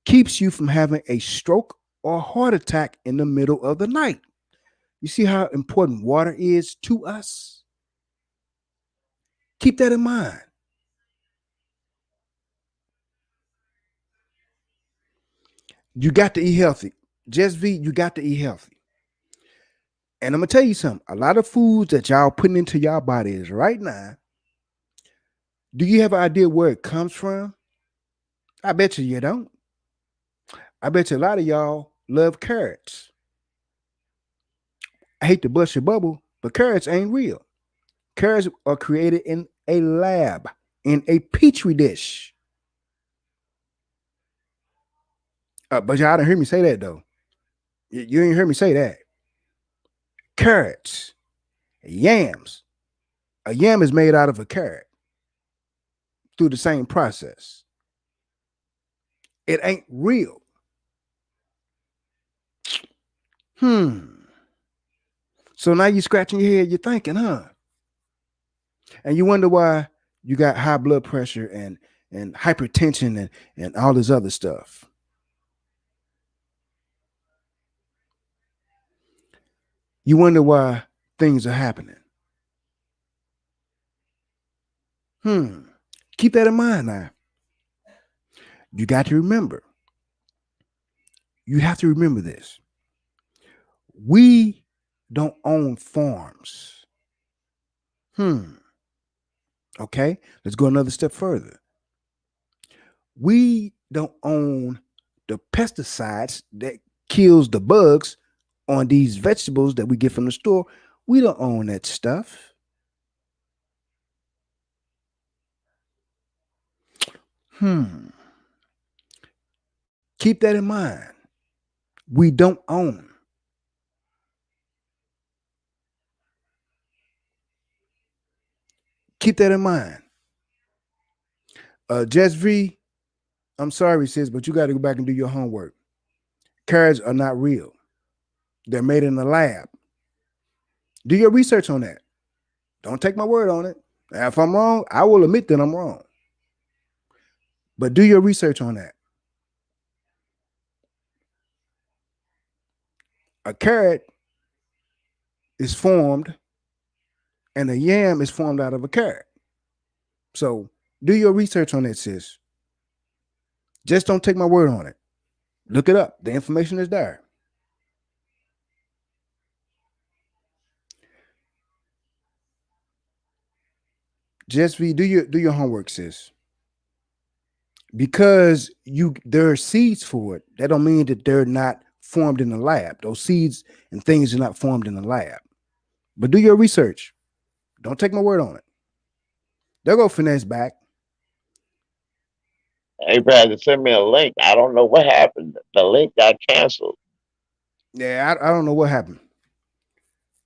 keeps you from having a stroke or heart attack in the middle of the night. You see how important water is to us? Keep that in mind. You got to eat healthy. Just V, you got to eat healthy. And I'm gonna tell you something. A lot of foods that y'all putting into y'all bodies right now, do you have an idea where it comes from? I bet you don't. I bet you a lot of y'all love carrots. I hate to bust your bubble, but carrots ain't real. Carrots are created in a lab, in a petri dish. But y'all didn't hear me say that though. You ain't heard me say that. Carrots, yams. A yam is made out of a carrot through the same process. It ain't real. So now you're scratching your head, you're thinking, huh? And you wonder why you got high blood pressure and hypertension and all this other stuff. You wonder why things are happening. Keep that in mind now. You got to remember. You have to remember this. We don't own farms. Okay, let's go another step further. We don't own the pesticides that kills the bugs on these vegetables that we get from the store. We don't own that stuff. Keep that in mind. We don't own. Keep that in mind. Jess V, I'm sorry, sis, but you got to go back and do your homework. carrots are not real. They're made in the lab. Do your research on that. Don't take my word on it. Now, if I'm wrong, I will admit that I'm wrong. But do your research on that. A carrot is formed and a yam is formed out of a carrot. So do your research on that, sis. Just don't take my word on it. Look it up. The information is there. Just do your homework, sis. Because there are seeds for it, that don't mean that they're not formed in the lab. Those seeds and things are not formed in the lab. But do your research. Don't take my word on it. They'll go finesse back. Abraham had to send me a link. I don't know what happened. The link got canceled. Yeah, I don't know what happened.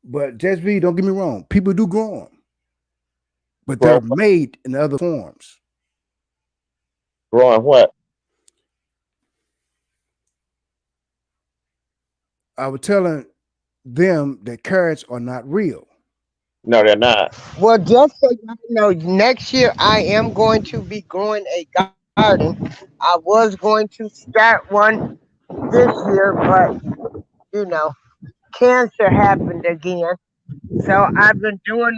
But just be, don't get me wrong. People do grow them, but Grow, they're made in other forms. growing what? I was telling them that carrots are not real. No, they're not. Well, just so you know, next year I am going to be growing a garden. I was going to start one this year, but you know, cancer happened again. So I've been doing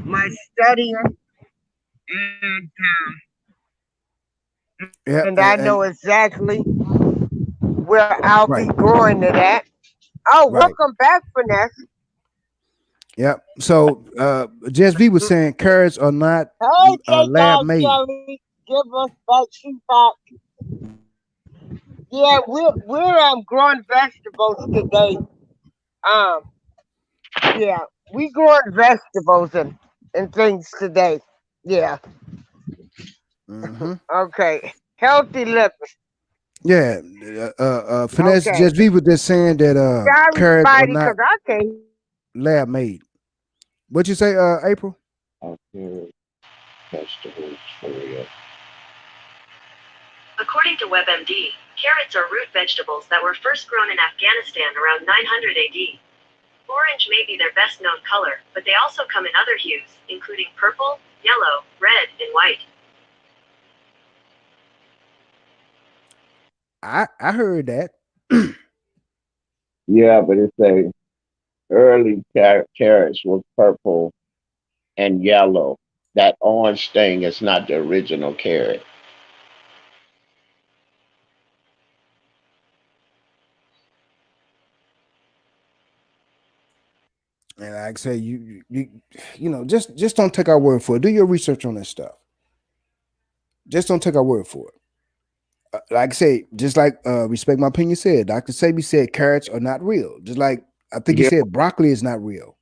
my studying, and Yeah, and I know exactly where I'll be right, growing it at. Oh, right. welcome back, Finesse. Yeah. So Just V was saying carrots are not Hey, J lab Dog made. Kelly, give us back feedback. Yeah, we're growing vegetables today. Um, yeah, we growing vegetables and things today. Yeah. Hmm. Okay. Healthy living. Yeah. Finesse Okay. Just V was just saying that Sorry, carrots are Spidey, not because I can't hear you. lab made. What you say, April? Okay, vegetables for real. According to WebMD, carrots are root vegetables that were first grown in Afghanistan around 900 AD. Orange may be their best known color, but they also come in other hues, including purple, yellow, red, and white. I heard that. Yeah, but it's a early carrots was purple and yellow. That orange thing is not the original carrot. And like I say, just don't take our word for it. Do your research on this stuff. Just don't take our word for it. Like I say, just like respect my opinion said, Dr. Sabi said carrots are not real. Just like I think he Here, said broccoli is not real.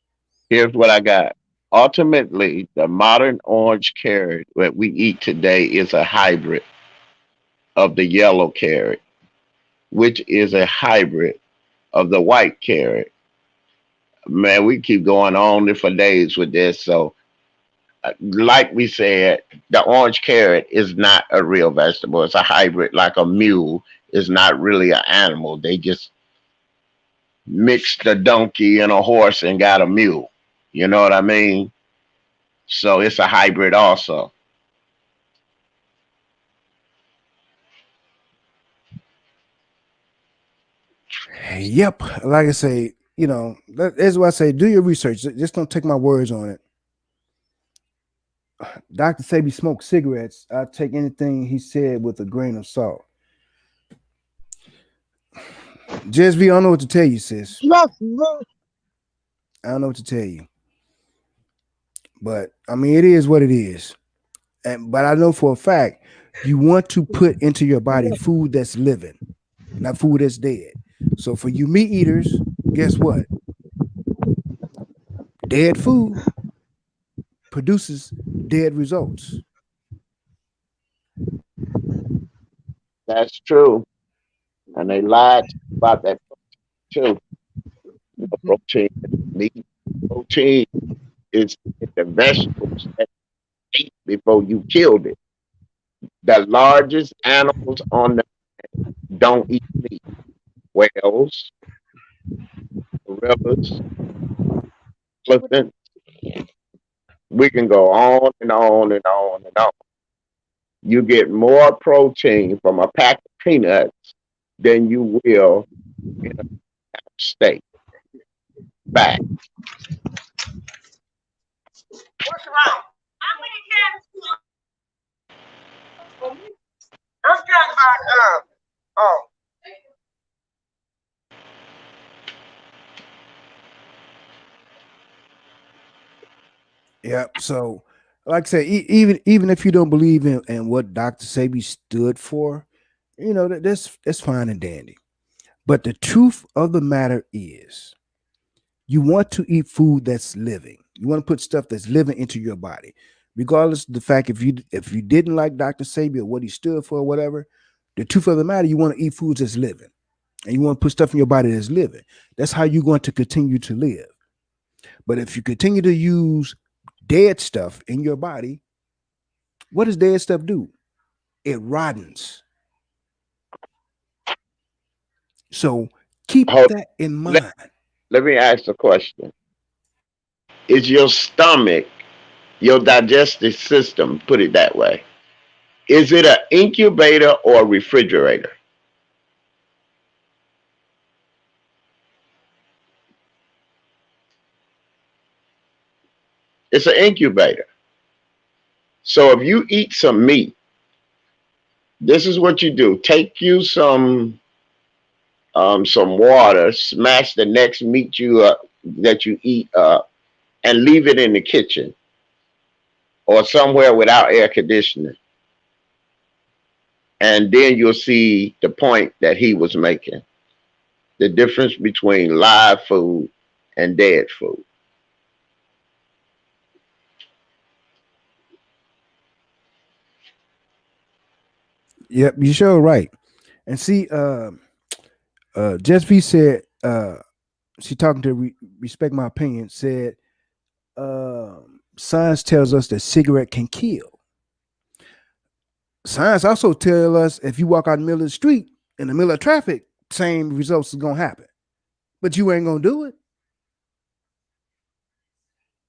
here's what I got. Ultimately, the modern orange carrot that we eat today is a hybrid of the yellow carrot, which is a hybrid of the white carrot. Man, we keep going on for days with this. So, like we said, the orange carrot is not a real vegetable. It's a hybrid, like a mule. Is not really an animal. They just mixed a donkey and a horse and got a mule. You know what I mean? So it's a hybrid also. Yep. Like I say, that's why I say do your research. Just don't take my words on it. Dr. Sabi smoked cigarettes. I take anything he said with a grain of salt. Just V, I don't know what to tell you, sis. Yes, me. I don't know what to tell you. But I mean, it is what it is. But I know for a fact you want to put into your body food that's living, not food that's dead. So for you meat eaters, guess what? Dead food produces dead results. That's true. And they lied about that too. The protein, meat, protein is in the vegetables that you eat before you killed it. The largest animals on the don't eat meat. whales, rivers, elephants. We can go on and on and on and on. You get more protein from a pack of peanuts than you will in a steak. Back. What's wrong? How many times? Let's talk about oh. Yeah. So, like I said, even if you don't believe in what Dr. Sebi stood for, that's fine and dandy. But the truth of the matter is, you want to eat food that's living. You want to put stuff that's living into your body, regardless of the fact if you didn't like Dr. Sebi or what he stood for or whatever. The truth of the matter, you want to eat foods that's living, and you want to put stuff in your body that's living. That's how you're going to continue to live. But if you continue to use dead stuff in your body, what does dead stuff do? It rottens. So keep Hold, that in let, mind. let me ask a question. Is your stomach, your digestive system, put it that way, is it an incubator or a refrigerator? It's an incubator. So if you eat some meat, this is what you do. Take you some water, smash the next meat that you eat up, and leave it in the kitchen or somewhere without air conditioning. And then you'll see the point that he was making. The difference between live food and dead food. Yep, you sure right. And see, Just V said, she talking to respect my opinion, said, science tells us that cigarette can kill. Science also tell us if you walk out in the middle of the street in the middle of traffic, same results is gonna happen. But you ain't gonna do it.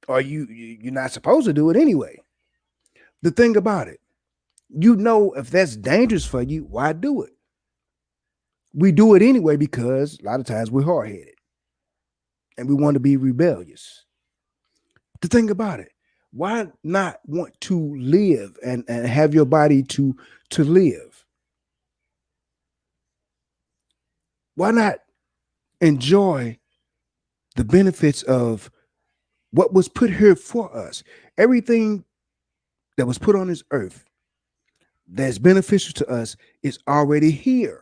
Or you're not supposed to do it anyway. The thing about it, if that's dangerous for you, why do it? We do it anyway because a lot of times we're hard-headed and we want to be rebellious. The thing about it, why not want to live and have your body to live? Why not enjoy the benefits of what was put here for us? Everything that was put on this earth that's beneficial to us is already here.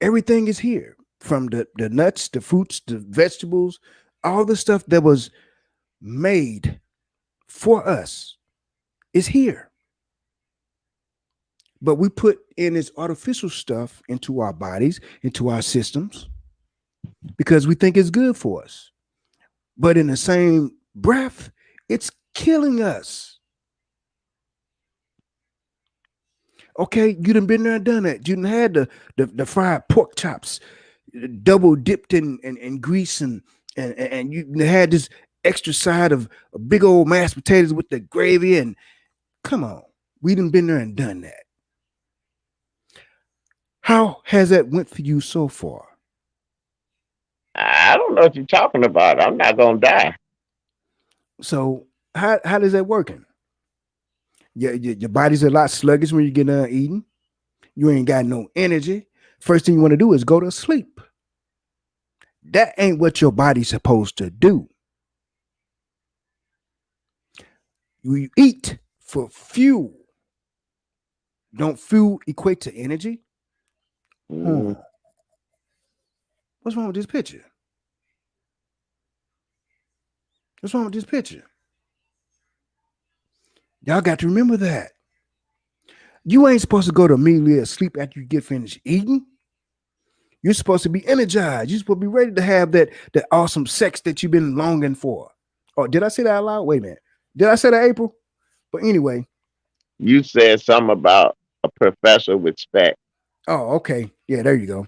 Everything is here, from the nuts, the fruits, the vegetables, all the stuff that was made for us is here. But we put in this artificial stuff into our bodies, into our systems, because we think it's good for us. But in the same breath, it's killing us. Okay, you done been there and done that. You done had the fried pork chops, double dipped in grease, and you had this extra side of big old mashed potatoes with the gravy. And come on, we done been there and done that. How has that went for you so far? I don't know what you're talking about. I'm not gonna die. So how does that working? Your body's a lot sluggish when you get done eating. You ain't got no energy. First thing you want to do is go to sleep. That ain't what your body's supposed to do. You eat for fuel. Don't fuel equate to energy? What's wrong with this picture? What's wrong with this picture? Y'all got to remember that. You ain't supposed to go to immediately sleep after you get finished eating. You're supposed to be energized. You're supposed to be ready to have that awesome sex that you've been longing for. Oh, did I say that out loud? Wait a minute. Did I say that, April? But anyway. You said something about a professor with specs. Oh, okay. Yeah, there you go.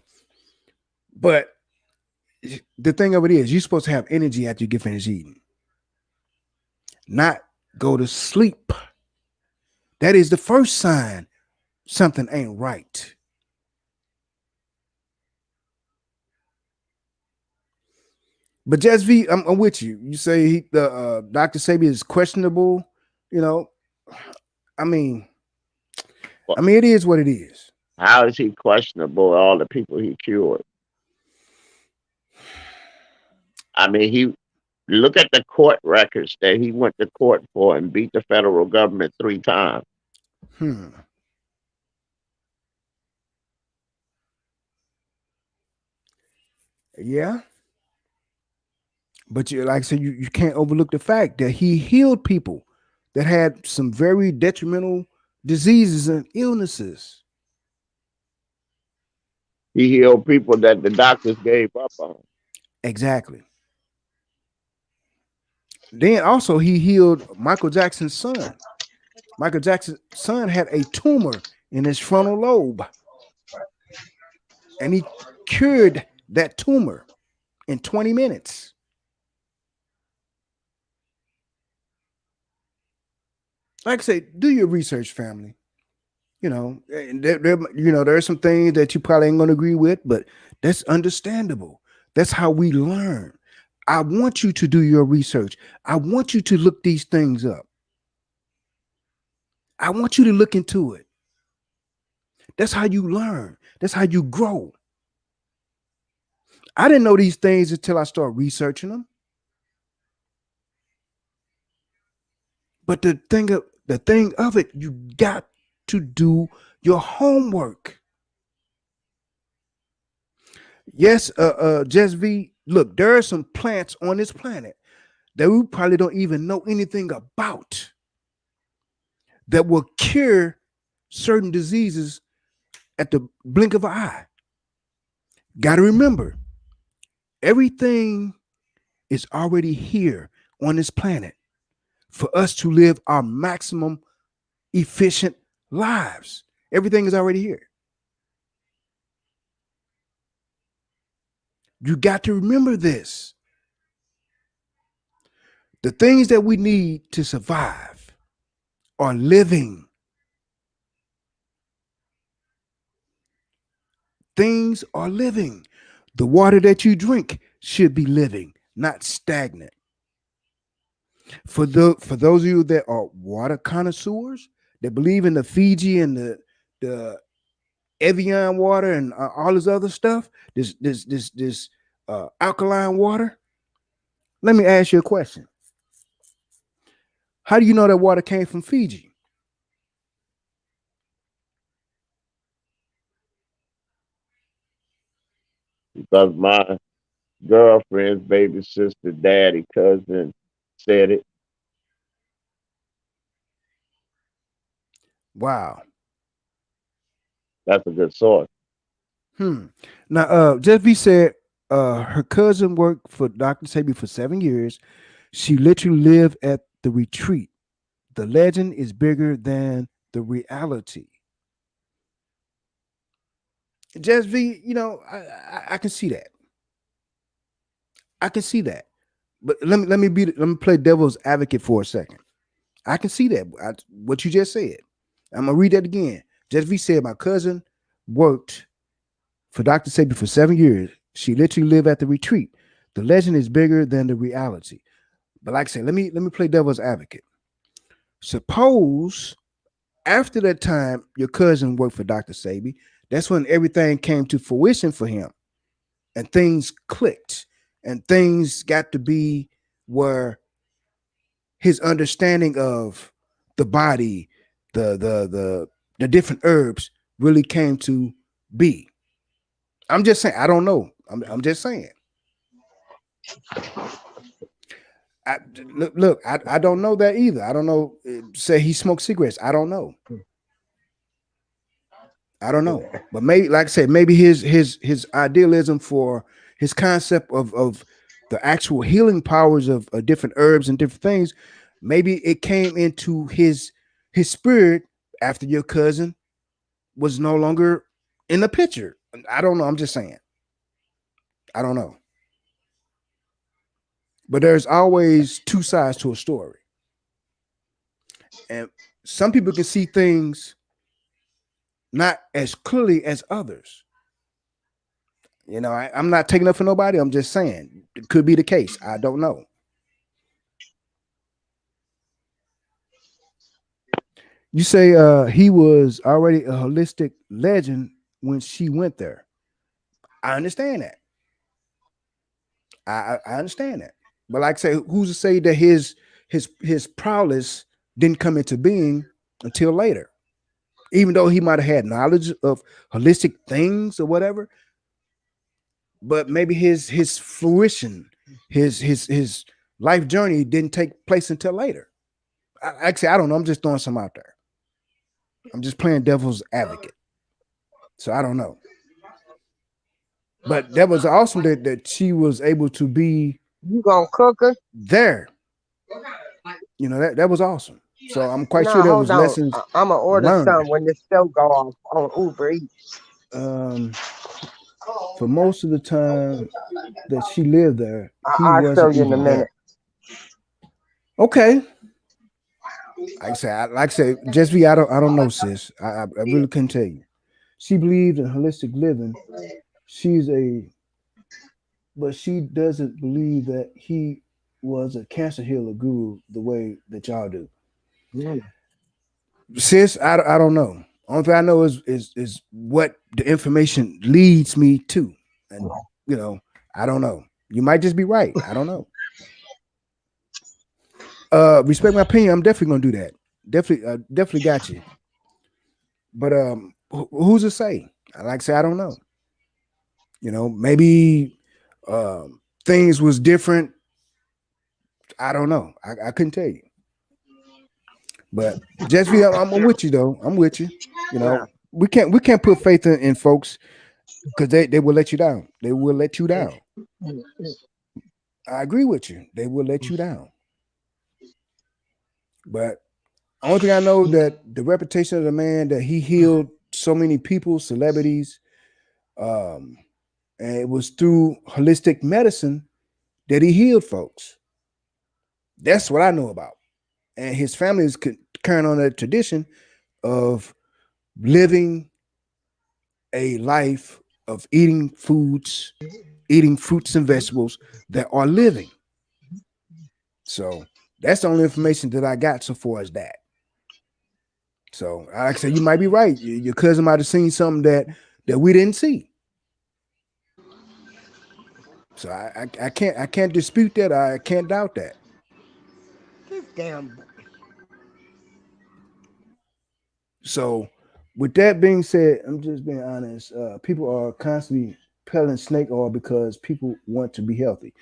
But the thing of it is, you're supposed to have energy after you get finished eating, not go to sleep. That is the first sign something ain't right. But Jazz V, I'm with you. You say the Dr. Sabi is questionable. You know, I mean, Well, it is what it is. how is he questionable? All the people he cured. I mean, he look at the court records that he went to court for and beat the federal government 3 times. Hmm. Yeah, but you like I said, you can't overlook the fact that he healed people that had some very detrimental diseases and illnesses. He healed people that the doctors gave up on. Exactly. Then also he healed Michael Jackson's son. Michael Jackson's son had a tumor in his frontal lobe, and he cured that tumor in 20 minutes. Like I say, do your research, family. And there are some things that you probably ain't gonna agree with, but that's understandable. That's how we learn. I want you to do your research. I want you to look these things up. I want you to look into it. That's how you learn. That's how you grow. I didn't know these things until I started researching them. But the thing of it, you got to do your homework. Yes, Jess V, look, there are some plants on this planet that we probably don't even know anything about that will cure certain diseases at the blink of an eye. Got to remember, everything is already here on this planet for us to live our maximum efficient lives. Everything is already here. You got to remember this. The things that we need to survive are living. Things are living. The water that you drink should be living, not stagnant. For those of you that are water connoisseurs that believe in the Fiji and the Evian water and all this other stuff, this alkaline water. Let me ask you a question. How do you know that water came from Fiji? Because my girlfriend's baby sister, daddy, cousin said it. Wow. That's a good source. Hmm. Now, Jeff B said her cousin worked for Dr. Sabi for 7 years. She literally lived at the retreat. The legend is bigger than the reality. Jeff V, I can see that. I can see that. But let me play devil's advocate for a second. I can see that. What you just said. I'm gonna read that again. Jeff V said my cousin worked for Dr. Sabi for 7 years. She literally lived at the retreat. The legend is bigger than the reality. But like I said, let me play devil's advocate. Suppose after that time your cousin worked for Dr. Sabi, that's when everything came to fruition for him and things clicked and things got to be where his understanding of the body, the different herbs really came to be. I'm just saying, I don't know. I'm just saying. I, I don't know that either. I don't know. Say he smoked cigarettes. I don't know. I don't know. But maybe, like I said, maybe his idealism for his concept of the actual healing powers of different herbs and different things, maybe it came into his spirit after your cousin was no longer in the picture. I don't know. I'm just saying. I don't know. But there's always two sides to a story. And some people can see things not as clearly as others. I'm not taking up for nobody. I'm just saying it could be the case. I don't know. You say he was already a holistic legend when she went there. I understand that. I understand that. But like I say, who's to say that his prowess didn't come into being until later? Even though he might have had knowledge of holistic things or whatever, but maybe his fruition, his life journey didn't take place until later. Actually, I don't know. I'm just throwing some out there. I'm just playing devil's advocate. So I don't know. But that was awesome that she was able to be You gonna cook her? there. That was awesome. So I'm quite sure No, there hold was on. lessons I'm gonna order learned. some when this show go off on Uber Eats. Um, for most of the time that she lived there, he I'll show wasn't you in a even minute. there. Okay. Like I say, just be. I don't know, sis. I really couldn't tell you. She believed in holistic living. She's a, but she doesn't believe that he was a cancer healer guru the way that y'all do. Mm. Sis, I don't know. Only thing I know is what the information leads me to, and I don't know. You might just be right. I don't know. Respect my opinion. I'm definitely gonna do that. Definitely got you. But who's to say? Like I say, I don't know. Maybe things was different. I don't know. I couldn't tell you. But just be, I'm with you though. I'm with you. You Yeah. know, we can't put faith in folks because they will let you down. They will let you down. Mm. I agree with you. They will let you down. But only thing I know that the reputation of the man that he healed so many people, celebrities, um, and it was through holistic medicine that he healed folks. That's what I know about. And his family is carrying on that tradition of living a life of eating fruits and vegetables that are living. So that's the only information that I got so far as that. So like I said, you might be right. Your cousin might have seen something that we didn't see. So I can't dispute that. I can't doubt that. This damn. So with that being said, I'm just being honest. People are constantly peddling snake oil because people want to be healthy.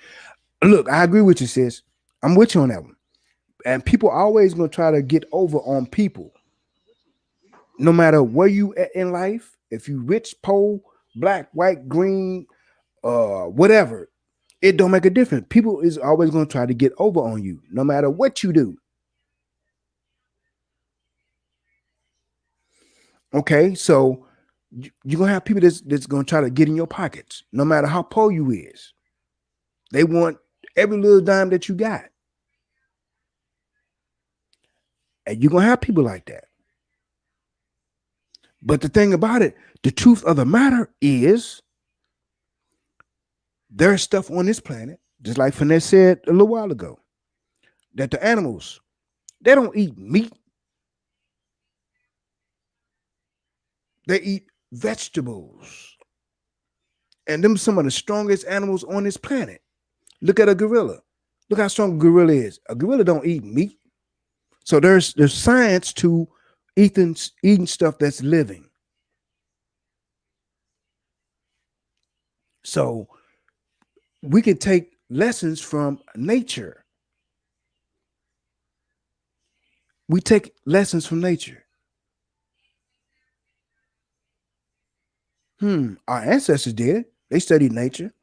Look, I agree with you, sis. I'm with you on that one. And people are always going to try to get over on people, no matter where you at in life. If you rich, poor, black, white, green, whatever, it don't make a difference. People is always going to try to get over on you, no matter what you do. Okay, so you're gonna have people that's gonna try to get in your pockets, no matter how poor you is. They want every little dime that you got, and you're gonna have people like that. But the thing about it, the truth of the matter is, there's stuff on this planet, just like Finesse said a little while ago, that the animals they don't eat meat; they eat vegetables, and them some of the strongest animals on this planet. Look at a gorilla. Look how strong a gorilla is. A gorilla don't eat meat. So there's science to eating stuff that's living. So we can take lessons from nature. We take lessons from nature. Our ancestors did. They studied nature.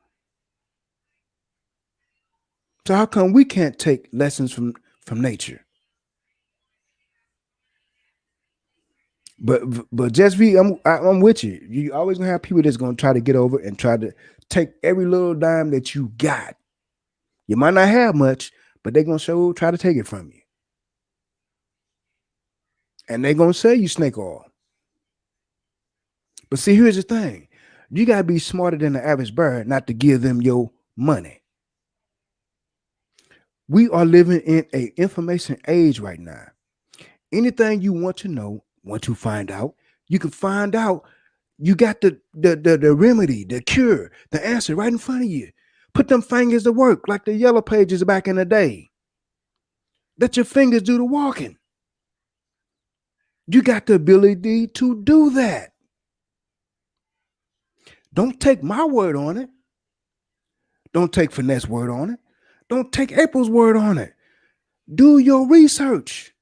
So how come we can't take lessons from nature? But just be, I'm with you. You always gonna have people that's gonna try to get over and try to take every little dime that you got. You might not have much, but they're gonna try to take it from you, and they're gonna sell you snake oil. But see, here's the thing: you gotta be smarter than the average bird not to give them your money. We are living in a information age right now. Anything you want to know, want to find out, you can find out. You got the remedy, the cure, the answer right in front of you. Put them fingers to work like the yellow pages back in the day. Let your fingers do the walking. You got the ability to do that. Don't take my word on it. Don't take Finesse word on it. Don't take April's word on it. Do your research.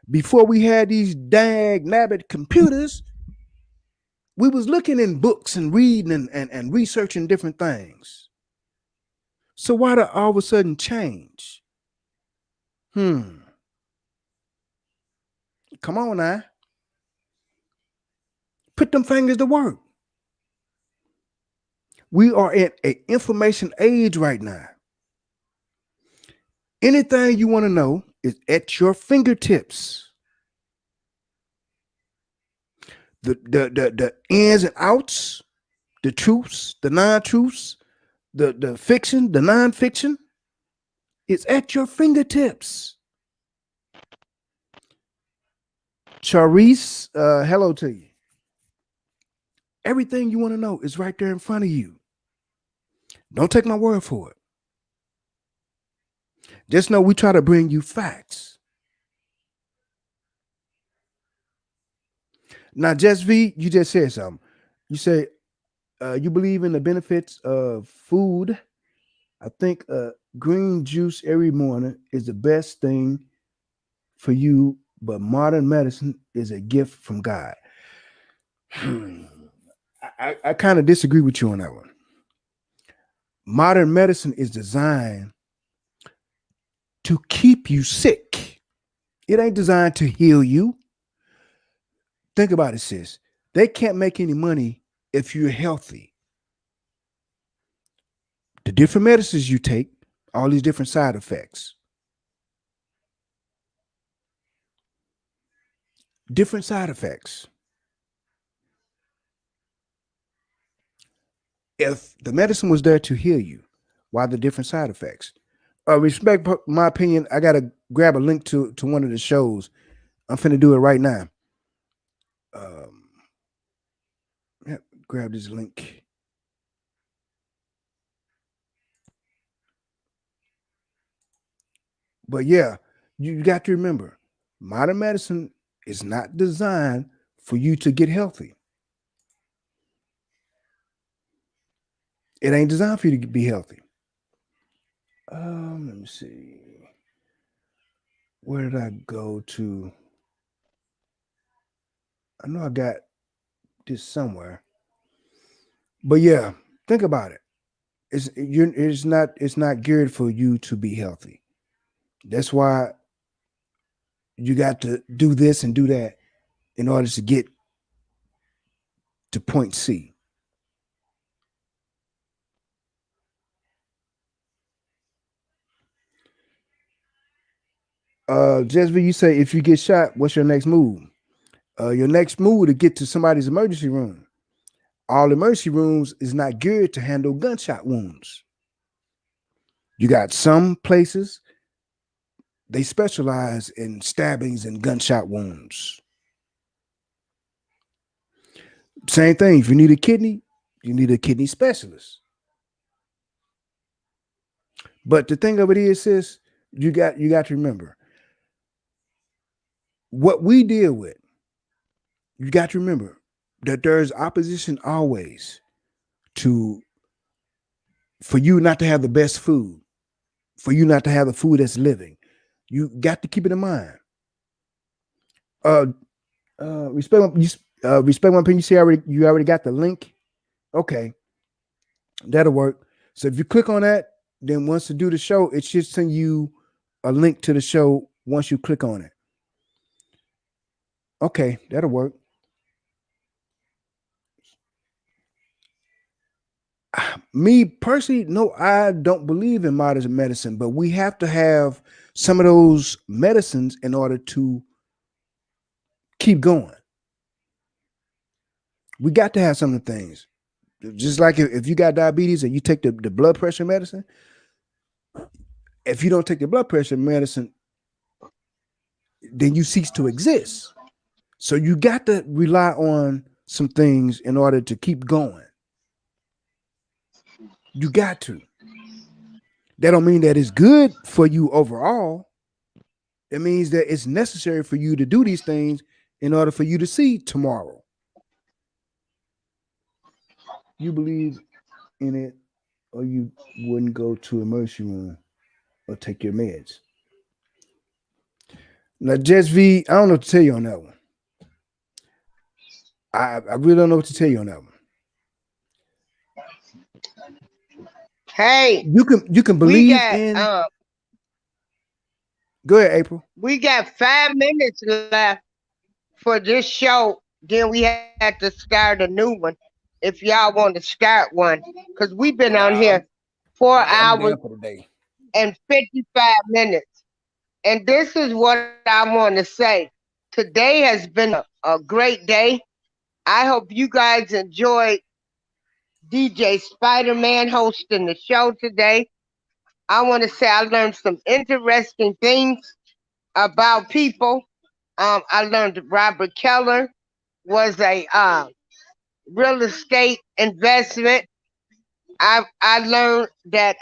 Before we had these dang nabbit computers, we was looking in books and reading and researching different things. So why did all of a sudden change? Come on now. Put them fingers to work. We are in an information age right now. Anything you want to know is at your fingertips. The ins and outs, the truths, the non-truths, the fiction, the non-fiction, it's at your fingertips. Charisse, hello to you. Everything you want to know is right there in front of you. Don't take my word for it. Just know we try to bring you facts. Now, Just V, you just said something. You say you believe in the benefits of food. I think green juice every morning is the best thing for you, but modern medicine is a gift from God. I kind of disagree with you on that one. Modern medicine is designed to keep you sick. It ain't designed to heal you. Think about it, sis. They can't make any money if you're healthy. The different medicines you take, all these different side effects. Different side effects. If the medicine was there to heal you, why the different side effects? Respect my opinion. I gotta grab a link to one of the shows. I'm finna do it right now. Yeah, grab this link. But yeah, you got to remember, modern medicine is not designed for you to get healthy. It ain't designed for you to be healthy. Let me see. Where did I go to? I know I got this somewhere. But yeah, think about it. It's not geared for you to be healthy. That's why you got to do this and do that in order to get to point C. Jesby, you say if you get shot, what's your next move? Your next move to get to somebody's emergency room. All emergency rooms is not geared to handle gunshot wounds. You got some places they specialize in stabbings and gunshot wounds. Same thing. If you need a kidney, you need a kidney specialist. But the thing of it is, sis, you got to remember what we deal with. You got to remember that there's opposition always for you not to have the best food, for you not to have the food that's living. You got to keep it in mind. Respect my opinion. You see, you already got the link. Okay, that'll work. So if you click on that, then once to do the show, it should send you a link to the show once you click on it. Okay, that'll work. Me personally, no, I don't believe in modern medicine, but we have to have some of those medicines in order to keep going. We got to have some of the things. Just like if you got diabetes and you take the blood pressure medicine, if you don't take the blood pressure medicine, then you cease to exist. So you got to rely on some things in order to keep going. You got to. That don't mean that it's good for you overall. It means that it's necessary for you to do these things in order for you to see tomorrow. You believe in it, or you wouldn't go to emergency room or take your meds. Now, Jess V, I don't know what to tell you on that one. I really don't know what to tell you on that one. Hey, You can we believe got in. Go ahead, April. we got 5 minutes left for this show. Then we had to start a new one. If y'all want to start one, because we've been on here four I'm hours down for the day. and 55 minutes. And this is what I want to say. Today has been a great day. I hope you guys enjoyed DJ Spider-Man hosting the show today. I want to say I learned some interesting things about people. I learned that Robert Keller was a real estate investment. I learned that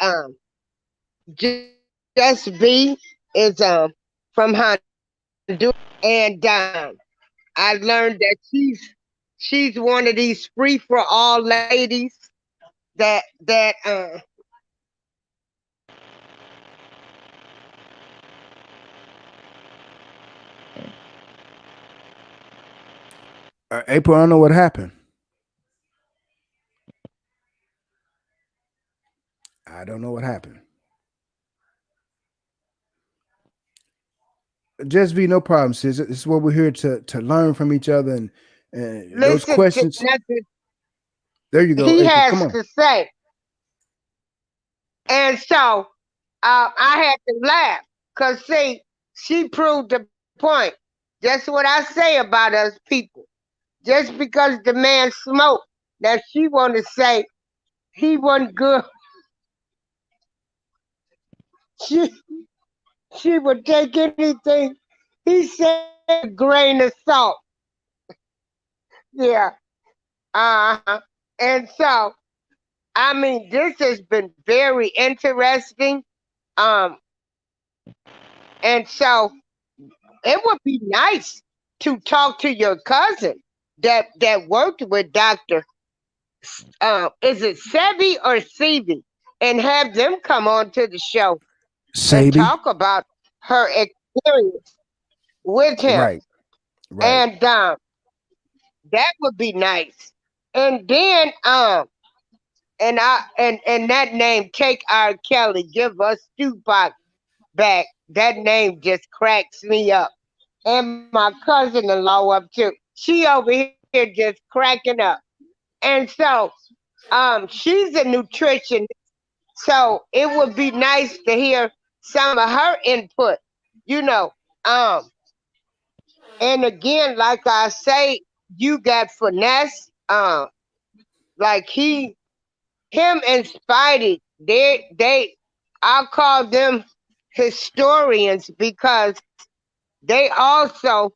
Just B is from Honduras, and I learned that she's one of these free for all ladies that April, I don't know what happened. I don't know what happened. Just be no problem, sis. This is what we're here to learn from each other, and those listen to questions. nothing There you go, he April. Come has on. to say. And so I had to laugh because, see, she proved the point. That's what I say about us people. Just because the man smoked, now she want to say he wasn't good. She, she would take anything he said with a grain of salt. Yeah. And so, I mean, this has been very interesting. Um, and so it would be nice to talk to your cousin that worked with Doctor. Is it Sebi or Sebi? And have them come on to the show and Sabi. talk about her experience with him. Right. Right. And that would be nice. And then and that name, Take R. Kelly, give us Tupac back. That name just cracks me up. And my cousin-in-law up too. She over here just cracking up. And so she's a nutritionist. So it would be nice to hear some of her input, you know. Um, and again, like I say, you got finesse. Like him and Spidey, I'll call them historians because they also,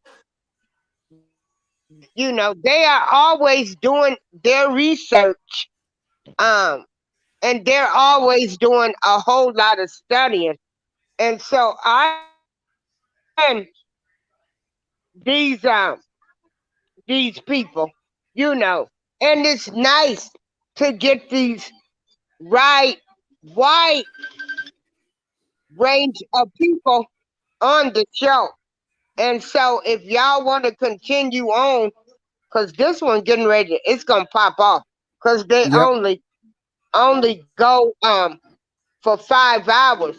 they are always doing their research, um, and they're always doing a whole lot of studying. And so I commend these these people, you know, and it's nice to get these right wide range of people on the show. And so if y'all want to continue on, because this one getting ready, it's gonna pop off. Because they Yep. only go for 5 hours.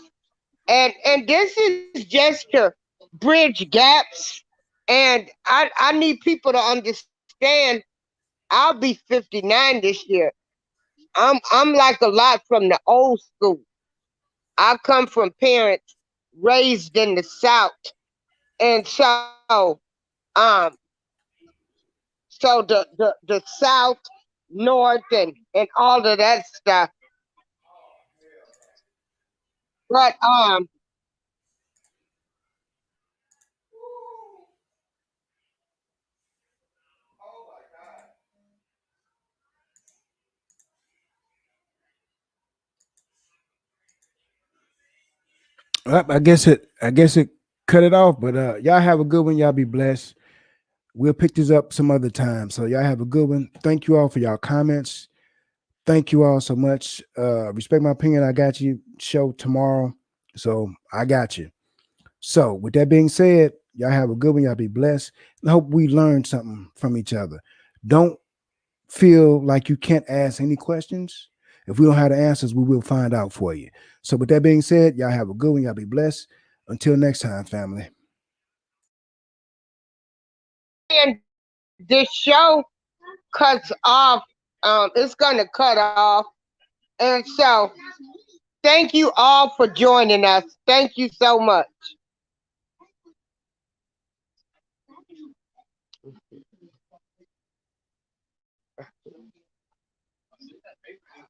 And this is just to bridge gaps And I need people to understand I'll be 59 this year. I'm like a lot from the old school. I come from parents raised in the South. And um the South, North, and all of that stuff. But I guess it cut it off, but y'all have a good one. Y'all be blessed. We'll pick this up some other time. So y'all have a good one. Thank you all for y'all comments. Thank you all so much. Respect my opinion. I got you show tomorrow. So I got you. So with that being said, y'all have a good one. Y'all be blessed. I hope we learned something from each other. Don't feel like you can't ask any questions. If we don't have the answers, we will find out for you. So with that being said, y'all have a good one. Y'all be blessed. Until next time, family. and this show cuts off. It's gonna cut off. And so thank you all for joining us. Thank you so much.